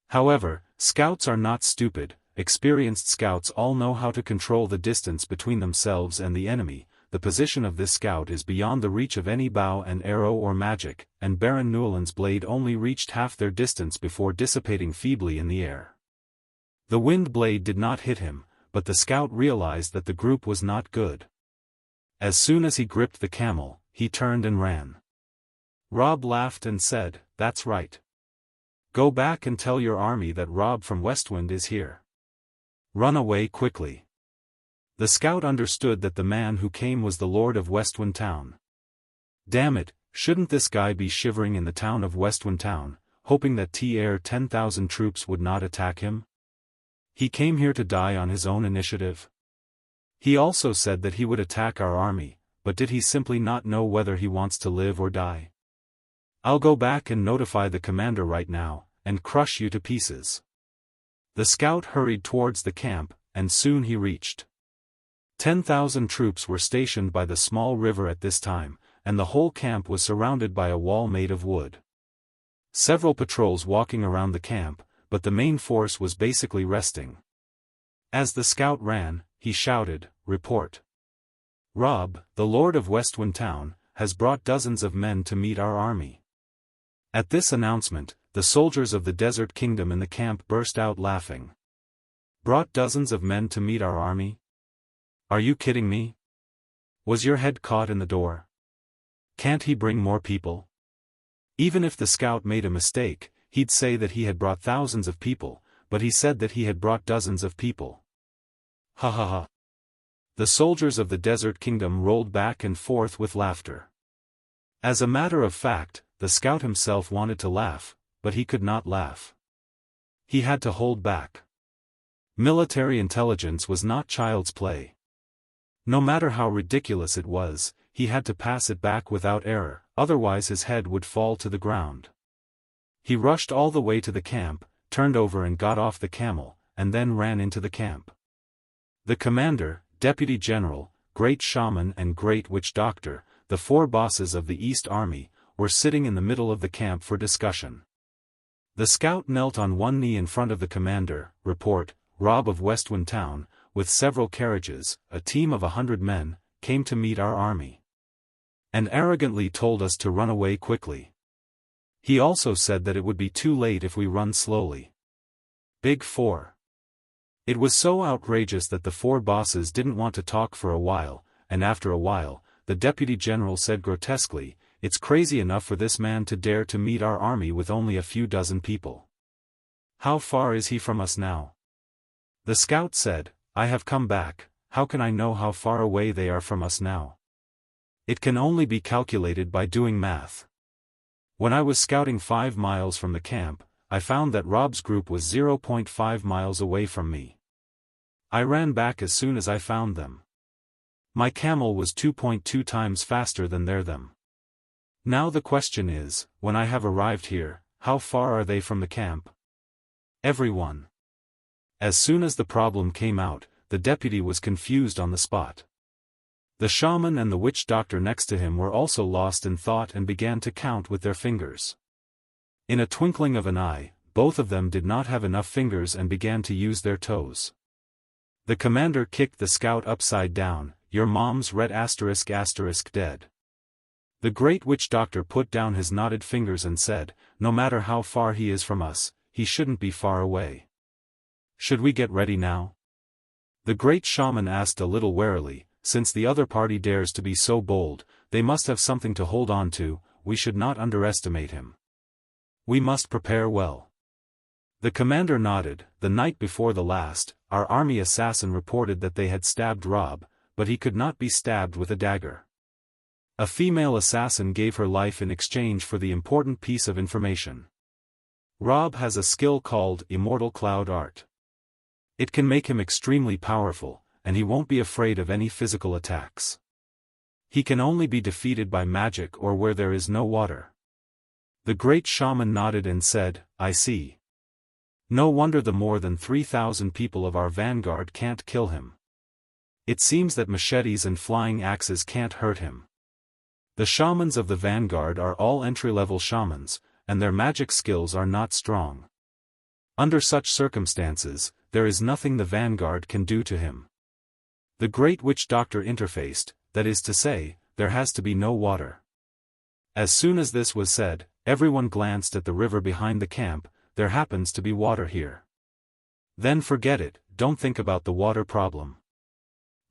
However, scouts are not stupid. Experienced scouts all know how to control the distance between themselves and the enemy. The position of this scout is beyond the reach of any bow and arrow or magic, and Baron Newland's blade only reached half their distance before dissipating feebly in the air. The wind blade did not hit him, but the scout realized that the group was not good. As soon as he gripped the camel, he turned and ran. Rob laughed and said, "That's right. Go back and tell your army that Rob from Westwind is here. Run away quickly." The scout understood that the man who came was the Lord of Westwind Town. Damn it, shouldn't this guy be shivering in the town of Westwind Town, hoping that 10,000 troops would not attack him? He came here to die on his own initiative. He also said that he would attack our army, but did he simply not know whether he wants to live or die? I'll go back and notify the commander right now, and crush you to pieces. The scout hurried towards the camp, and soon he reached. 10,000 troops were stationed by the small river at this time, and the whole camp was surrounded by a wall made of wood. Several patrols walking around the camp, but the main force was basically resting. As the scout ran, he shouted, "Report! Rob, the Lord of Westwind Town, has brought dozens of men to meet our army." At this announcement, the soldiers of the Desert Kingdom in the camp burst out laughing. "Brought dozens of men to meet our army? Are you kidding me? Was your head caught in the door? Can't he bring more people?" Even if the scout made a mistake, he'd say that he had brought thousands of people, but he said that he had brought dozens of people. Ha ha ha. The soldiers of the Desert Kingdom rolled back and forth with laughter. As a matter of fact, the scout himself wanted to laugh, but he could not laugh. He had to hold back. Military intelligence was not child's play. No matter how ridiculous it was, he had to pass it back without error, otherwise his head would fall to the ground. He rushed all the way to the camp, turned over and got off the camel, and then ran into the camp. The commander, deputy general, great shaman and great witch doctor, the four bosses of the East Army, were sitting in the middle of the camp for discussion. The scout knelt on one knee in front of the commander. "Report, Rob of Westwind Town, with several carriages, a team of 100 men, came to meet our army. And arrogantly told us to run away quickly. He also said that it would be too late if we run slowly. Big Four." It was so outrageous that the four bosses didn't want to talk for a while, and after a while, the deputy general said grotesquely, "It's crazy enough for this man to dare to meet our army with only a few dozen people. How far is he from us now?" The scout said, "I have come back, how can I know how far away they are from us now? It can only be calculated by doing math. When I was scouting 5 miles from the camp, I found that Rob's group was 0.5 miles away from me. I ran back as soon as I found them. My camel was 2.2 times faster than them. Now the question is, when I have arrived here, how far are they from the camp?" Everyone. As soon as the problem came out, the deputy was confused on the spot. The shaman and the witch doctor next to him were also lost in thought and began to count with their fingers. In a twinkling of an eye, both of them did not have enough fingers and began to use their toes. The commander kicked the scout upside down. "Your mom's red asterisk asterisk dead." The great witch doctor put down his knotted fingers and said, "No matter how far he is from us, he shouldn't be far away. Should we get ready now?" The great shaman asked a little warily, "Since the other party dares to be so bold, they must have something to hold on to. We should not underestimate him. We must prepare well." The commander nodded. "The night before the last, our army assassin reported that they had stabbed Rob, but he could not be stabbed with a dagger. A female assassin gave her life in exchange for the important piece of information. Rob has a skill called Immortal Cloud Art. It can make him extremely powerful, and he won't be afraid of any physical attacks. He can only be defeated by magic or where there is no water." The great shaman nodded and said, "I see. No wonder the more than 3,000 people of our vanguard can't kill him. It seems that machetes and flying axes can't hurt him. The shamans of the vanguard are all entry-level shamans, and their magic skills are not strong. Under such circumstances, there is nothing the vanguard can do to him." The great witch doctor interfaced, "That is to say, there has to be no water." As soon as this was said, everyone glanced at the river behind the camp. "There happens to be water here." "Then forget it, don't think about the water problem."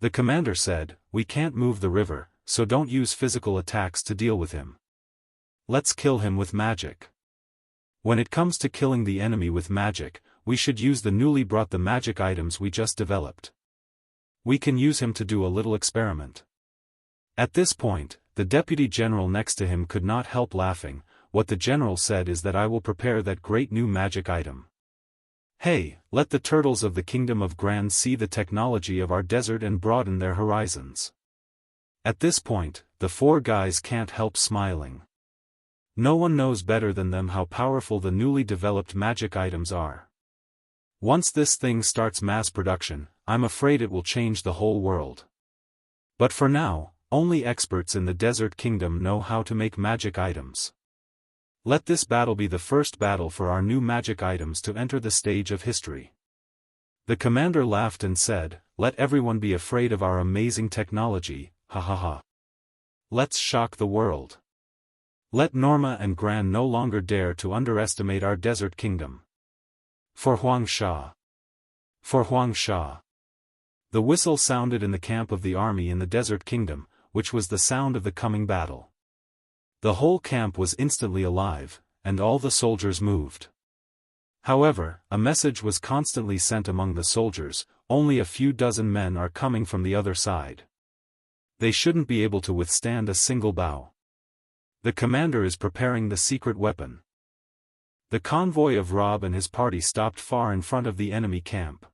The commander said, "We can't move the river, so don't use physical attacks to deal with him. Let's kill him with magic. When it comes to killing the enemy with magic, we should use the newly brought the magic items we just developed. We can use him to do a little experiment." At this point, the deputy general next to him could not help laughing. "What the general said is that I will prepare that great new magic item. Hey, let the turtles of the Kingdom of Grand see the technology of our desert and broaden their horizons." At this point, the four guys can't help smiling. No one knows better than them how powerful the newly developed magic items are. Once this thing starts mass production, I'm afraid it will change the whole world. But for now, only experts in the Desert Kingdom know how to make magic items. Let this battle be the first battle for our new magic items to enter the stage of history. The commander laughed and said, "Let everyone be afraid of our amazing technology, ha ha ha. Let's shock the world. Let Norma and Gran no longer dare to underestimate our Desert Kingdom. For Huang Sha. For Huang Sha." The whistle sounded in the camp of the army in the Desert Kingdom, which was the sound of the coming battle. The whole camp was instantly alive, and all the soldiers moved. However, a message was constantly sent among the soldiers: only a few dozen men are coming from the other side. They shouldn't be able to withstand a single bow. The commander is preparing the secret weapon. The convoy of Rob and his party stopped far in front of the enemy camp.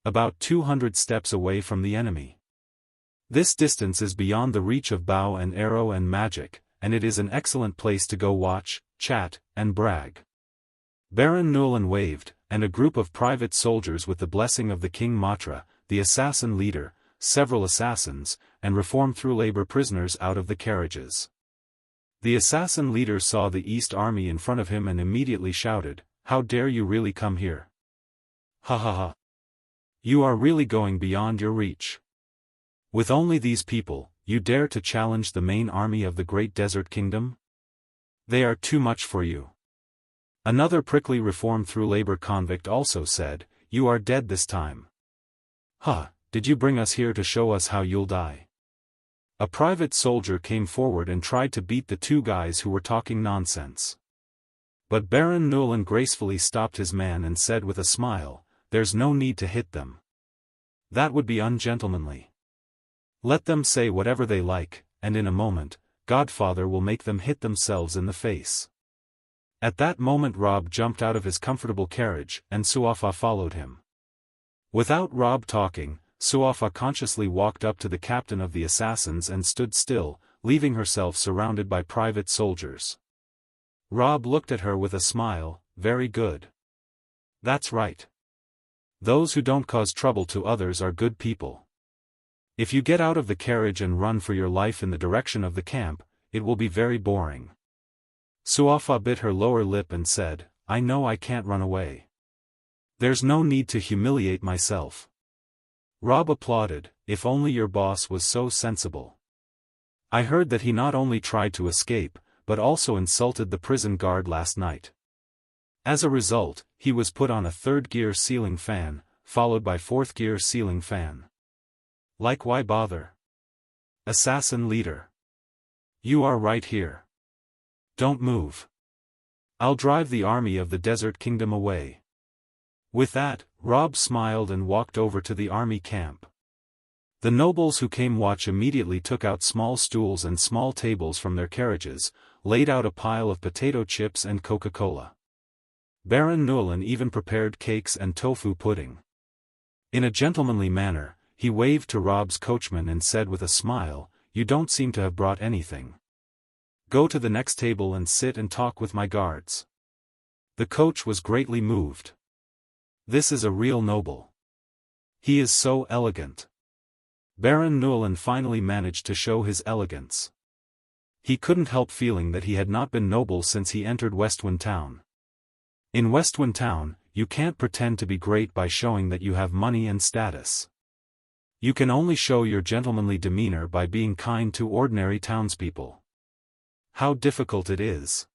About 200 steps away from the enemy. This distance is beyond the reach of bow and arrow and magic, and it is an excellent place to go watch, chat, and brag. Baron Newland waved, and a group of private soldiers with the blessing of the King Matra, the assassin leader, several assassins, and reform through labor prisoners out of the carriages. The assassin leader saw the East Army in front of him and immediately shouted, "How dare you really come here? Ha ha ha. You are really going beyond your reach. With only these people, you dare to challenge the main army of the Great Desert Kingdom? They are too much for you." Another prickly reform through labor convict also said, "You are dead this time. Huh, did you bring us here to show us how you'll die?" A private soldier came forward and tried to beat the two guys who were talking nonsense. But Baron Newland gracefully stopped his man and said with a smile, "There's no need to hit them. That would be ungentlemanly. Let them say whatever they like, and in a moment, Godfather will make them hit themselves in the face." At that moment Rob jumped out of his comfortable carriage, and Suafa followed him. Without Rob talking, Suafa consciously walked up to the captain of the assassins and stood still, leaving herself surrounded by private soldiers. Rob looked at her with a smile, "Very good. That's right. Those who don't cause trouble to others are good people. If you get out of the carriage and run for your life in the direction of the camp, it will be very boring." Suafa bit her lower lip and said, "I know I can't run away. There's no need to humiliate myself." Rob applauded, "If only your boss was so sensible. I heard that he not only tried to escape, but also insulted the prison guard last night. As a result, he was put on a third-gear ceiling fan, followed by fourth-gear ceiling fan. Like, why bother? Assassin leader. You are right here. Don't move. I'll drive the army of the Desert Kingdom away." With that, Rob smiled and walked over to the army camp. The nobles who came watch immediately took out small stools and small tables from their carriages, laid out a pile of potato chips and Coca-Cola. Baron Newland even prepared cakes and tofu pudding. In a gentlemanly manner, he waved to Rob's coachman and said with a smile, "You don't seem to have brought anything. Go to the next table and sit and talk with my guards." The coach was greatly moved. This is a real noble. He is so elegant. Baron Newland finally managed to show his elegance. He couldn't help feeling that he had not been noble since he entered Westwind Town. In Westwind Town, you can't pretend to be great by showing that you have money and status. You can only show your gentlemanly demeanor by being kind to ordinary townspeople. How difficult it is.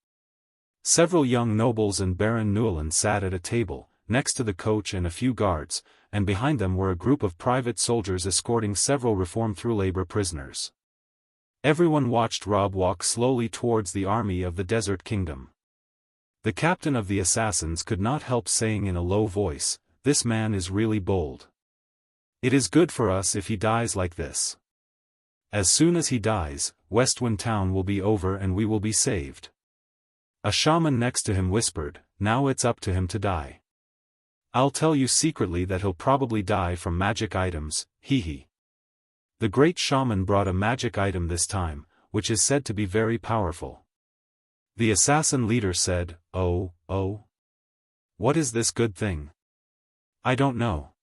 Several young nobles and Baron Newland sat at a table, next to the coach and a few guards, and behind them were a group of private soldiers escorting several reform through labor prisoners. Everyone watched Rob walk slowly towards the army of the Desert Kingdom. The captain of the assassins could not help saying in a low voice, "This man is really bold. It is good for us if he dies like this. As soon as he dies, Westwind Town will be over and we will be saved." A shaman next to him whispered, "Now it's up to him to die. I'll tell you secretly that he'll probably die from magic items, hee hee." The great shaman brought a magic item this time, which is said to be very powerful. The assassin leader said, "Oh, oh. What is this good thing?" "I don't know."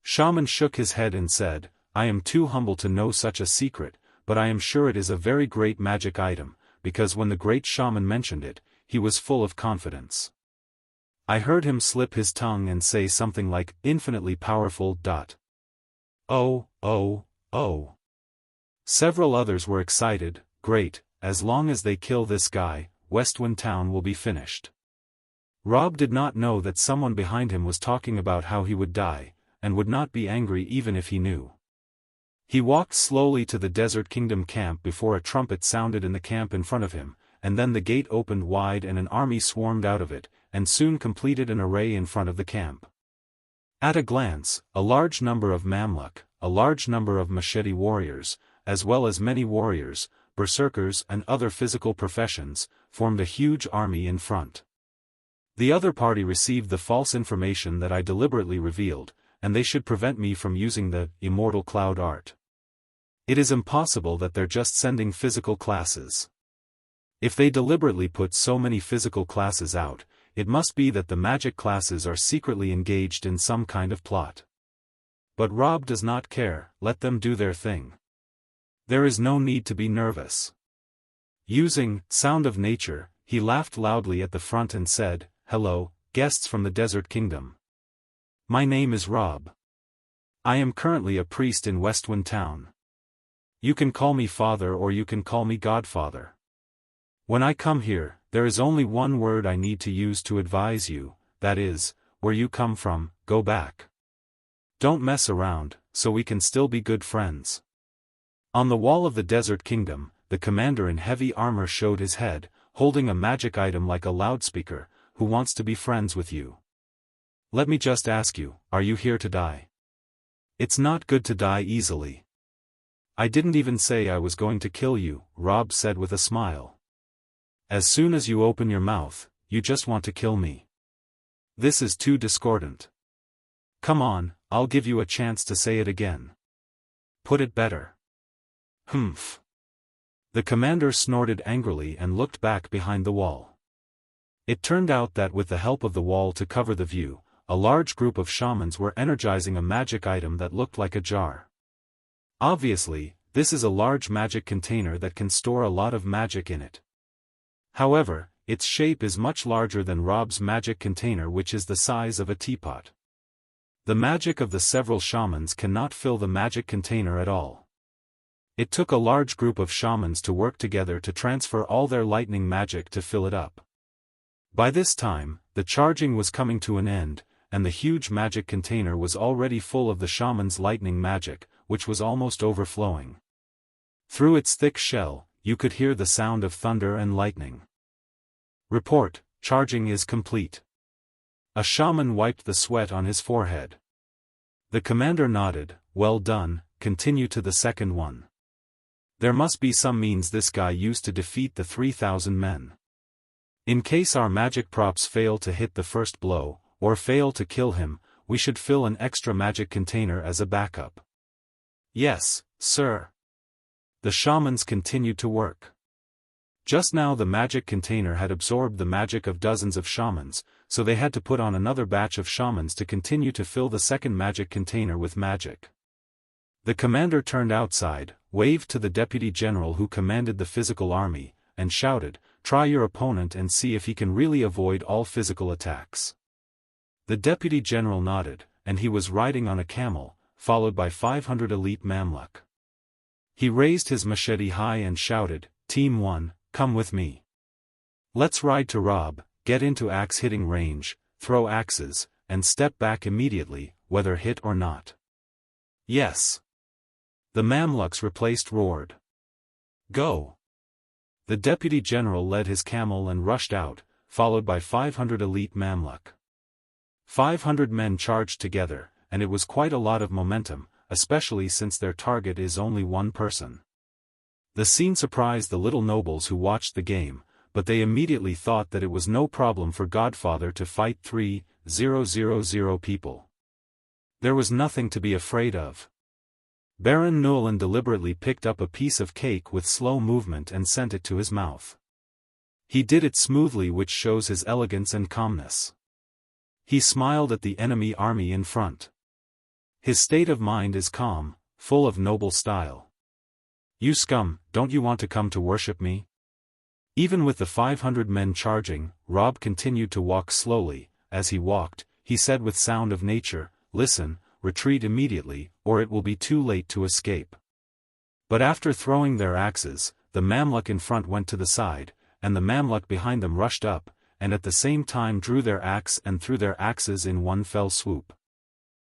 Shaman shook his head and said, "I am too humble to know such a secret, but I am sure it is a very great magic item, because when the great shaman mentioned it, he was full of confidence. I heard him slip his tongue and say something like, infinitely powerful. Oh, oh, oh." Several others were excited. "Great, as long as they kill this guy, Westwind Town will be finished." Rob did not know that someone behind him was talking about how he would die, and would not be angry even if he knew. He walked slowly to the Desert Kingdom camp before a trumpet sounded in the camp in front of him, and then the gate opened wide and an army swarmed out of it, and soon completed an array in front of the camp. At a glance, a large number of Mamluk, a large number of machete warriors, as well as many warriors, berserkers and other physical professions, formed a huge army in front. The other party received the false information that I deliberately revealed, and they should prevent me from using the Immortal cloud art. It is impossible that they're just sending physical classes. If they deliberately put so many physical classes out, it must be that the magic classes are secretly engaged in some kind of plot. But Rob does not care, let them do their thing. There is no need to be nervous. Using sound of nature, he laughed loudly at the front and said, "Hello, guests from the Desert Kingdom. My name is Rob. I am currently a priest in Westwind Town. You can call me Father or you can call me Godfather. When I come here, there is only one word I need to use to advise you, that is, where you come from, go back. Don't mess around, so we can still be good friends." On the wall of the Desert Kingdom, the commander in heavy armor showed his head, holding a magic item like a loudspeaker. "Who wants to be friends with you? Let me just ask you, are you here to die? It's not good to die easily." "I didn't even say I was going to kill you," Rob said with a smile. "As soon as you open your mouth, you just want to kill me. This is too discordant. Come on, I'll give you a chance to say it again. Put it better." "Humph." The commander snorted angrily and looked back behind the wall. It turned out that with the help of the wall to cover the view, a large group of shamans were energizing a magic item that looked like a jar. Obviously, this is a large magic container that can store a lot of magic in it. However, its shape is much larger than Rob's magic container, which is the size of a teapot. The magic of the several shamans cannot fill the magic container at all. It took a large group of shamans to work together to transfer all their lightning magic to fill it up. By this time, the charging was coming to an end, and the huge magic container was already full of the shaman's lightning magic, which was almost overflowing. Through its thick shell, you could hear the sound of thunder and lightning. "Report, charging is complete." A shaman wiped the sweat on his forehead. The commander nodded, "Well done, continue to the second one. There must be some means this guy used to defeat the 3,000 men. In case our magic props fail to hit the first blow, or fail to kill him, we should fill an extra magic container as a backup." "Yes, sir." The shamans continued to work. Just now the magic container had absorbed the magic of dozens of shamans, so they had to put on another batch of shamans to continue to fill the second magic container with magic. The commander turned outside, waved to the deputy general who commanded the physical army, and shouted, "Try your opponent and see if he can really avoid all physical attacks." The deputy general nodded, and he was riding on a camel, followed by 500 elite Mamluk. He raised his machete high and shouted, "Team 1, come with me. Let's ride to Rob, get into axe-hitting range, throw axes, and step back immediately, whether hit or not." "Yes." The Mamluks replaced roared. "Go." The deputy general led his camel and rushed out, followed by 500 elite Mamluk. 500 men charged together, and it was quite a lot of momentum, especially since their target is only one person. The scene surprised the little nobles who watched the game, but they immediately thought that it was no problem for Godfather to fight 3,000 people. There was nothing to be afraid of. Baron Newland deliberately picked up a piece of cake with slow movement and sent it to his mouth. He did it smoothly, which shows his elegance and calmness. He smiled at the enemy army in front. His state of mind is calm, full of noble style. "You scum, don't you want to come to worship me?" Even with the 500 men charging, Rob continued to walk slowly. As he walked, he said with sound of nature, "Listen, retreat immediately, or it will be too late to escape." But after throwing their axes, the Mamluk in front went to the side, and the Mamluk behind them rushed up, and at the same time drew their axe and threw their axes in one fell swoop.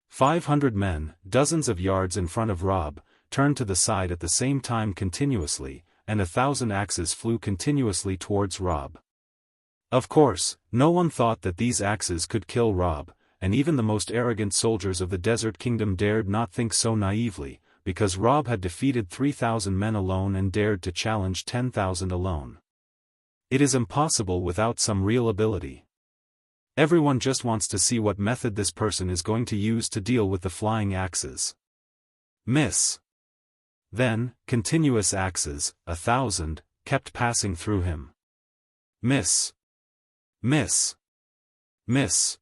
500 men, dozens of yards in front of Rob, turned to the side at the same time continuously, and 1,000 axes flew continuously towards Rob. Of course, no one thought that these axes could kill Rob, and even the most arrogant soldiers of the Desert Kingdom dared not think so naively, because Rob had defeated 3,000 men alone and dared to challenge 10,000 alone. It is impossible without some real ability. Everyone just wants to see what method this person is going to use to deal with the flying axes. Miss. Then, continuous axes, 1,000, kept passing through him. Miss. Miss. Miss.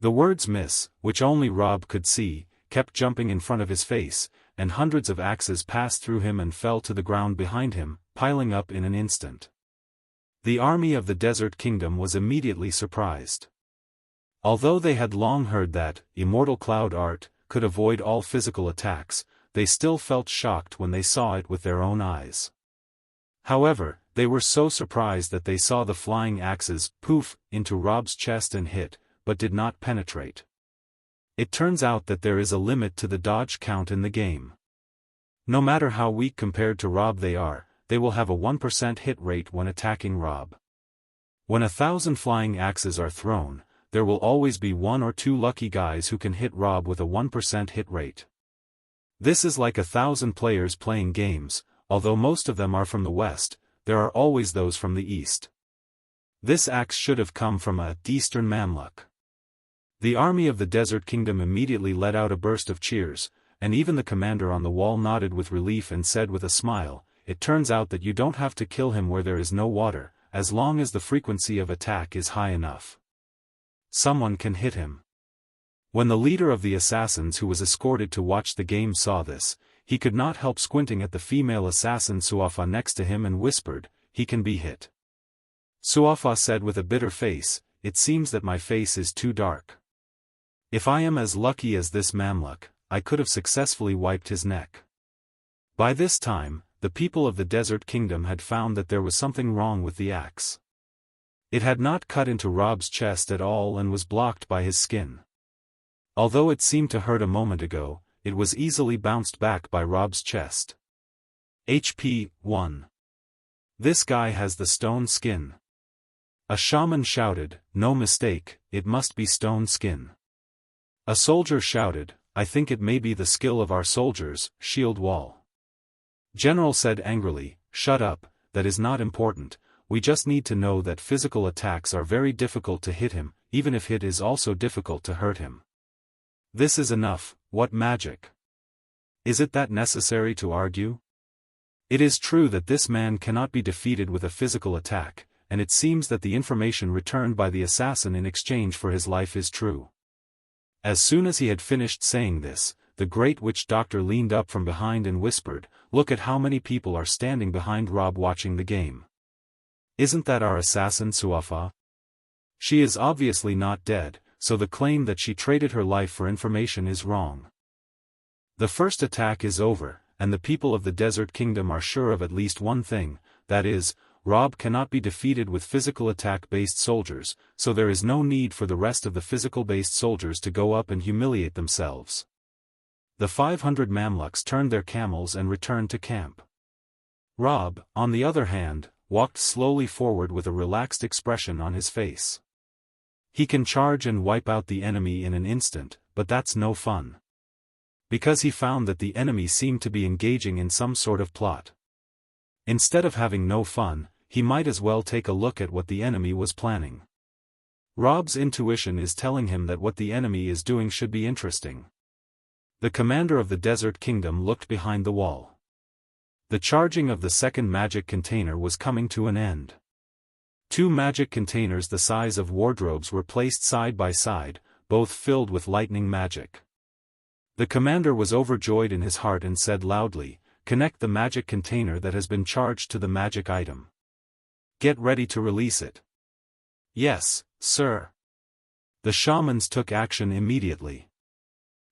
The words miss, which only Rob could see, kept jumping in front of his face, and hundreds of axes passed through him and fell to the ground behind him, piling up in an instant. The army of the Desert Kingdom was immediately surprised. Although they had long heard that Immortal Cloud Art could avoid all physical attacks, they still felt shocked when they saw it with their own eyes. However, they were so surprised that they saw the flying axes poof into Rob's chest and hit, but did not penetrate. It turns out that there is a limit to the dodge count in the game. No matter how weak compared to Rob they are, they will have a 1% hit rate when attacking Rob. When 1,000 flying axes are thrown, there will always be 1 or 2 lucky guys who can hit Rob with a 1% hit rate. This is like 1,000 players playing games, although most of them are from the west, there are always those from the east. This axe should have come from a Eastern Mamluk. The army of the Desert Kingdom immediately let out a burst of cheers, and even the commander on the wall nodded with relief and said with a smile, "It turns out that you don't have to kill him where there is no water, as long as the frequency of attack is high enough. Someone can hit him." When the leader of the assassins who was escorted to watch the game saw this, he could not help squinting at the female assassin Suafa next to him and whispered, "He can be hit." Suafa said with a bitter face, "It seems that my face is too dark. If I am as lucky as this Mamluk, I could have successfully wiped his neck." By this time, the people of the Desert Kingdom had found that there was something wrong with the axe. It had not cut into Rob's chest at all and was blocked by his skin. Although it seemed to hurt a moment ago, it was easily bounced back by Rob's chest. HP 1. This guy has the stone skin. A shaman shouted, "No mistake, it must be stone skin." A soldier shouted, "I think it may be the skill of our soldiers, shield wall." General said angrily, "Shut up, that is not important, we just need to know that physical attacks are very difficult to hit him, even if hit is also difficult to hurt him. This is enough, what magic? Is it that necessary to argue? It is true that this man cannot be defeated with a physical attack, and it seems that the information returned by the assassin in exchange for his life is true." As soon as he had finished saying this, the great witch doctor leaned up from behind and whispered, "Look at how many people are standing behind Rob watching the game. Isn't that our assassin Suafa? She is obviously not dead, so the claim that she traded her life for information is wrong. The first attack is over, and the people of the Desert Kingdom are sure of at least one thing, that is, Rob cannot be defeated with physical attack-based soldiers, so there is no need for the rest of the physical-based soldiers to go up and humiliate themselves." The 500 Mamluks turned their camels and returned to camp. Rob, on the other hand, walked slowly forward with a relaxed expression on his face. He can charge and wipe out the enemy in an instant, but that's no fun. Because he found that the enemy seemed to be engaging in some sort of plot. Instead of having no fun, he might as well take a look at what the enemy was planning. Rob's intuition is telling him that what the enemy is doing should be interesting. The commander of the Desert Kingdom looked behind the wall. The charging of the second magic container was coming to an end. 2 magic containers the size of wardrobes were placed side by side, both filled with lightning magic. The commander was overjoyed in his heart and said loudly, "Connect the magic container that has been charged to the magic item. Get ready to release it." "Yes, sir." The shamans took action immediately.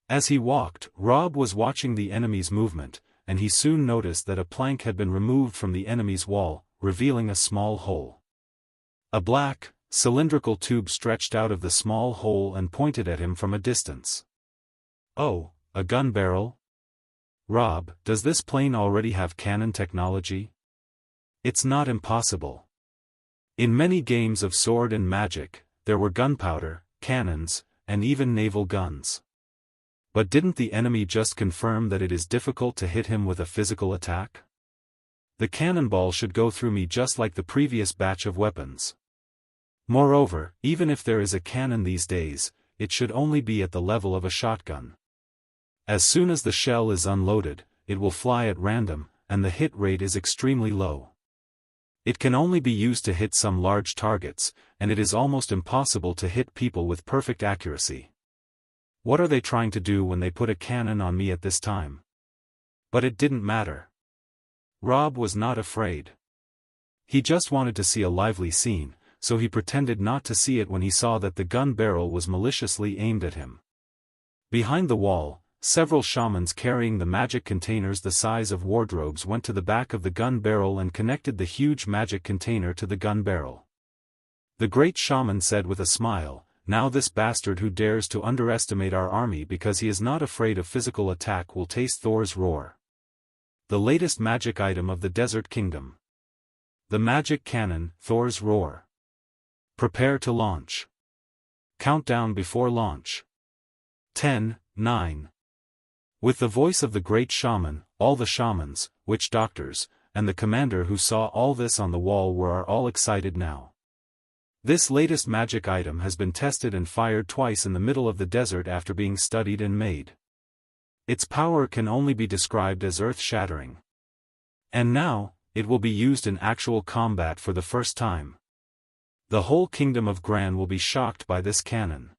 As he walked, Rob was watching the enemy's movement, and he soon noticed that a plank had been removed from the enemy's wall, revealing a small hole. A black, cylindrical tube stretched out of the small hole and pointed at him from a distance. "Oh, a gun barrel? Rob, does this plane already have cannon technology?" "It's not impossible. In many games of sword and magic, there were gunpowder, cannons, and even naval guns. But didn't the enemy just confirm that it is difficult to hit him with a physical attack? The cannonball should go through me just like the previous batch of weapons. Moreover, even if there is a cannon these days, it should only be at the level of a shotgun. As soon as the shell is unloaded, it will fly at random, and the hit rate is extremely low. It can only be used to hit some large targets, and it is almost impossible to hit people with perfect accuracy. What are they trying to do when they put a cannon on me at this time?" But it didn't matter. Rob was not afraid. He just wanted to see a lively scene, so he pretended not to see it when he saw that the gun barrel was maliciously aimed at him. Behind the wall, several shamans carrying the magic containers the size of wardrobes went to the back of the gun barrel and connected the huge magic container to the gun barrel. The great shaman said with a smile, "Now this bastard who dares to underestimate our army because he is not afraid of physical attack will taste Thor's roar." The latest magic item of the Desert Kingdom. The magic cannon, Thor's roar. Prepare to launch. Countdown before launch. 10, 9. With the voice of the great shaman, all the shamans, witch doctors, and the commander who saw all this on the wall are all excited now. This latest magic item has been tested and fired twice in the middle of the desert after being studied and made. Its power can only be described as earth-shattering. And now, it will be used in actual combat for the first time. The whole kingdom of Gran will be shocked by this cannon.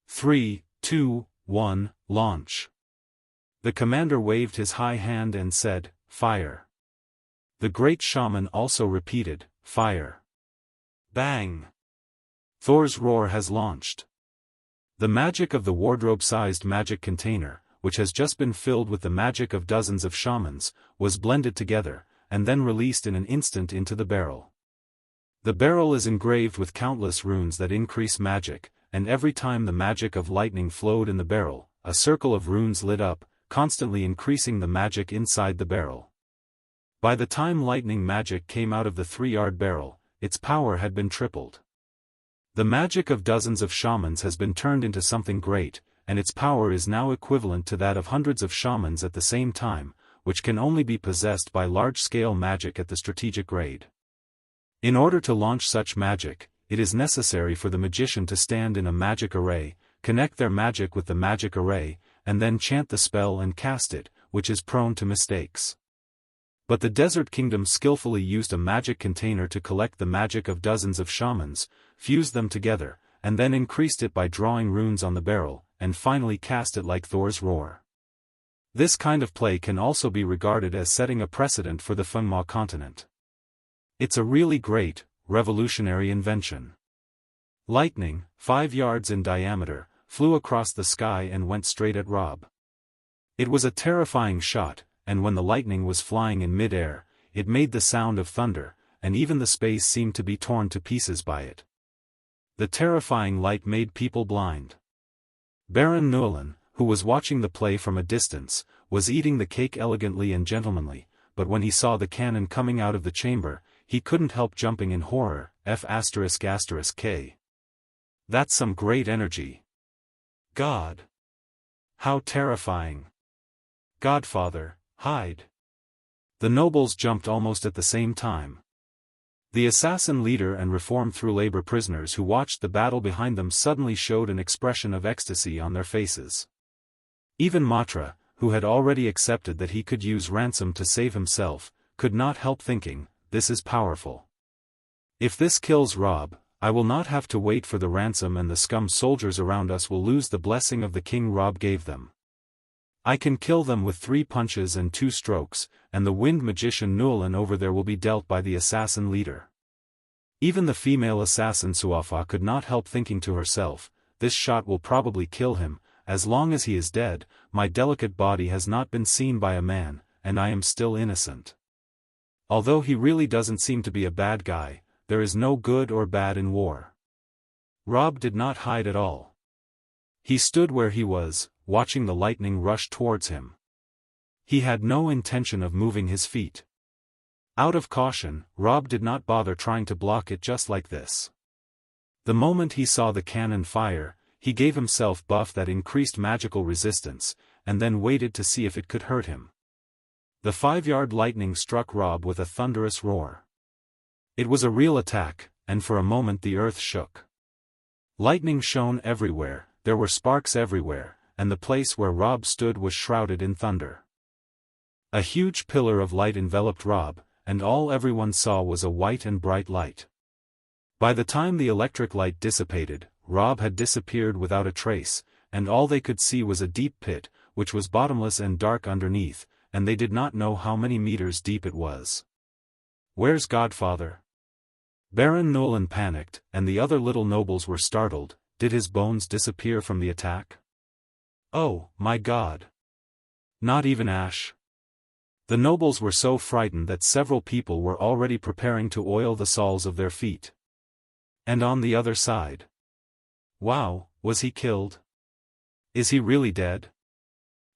3, 2, 1, launch. The commander waved his high hand and said, "Fire." The great shaman also repeated, "Fire." Bang! Thor's roar has launched. The magic of the wardrobe-sized magic container, which has just been filled with the magic of dozens of shamans, was blended together, and then released in an instant into the barrel. The barrel is engraved with countless runes that increase magic, and every time the magic of lightning flowed in the barrel, a circle of runes lit up, constantly increasing the magic inside the barrel. By the time lightning magic came out of the 3-yard barrel, its power had been tripled. The magic of dozens of shamans has been turned into something great, and its power is now equivalent to that of hundreds of shamans at the same time, which can only be possessed by large-scale magic at the strategic grade. In order to launch such magic, it is necessary for the magician to stand in a magic array, connect their magic with the magic array, and then chant the spell and cast it, which is prone to mistakes. But the Desert Kingdom skillfully used a magic container to collect the magic of dozens of shamans, fused them together, and then increased it by drawing runes on the barrel, and finally cast it like Thor's roar. This kind of play can also be regarded as setting a precedent for the Fengma continent. It's a really great, revolutionary invention. Lightning, 5 yards in diameter, flew across the sky and went straight at Rob. It was a terrifying shot, and when the lightning was flying in mid-air, it made the sound of thunder, and even the space seemed to be torn to pieces by it. The terrifying light made people blind. Baron Newlin, who was watching the play from a distance, was eating the cake elegantly and gentlemanly, but when he saw the cannon coming out of the chamber, he couldn't help jumping in horror. F***K. That's some great energy. God! How terrifying! Godfather, hide! The nobles jumped almost at the same time. The assassin leader and reform through labor prisoners who watched the battle behind them suddenly showed an expression of ecstasy on their faces. Even Matra, who had already accepted that he could use ransom to save himself, could not help thinking, this is powerful. If this kills Rob, I will not have to wait for the ransom and the scum soldiers around us will lose the blessing of the king Rob gave them. I can kill them with 3 punches and 2 strokes, and the wind magician Newlin over there will be dealt by the assassin leader. Even the female assassin Suafa could not help thinking to herself, this shot will probably kill him. As long as he is dead, my delicate body has not been seen by a man, and I am still innocent. Although he really doesn't seem to be a bad guy, there is no good or bad in war. Rob did not hide at all. He stood where he was, watching the lightning rush towards him. He had no intention of moving his feet. Out of caution, Rob did not bother trying to block it just like this. The moment he saw the cannon fire, he gave himself buff that increased magical resistance, and then waited to see if it could hurt him. The 5-yard lightning struck Rob with a thunderous roar. It was a real attack, and for a moment the earth shook. Lightning shone everywhere, there were sparks everywhere, and the place where Rob stood was shrouded in thunder. A huge pillar of light enveloped Rob, and all everyone saw was a white and bright light. By the time the electric light dissipated, Rob had disappeared without a trace, and all they could see was a deep pit, which was bottomless and dark underneath, and they did not know how many meters deep it was. Where's Godfather? Baron Nolan panicked, and the other little nobles were startled. Did his bones disappear from the attack? Oh, my God! Not even ash. The nobles were so frightened that several people were already preparing to oil the soles of their feet. And on the other side. Wow, was he killed? Is he really dead?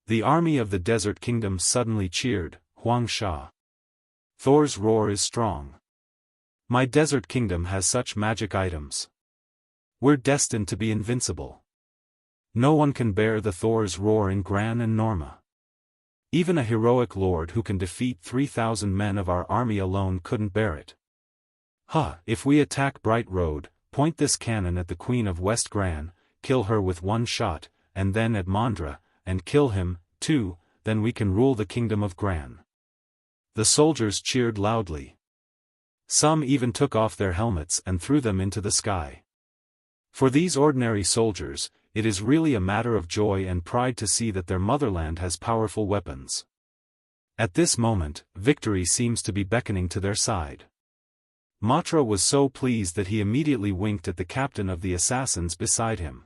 The army of the Desert Kingdom suddenly cheered, Huang Sha. Thor's roar is strong. My Desert Kingdom has such magic items. We're destined to be invincible. No one can bear the Thor's roar in Gran and Norma. Even a heroic lord who can defeat 3,000 men of our army alone couldn't bear it. If we attack Bright Road, point this cannon at the Queen of West Gran, kill her with 1 shot, and then at Mandra, and kill him, too, then we can rule the kingdom of Gran. The soldiers cheered loudly. Some even took off their helmets and threw them into the sky. For these ordinary soldiers, it is really a matter of joy and pride to see that their motherland has powerful weapons. At this moment, victory seems to be beckoning to their side. Matra was so pleased that he immediately winked at the captain of the assassins beside him.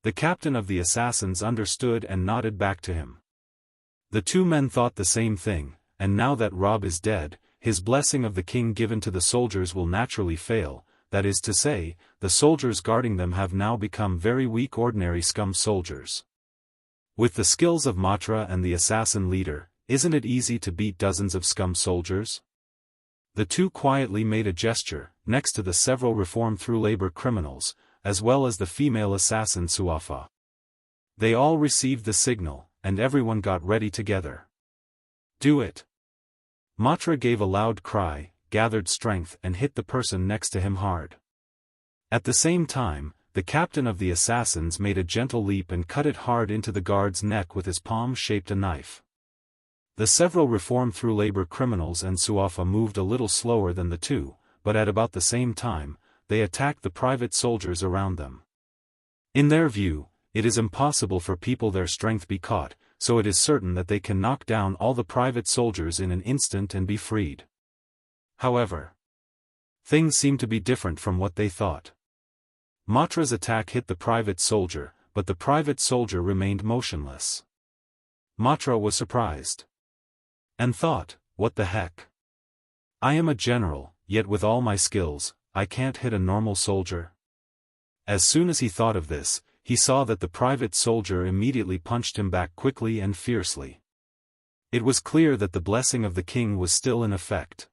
The captain of the assassins understood and nodded back to him. The 2 men thought the same thing, and now that Rob is dead, his blessing of the king given to the soldiers will naturally fail, that is to say, the soldiers guarding them have now become very weak ordinary scum soldiers. With the skills of Matra and the assassin leader, isn't it easy to beat dozens of scum soldiers? The 2 quietly made a gesture, next to the several reform through labor criminals, as well as the female assassin Suafa. They all received the signal, and everyone got ready together. Do it! Matra gave a loud cry, gathered strength and hit the person next to him hard. At the same time, the captain of the assassins made a gentle leap and cut it hard into the guard's neck with his palm-shaped a knife. The several reform through labor criminals and Suafa moved a little slower than the 2, but at about the same time, they attacked the private soldiers around them. In their view, it is impossible for people their strength be caught, so it is certain that they can knock down all the private soldiers in an instant and be freed. However, things seem to be different from what they thought. Matra's attack hit the private soldier, but the private soldier remained motionless. Matra was surprised. And thought, what the heck? I am a general, yet with all my skills, I can't hit a normal soldier. As soon as he thought of this, he saw that the private soldier immediately punched him back quickly and fiercely. It was clear that the blessing of the king was still in effect.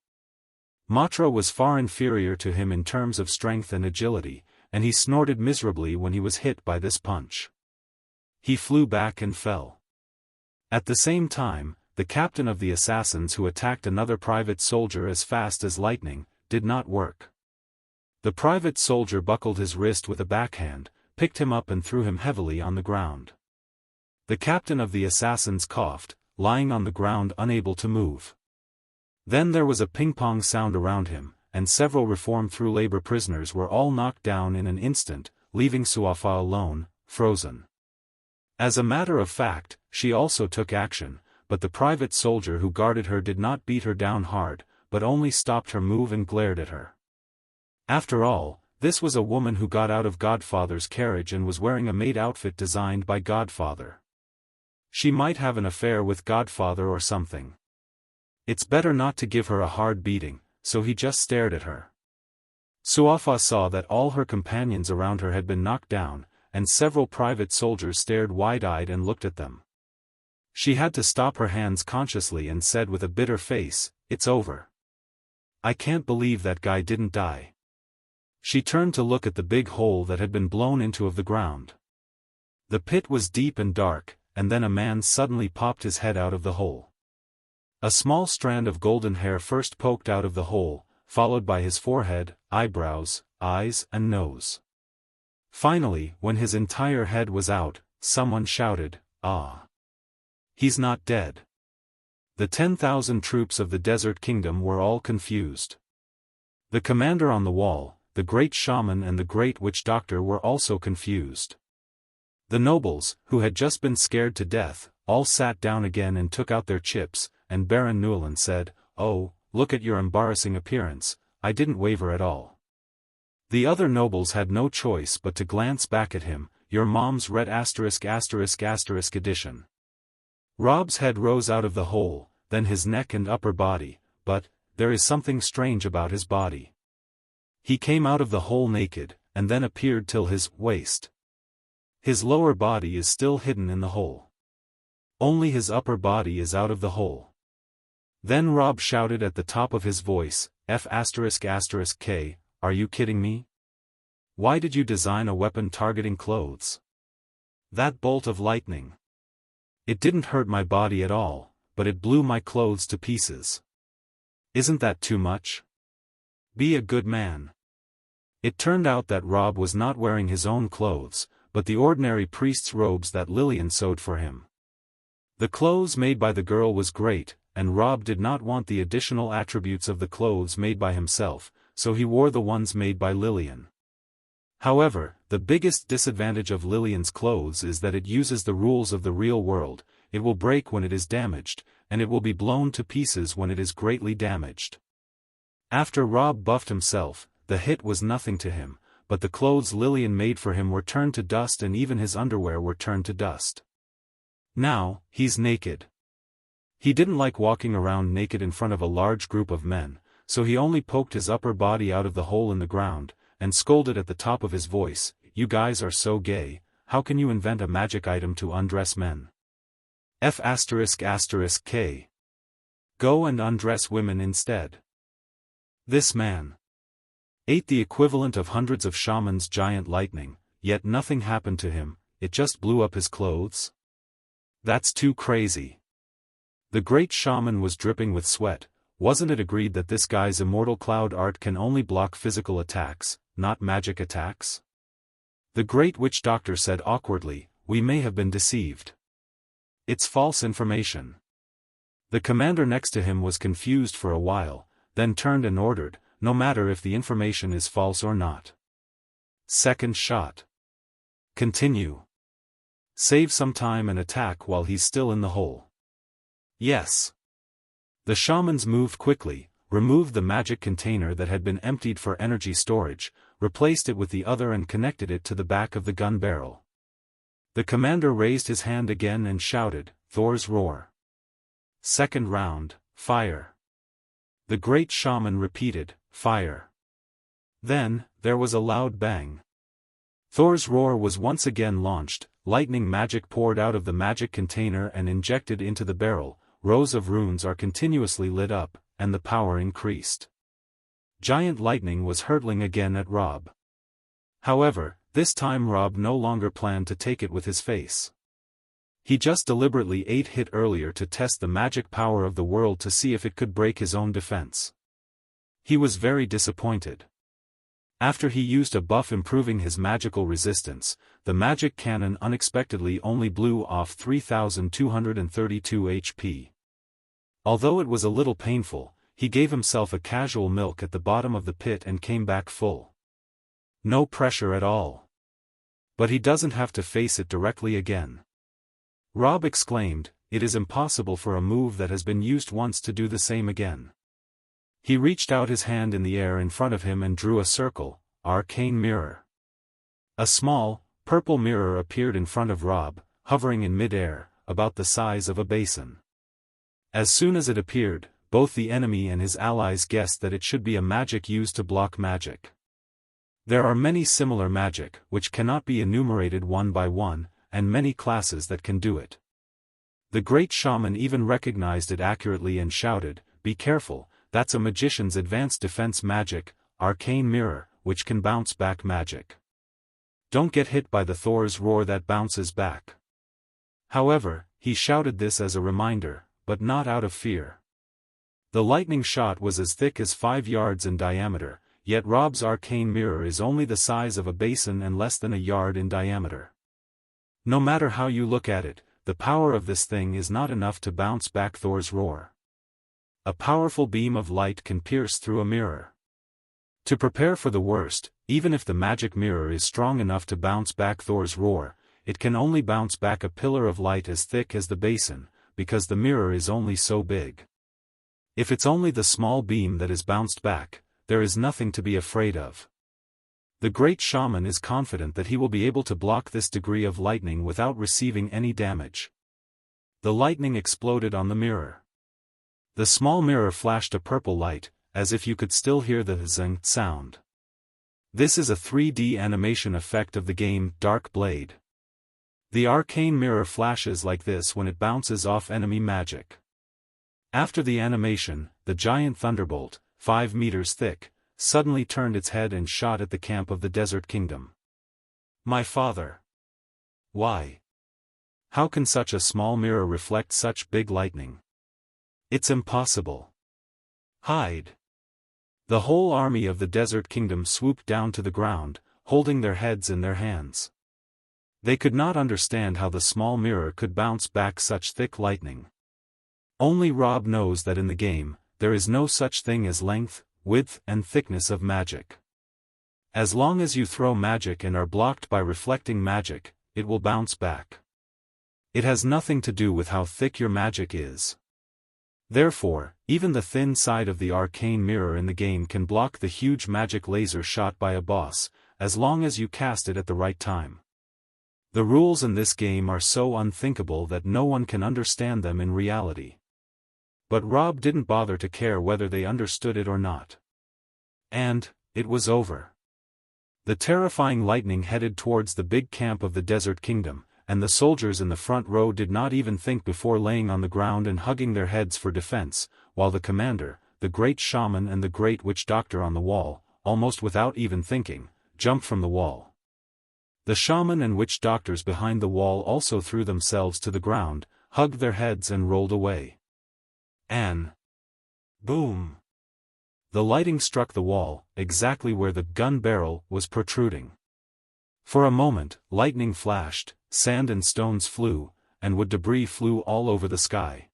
Matra was far inferior to him in terms of strength and agility, and he snorted miserably when he was hit by this punch. He flew back and fell. At the same time, the captain of the assassins who attacked another private soldier as fast as lightning, did not work. The private soldier buckled his wrist with a backhand, picked him up and threw him heavily on the ground. The captain of the assassins coughed, lying on the ground unable to move. Then there was a ping-pong sound around him, and several reform through labor prisoners were all knocked down in an instant, leaving Suafa alone, frozen. As a matter of fact, she also took action, but the private soldier who guarded her did not beat her down hard, but only stopped her move and glared at her. After all, this was a woman who got out of Godfather's carriage and was wearing a maid outfit designed by Godfather. She might have an affair with Godfather or something. It's better not to give her a hard beating, so he just stared at her. Suafa saw that all her companions around her had been knocked down, and several private soldiers stared wide-eyed and looked at them. She had to stop her hands consciously and said with a bitter face, "It's over. I can't believe that guy didn't die." She turned to look at the big hole that had been blown into of the ground. The pit was deep and dark, and then a man suddenly popped his head out of the hole. A small strand of golden hair first poked out of the hole, followed by his forehead, eyebrows, eyes and nose. Finally, when his entire head was out, someone shouted, "Ah! He's not dead." The 10,000 troops of the Desert Kingdom were all confused. The commander on the wall, the great shaman and the great witch doctor were also confused. The nobles, who had just been scared to death, all sat down again and took out their chips, and Baron Newland said, "Oh, look at your embarrassing appearance, I didn't waver at all." The other nobles had no choice but to glance back at him, your mom's red **** edition. Rob's head rose out of the hole, then his neck and upper body, but, there is something strange about his body. He came out of the hole naked, and then appeared till his waist. His lower body is still hidden in the hole. Only his upper body is out of the hole. Then Rob shouted at the top of his voice, F***K, are you kidding me? Why did you design a weapon targeting clothes? That bolt of lightning. It didn't hurt my body at all, but it blew my clothes to pieces. Isn't that too much? Be a good man. It turned out that Rob was not wearing his own clothes, but the ordinary priest's robes that Lillian sewed for him. The clothes made by the girl was great, and Rob did not want the additional attributes of the clothes made by himself, so he wore the ones made by Lillian. However, the biggest disadvantage of Lillian's clothes is that it uses the rules of the real world. It will break when it is damaged, and it will be blown to pieces when it is greatly damaged. After Rob buffed himself, the hit was nothing to him, but the clothes Lillian made for him were turned to dust and even his underwear were turned to dust. Now, he's naked. He didn't like walking around naked in front of a large group of men, so he only poked his upper body out of the hole in the ground, and scolded at the top of his voice, "You guys are so gay, how can you invent a magic item to undress men? F***K. Go and undress women instead." This man ate the equivalent of hundreds of shamans' giant lightning, yet nothing happened to him, it just blew up his clothes? That's too crazy. The great shaman was dripping with sweat. Wasn't it agreed that this guy's immortal cloud art can only block physical attacks, not magic attacks? The great witch doctor said awkwardly, "We may have been deceived. It's false information." The commander next to him was confused for a while, then turned and ordered, "No matter if the information is false or not. Second shot. Continue. Save some time and attack while he's still in the hole." Yes. The shamans moved quickly, removed the magic container that had been emptied for energy storage, replaced it with the other and connected it to the back of the gun barrel. The commander raised his hand again and shouted, "Thor's roar. Second round, fire." The great shaman repeated, "Fire." Then, there was a loud bang. Thor's roar was once again launched, lightning magic poured out of the magic container and injected into the barrel, rows of runes are continuously lit up, and the power increased. Giant lightning was hurtling again at Rob. However, this time Rob no longer planned to take it with his face. He just deliberately ate hit earlier to test the magic power of the world to see if it could break his own defense. He was very disappointed. After he used a buff improving his magical resistance, the magic cannon unexpectedly only blew off 3,232 HP. Although it was a little painful, he gave himself a casual milk at the bottom of the pit and came back full. No pressure at all. But he doesn't have to face it directly again. Rob exclaimed, "It is impossible for a move that has been used once to do the same again." He reached out his hand in the air in front of him and drew a circle, arcane mirror. A small, purple mirror appeared in front of Rob, hovering in mid-air, about the size of a basin. As soon as it appeared, both the enemy and his allies guessed that it should be a magic used to block magic. There are many similar magic, which cannot be enumerated one by one, and many classes that can do it. The great shaman even recognized it accurately and shouted, "Be careful, that's a magician's advanced defense magic, arcane mirror, which can bounce back magic. Don't get hit by the Thor's roar that bounces back." However, he shouted this as a reminder, but not out of fear. The lightning shot was as thick as 5 yards in diameter, yet Rob's arcane mirror is only the size of a basin and less than a yard in diameter. No matter how you look at it, the power of this thing is not enough to bounce back Thor's roar. A powerful beam of light can pierce through a mirror. To prepare for the worst, even if the magic mirror is strong enough to bounce back Thor's roar, it can only bounce back a pillar of light as thick as the basin, because the mirror is only so big. If it's only the small beam that is bounced back, there is nothing to be afraid of. The great shaman is confident that he will be able to block this degree of lightning without receiving any damage. The lightning exploded on the mirror. The small mirror flashed a purple light, as if you could still hear the zing sound. This is a 3D animation effect of the game Dark Blade. The arcane mirror flashes like this when it bounces off enemy magic. After the animation, the giant thunderbolt, 5 meters thick, suddenly turned its head and shot at the camp of the Desert Kingdom. "My father! Why? How can such a small mirror reflect such big lightning? It's impossible. Hide!" The whole army of the Desert Kingdom swooped down to the ground, holding their heads in their hands. They could not understand how the small mirror could bounce back such thick lightning. Only Rob knows that in the game, there is no such thing as length, width and thickness of magic. As long as you throw magic and are blocked by reflecting magic, it will bounce back. It has nothing to do with how thick your magic is. Therefore, even the thin side of the arcane mirror in the game can block the huge magic laser shot by a boss, as long as you cast it at the right time. The rules in this game are so unthinkable that no one can understand them in reality. But Rob didn't bother to care whether they understood it or not. And, it was over. The terrifying lightning headed towards the big camp of the Desert Kingdom, and the soldiers in the front row did not even think before laying on the ground and hugging their heads for defense, while the commander, the great shaman and the great witch doctor on the wall, almost without even thinking, jumped from the wall. The shaman and witch doctors behind the wall also threw themselves to the ground, hugged their heads and rolled away. And boom! The lightning struck the wall, exactly where the gun barrel was protruding. For a moment, lightning flashed, sand and stones flew, and wood debris flew all over the sky.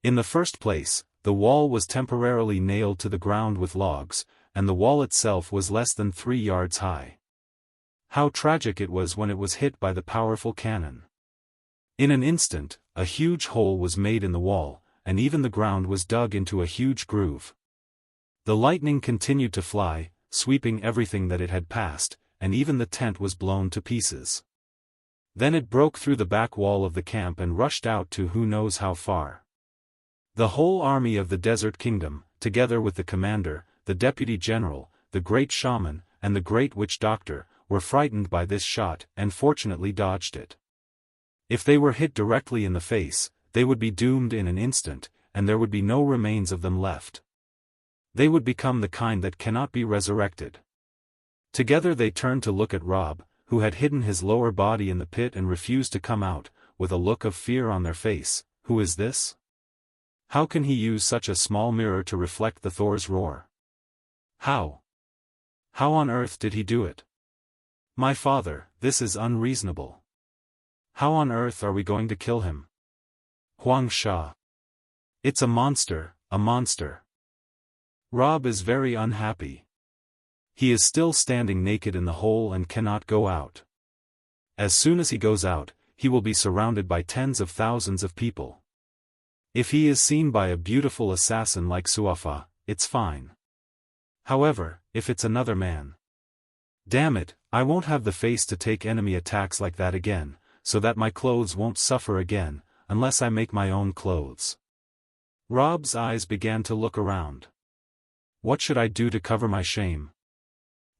In the first place, the wall was temporarily nailed to the ground with logs, and the wall itself was less than 3 yards high. How tragic it was when it was hit by the powerful cannon. In an instant, a huge hole was made in the wall, and even the ground was dug into a huge groove. The lightning continued to fly, sweeping everything that it had passed, and even the tent was blown to pieces. Then it broke through the back wall of the camp and rushed out to who knows how far. The whole army of the Desert Kingdom, together with the commander, the deputy general, the great shaman, and the great witch doctor, were frightened by this shot and fortunately dodged it. If they were hit directly in the face, they would be doomed in an instant, and there would be no remains of them left. They would become the kind that cannot be resurrected. Together they turned to look at Rob, who had hidden his lower body in the pit and refused to come out, with a look of fear on their face. "Who is this? How can he use such a small mirror to reflect the Thor's roar? How? How on earth did he do it? My father, this is unreasonable. How on earth are we going to kill him? Huang Sha. It's a monster, a monster. Rob is very unhappy. He is still standing naked in the hole and cannot go out. As soon as he goes out, he will be surrounded by tens of thousands of people. If he is seen by a beautiful assassin like Suafa, it's fine. However, if it's another man. Damn it, I won't have the face to take enemy attacks like that again, so that my clothes won't suffer again, unless I make my own clothes. Rob's eyes began to look around. What should I do to cover my shame?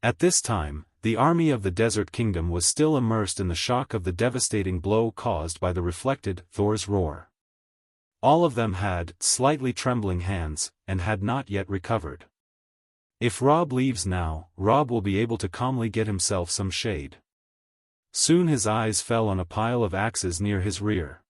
At this time, the army of the Desert Kingdom was still immersed in the shock of the devastating blow caused by the reflected Thor's roar. All of them had slightly trembling hands, and had not yet recovered. If Rob leaves now, Rob will be able to calmly get himself some shade. Soon his eyes fell on a pile of axes near his rear.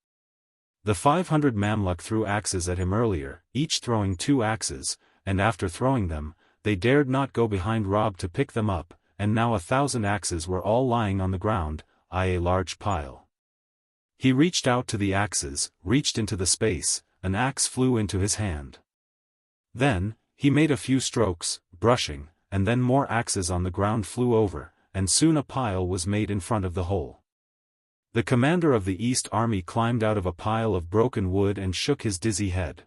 The 500 Mamluk threw axes at him earlier, each throwing 2 axes, and after throwing them, they dared not go behind Rob to pick them up, and now 1,000 axes were all lying on the ground, a large pile. He reached out to the axes, reached into the space, an axe flew into his hand. Then, he made a few strokes, brushing, and then more axes on the ground flew over, and soon a pile was made in front of the hole. The commander of the East Army climbed out of a pile of broken wood and shook his dizzy head.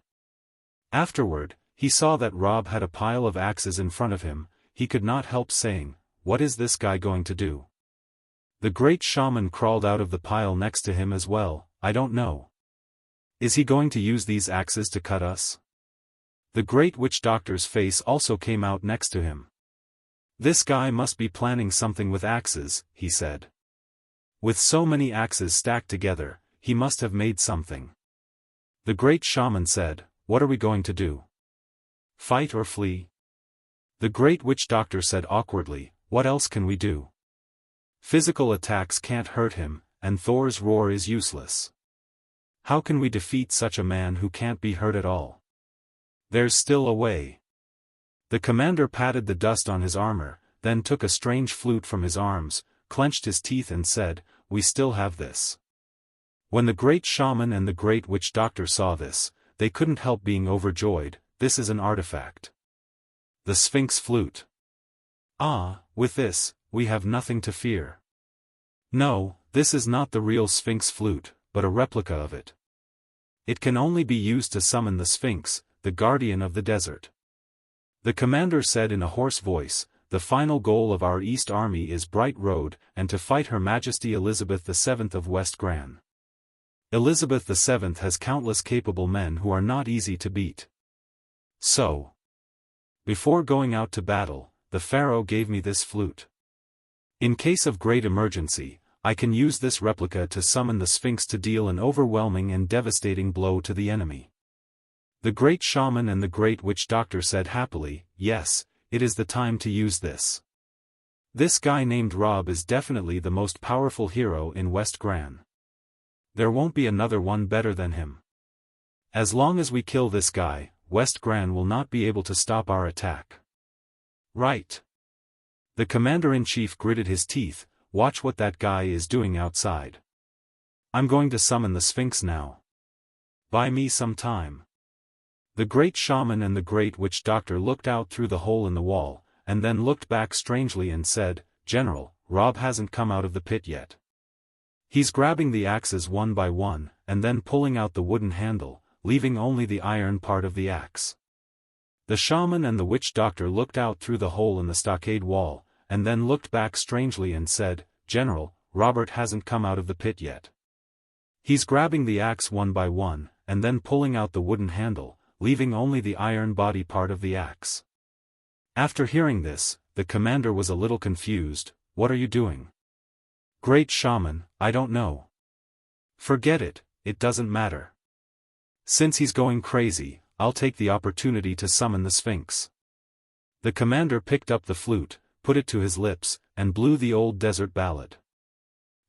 Afterward, he saw that Rob had a pile of axes in front of him. He could not help saying, "What is this guy going to do?" The great shaman crawled out of the pile next to him as well. "I don't know. Is he going to use these axes to cut us?" The great witch doctor's face also came out next to him. "This guy must be planning something with axes," he said. "With so many axes stacked together, he must have made something." The great shaman said, "What are we going to do? Fight or flee?" The great witch doctor said awkwardly, "What else can we do? Physical attacks can't hurt him, and Thor's roar is useless. How can we defeat such a man who can't be hurt at all? There's still a way." The commander patted the dust on his armor, then took a strange flute from his arms, clenched his teeth and said, "We still have this." When the great shaman and the great witch doctor saw this, they couldn't help being overjoyed. "This is an artifact. The Sphinx flute. Ah, with this, we have nothing to fear." "No, this is not the real Sphinx flute, but a replica of it. It can only be used to summon the Sphinx, the guardian of the desert." The commander said in a hoarse voice, "The final goal of our East Army is Bright Road, and to fight Her Majesty Elizabeth VII of West Gran. Elizabeth VII has countless capable men who are not easy to beat. So, before going out to battle, the Pharaoh gave me this flute. In case of great emergency, I can use this replica to summon the Sphinx to deal an overwhelming and devastating blow to the enemy." The great shaman and the great witch doctor said happily, "Yes, it is the time to use this. This guy named Rob is definitely the most powerful hero in West Gran. There won't be another one better than him. As long as we kill this guy, West Gran will not be able to stop our attack." "Right." The commander-in-chief gritted his teeth. "Watch what that guy is doing outside. I'm going to summon the Sphinx now. Buy me some time." The great shaman and the great witch doctor looked out through the hole in the wall, and then looked back strangely and said, "General, Rob hasn't come out of the pit yet. He's grabbing the axes one by one, and then pulling out the wooden handle, leaving only the iron part of the axe." The shaman and the witch doctor looked out through the hole in the stockade wall, and then looked back strangely and said, "General, Robert hasn't come out of the pit yet. He's grabbing the axe one by one, and then pulling out the wooden handle, leaving only the iron body part of the axe." After hearing this, the commander was a little confused. "What are you doing?" "Great shaman, I don't know." "Forget it, it doesn't matter. Since he's going crazy, I'll take the opportunity to summon the Sphinx." The commander picked up the flute, put it to his lips, and blew the old desert ballad.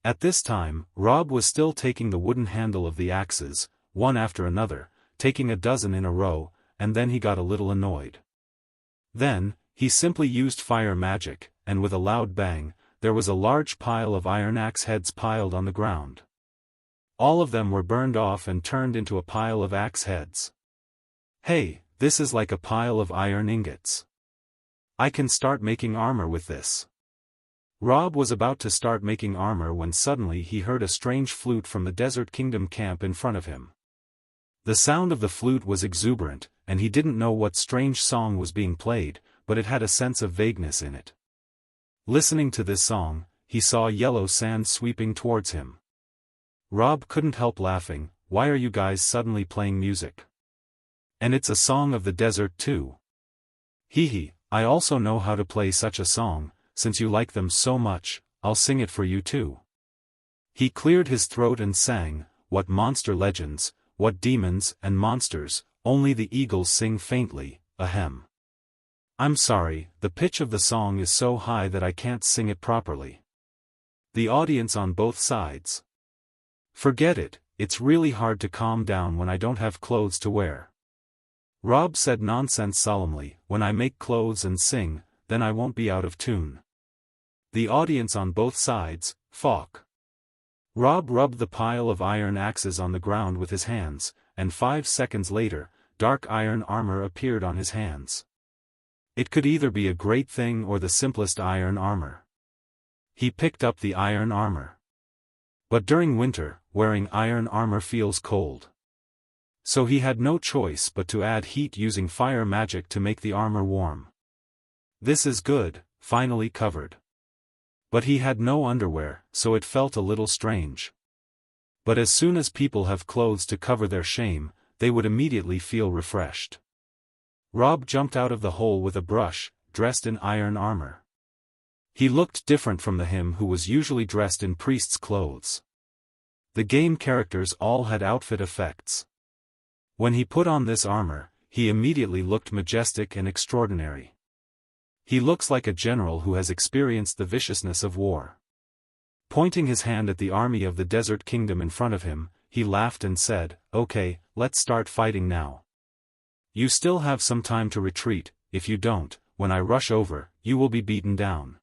At this time, Rob was still taking the wooden handle of the axes, one after another, taking a dozen in a row, and then he got a little annoyed. Then, He simply used fire magic, and with a loud bang, there was a large pile of iron axe heads piled on the ground. All of them were burned off and turned into a pile of axe heads. Hey, this is like a pile of iron ingots. I can start making armor with this. Rob was about to start making armor when suddenly he heard a strange flute from the Desert Kingdom camp in front of him. The sound of the flute was exuberant, and he didn't know what strange song was being played, but it had a sense of vagueness in it. Listening to this song, he saw yellow sand sweeping towards him. Rob couldn't help laughing. Why are you guys suddenly playing music? And it's a song of the desert too. Hee hee, I also know how to play such a song, since you like them so much, I'll sing it for you too. He cleared his throat and sang, what monster legends, what demons and monsters, only the eagles sing faintly, ahem. I'm sorry, the pitch of the song is so high that I can't sing it properly. The audience on both sides. Forget it, it's really hard to calm down when I don't have clothes to wear. Rob said nonsense solemnly, when I make clothes and sing, then I won't be out of tune. The audience on both sides, Falk. Rob rubbed the pile of iron axes on the ground with his hands, and 5 seconds later, dark iron armor appeared on his hands. It could either be a great thing or the simplest iron armor. He picked up the iron armor. But during winter, wearing iron armor feels cold. So he had no choice but to add heat using fire magic to make the armor warm. This is good, finally covered. But he had no underwear, so it felt a little strange. But as soon as people have clothes to cover their shame, they would immediately feel refreshed. Rob jumped out of the hole with a brush, dressed in iron armor. He looked different from him who was usually dressed in priest's clothes. The game characters all had outfit effects. When he put on this armor, he immediately looked majestic and extraordinary. He looks like a general who has experienced the viciousness of war. Pointing his hand at the army of the Desert Kingdom in front of him, he laughed and said, "Okay, let's start fighting now. You still have some time to retreat, if you don't, when I rush over, you will be beaten down."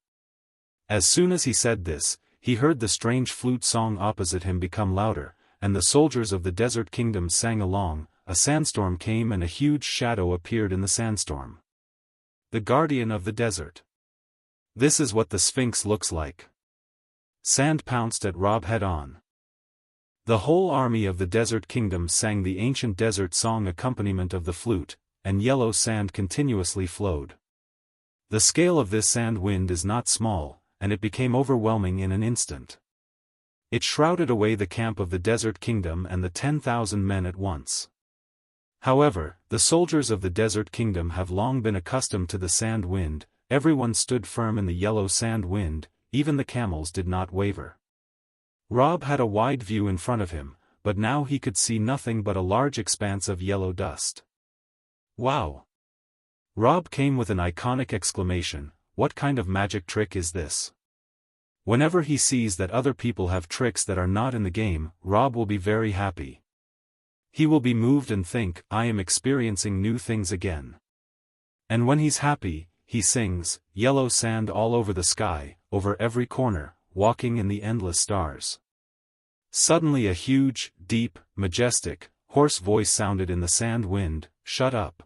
As soon as he said this, he heard the strange flute song opposite him become louder, and the soldiers of the Desert Kingdom sang along. A sandstorm came and a huge shadow appeared in the sandstorm. The guardian of the desert. This is what the Sphinx looks like. Sand pounced at Rob head-on. The whole army of the Desert Kingdom sang the ancient desert song accompaniment of the flute, and yellow sand continuously flowed. The scale of this sand wind is not small, and it became overwhelming in an instant. It shrouded away the camp of the Desert Kingdom and the 10,000 men at once. However, the soldiers of the Desert Kingdom have long been accustomed to the sand wind. Everyone stood firm in the yellow sand wind, even the camels did not waver. Rob had a wide view in front of him, but now he could see nothing but a large expanse of yellow dust. Wow! Rob came with an iconic exclamation, what kind of magic trick is this? Whenever he sees that other people have tricks that are not in the game, Rob will be very happy. He will be moved and think, I am experiencing new things again. And when he's happy, he sings, yellow sand all over the sky, over every corner, walking in the endless stars. Suddenly a huge, deep, majestic, hoarse voice sounded in the sand wind, shut up.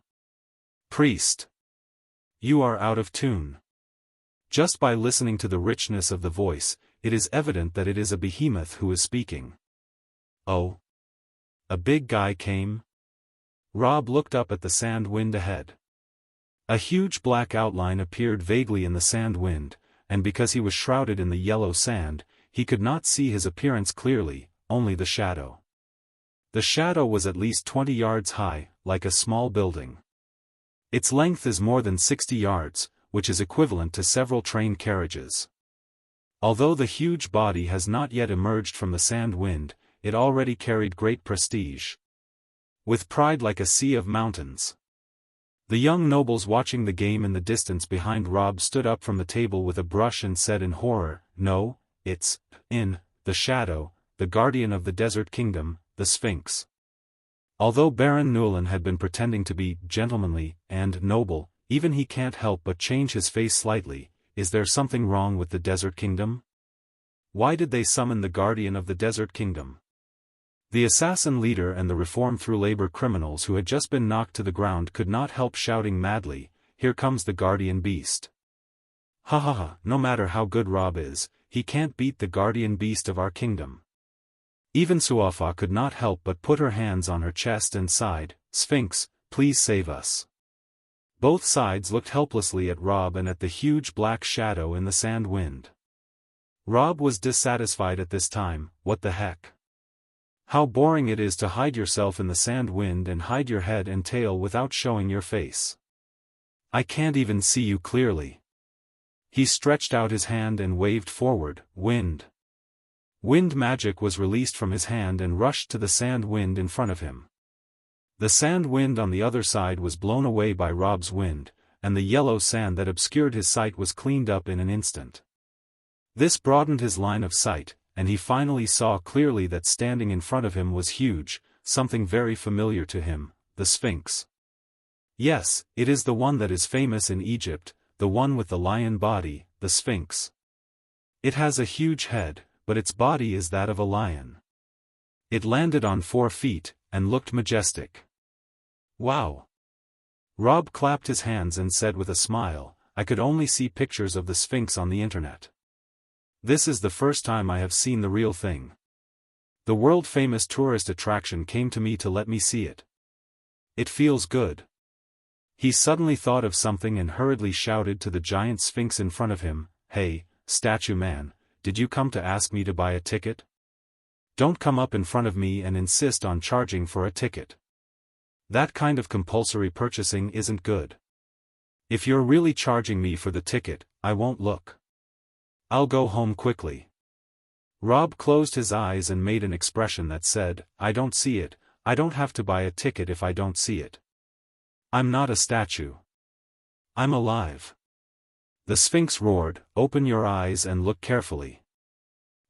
Priest. You are out of tune. Just by listening to the richness of the voice, it is evident that it is a behemoth who is speaking. Oh. A big guy came? Rob looked up at the sand wind ahead. A huge black outline appeared vaguely in the sand wind, and because he was shrouded in the yellow sand, he could not see his appearance clearly, only the shadow. The shadow was at least 20 yards high, like a small building. Its length is more than 60 yards, which is equivalent to several train carriages. Although the huge body has not yet emerged from the sand wind, it already carried great prestige. With pride like a sea of mountains. The young nobles watching the game in the distance behind Rob stood up from the table with a brush and said in horror, no, it's, in, the shadow, the guardian of the Desert Kingdom, the Sphinx. Although Baron Newlin had been pretending to be gentlemanly and noble, Even he can't help but change his face slightly. Is there something wrong with the Desert Kingdom? Why did they summon the Guardian of the Desert Kingdom? The assassin leader and the reform-through-labor criminals who had just been knocked to the ground could not help shouting madly, "Here comes the Guardian Beast." Ha ha ha, no matter how good Rob is, he can't beat the Guardian Beast of our kingdom. Even Suafa could not help but put her hands on her chest and sighed, "Sphinx, please save us." Both sides looked helplessly at Rob and at the huge black shadow in the sand wind. Rob was dissatisfied at this time. What the heck? How boring it is to hide yourself in the sand wind and hide your head and tail without showing your face. I can't even see you clearly. He stretched out his hand and waved forward. Wind. Wind magic was released from his hand and rushed to the sand wind in front of him. The sand wind on the other side was blown away by Rob's wind, and the yellow sand that obscured his sight was cleaned up in an instant. This broadened his line of sight, and he finally saw clearly that standing in front of him was huge, something very familiar to him, the Sphinx. Yes, it is the one that is famous in Egypt, the one with the lion body, the Sphinx. It has a huge head, but its body is that of a lion. It landed on 4 feet, and looked majestic. Wow! Rob clapped his hands and said with a smile, "I could only see pictures of the Sphinx on the internet. This is the first time I have seen the real thing. The world-famous tourist attraction came to me to let me see it. It feels good." He suddenly thought of something and hurriedly shouted to the giant Sphinx in front of him, "Hey, statue man, did you come to ask me to buy a ticket? Don't come up in front of me and insist on charging for a ticket. That kind of compulsory purchasing isn't good. If you're really charging me for the ticket, I won't look. I'll go home quickly." Rob closed his eyes and made an expression that said, "I don't see it, I don't have to buy a ticket if I don't see it. I'm not a statue. I'm alive." The Sphinx roared, "Open your eyes and look carefully."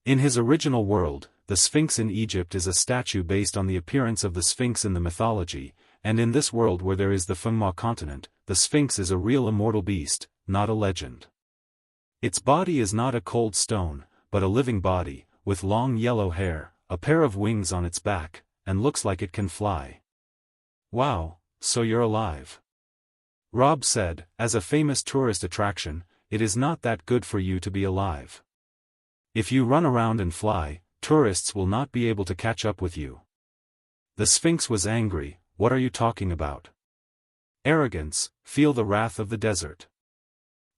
In his original world, the Sphinx in Egypt is a statue based on the appearance of the Sphinx in the mythology, and in this world where there is the Fengma continent, the Sphinx is a real immortal beast, not a legend. Its body is not a cold stone, but a living body, with long yellow hair, a pair of wings on its back, and looks like it can fly. "Wow, so you're alive." Rob said, "As a famous tourist attraction, it is not that good for you to be alive. If you run around and fly, tourists will not be able to catch up with you." The Sphinx was angry. "What are you talking about? Arrogance, feel the wrath of the desert."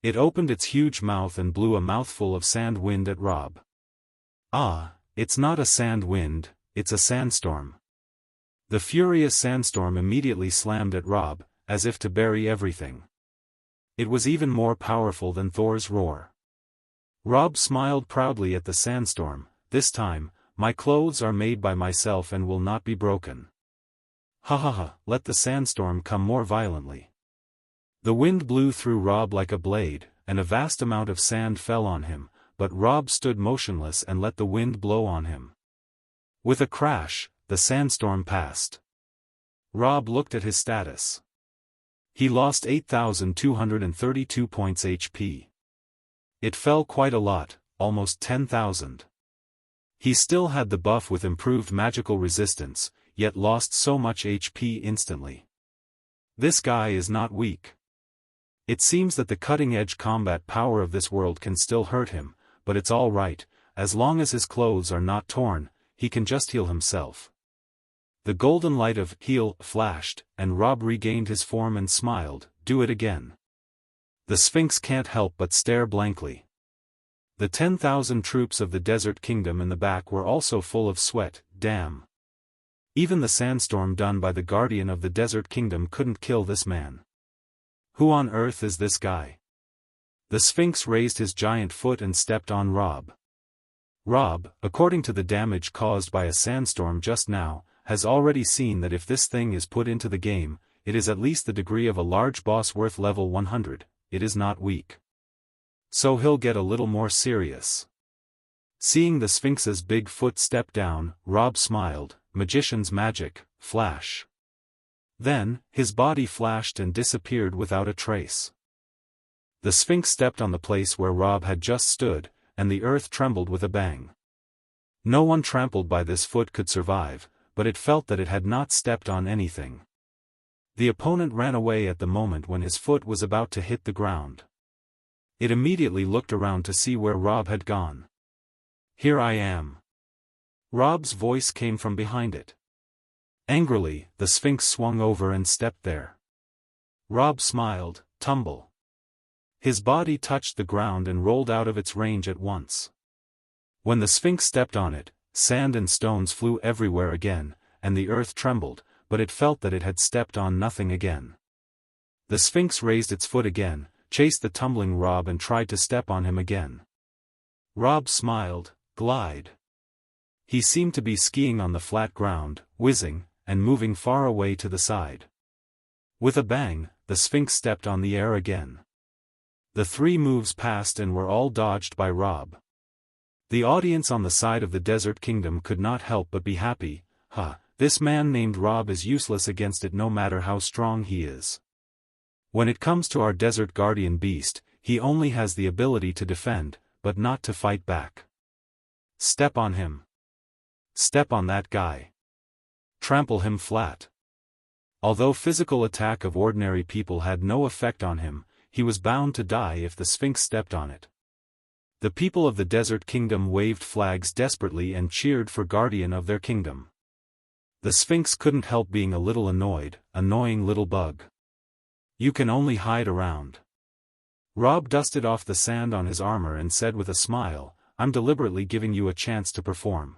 It opened its huge mouth and blew a mouthful of sand wind at Rob. "Ah, it's not a sand wind, it's a sandstorm." The furious sandstorm immediately slammed at Rob, as if to bury everything. It was even more powerful than Thor's roar. Rob smiled proudly at the sandstorm. "This time, my clothes are made by myself and will not be broken." Ha ha ha, let the sandstorm come more violently. The wind blew through Rob like a blade, and a vast amount of sand fell on him, but Rob stood motionless and let the wind blow on him. With a crash, the sandstorm passed. Rob looked at his status. He lost 8,232 points HP. It fell quite a lot, almost 10,000. He still had the buff with improved magical resistance, yet lost so much HP instantly. This guy is not weak. It seems that the cutting-edge combat power of this world can still hurt him, but it's all right, as long as his clothes are not torn, he can just heal himself. The golden light of heal flashed, and Rob regained his form and smiled. "Do it again." The Sphinx can't help but stare blankly. The 10,000 troops of the Desert Kingdom in the back were also full of sweat. Damn. Even the sandstorm done by the Guardian of the Desert Kingdom couldn't kill this man. Who on earth is this guy? The Sphinx raised his giant foot and stepped on Rob. Rob, according to the damage caused by a sandstorm just now, has already seen that if this thing is put into the game, it is at least the degree of a large boss worth level 100, it is not weak. So he'll get a little more serious. Seeing the Sphinx's big foot step down, Rob smiled. Magician's magic, flash. Then, his body flashed and disappeared without a trace. The Sphinx stepped on the place where Rob had just stood, and the earth trembled with a bang. No one trampled by this foot could survive, but it felt that it had not stepped on anything. The opponent ran away at the moment when his foot was about to hit the ground. It immediately looked around to see where Rob had gone. "Here I am." Rob's voice came from behind it. Angrily, the Sphinx swung over and stepped there. Rob smiled. Tumble. His body touched the ground and rolled out of its range at once. When the Sphinx stepped on it, sand and stones flew everywhere again, and the earth trembled, but it felt that it had stepped on nothing again. The Sphinx raised its foot again, chased the tumbling Rob and tried to step on him again. Rob smiled. Glide. He seemed to be skiing on the flat ground, whizzing, and moving far away to the side. With a bang, the Sphinx stepped on the air again. The 3 moves passed and were all dodged by Rob. The audience on the side of the Desert Kingdom could not help but be happy. This man named Rob is useless against it no matter how strong he is. When it comes to our desert guardian beast, he only has the ability to defend, but not to fight back. Step on him. Step on that guy. Trample him flat. Although physical attack of ordinary people had no effect on him, he was bound to die if the Sphinx stepped on it. The people of the Desert Kingdom waved flags desperately and cheered for guardian of their kingdom. The Sphinx couldn't help being a little annoyed, annoying little bug. You can only hide around. Rob dusted off the sand on his armor and said with a smile, "I'm deliberately giving you a chance to perform.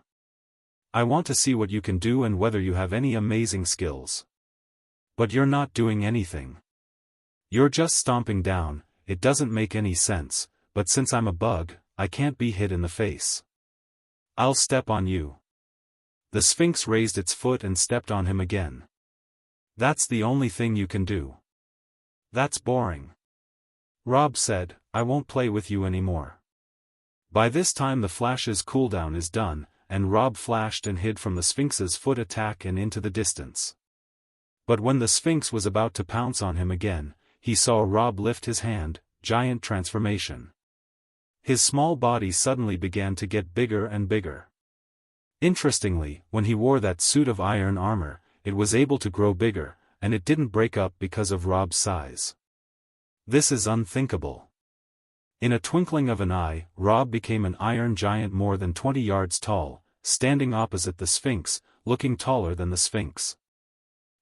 I want to see what you can do and whether you have any amazing skills. But you're not doing anything. You're just stomping down. It doesn't make any sense, but since I'm a bug, I can't be hit in the face. I'll step on you." The Sphinx raised its foot and stepped on him again. "That's the only thing you can do." "That's boring." Rob said, "I won't play with you anymore." By this time the flash's cooldown is done, and Rob flashed and hid from the Sphinx's foot attack and into the distance. But when the Sphinx was about to pounce on him again, he saw Rob lift his hand, giant transformation. His small body suddenly began to get bigger and bigger. Interestingly, when he wore that suit of iron armor, it was able to grow bigger, and it didn't break up because of Rob's size. This is unthinkable. In a twinkling of an eye, Rob became an iron giant more than 20 yards tall, standing opposite the Sphinx, looking taller than the Sphinx.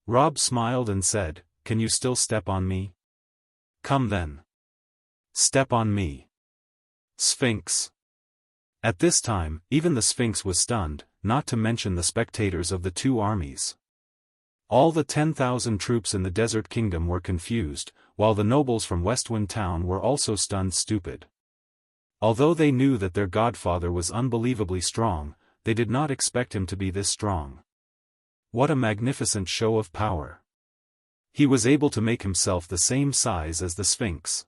Rob smiled and said, "Can you still step on me? Come then. Step on me, Sphinx." At this time, even the Sphinx was stunned, not to mention the spectators of the 2 armies. All the 10,000 troops in the Desert Kingdom were confused, while the nobles from Westwind Town were also stunned stupid. Although they knew that their godfather was unbelievably strong, they did not expect him to be this strong. What a magnificent show of power. He was able to make himself the same size as the Sphinx.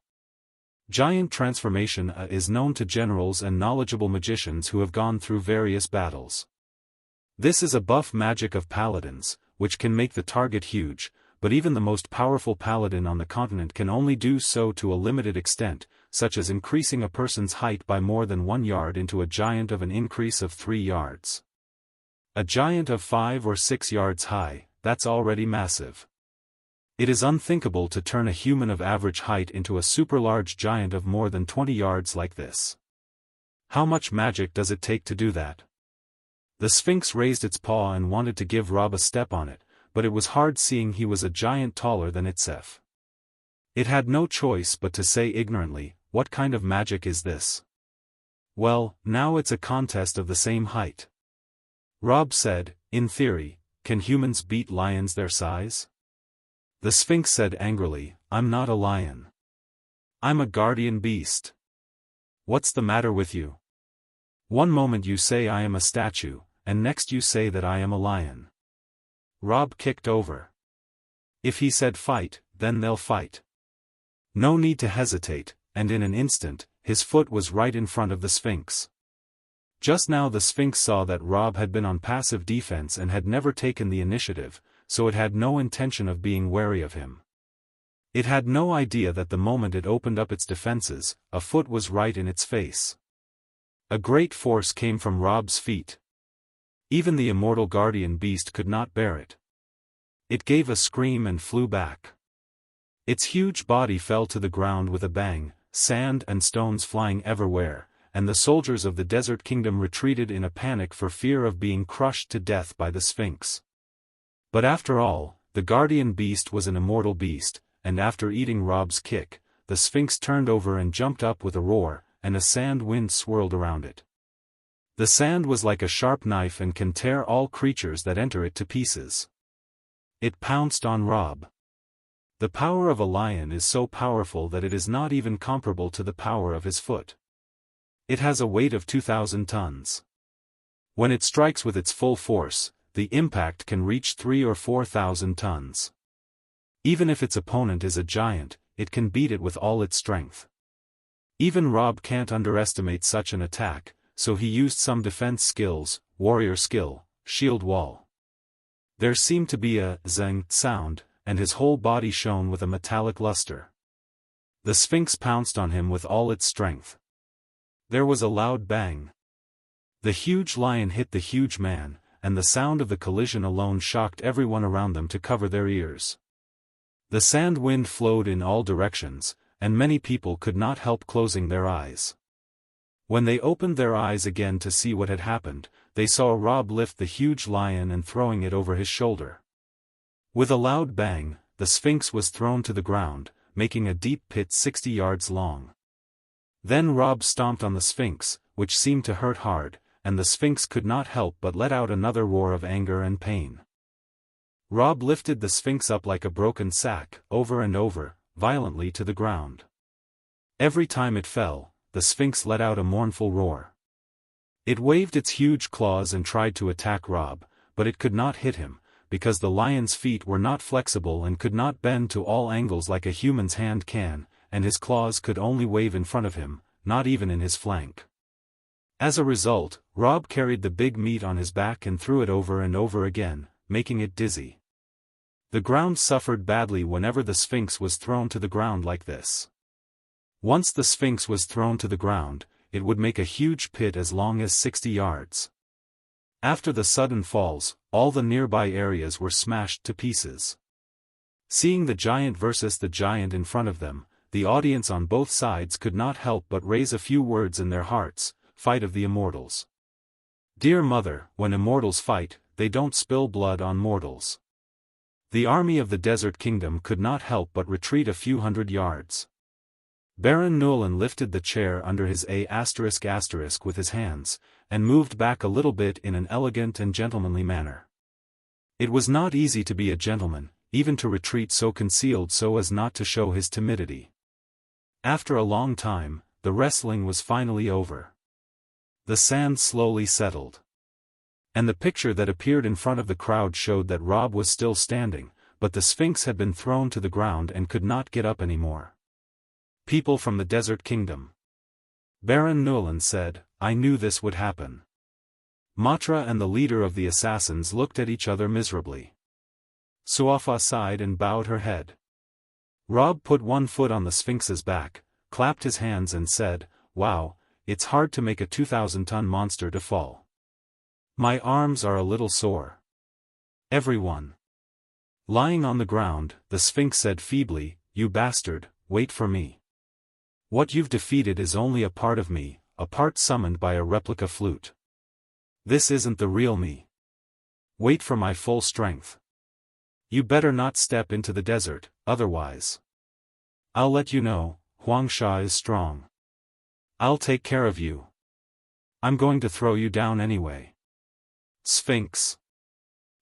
Giant transformation is known to generals and knowledgeable magicians who have gone through various battles. This is a buff magic of paladins, which can make the target huge, but even the most powerful paladin on the continent can only do so to a limited extent, such as increasing a person's height by more than 1 yard into a giant of an increase of 3 yards. A giant of 5 or 6 yards high, that's already massive. It is unthinkable to turn a human of average height into a super-large giant of more than 20 yards like this. How much magic does it take to do that? The Sphinx raised its paw and wanted to give Rob a step on it, but it was hard seeing he was a giant taller than itself. It had no choice but to say ignorantly, "What kind of magic is this?" "Well, now it's a contest of the same height." Rob said, "In theory, can humans beat lions their size?" The Sphinx said angrily, "I'm not a lion. I'm a guardian beast. What's the matter with you? One moment you say I am a statue, and next you say that I am a lion." Rob kicked over. If he said fight, then they'll fight. No need to hesitate, and in an instant, his foot was right in front of the Sphinx. Just now the Sphinx saw that Rob had been on passive defense and had never taken the initiative, so it had no intention of being wary of him. It had no idea that the moment it opened up its defenses, a foot was right in its face. A great force came from Rob's feet. Even the immortal guardian beast could not bear it. It gave a scream and flew back. Its huge body fell to the ground with a bang, sand and stones flying everywhere, and the soldiers of the desert kingdom retreated in a panic for fear of being crushed to death by the Sphinx. But after all, the guardian beast was an immortal beast, and after eating Rob's kick, the Sphinx turned over and jumped up with a roar, and a sand wind swirled around it. The sand was like a sharp knife and can tear all creatures that enter it to pieces. It pounced on Rob. The power of a lion is so powerful that it is not even comparable to the power of his foot. It has a weight of 2,000 tons. When it strikes with its full force, the impact can reach 3,000 or 4,000 tons. Even if its opponent is a giant, it can beat it with all its strength. Even Rob can't underestimate such an attack, so he used some defense skills, warrior skill, shield wall. There seemed to be a zing sound, and his whole body shone with a metallic luster. The Sphinx pounced on him with all its strength. There was a loud bang. The huge lion hit the huge man, and the sound of the collision alone shocked everyone around them to cover their ears. The sand wind flowed in all directions, and many people could not help closing their eyes. When they opened their eyes again to see what had happened, they saw Rob lift the huge lion and throwing it over his shoulder. With a loud bang, the Sphinx was thrown to the ground, making a deep pit 60 yards long. Then Rob stomped on the Sphinx, which seemed to hurt hard, and the Sphinx could not help but let out another roar of anger and pain. Rob lifted the Sphinx up like a broken sack, over and over, violently to the ground. Every time it fell, the Sphinx let out a mournful roar. It waved its huge claws and tried to attack Rob, but it could not hit him, because the lion's feet were not flexible and could not bend to all angles like a human's hand can, and his claws could only wave in front of him, not even in his flank. As a result, Rob carried the big meat on his back and threw it over and over again, making it dizzy. The ground suffered badly whenever the Sphinx was thrown to the ground like this. Once the Sphinx was thrown to the ground, it would make a huge pit as long as 60 yards. After the sudden falls, all the nearby areas were smashed to pieces. Seeing the giant versus the giant in front of them, the audience on both sides could not help but raise a few words in their hearts: fight of the immortals. Dear mother, when immortals fight, they don't spill blood on mortals. The army of the desert kingdom could not help but retreat a few hundred yards. Baron Newland lifted the chair under his *** with his hands, and moved back a little bit in an elegant and gentlemanly manner. It was not easy to be a gentleman, even to retreat so concealed so as not to show his timidity. After a long time, the wrestling was finally over. The sand slowly settled. And the picture that appeared in front of the crowd showed that Rob was still standing, but the Sphinx had been thrown to the ground and could not get up anymore. People from the desert kingdom. Baron Newland said, I knew this would happen. Matra and the leader of the assassins looked at each other miserably. Suafa sighed and bowed her head. Rob put one foot on the Sphinx's back, clapped his hands and said, Wow, it's hard to make a 2,000-ton monster to fall. My arms are a little sore. Everyone. Lying on the ground, the Sphinx said feebly, You bastard, wait for me. What you've defeated is only a part of me, a part summoned by a replica flute. This isn't the real me. Wait for my full strength. You better not step into the desert, otherwise. I'll let you know, Huangsha is strong. I'll take care of you. I'm going to throw you down anyway. Sphinx.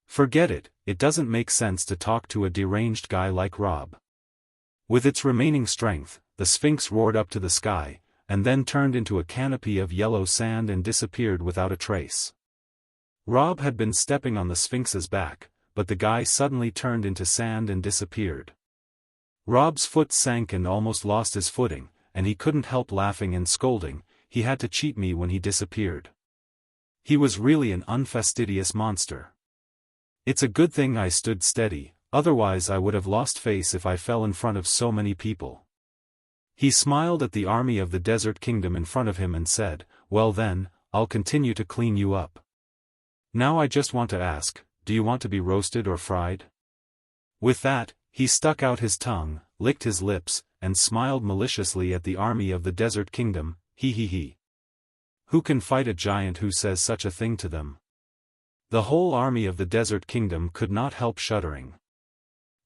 Forget it, it doesn't make sense to talk to a deranged guy like Rob. With its remaining strength, the Sphinx roared up to the sky, and then turned into a canopy of yellow sand and disappeared without a trace. Rob had been stepping on the Sphinx's back, but the guy suddenly turned into sand and disappeared. Rob's foot sank and almost lost his footing, and he couldn't help laughing and scolding, he had to cheat me when he disappeared. He was really an unfastidious monster. It's a good thing I stood steady, otherwise I would have lost face if I fell in front of so many people. He smiled at the army of the desert kingdom in front of him and said, "Well then, I'll continue to clean you up. Now I just want to ask, do you want to be roasted or fried?" With that, he stuck out his tongue, licked his lips, and smiled maliciously at the army of the desert kingdom. He. Who can fight a giant who says such a thing to them? The whole army of the desert kingdom could not help shuddering.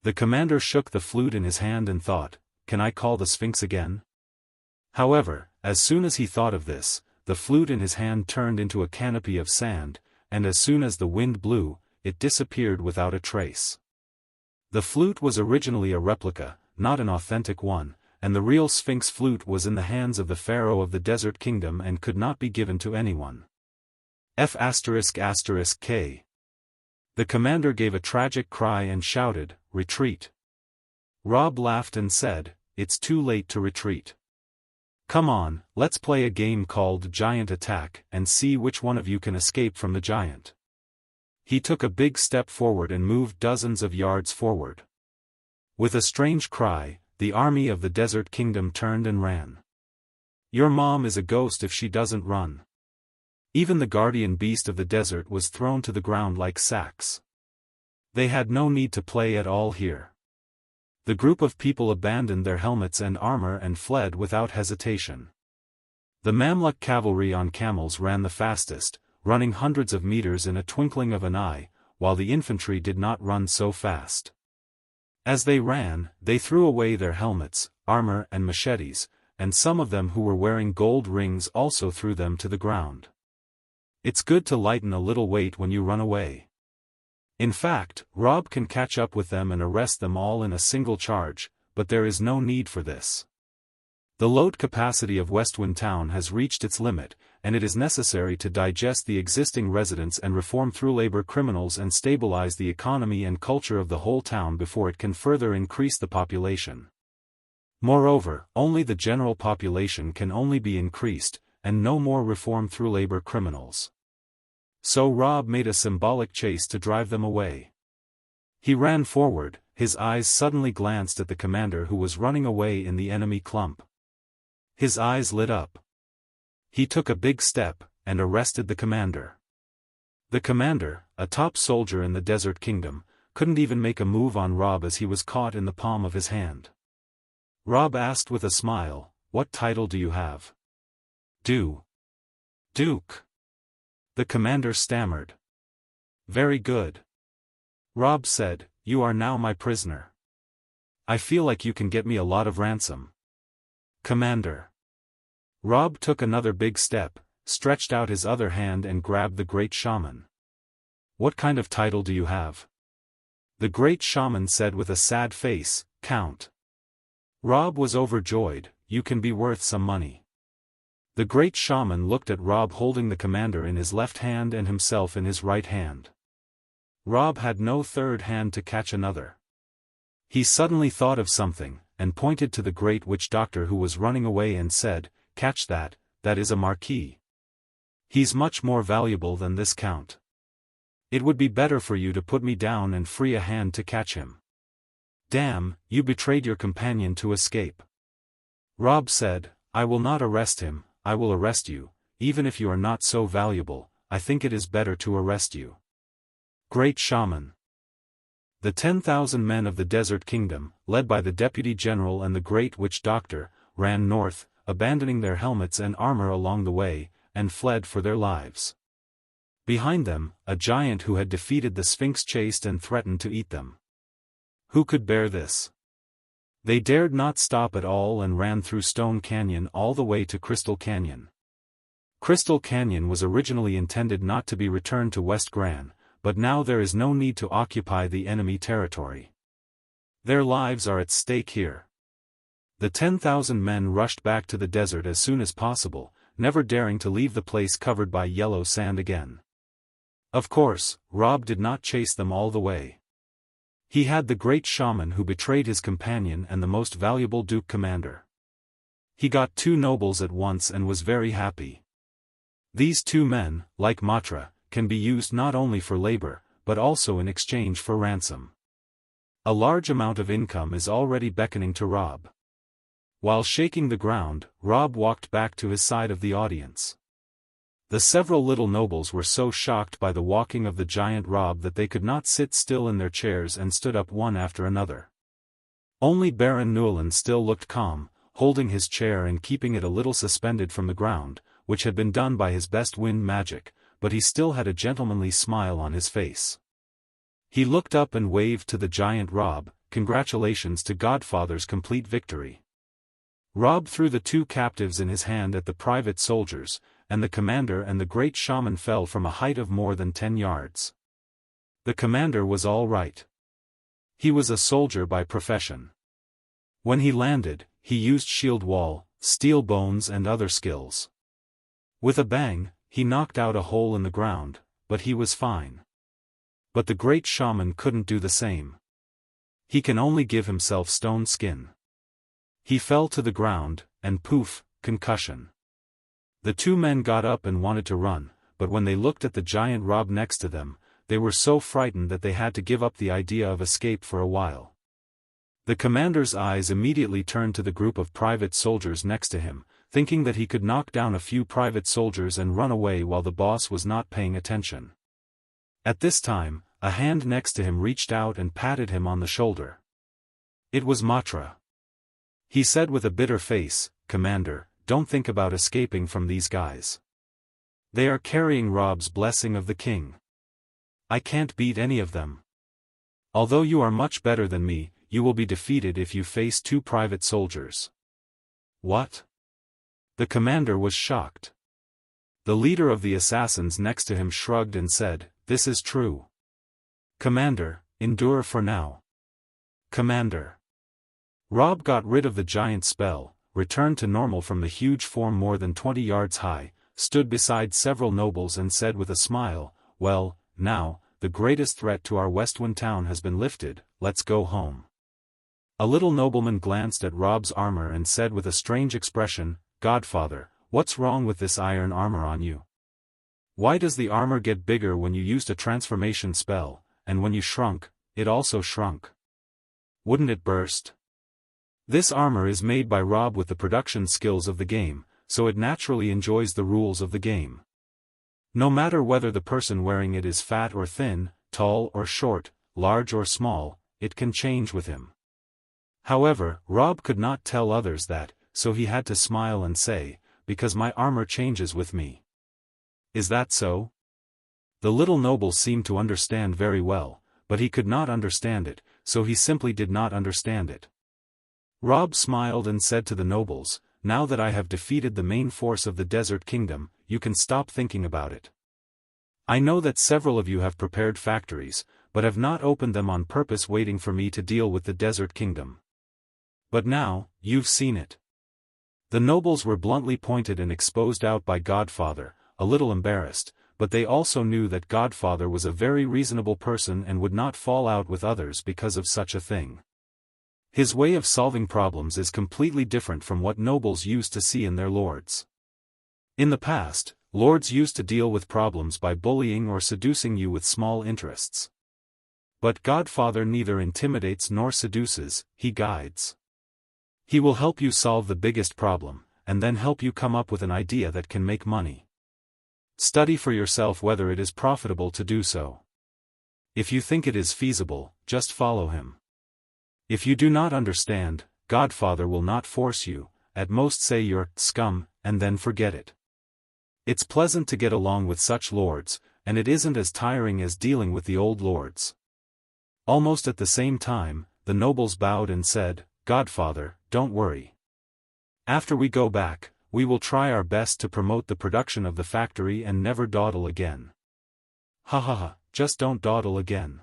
The commander shook the flute in his hand and thought, "Can I call the Sphinx again?" However, as soon as he thought of this, the flute in his hand turned into a canopy of sand, and as soon as the wind blew, it disappeared without a trace. The flute was originally a replica, not an authentic one, and the real Sphinx flute was in the hands of the pharaoh of the desert kingdom and could not be given to anyone. F***K. The commander gave a tragic cry and shouted, "Retreat!" Rob laughed and said, "It's too late to retreat. Come on, let's play a game called Giant Attack and see which one of you can escape from the giant." He took a big step forward and moved dozens of yards forward. With a strange cry, the army of the desert kingdom turned and ran. Your mom is a ghost if she doesn't run. Even the guardian beast of the desert was thrown to the ground like sacks. They had no need to play at all here. The group of people abandoned their helmets and armor and fled without hesitation. The Mamluk cavalry on camels ran the fastest, running hundreds of meters in a twinkling of an eye, while the infantry did not run so fast. As they ran, they threw away their helmets, armor and machetes, and some of them who were wearing gold rings also threw them to the ground. It's good to lighten a little weight when you run away. In fact, Rob can catch up with them and arrest them all in a single charge, but there is no need for this. The load capacity of Westwind Town has reached its limit, and it is necessary to digest the existing residents and reform through labor criminals and stabilize the economy and culture of the whole town before it can further increase the population. Moreover, only the general population can only be increased, and no more reform through labor criminals. So Rob made a symbolic chase to drive them away. He ran forward, his eyes suddenly glanced at the commander who was running away in the enemy clump. His eyes lit up. He took a big step, and arrested the commander. The commander, a top soldier in the desert kingdom, couldn't even make a move on Rob as he was caught in the palm of his hand. Rob asked with a smile, "What title do you have?" Duke. The commander stammered. "Very good." Rob said, "You are now my prisoner. I feel like you can get me a lot of ransom." "Commander." Rob took another big step, stretched out his other hand and grabbed the great shaman. "What kind of title do you have?" The great shaman said with a sad face, "Count." Rob was overjoyed, "You can be worth some money." The great shaman looked at Rob holding the commander in his left hand and himself in his right hand. Rob had no third hand to catch another. He suddenly thought of something, and pointed to the great witch doctor who was running away and said, "Catch that, that is a marquis. He's much more valuable than this count. It would be better for you to put me down and free a hand to catch him." "Damn, you betrayed your companion to escape." Rob said, "I will not arrest him, I will arrest you, even if you are not so valuable, I think it is better to arrest you." Great shaman. The 10,000 men of the desert kingdom, led by the deputy general and the great witch doctor, ran north, abandoning their helmets and armor along the way, and fled for their lives. Behind them, a giant who had defeated the Sphinx chased and threatened to eat them. Who could bear this? They dared not stop at all and ran through Stone Canyon all the way to Crystal Canyon. Crystal Canyon was originally intended not to be returned to West Gran, but now there is no need to occupy the enemy territory. Their lives are at stake here. The 10,000 men rushed back to the desert as soon as possible, never daring to leave the place covered by yellow sand again. Of course, Rob did not chase them all the way. He had the great shaman who betrayed his companion and the most valuable Duke commander. He got 2 nobles at once and was very happy. These 2 men, like Matra, can be used not only for labor, but also in exchange for ransom. A large amount of income is already beckoning to Rob. While shaking the ground, Rob walked back to his side of the audience. The several little nobles were so shocked by the walking of the giant Rob that they could not sit still in their chairs and stood up one after another. Only Baron Newland still looked calm, holding his chair and keeping it a little suspended from the ground, which had been done by his best wind magic, but he still had a gentlemanly smile on his face. He looked up and waved to the giant Rob, "Congratulations to Godfather's complete victory." Rob threw the two captives in his hand at the private soldiers, and the commander and the great shaman fell from a height of more than 10 yards. The commander was all right. He was a soldier by profession. When he landed, he used shield wall, steel bones and other skills. With a bang, he knocked out a hole in the ground, but he was fine. But the great shaman couldn't do the same. He can only give himself stone skin. He fell to the ground, and poof, concussion. The two men got up and wanted to run, but when they looked at the giant Rob next to them, they were so frightened that they had to give up the idea of escape for a while. The commander's eyes immediately turned to the group of private soldiers next to him, thinking that he could knock down a few private soldiers and run away while the boss was not paying attention. At this time, a hand next to him reached out and patted him on the shoulder. It was Matra. He said with a bitter face, "Commander, don't think about escaping from these guys. They are carrying Rob's blessing of the king. I can't beat any of them. Although you are much better than me, you will be defeated if you face two private soldiers." What? The commander was shocked. The leader of the assassins next to him shrugged and said, "This is true. Commander, endure for now." Commander. Rob got rid of the giant spell, returned to normal from the huge form more than 20 yards high, stood beside several nobles and said with a smile, "Well, now, the greatest threat to our Westwind town has been lifted, let's go home." A little nobleman glanced at Rob's armor and said with a strange expression, "Godfather, what's wrong with this iron armor on you? Why does the armor get bigger when you used a transformation spell, and when you shrunk, it also shrunk? Wouldn't it burst?" This armor is made by Rob with the production skills of the game, so it naturally enjoys the rules of the game. No matter whether the person wearing it is fat or thin, tall or short, large or small, it can change with him. However, Rob could not tell others that, so he had to smile and say, "Because my armor changes with me." Is that so? The little noble seemed to understand very well, but he could not understand it, so he simply did not understand it. Rob smiled and said to the nobles, "Now that I have defeated the main force of the Desert Kingdom, you can stop thinking about it. I know that several of you have prepared factories, but have not opened them on purpose waiting for me to deal with the Desert Kingdom. But now, you've seen it." The nobles were bluntly pointed and exposed out by Godfather, a little embarrassed, but they also knew that Godfather was a very reasonable person and would not fall out with others because of such a thing. His way of solving problems is completely different from what nobles used to see in their lords. In the past, lords used to deal with problems by bullying or seducing you with small interests. But Godfather neither intimidates nor seduces, he guides. He will help you solve the biggest problem, and then help you come up with an idea that can make money. Study for yourself whether it is profitable to do so. If you think it is feasible, just follow him. If you do not understand, Godfather will not force you, at most say you're scum, and then forget it. It's pleasant to get along with such lords, and it isn't as tiring as dealing with the old lords. Almost at the same time, the nobles bowed and said, "Godfather, don't worry. After we go back, we will try our best to promote the production of the factory and never dawdle again." "Ha ha ha, just don't dawdle again."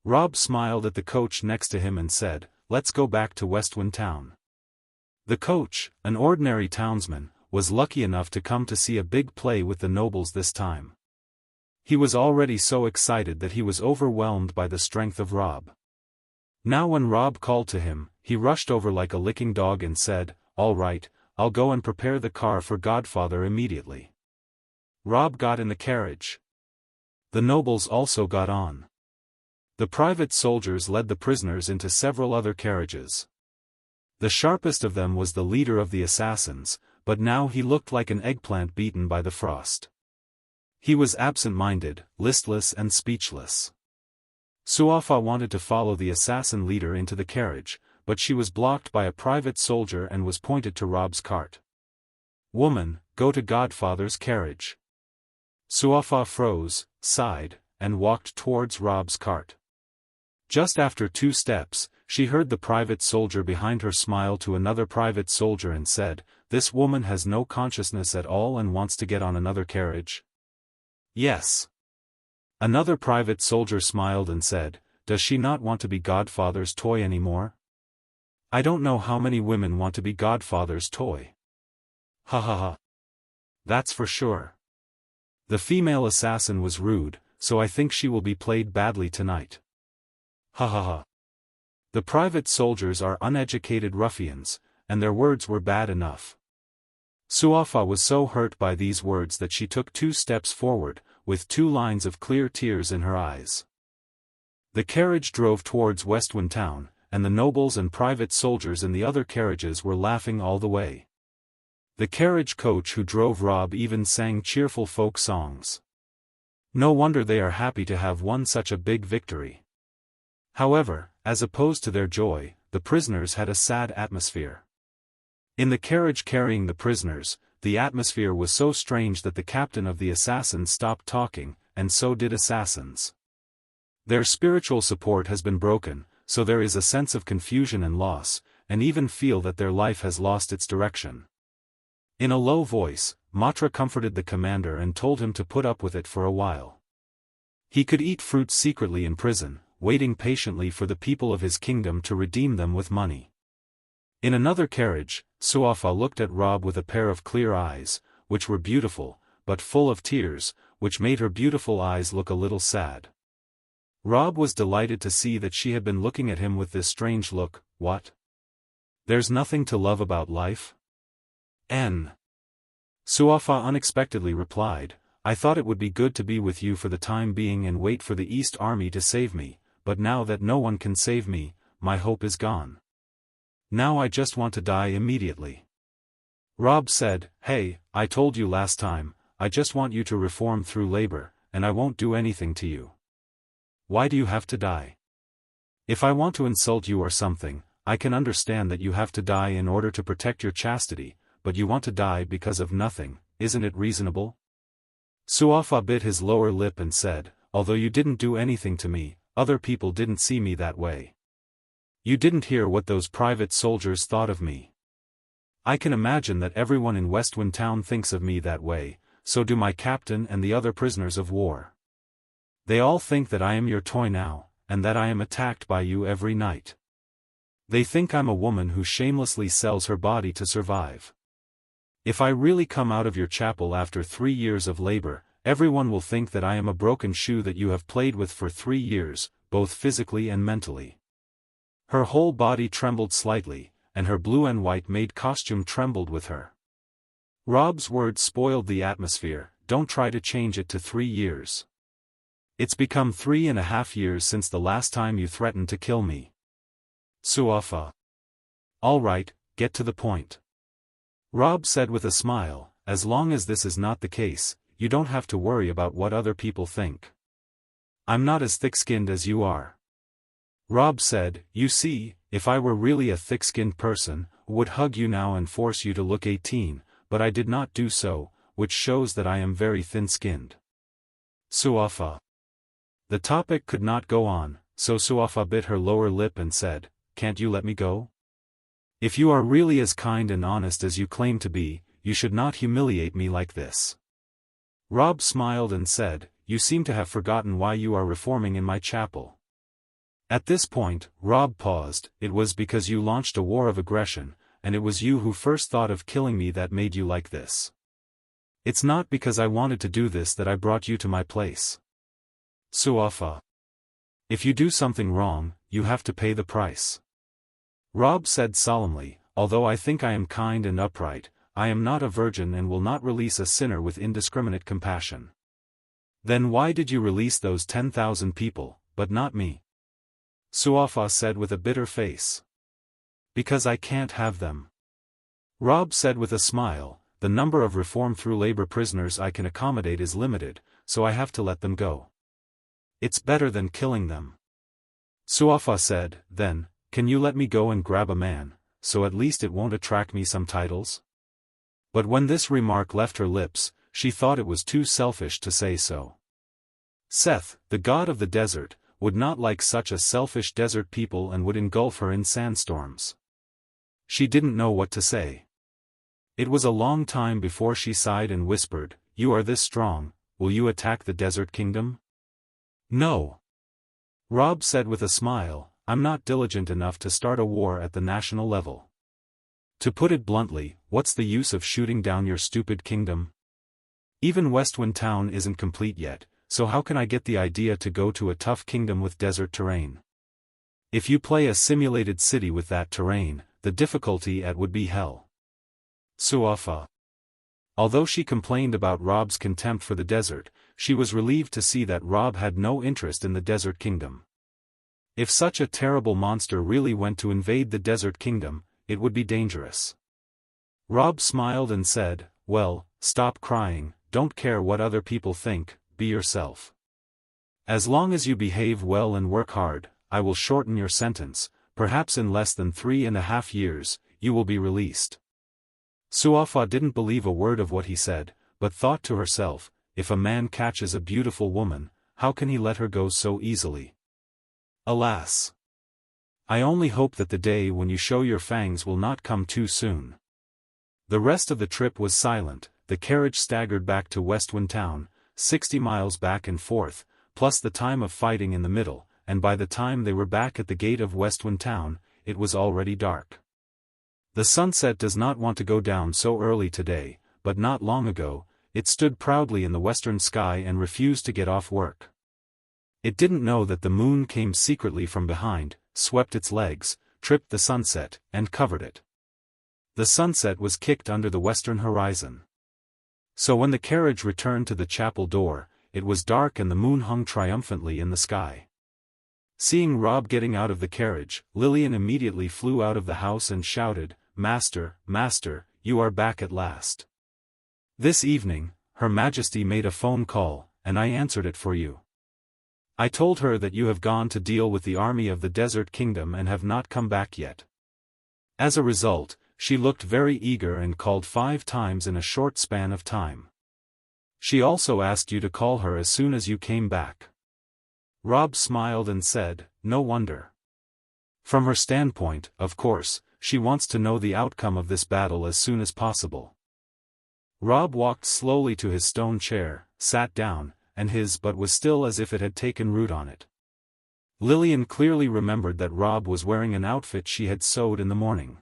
Rob smiled at the coach next to him and said, "Let's go back to Westwind Town." The coach, an ordinary townsman, was lucky enough to come to see a big play with the nobles this time. He was already so excited that he was overwhelmed by the strength of Rob. Now when Rob called to him, he rushed over like a licking dog and said, "All right, I'll go and prepare the car for Godfather immediately." Rob got in the carriage. The nobles also got on. The private soldiers led the prisoners into several other carriages. The sharpest of them was the leader of the assassins, but now he looked like an eggplant beaten by the frost. He was absent-minded, listless and speechless. Suafa wanted to follow the assassin leader into the carriage, but she was blocked by a private soldier and was pointed to Rob's cart. "Woman, go to Godfather's carriage." Suafa froze, sighed, and walked towards Rob's cart. Just after 2 steps, she heard the private soldier behind her smile to another private soldier and said, "This woman has no consciousness at all and wants to get on another carriage?" "Yes." Another private soldier smiled and said, "Does she not want to be Godfather's toy anymore?" "I don't know how many women want to be Godfather's toy." "Ha ha ha. That's for sure." "The female assassin was rude, so I think she will be played badly tonight." "Ha ha ha. The private soldiers are uneducated ruffians, and their words were bad enough." Suafa was so hurt by these words that she took 2 steps forward, with 2 lines of clear tears in her eyes. The carriage drove towards Westwind town, and the nobles and private soldiers in the other carriages were laughing all the way. The carriage coach who drove Rob even sang cheerful folk songs. No wonder they are happy to have won such a big victory. However, as opposed to their joy, the prisoners had a sad atmosphere. In the carriage carrying the prisoners, the atmosphere was so strange that the captain of the assassins stopped talking, and so did assassins. Their spiritual support has been broken, so there is a sense of confusion and loss, and even feel that their life has lost its direction. In a low voice, Matra comforted the commander and told him to put up with it for a while. He could eat fruits secretly in prison, waiting patiently for the people of his kingdom to redeem them with money. In another carriage, Suafa looked at Rob with a pair of clear eyes, which were beautiful, but full of tears, which made her beautiful eyes look a little sad. Rob was delighted to see that she had been looking at him with this strange look. "What? There's nothing to love about life?" Suafa unexpectedly replied, "I thought it would be good to be with you for the time being and wait for the East Army to save me, but now that no one can save me, my hope is gone. Now I just want to die immediately." Rob said, "Hey, I told you last time, I just want you to reform through labor, and I won't do anything to you. Why do you have to die? If I want to insult you or something, I can understand that you have to die in order to protect your chastity, but you want to die because of nothing, isn't it reasonable?" Suafa bit his lower lip and said, "Although you didn't do anything to me, other people didn't see me that way. You didn't hear what those private soldiers thought of me. I can imagine that everyone in Westwind town thinks of me that way, so do my captain and the other prisoners of war. They all think that I am your toy now, and that I am attacked by you every night. They think I'm a woman who shamelessly sells her body to survive. If I really come out of your chapel after 3 years of labor, everyone will think that I am a broken shoe that you have played with for 3 years, both physically and mentally." Her whole body trembled slightly, and her blue and white maid costume trembled with her. Rob's words spoiled the atmosphere. "Don't try to change it to 3 years. It's become 3.5 years since the last time you threatened to kill me." Suafa. "All right, get to the point." Rob said with a smile, "As long as this is not the case, you don't have to worry about what other people think. I'm not as thick-skinned as you are." Rob said, "You see, if I were really a thick-skinned person, I would hug you now and force you to look 18, but I did not do so, which shows that I am very thin-skinned." Suafa. The topic could not go on, so Suafa bit her lower lip and said, "Can't you let me go? If you are really as kind and honest as you claim to be, you should not humiliate me like this." Rob smiled and said, "You seem to have forgotten why you are reforming in my chapel." At this point, Rob paused. "It was because you launched a war of aggression, and it was you who first thought of killing me that made you like this. It's not because I wanted to do this that I brought you to my place." Suafa. "If you do something wrong, you have to pay the price." Rob said solemnly, "Although I think I am kind and upright, I am not a virgin and will not release a sinner with indiscriminate compassion. Then why did you release those 10,000 people, but not me? Suafa said with a bitter face. Because I can't have them. Rob said with a smile, the number of reform through labor prisoners I can accommodate is limited, so I have to let them go. It's better than killing them. Suafa said, then, can you let me go and grab a man, so at least it won't attract me some titles? But when this remark left her lips, she thought it was too selfish to say so. Seth, the god of the desert, would not like such a selfish desert people and would engulf her in sandstorms. She didn't know what to say. It was a long time before she sighed and whispered, "You are this strong, will you attack the desert kingdom?" "No." Rob said with a smile, "I'm not diligent enough to start a war at the national level. To put it bluntly, what's the use of shooting down your stupid kingdom? Even Westwind Town isn't complete yet, so how can I get the idea to go to a tough kingdom with desert terrain? If you play a simulated city with that terrain, the difficulty at would be hell." Suafa. Although she complained about Rob's contempt for the desert, she was relieved to see that Rob had no interest in the desert kingdom. If such a terrible monster really went to invade the desert kingdom, it would be dangerous. Rob smiled and said, "Well, stop crying, don't care what other people think, be yourself. As long as you behave well and work hard, I will shorten your sentence, perhaps in less than 3.5 years, you will be released." Suafa didn't believe a word of what he said, but thought to herself, if a man catches a beautiful woman, how can he let her go so easily? Alas! I only hope that the day when you show your fangs will not come too soon. The rest of the trip was silent. The carriage staggered back to Westwind Town, 60 miles back and forth, plus the time of fighting in the middle, and by the time they were back at the gate of Westwind Town, it was already dark. The sunset does not want to go down so early today, but not long ago, it stood proudly in the western sky and refused to get off work. It didn't know that the moon came secretly from behind, swept its legs, tripped the sunset, and covered it. The sunset was kicked under the western horizon. So when the carriage returned to the chapel door, it was dark and the moon hung triumphantly in the sky. Seeing Rob getting out of the carriage, Lillian immediately flew out of the house and shouted, "Master, Master, you are back at last. This evening, Her Majesty made a phone call, and I answered it for you. I told her that you have gone to deal with the army of the Desert Kingdom and have not come back yet." As a result, she looked very eager and called 5 times in a short span of time. She also asked you to call her as soon as you came back. Rob smiled and said, "No wonder. From her standpoint, of course, she wants to know the outcome of this battle as soon as possible." Rob walked slowly to his stone chair, sat down, and his butt was still as if it had taken root on it. Lillian clearly remembered that Rob was wearing an outfit she had sewed in the morning.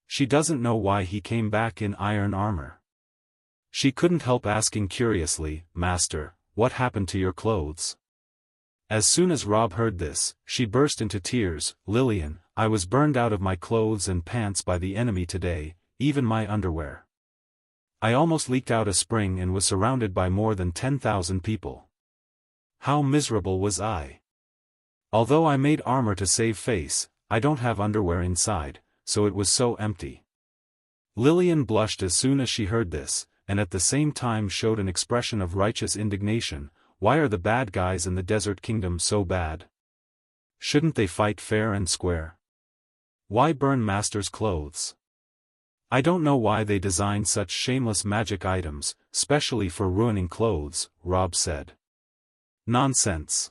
She doesn't know why he came back in iron armor. She couldn't help asking curiously, "Master, what happened to your clothes?" As soon as Rob heard this, she burst into tears. "Lillian, I was burned out of my clothes and pants by the enemy today, even my underwear. I almost leaked out a spring and was surrounded by more than 10,000 people. How miserable was I? Although I made armor to save face, I don't have underwear inside, so it was so empty." Lillian blushed as soon as she heard this, and at the same time showed an expression of righteous indignation. Why are the bad guys in the Desert Kingdom so bad? Shouldn't they fight fair and square? Why burn Master's clothes? I don't know why they design such shameless magic items, specially for ruining clothes, Rob said. Nonsense.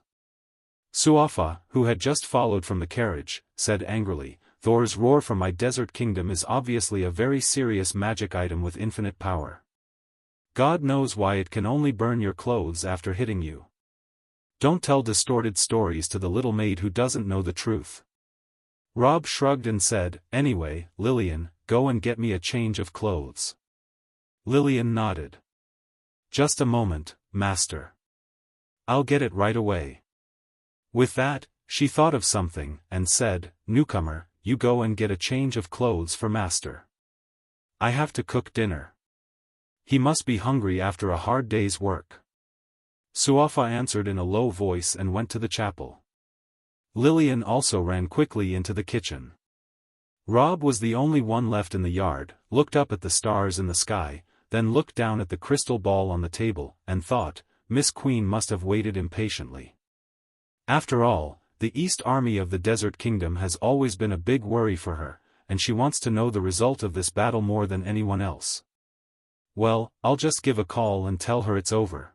Suafa, who had just followed from the carriage, said angrily, "Thor's roar from my Desert Kingdom is obviously a very serious magic item with infinite power. God knows why it can only burn your clothes after hitting you. Don't tell distorted stories to the little maid who doesn't know the truth." Rob shrugged and said, "Anyway, Lillian, go and get me a change of clothes." Lillian nodded. "Just a moment, Master. I'll get it right away." With that, she thought of something, and said, "Newcomer, you go and get a change of clothes for Master. I have to cook dinner. He must be hungry after a hard day's work." Suafa answered in a low voice and went to the chapel. Lillian also ran quickly into the kitchen. Rob was the only one left in the yard, looked up at the stars in the sky, then looked down at the crystal ball on the table, and thought, Miss Queen must have waited impatiently. After all, the East Army of the Desert Kingdom has always been a big worry for her, and she wants to know the result of this battle more than anyone else. Well, I'll just give a call and tell her it's over.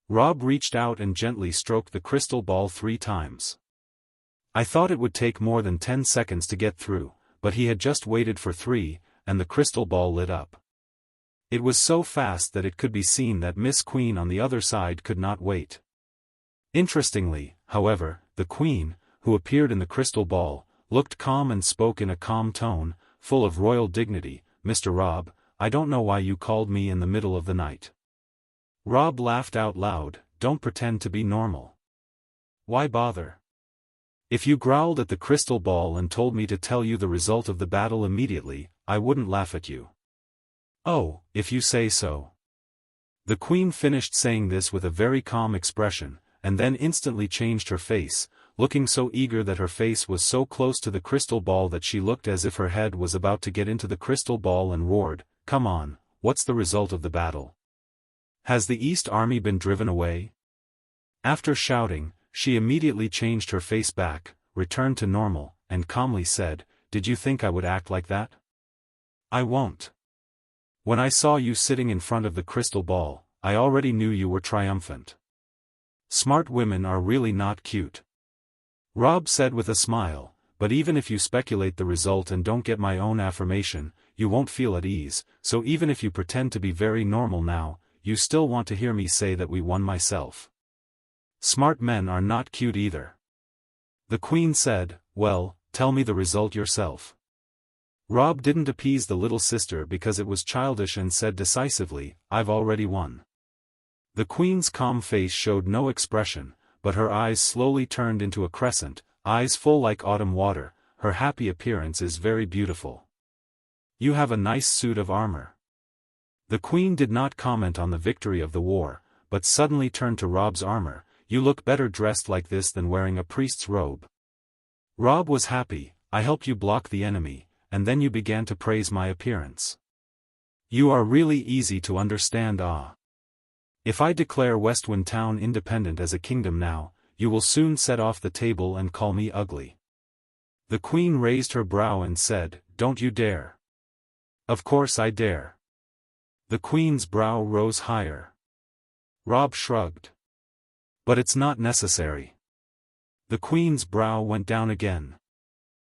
Rob reached out and gently stroked the crystal ball 3 times. I thought it would take more than 10 seconds to get through, but he had just waited for 3, and the crystal ball lit up. It was so fast that it could be seen that Miss Queen on the other side could not wait. Interestingly, however, the Queen, who appeared in the crystal ball, looked calm and spoke in a calm tone, full of royal dignity. Mr. Rob, I don't know why you called me in the middle of the night. Rob laughed out loud. Don't pretend to be normal. Why bother? If you growled at the crystal ball and told me to tell you the result of the battle immediately, I wouldn't laugh at you. Oh, if you say so. The Queen finished saying this with a very calm expression, and then instantly changed her face, looking so eager that her face was so close to the crystal ball that she looked as if her head was about to get into the crystal ball, and roared, Come on, what's the result of the battle? Has the East Army been driven away? After shouting, she immediately changed her face back, returned to normal, and calmly said, Did you think I would act like that? I won't. When I saw you sitting in front of the crystal ball, I already knew you were triumphant. Smart women are really not cute. Rob said with a smile, but even if you speculate the result and don't get my own affirmation, you won't feel at ease, so even if you pretend to be very normal now, you still want to hear me say that we won myself. Smart men are not cute either. The Queen said, Well, tell me the result yourself. Rob didn't appease the little sister because it was childish and said decisively, I've already won. The Queen's calm face showed no expression, but her eyes slowly turned into a crescent, eyes full like autumn water. Her happy appearance is very beautiful. You have a nice suit of armor. The Queen did not comment on the victory of the war, but suddenly turned to Rob's armor. You look better dressed like this than wearing a priest's robe. Rob was happy. I helped you block the enemy, and then you began to praise my appearance. You are really easy to understand. If I declare Westwind Town independent as a kingdom now, you will soon set off the table and call me ugly. The Queen raised her brow and said, Don't you dare. Of course I dare. The Queen's brow rose higher. Rob shrugged. But it's not necessary. The Queen's brow went down again.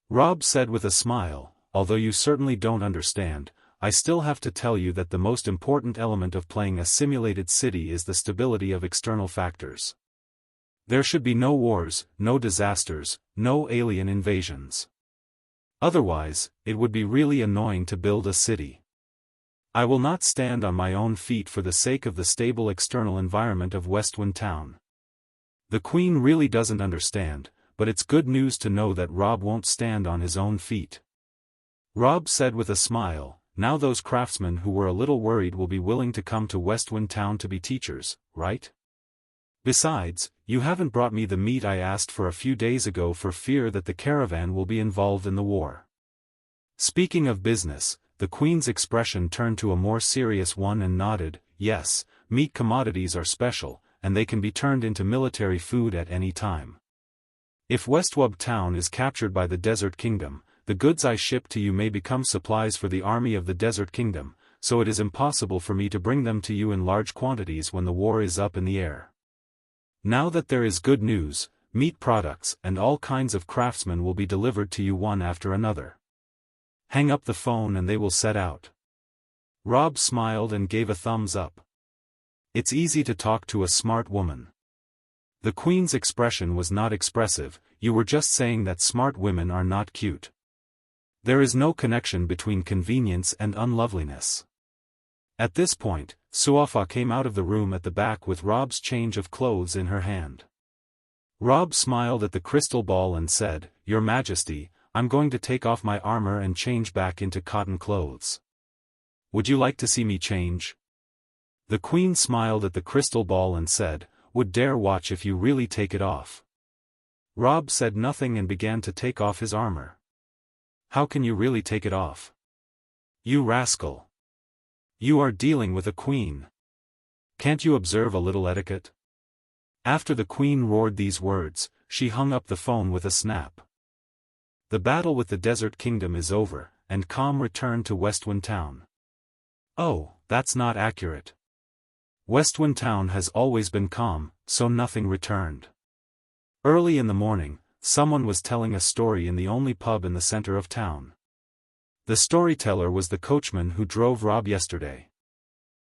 Rob said with a smile, Although you certainly don't understand, I still have to tell you that the most important element of playing a simulated city is the stability of external factors. There should be no wars, no disasters, no alien invasions. Otherwise, it would be really annoying to build a city. I will not stand on my own feet for the sake of the stable external environment of Westwind Town. The Queen really doesn't understand, but it's good news to know that Rob won't stand on his own feet. Rob said with a smile, Now those craftsmen who were a little worried will be willing to come to Westwind Town to be teachers, right? Besides, you haven't brought me the meat I asked for a few days ago for fear that the caravan will be involved in the war. Speaking of business, the Queen's expression turned to a more serious one and nodded, Yes, meat commodities are special, and they can be turned into military food at any time. If Westwind Town is captured by the Desert Kingdom, the goods I ship to you may become supplies for the army of the Desert Kingdom, so it is impossible for me to bring them to you in large quantities when the war is up in the air. Now that there is good news, meat products and all kinds of craftsmen will be delivered to you one after another. Hang up the phone and they will set out. Rob smiled and gave a thumbs up. It's easy to talk to a smart woman. The Queen's expression was not expressive. You were just saying that smart women are not cute. There is no connection between convenience and unloveliness. At this point, Suafa came out of the room at the back with Rob's change of clothes in her hand. Rob smiled at the crystal ball and said, Your Majesty, I'm going to take off my armor and change back into cotton clothes. Would you like to see me change? The queen smiled at the crystal ball and said, "Would dare watch if you really take it off." Rob said nothing and began to take off his armor. "How can you really take it off? You rascal! You are dealing with a queen. Can't you observe a little etiquette?" After the queen roared these words, she hung up the phone with a snap. The battle with the Desert Kingdom is over, and calm returned to Westwind Town. Oh, that's not accurate. Westwind Town has always been calm, so nothing returned. Early in the morning, someone was telling a story in the only pub in the center of town. The storyteller was the coachman who drove Rob yesterday.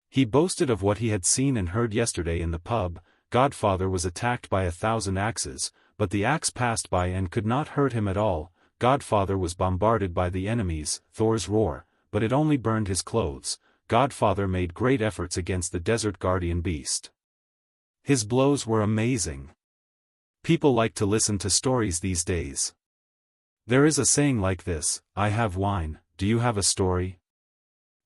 He boasted of what he had seen and heard yesterday in the pub. Godfather was attacked by 1,000 axes, but the axe passed by and could not hurt him at all. Godfather was bombarded by the enemies, Thor's roar, but it only burned his clothes. Godfather made great efforts against the desert guardian beast. His blows were amazing. People like to listen to stories these days. There is a saying like this: "I have wine, do you have a story?"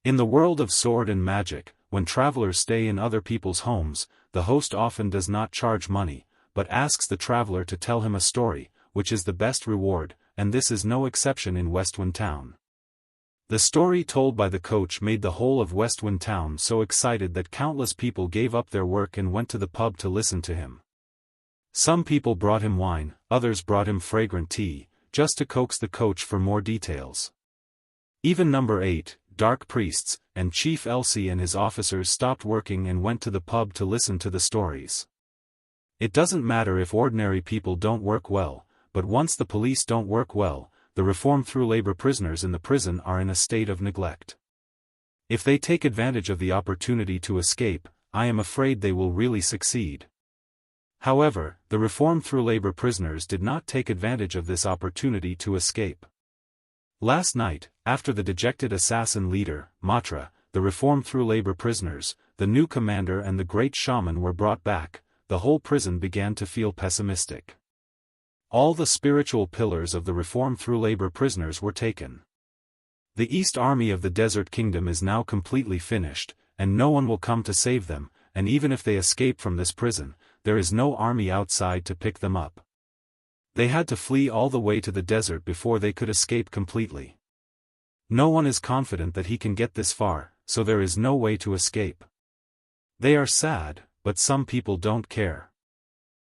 In the world of sword and magic, when travelers stay in other people's homes, the host often does not charge money, but asks the traveler to tell him a story, which is the best reward, and this is no exception in Westwind Town. The story told by the coach made the whole of Westwind Town so excited that countless people gave up their work and went to the pub to listen to him. Some people brought him wine, others brought him fragrant tea, just to coax the coach for more details. Even number 8, Dark Priests, and Chief Elsie and his officers stopped working and went to the pub to listen to the stories. It doesn't matter if ordinary people don't work well, but once the police don't work well, the reform through labor prisoners in the prison are in a state of neglect. If they take advantage of the opportunity to escape, I am afraid they will really succeed. However, the reform through labor prisoners did not take advantage of this opportunity to escape. Last night, after the dejected assassin leader, Matra, the reform through labor prisoners, the new commander and the great shaman were brought back, the whole prison began to feel pessimistic. All the spiritual pillars of the reform through labor prisoners were taken. The East Army of the Desert Kingdom is now completely finished, and no one will come to save them, and even if they escape from this prison, there is no army outside to pick them up. They had to flee all the way to the desert before they could escape completely. No one is confident that he can get this far, so there is no way to escape. They are sad, but some people don't care.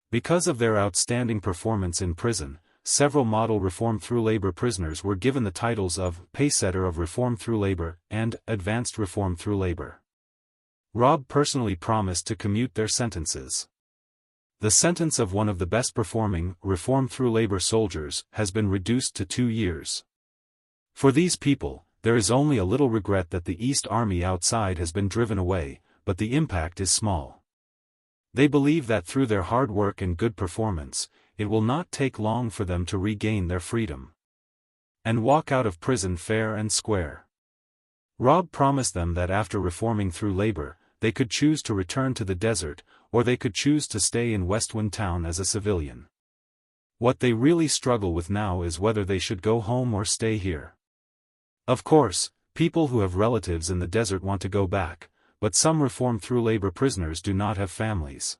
Because of their outstanding performance in prison, several model reform through labor prisoners were given the titles of Pacesetter of Reform Through Labor and Advanced Reform Through Labor. Rob personally promised to commute their sentences. The sentence of one of the best performing reform through labor soldiers has been reduced to 2 years. For these people, there is only a little regret that the East Army outside has been driven away, but the impact is small. They believe that through their hard work and good performance, it will not take long for them to regain their freedom and walk out of prison fair and square. Rob promised them that after reforming through labor, they could choose to return to the desert, or they could choose to stay in Westwind Town as a civilian. What they really struggle with now is whether they should go home or stay here. Of course, people who have relatives in the desert want to go back, but some reform through labor prisoners do not have families.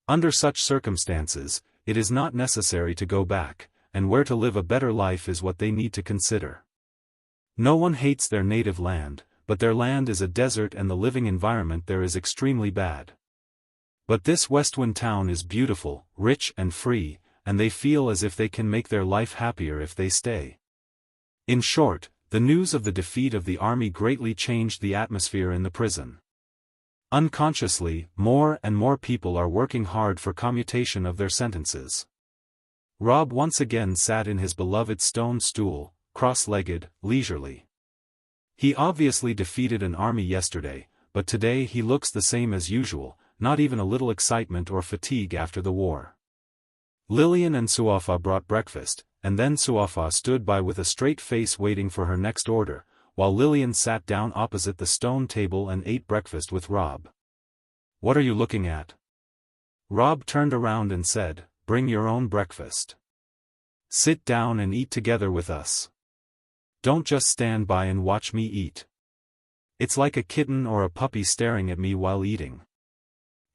Under such circumstances, it is not necessary to go back, and where to live a better life is what they need to consider. No one hates their native land, but their land is a desert and the living environment there is extremely bad. But this Westwind Town is beautiful, rich and free, and they feel as if they can make their life happier if they stay. In short, the news of the defeat of the army greatly changed the atmosphere in the prison. Unconsciously, more and more people are working hard for commutation of their sentences. Rob once again sat in his beloved stone stool, cross-legged, leisurely. He obviously defeated an army yesterday, but today he looks the same as usual, not even a little excitement or fatigue after the war. Lillian and Suafa brought breakfast, and then Suafa stood by with a straight face waiting for her next order, while Lillian sat down opposite the stone table and ate breakfast with Rob. "What are you looking at?" Rob turned around and said, "Bring your own breakfast. Sit down and eat together with us. Don't just stand by and watch me eat." It's like a kitten or a puppy staring at me while eating.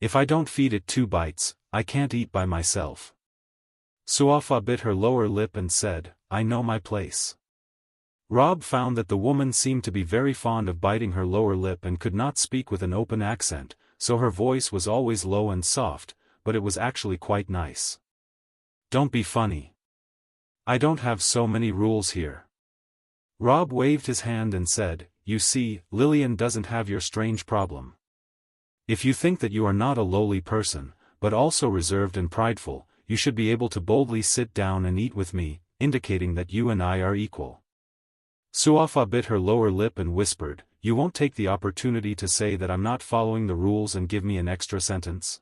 If I don't feed it 2 bites, I can't eat by myself. Suafa bit her lower lip and said, I know my place. Rob found that the woman seemed to be very fond of biting her lower lip and could not speak with an open accent, so her voice was always low and soft, but it was actually quite nice. Don't be funny. I don't have so many rules here. Rob waved his hand and said, You see, Lillian doesn't have your strange problem. If you think that you are not a lowly person, but also reserved and prideful, you should be able to boldly sit down and eat with me, indicating that you and I are equal. Suafa bit her lower lip and whispered, You won't take the opportunity to say that I'm not following the rules and give me an extra sentence?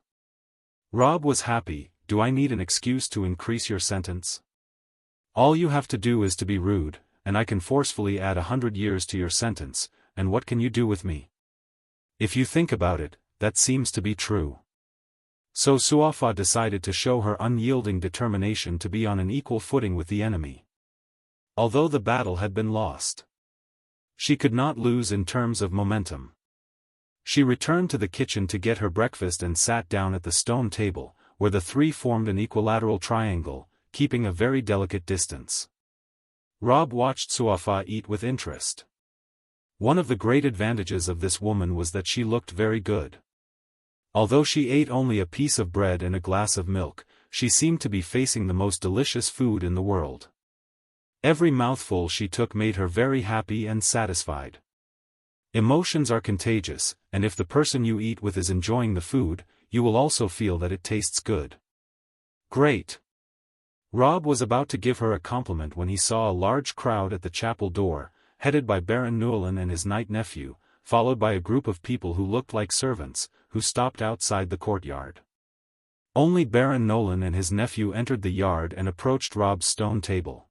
Rob was happy. Do I need an excuse to increase your sentence? All you have to do is to be rude, and I can forcefully add 100 years to your sentence, and what can you do with me? If you think about it, that seems to be true. So Suafa decided to show her unyielding determination to be on an equal footing with the enemy. Although the battle had been lost, she could not lose in terms of momentum. She returned to the kitchen to get her breakfast and sat down at the stone table, where the 3 formed an equilateral triangle, keeping a very delicate distance. Rob watched Suafa eat with interest. One of the great advantages of this woman was that she looked very good. Although she ate only a piece of bread and a glass of milk, she seemed to be facing the most delicious food in the world. Every mouthful she took made her very happy and satisfied. Emotions are contagious, and if the person you eat with is enjoying the food, you will also feel that it tastes good. Great! Rob was about to give her a compliment when he saw a large crowd at the chapel door, headed by Baron Newlin and his knight-nephew, followed by a group of people who looked like servants, who stopped outside the courtyard. Only Baron Nolan and his nephew entered the yard and approached Rob's stone table.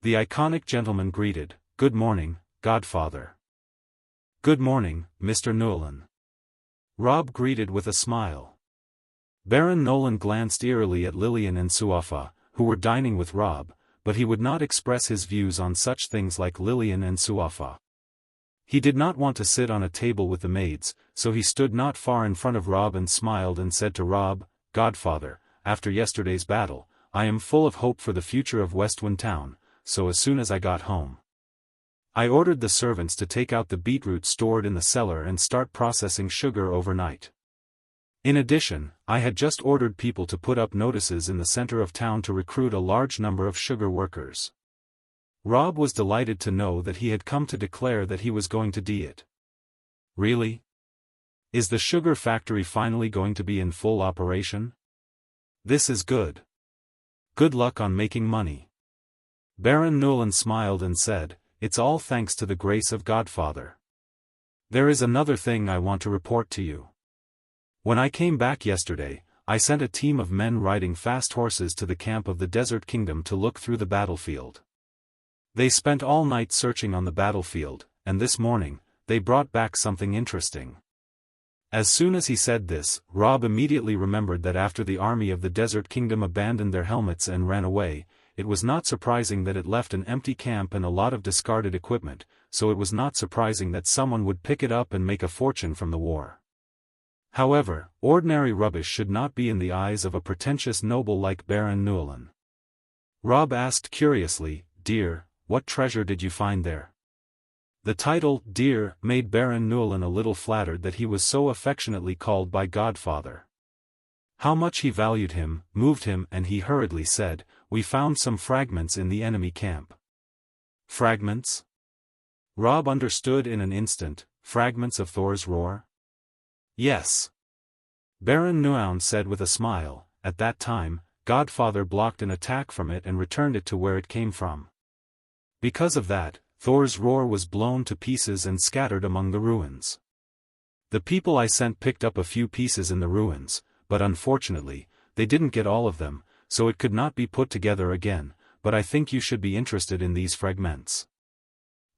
The iconic gentleman greeted, Good morning, Godfather. Good morning, Mr. Newlin. Rob greeted with a smile. Baron Nolan glanced eerily at Lillian and Suafa, who were dining with Rob, but he would not express his views on such things like Lillian and Suafa. He did not want to sit on a table with the maids, so he stood not far in front of Rob and smiled and said to Rob, Godfather, after yesterday's battle, I am full of hope for the future of Westwind Town, so as soon as I got home, I ordered the servants to take out the beetroot stored in the cellar and start processing sugar overnight. In addition, I had just ordered people to put up notices in the center of town to recruit a large number of sugar workers. Rob was delighted to know that he had come to declare that he was going to do it. Really? Is the sugar factory finally going to be in full operation? This is good. Good luck on making money. Baron Newland smiled and said, It's all thanks to the grace of Godfather. There is another thing I want to report to you. When I came back yesterday, I sent a team of men riding fast horses to the camp of the Desert Kingdom to look through the battlefield. They spent all night searching on the battlefield, and this morning, they brought back something interesting. As soon as he said this, Rob immediately remembered that after the army of the Desert Kingdom abandoned their helmets and ran away, it was not surprising that it left an empty camp and a lot of discarded equipment, so it was not surprising that someone would pick it up and make a fortune from the war. However, ordinary rubbish should not be in the eyes of a pretentious noble like Baron Newlin. Rob asked curiously, Dear, what treasure did you find there? The title, Dear, made Baron Newlin a little flattered that he was so affectionately called by Godfather. How much he valued him, moved him, and he hurriedly said, We found some fragments in the enemy camp. Fragments? Rob understood in an instant, fragments of Thor's roar? Yes. Baron Newlin said with a smile, At that time, Godfather blocked an attack from it and returned it to where it came from. Because of that, Thor's roar was blown to pieces and scattered among the ruins. The people I sent picked up a few pieces in the ruins, but unfortunately, they didn't get all of them, so it could not be put together again, but I think you should be interested in these fragments.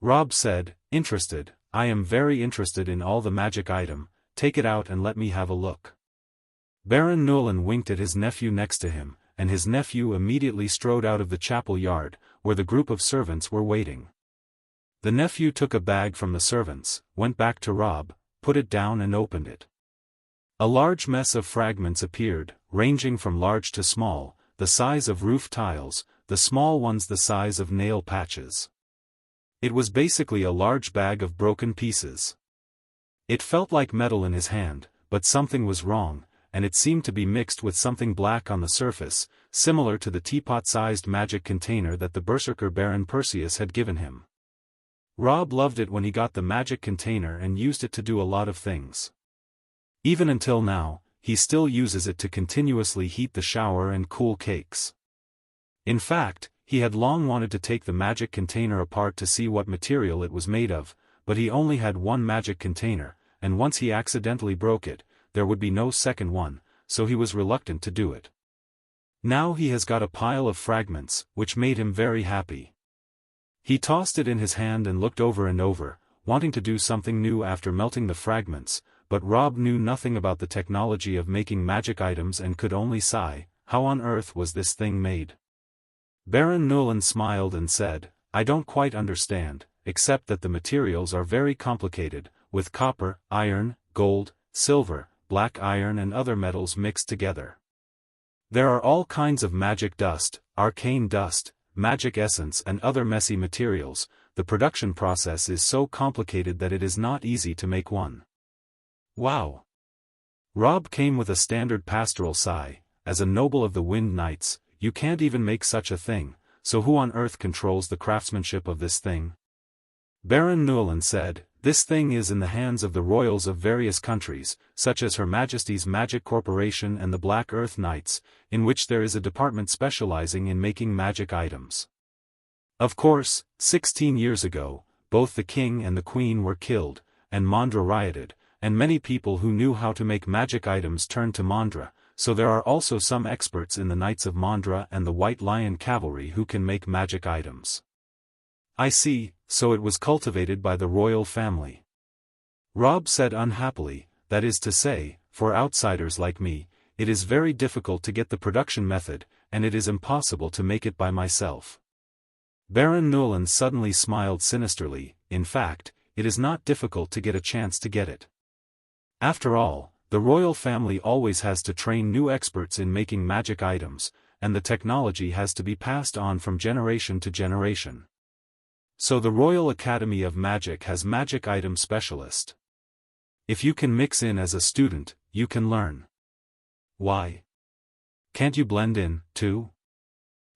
Rob said, Interested, I am very interested in all the magic item, take it out and let me have a look. Baron Newlin winked at his nephew next to him, and his nephew immediately strode out of the chapel yard, where the group of servants were waiting. The nephew took a bag from the servants, went back to Rob, put it down and opened it. A large mess of fragments appeared, ranging from large to small, the size of roof tiles, the small ones the size of nail patches. It was basically a large bag of broken pieces. It felt like metal in his hand, but something was wrong, and it seemed to be mixed with something black on the surface, similar to the teapot-sized magic container that the berserker Baron Perseus had given him. Rob loved it when he got the magic container and used it to do a lot of things. Even until now, he still uses it to continuously heat the shower and cool cakes. In fact, he had long wanted to take the magic container apart to see what material it was made of, but he only had one magic container, and once he accidentally broke it, there would be no second one, so he was reluctant to do it. Now he has got a pile of fragments, which made him very happy. He tossed it in his hand and looked over and over, wanting to do something new after melting the fragments, but Rob knew nothing about the technology of making magic items and could only sigh, how on earth was this thing made? Baron Newland smiled and said, I don't quite understand, except that the materials are very complicated, with copper, iron, gold, silver, black iron and other metals mixed together. There are all kinds of magic dust, arcane dust, magic essence and other messy materials. The production process is so complicated that it is not easy to make one. Wow! Rob came with a standard pastoral sigh. As a noble of the Wind Knights, you can't even make such a thing, so who on earth controls the craftsmanship of this thing? Baron Newland said, this thing is in the hands of the royals of various countries, such as Her Majesty's Magic Corporation and the Black Earth Knights, in which there is a department specializing in making magic items. Of course, 16 years ago, both the king and the queen were killed, and Mandra rioted, and many people who knew how to make magic items turned to Mandra, so there are also some experts in the Knights of Mandra and the White Lion Cavalry who can make magic items. I see, so it was cultivated by the royal family. Rob said unhappily, that is to say, for outsiders like me, it is very difficult to get the production method, and it is impossible to make it by myself. Baron Newland suddenly smiled sinisterly, in fact, it is not difficult to get a chance to get it. After all, the royal family always has to train new experts in making magic items, and the technology has to be passed on from generation to generation. So the Royal Academy of Magic has magic item specialist. If you can mix in as a student, you can learn. Why? Can't you blend in, too?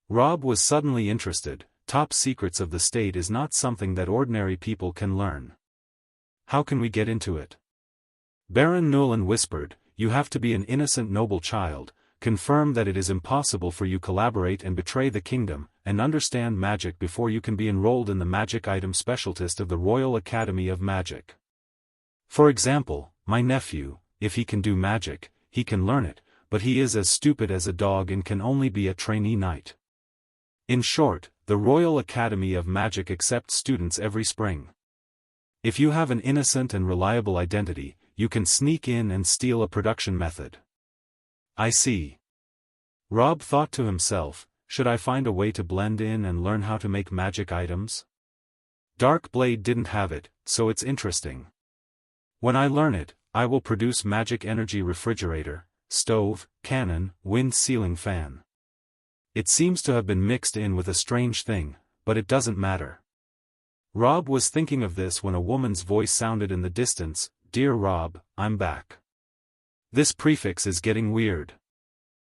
Rob was suddenly interested. Top secrets of the state is not something that ordinary people can learn. How can we get into it? Baron Newland whispered, you have to be an innocent noble child, confirm that it is impossible for you collaborate and betray the kingdom, and understand magic before you can be enrolled in the magic item specialist of the Royal Academy of Magic. For example, my nephew, if he can do magic, he can learn it, but he is as stupid as a dog and can only be a trainee knight. In short, the Royal Academy of Magic accepts students every spring. If you have an innocent and reliable identity, you can sneak in and steal a production method. I see. Rob thought to himself, should I find a way to blend in and learn how to make magic items? Dark Blade didn't have it, so it's interesting. When I learn it, I will produce magic energy refrigerator, stove, cannon, wind ceiling fan. It seems to have been mixed in with a strange thing, but it doesn't matter. Rob was thinking of this when a woman's voice sounded in the distance, Dear Rob, I'm back. This prefix is getting weird.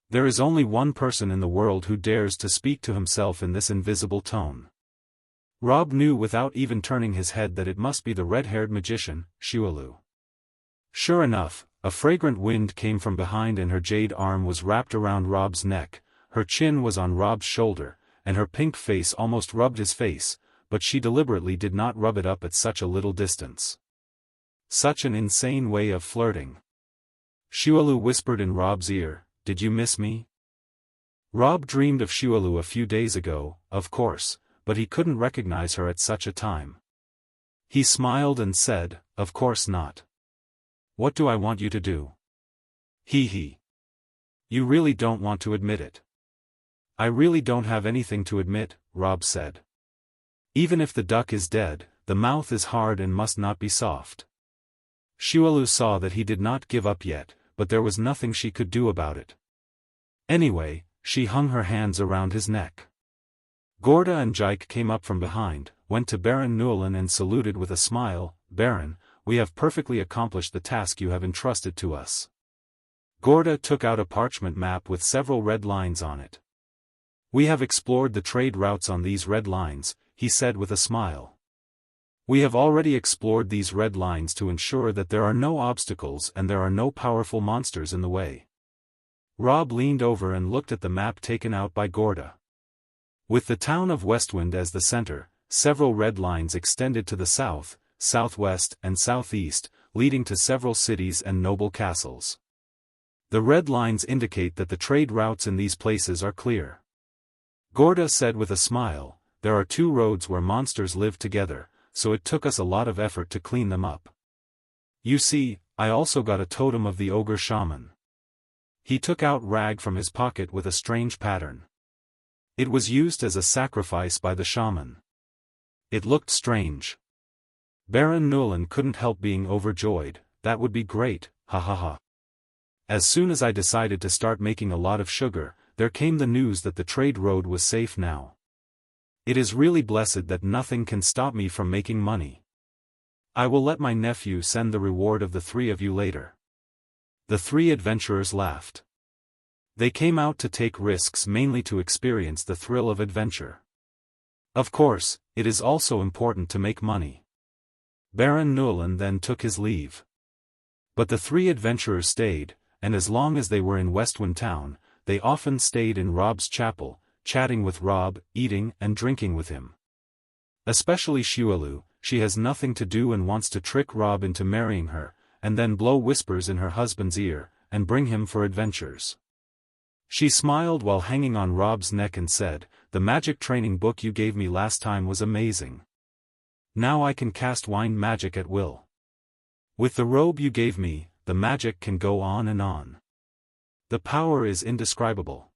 There is only one person in the world who dares to speak to himself in this invisible tone. Rob knew without even turning his head that it must be the red-haired magician, Shiwalu. Sure enough, a fragrant wind came from behind and her jade arm was wrapped around Rob's neck, her chin was on Rob's shoulder, and her pink face almost rubbed his face, but she deliberately did not rub it up at such a little distance. Such an insane way of flirting. Shiwalu whispered in Rob's ear, Did you miss me? Rob dreamed of Shiwalu a few days ago, of course, but he couldn't recognize her at such a time. He smiled and said, Of course not. What do I want you to do? Hee. You really don't want to admit it. I really don't have anything to admit, Rob said. Even if the duck is dead, the mouth is hard and must not be soft. Shualu saw that he did not give up yet, but there was nothing she could do about it. Anyway, she hung her hands around his neck. Gorda and Jike came up from behind, went to Baron Newlin and saluted with a smile. "Baron, we have perfectly accomplished the task you have entrusted to us." Gorda took out a parchment map with several red lines on it. "We have explored the trade routes on these red lines," he said with a smile. "We have already explored these red lines to ensure that there are no obstacles and there are no powerful monsters in the way." Rob leaned over and looked at the map taken out by Gorda. With the town of Westwind as the center, several red lines extended to the south, southwest and southeast, leading to several cities and noble castles. The red lines indicate that the trade routes in these places are clear. Gorda said with a smile, "There are 2 roads where monsters live together, so it took us a lot of effort to clean them up. You see, I also got a totem of the ogre shaman." He took out rag from his pocket with a strange pattern. It was used as a sacrifice by the shaman. It looked strange. Baron Newlin couldn't help being overjoyed. "That would be great, ha ha ha. As soon as I decided to start making a lot of sugar, there came the news that the trade road was safe now. It is really blessed that nothing can stop me from making money. I will let my nephew send the reward of the 3 of you later." The 3 adventurers laughed. They came out to take risks mainly to experience the thrill of adventure. Of course, it is also important to make money. Baron Newlin then took his leave. But the 3 adventurers stayed, and as long as they were in Westwind Town, they often stayed in Rob's chapel, chatting with Rob, eating and drinking with him. Especially Shualu, she has nothing to do and wants to trick Rob into marrying her, and then blow whispers in her husband's ear, and bring him for adventures. She smiled while hanging on Rob's neck and said, "The magic training book you gave me last time was amazing. Now I can cast wine magic at will. With the robe you gave me, the magic can go on and on. The power is indescribable."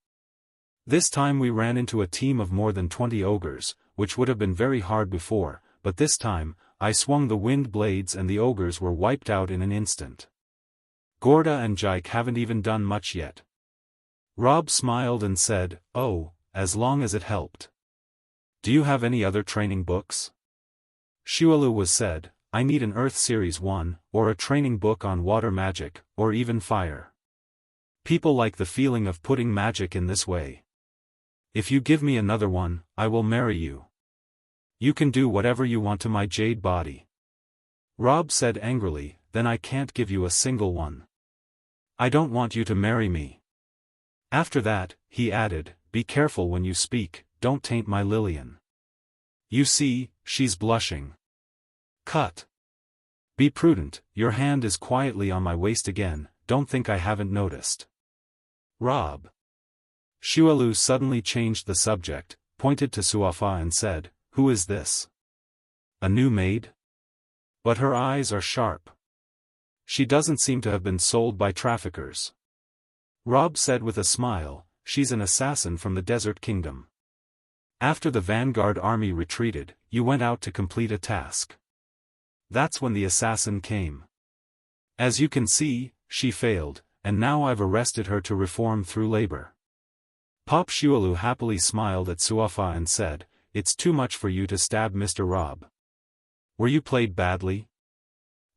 This time we ran into a team of more than 20 ogres, which would have been very hard before, but this time, I swung the wind blades and the ogres were wiped out in an instant. Gorda and Jike haven't even done much yet. Rob smiled and said, "Oh, as long as it helped. Do you have any other training books?" Shualu was said, "I need an Earth Series 1, or a training book on water magic, or even fire. People like the feeling of putting magic in this way. If you give me another one, I will marry you. You can do whatever you want to my jade body." Rob said angrily, "Then I can't give you a single one. I don't want you to marry me." After that, he added, "Be careful when you speak, don't taint my Lillian. You see, she's blushing. Cut. Be prudent, your hand is quietly on my waist again, don't think I haven't noticed." Rob. Shualu suddenly changed the subject, pointed to Suafa and said, "Who is this? A new maid? But her eyes are sharp. She doesn't seem to have been sold by traffickers." Rob said with a smile, "She's an assassin from the Desert Kingdom. After the vanguard army retreated, you went out to complete a task. That's when the assassin came. As you can see, she failed, and now I've arrested her to reform through labor." Pop Shualu happily smiled at Suafa and said, "It's too much for you to stab Mr. Rob. Were you played badly?"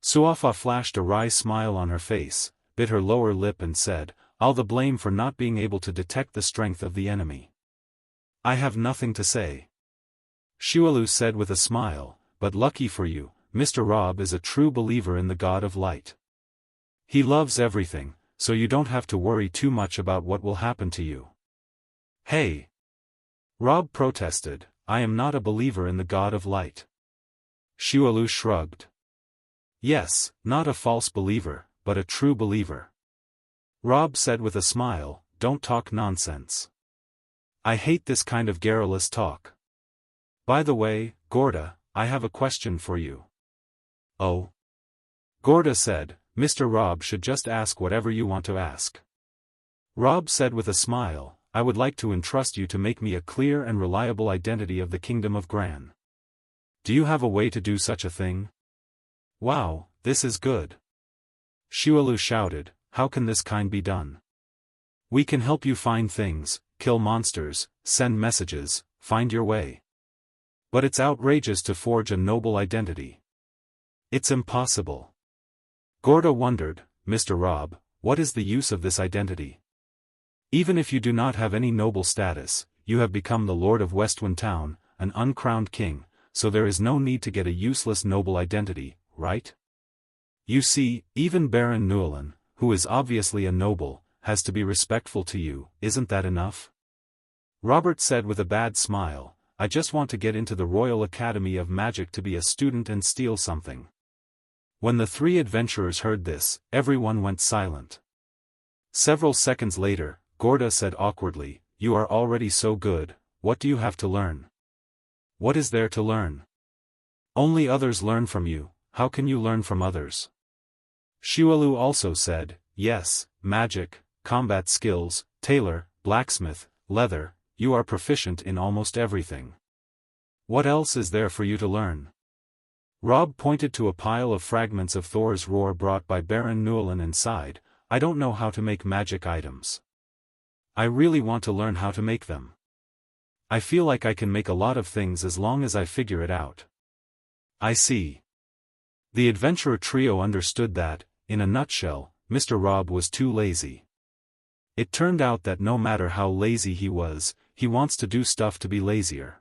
Suafa flashed a wry smile on her face, bit her lower lip and said, "All the blame for not being able to detect the strength of the enemy. I have nothing to say." Shualu said with a smile, "But lucky for you, Mr. Rob is a true believer in the God of Light. He loves everything, so you don't have to worry too much about what will happen to you." "Hey!" Rob protested, "I am not a believer in the God of Light." Shualu shrugged. "Yes, not a false believer, but a true believer." Rob said with a smile, "Don't talk nonsense. I hate this kind of garrulous talk. By the way, Gorda, I have a question for you." "Oh?" Gorda said, "Mr. Rob should just ask whatever you want to ask." Rob said with a smile, "I would like to entrust you to make me a clear and reliable identity of the Kingdom of Gran." Do you have a way to do such a thing? Wow, this is good. Shualu shouted, how can this kind be done? We can help you find things, kill monsters, send messages, find your way. But it's outrageous to forge a noble identity. It's impossible. Gorda wondered, Mr. Rob, what is the use of this identity? Even if you do not have any noble status, you have become the Lord of Westwind Town, an uncrowned king, so there is no need to get a useless noble identity, right? You see, even Baron Newlyn, who is obviously a noble, has to be respectful to you, isn't that enough? Robert said with a bad smile, I just want to get into the Royal Academy of Magic to be a student and steal something. When the three adventurers heard this, everyone went silent. Several seconds later, Gorda said awkwardly, you are already so good, what do you have to learn? What is there to learn? Only others learn from you, how can you learn from others? Shualu also said, yes, magic, combat skills, tailor, blacksmith, leather, you are proficient in almost everything. What else is there for you to learn? Rob pointed to a pile of fragments of Thor's roar brought by Baron Newlyn and sighed, I don't know how to make magic items. I really want to learn how to make them. I feel like I can make a lot of things as long as I figure it out. I see. The adventurer trio understood that, in a nutshell, Mr. Rob was too lazy. It turned out that no matter how lazy he was, he wants to do stuff to be lazier.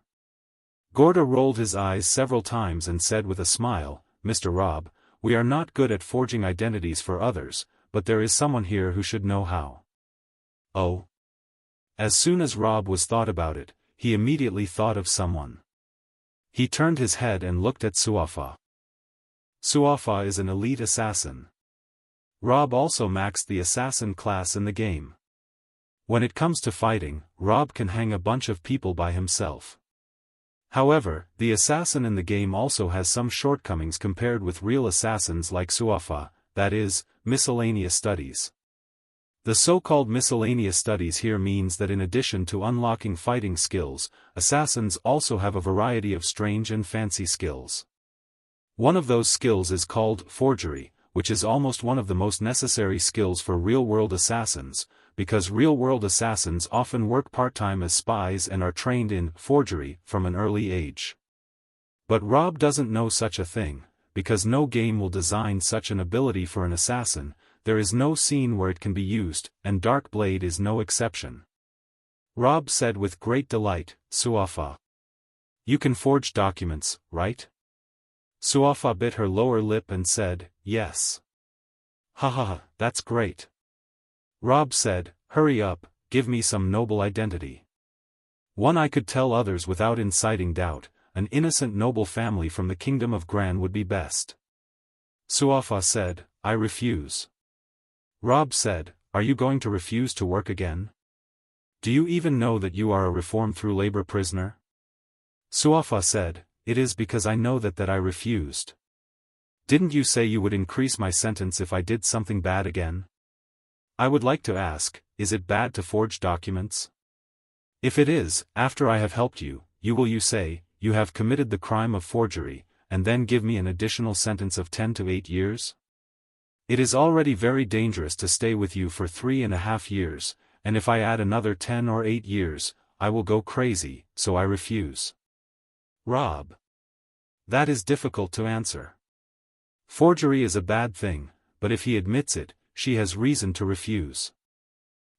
Gorda rolled his eyes several times and said with a smile, Mr. Rob, we are not good at forging identities for others, but there is someone here who should know how. Oh. As soon as Rob was thought about it, he immediately thought of someone. He turned his head and looked at Suafa. Suafa is an elite assassin. Rob also maxed the assassin class in the game. When it comes to fighting, Rob can hang a bunch of people by himself. However, the assassin in the game also has some shortcomings compared with real assassins like Suafa, that is, miscellaneous studies. The so-called miscellaneous studies here means that in addition to unlocking fighting skills, assassins also have a variety of strange and fancy skills. One of those skills is called forgery, which is almost one of the most necessary skills for real-world assassins, because real-world assassins often work part-time as spies and are trained in forgery from an early age. But Rob doesn't know such a thing, because no game will design such an ability for an assassin, there is no scene where it can be used, and Darkblade is no exception. Rob said with great delight, Suafa. You can forge documents, right? Suafa bit her lower lip and said, yes. Ha ha ha, that's great. Rob said, hurry up, give me some noble identity. One I could tell others without inciting doubt, an innocent noble family from the kingdom of Gran would be best. Suafa said, I refuse. Rob said, are you going to refuse to work again? Do you even know that you are a reform through labor prisoner? Suafa said, it is because I know that I refused. Didn't you say you would increase my sentence if I did something bad again? I would like to ask, is it bad to forge documents? If it is, after I have helped you, you say, you have committed the crime of forgery, and then give me an additional sentence of 10 to 8 years? It is already very dangerous to stay with you for 3.5 years, and if I add another 10 or 8 years, I will go crazy, so I refuse. Rob. That is difficult to answer. Forgery is a bad thing, but if he admits it, she has reason to refuse.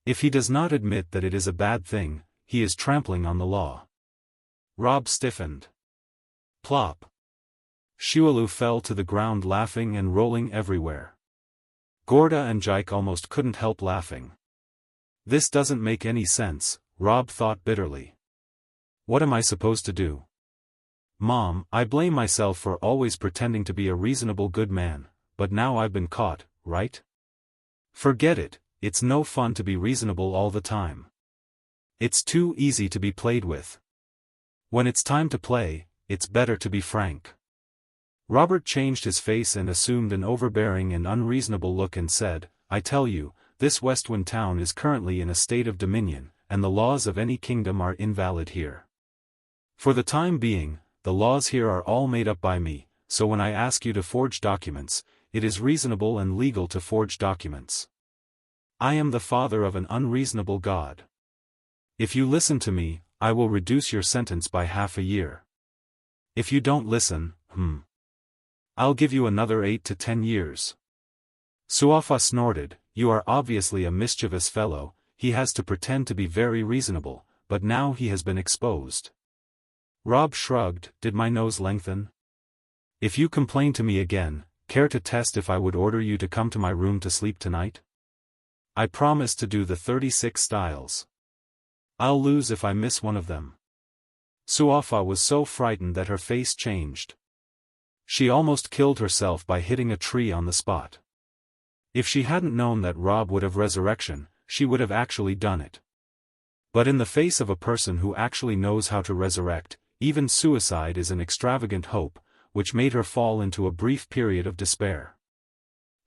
If he does not admit that it is a bad thing, he is trampling on the law. Rob stiffened. Plop. Shualu fell to the ground laughing and rolling everywhere. Gorda and Jike almost couldn't help laughing. This doesn't make any sense, Rob thought bitterly. What am I supposed to do? Mom, I blame myself for always pretending to be a reasonable good man, but now I've been caught, right? Forget it, it's no fun to be reasonable all the time. It's too easy to be played with. When it's time to play, it's better to be frank. Robert changed his face and assumed an overbearing and unreasonable look and said, I tell you, this Westwind town is currently in a state of dominion, and the laws of any kingdom are invalid here. For the time being, the laws here are all made up by me, so when I ask you to forge documents, it is reasonable and legal to forge documents. I am the father of an unreasonable God. If you listen to me, I will reduce your sentence by half a year. If you don't listen, I'll give you another 8 to 10 years. Suafa snorted, you are obviously a mischievous fellow. He has to pretend to be very reasonable, but now he has been exposed. Rob shrugged, did my nose lengthen? If you complain to me again, care to test if I would order you to come to my room to sleep tonight? I promise to do the 36 styles. I'll lose if I miss one of them. Suafa was so frightened that her face changed. She almost killed herself by hitting a tree on the spot. If she hadn't known that Rob would have resurrection, she would have actually done it. But in the face of a person who actually knows how to resurrect, even suicide is an extravagant hope, which made her fall into a brief period of despair.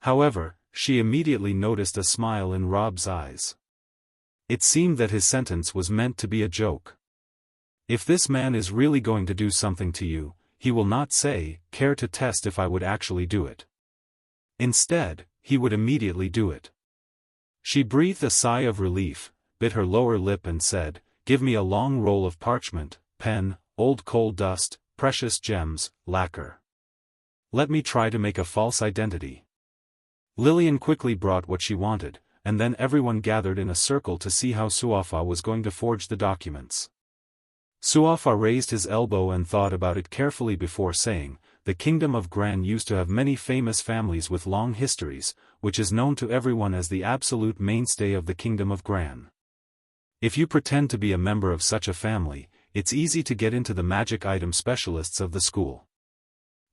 However, she immediately noticed a smile in Rob's eyes. It seemed that his sentence was meant to be a joke. If this man is really going to do something to you, he will not say, care to test if I would actually do it. Instead, he would immediately do it. She breathed a sigh of relief, bit her lower lip and said, give me a long roll of parchment, pen, old coal dust, precious gems, lacquer. Let me try to make a false identity. Lillian quickly brought what she wanted, and then everyone gathered in a circle to see how Suafa was going to forge the documents. Suafa raised his elbow and thought about it carefully before saying, the Kingdom of Gran used to have many famous families with long histories, which is known to everyone as the absolute mainstay of the Kingdom of Gran. If you pretend to be a member of such a family, it's easy to get into the magic item specialists of the school.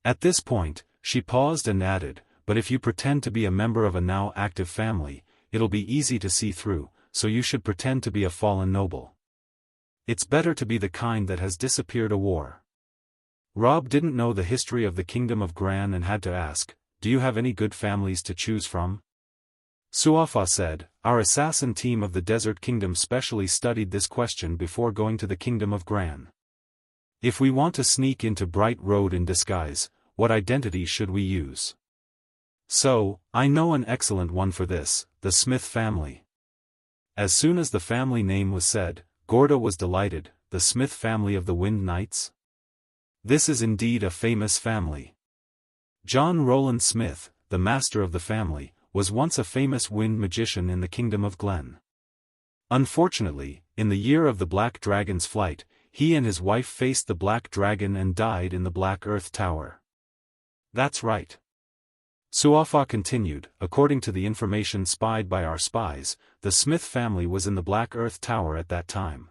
At this point, she paused and added, but if you pretend to be a member of a now active family, it'll be easy to see through, so you should pretend to be a fallen noble. It's better to be the kind that has disappeared a war. Rob didn't know the history of the Kingdom of Gran and had to ask, do you have any good families to choose from? Suafa said, our assassin team of the Desert Kingdom specially studied this question before going to the Kingdom of Gran. If we want to sneak into Bright Road in disguise, what identity should we use? So, I know an excellent one for this, the Smith family. As soon as the family name was said, Gorda was delighted, the Smith family of the Wind Knights? This is indeed a famous family. John Rowland Smith, the master of the family, was once a famous wind magician in the Kingdom of Glen. Unfortunately, in the year of the Black Dragon's flight, he and his wife faced the Black Dragon and died in the Black Earth Tower. That's right. Suafa continued, according to the information spied by our spies, the Smith family was in the Black Earth Tower at that time.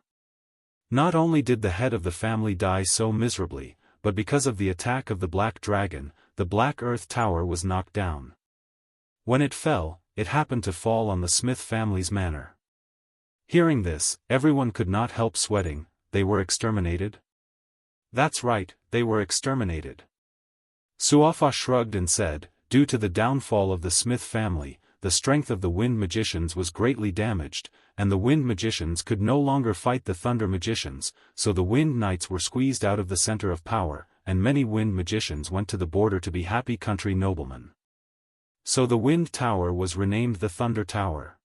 Not only did the head of the family die so miserably, but because of the attack of the Black Dragon, the Black Earth Tower was knocked down. When it fell, it happened to fall on the Smith family's manor. Hearing this, everyone could not help sweating. They were exterminated? That's right, they were exterminated. Suafa shrugged and said, due to the downfall of the Smith family, the strength of the wind magicians was greatly damaged, and the wind magicians could no longer fight the thunder magicians, so the wind knights were squeezed out of the center of power, and many wind magicians went to the border to be happy country noblemen. So the wind tower was renamed the Thunder Tower.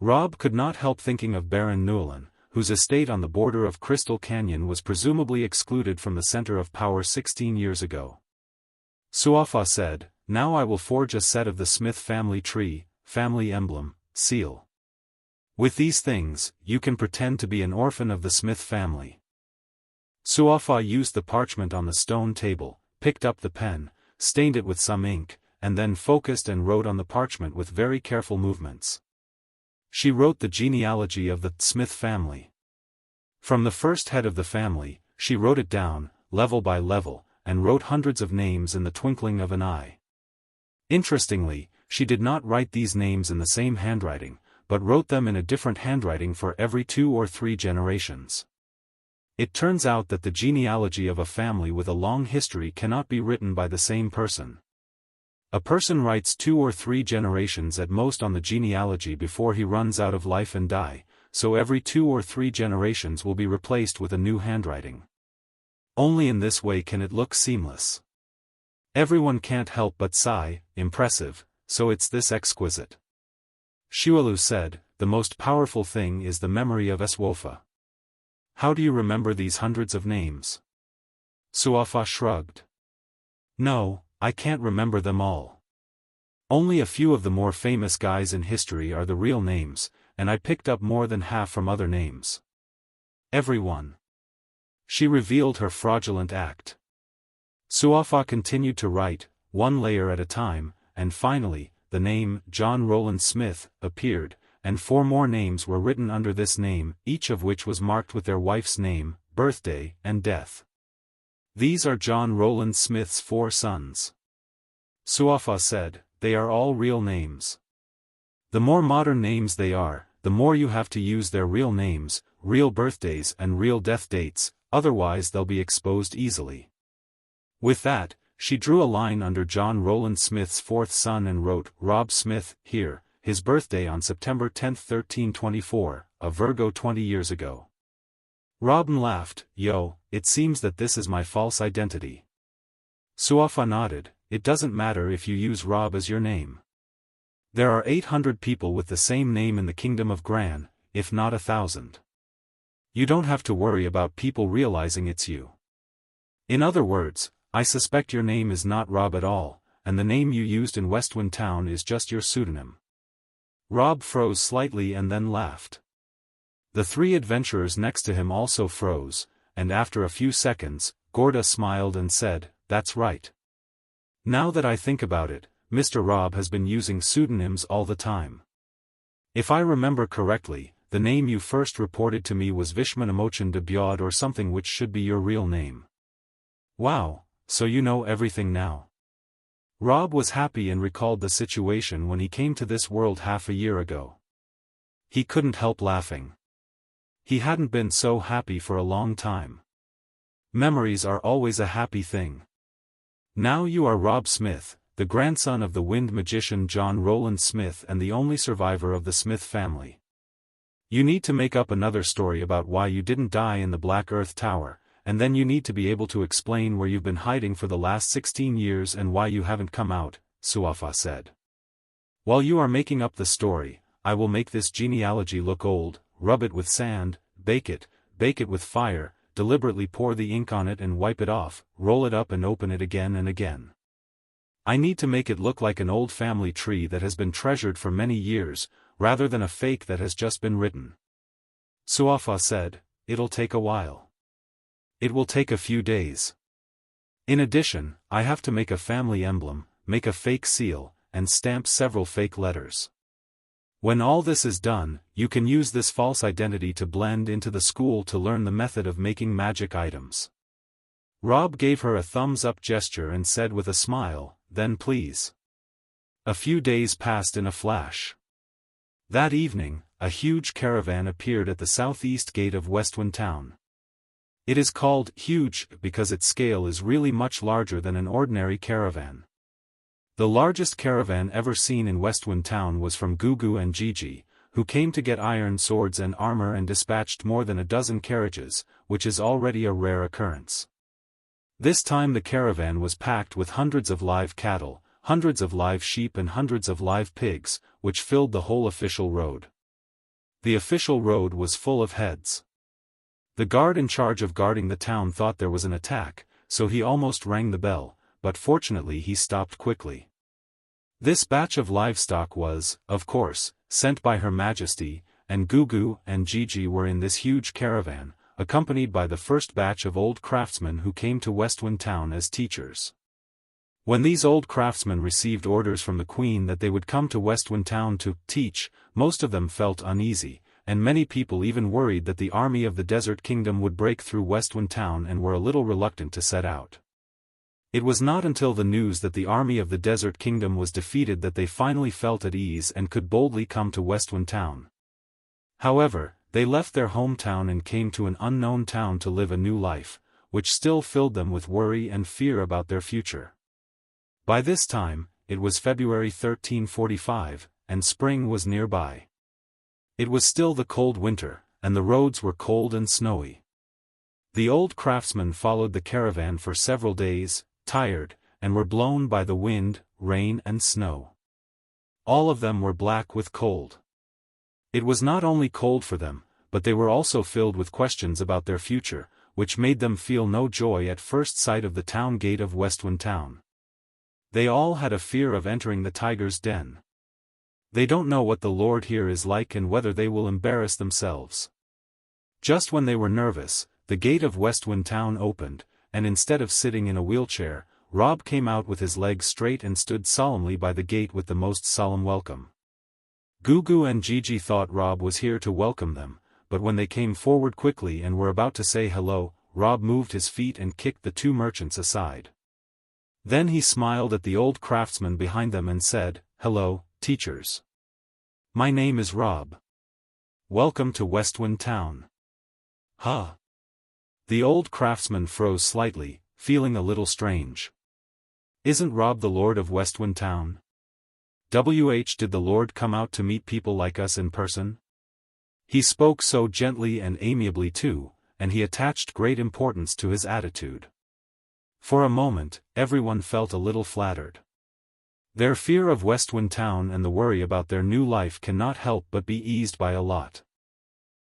Rob could not help thinking of Baron Newlin, whose estate on the border of Crystal Canyon was presumably excluded from the center of power 16 years ago. Suafa said, now I will forge a set of the Smith family tree, family emblem, seal. With these things, you can pretend to be an orphan of the Smith family. Suafa used the parchment on the stone table, picked up the pen, stained it with some ink, and then focused and wrote on the parchment with very careful movements. She wrote the genealogy of the Smith family. From the first head of the family, she wrote it down, level by level, and wrote hundreds of names in the twinkling of an eye. Interestingly, she did not write these names in the same handwriting, but wrote them in a different handwriting for every 2 or 3 generations. It turns out that the genealogy of a family with a long history cannot be written by the same person. A person writes 2 or 3 generations at most on the genealogy before he runs out of life and die, so every 2 or 3 generations will be replaced with a new handwriting. Only in this way can it look seamless. Everyone can't help but sigh, impressive, so it's this exquisite. Shualu said, the most powerful thing is the memory of Eswofa. How do you remember these hundreds of names? Suafa shrugged. No, I can't remember them all. Only a few of the more famous guys in history are the real names, and I picked up more than half from other names. Everyone. She revealed her fraudulent act. Suafa continued to write, one layer at a time, and finally, the name John Rowland Smith appeared, and 4 more names were written under this name, each of which was marked with their wife's name, birthday, and death. These are John Rowland Smith's 4 sons. Suafa said, they are all real names. The more modern names they are, the more you have to use their real names, real birthdays and real death dates, otherwise they'll be exposed easily. With that, she drew a line under John Rowland Smith's 4th son and wrote, Rob Smith, here, his birthday on September 10, 1324, a Virgo 20 years ago. Robin laughed, yo, it seems that this is my false identity. Suafa nodded, it doesn't matter if you use Rob as your name. There are 800 people with the same name in the kingdom of Gran, if not 1,000. You don't have to worry about people realizing it's you. In other words, I suspect your name is not Rob at all, and the name you used in Westwind Town is just your pseudonym. Rob froze slightly and then laughed. The 3 adventurers next to him also froze, and after a few seconds, Gorda smiled and said, that's right. Now that I think about it, Mr. Rob has been using pseudonyms all the time. If I remember correctly, the name you first reported to me was Vishmanamochan de Biod or something, which should be your real name. Wow, so you know everything now. Rob was happy and recalled the situation when he came to this world half a year ago. He couldn't help laughing. He hadn't been so happy for a long time. Memories are always a happy thing. Now you are Rob Smith, the grandson of the wind magician John Rowland Smith and the only survivor of the Smith family. You need to make up another story about why you didn't die in the Black Earth Tower, and then you need to be able to explain where you've been hiding for the last 16 years and why you haven't come out, Suafa said. While you are making up the story, I will make this genealogy look old, rub it with sand, bake it with fire, deliberately pour the ink on it and wipe it off, roll it up and open it again and again. I need to make it look like an old family tree that has been treasured for many years, rather than a fake that has just been written. Suafa said, it'll take a while. It will take a few days. In addition, I have to make a family emblem, make a fake seal, and stamp several fake letters. When all this is done, you can use this false identity to blend into the school to learn the method of making magic items. Rob gave her a thumbs-up gesture and said with a smile, then please. A few days passed in a flash. That evening, a huge caravan appeared at the southeast gate of Westwind Town. It is called huge because its scale is really much larger than an ordinary caravan. The largest caravan ever seen in Westwind Town was from Gugu and Gigi, who came to get iron swords and armor and dispatched more than a dozen carriages, which is already a rare occurrence. This time the caravan was packed with hundreds of live cattle, hundreds of live sheep and hundreds of live pigs, which filled the whole official road. The official road was full of heads. The guard in charge of guarding the town thought there was an attack, so he almost rang the bell, but fortunately he stopped quickly. This batch of livestock was, of course, sent by Her Majesty, and Gugu and Gigi were in this huge caravan, accompanied by the first batch of old craftsmen who came to Westwind Town as teachers. When these old craftsmen received orders from the Queen that they would come to Westwind Town to teach, most of them felt uneasy, and many people even worried that the army of the Desert Kingdom would break through Westwind Town and were a little reluctant to set out. It was not until the news that the army of the Desert Kingdom was defeated that they finally felt at ease and could boldly come to Westwind Town. However, they left their hometown and came to an unknown town to live a new life, which still filled them with worry and fear about their future. By this time, it was February 1345, and spring was nearby. It was still the cold winter, and the roads were cold and snowy. The old craftsmen followed the caravan for several days, tired, and were blown by the wind, rain and snow. All of them were black with cold. It was not only cold for them, but they were also filled with questions about their future, which made them feel no joy at first sight of the town gate of Westwind Town. They all had a fear of entering the tiger's den. They don't know what the Lord here is like and whether they will embarrass themselves. Just when they were nervous, the gate of Westwind Town opened, and instead of sitting in a wheelchair, Rob came out with his legs straight and stood solemnly by the gate with the most solemn welcome. Gugu and Gigi thought Rob was here to welcome them, but when they came forward quickly and were about to say hello, Rob moved his feet and kicked the two merchants aside. Then he smiled at the old craftsman behind them and said, "Hello, teachers. My name is Rob. Welcome to Westwind Town." Huh? The old craftsman froze slightly, feeling a little strange. Isn't Rob the Lord of Westwind Town? Did the Lord come out to meet people like us in person? He spoke so gently and amiably too, and he attached great importance to his attitude. For a moment, everyone felt a little flattered. Their fear of Westwind Town and the worry about their new life cannot help but be eased by a lot.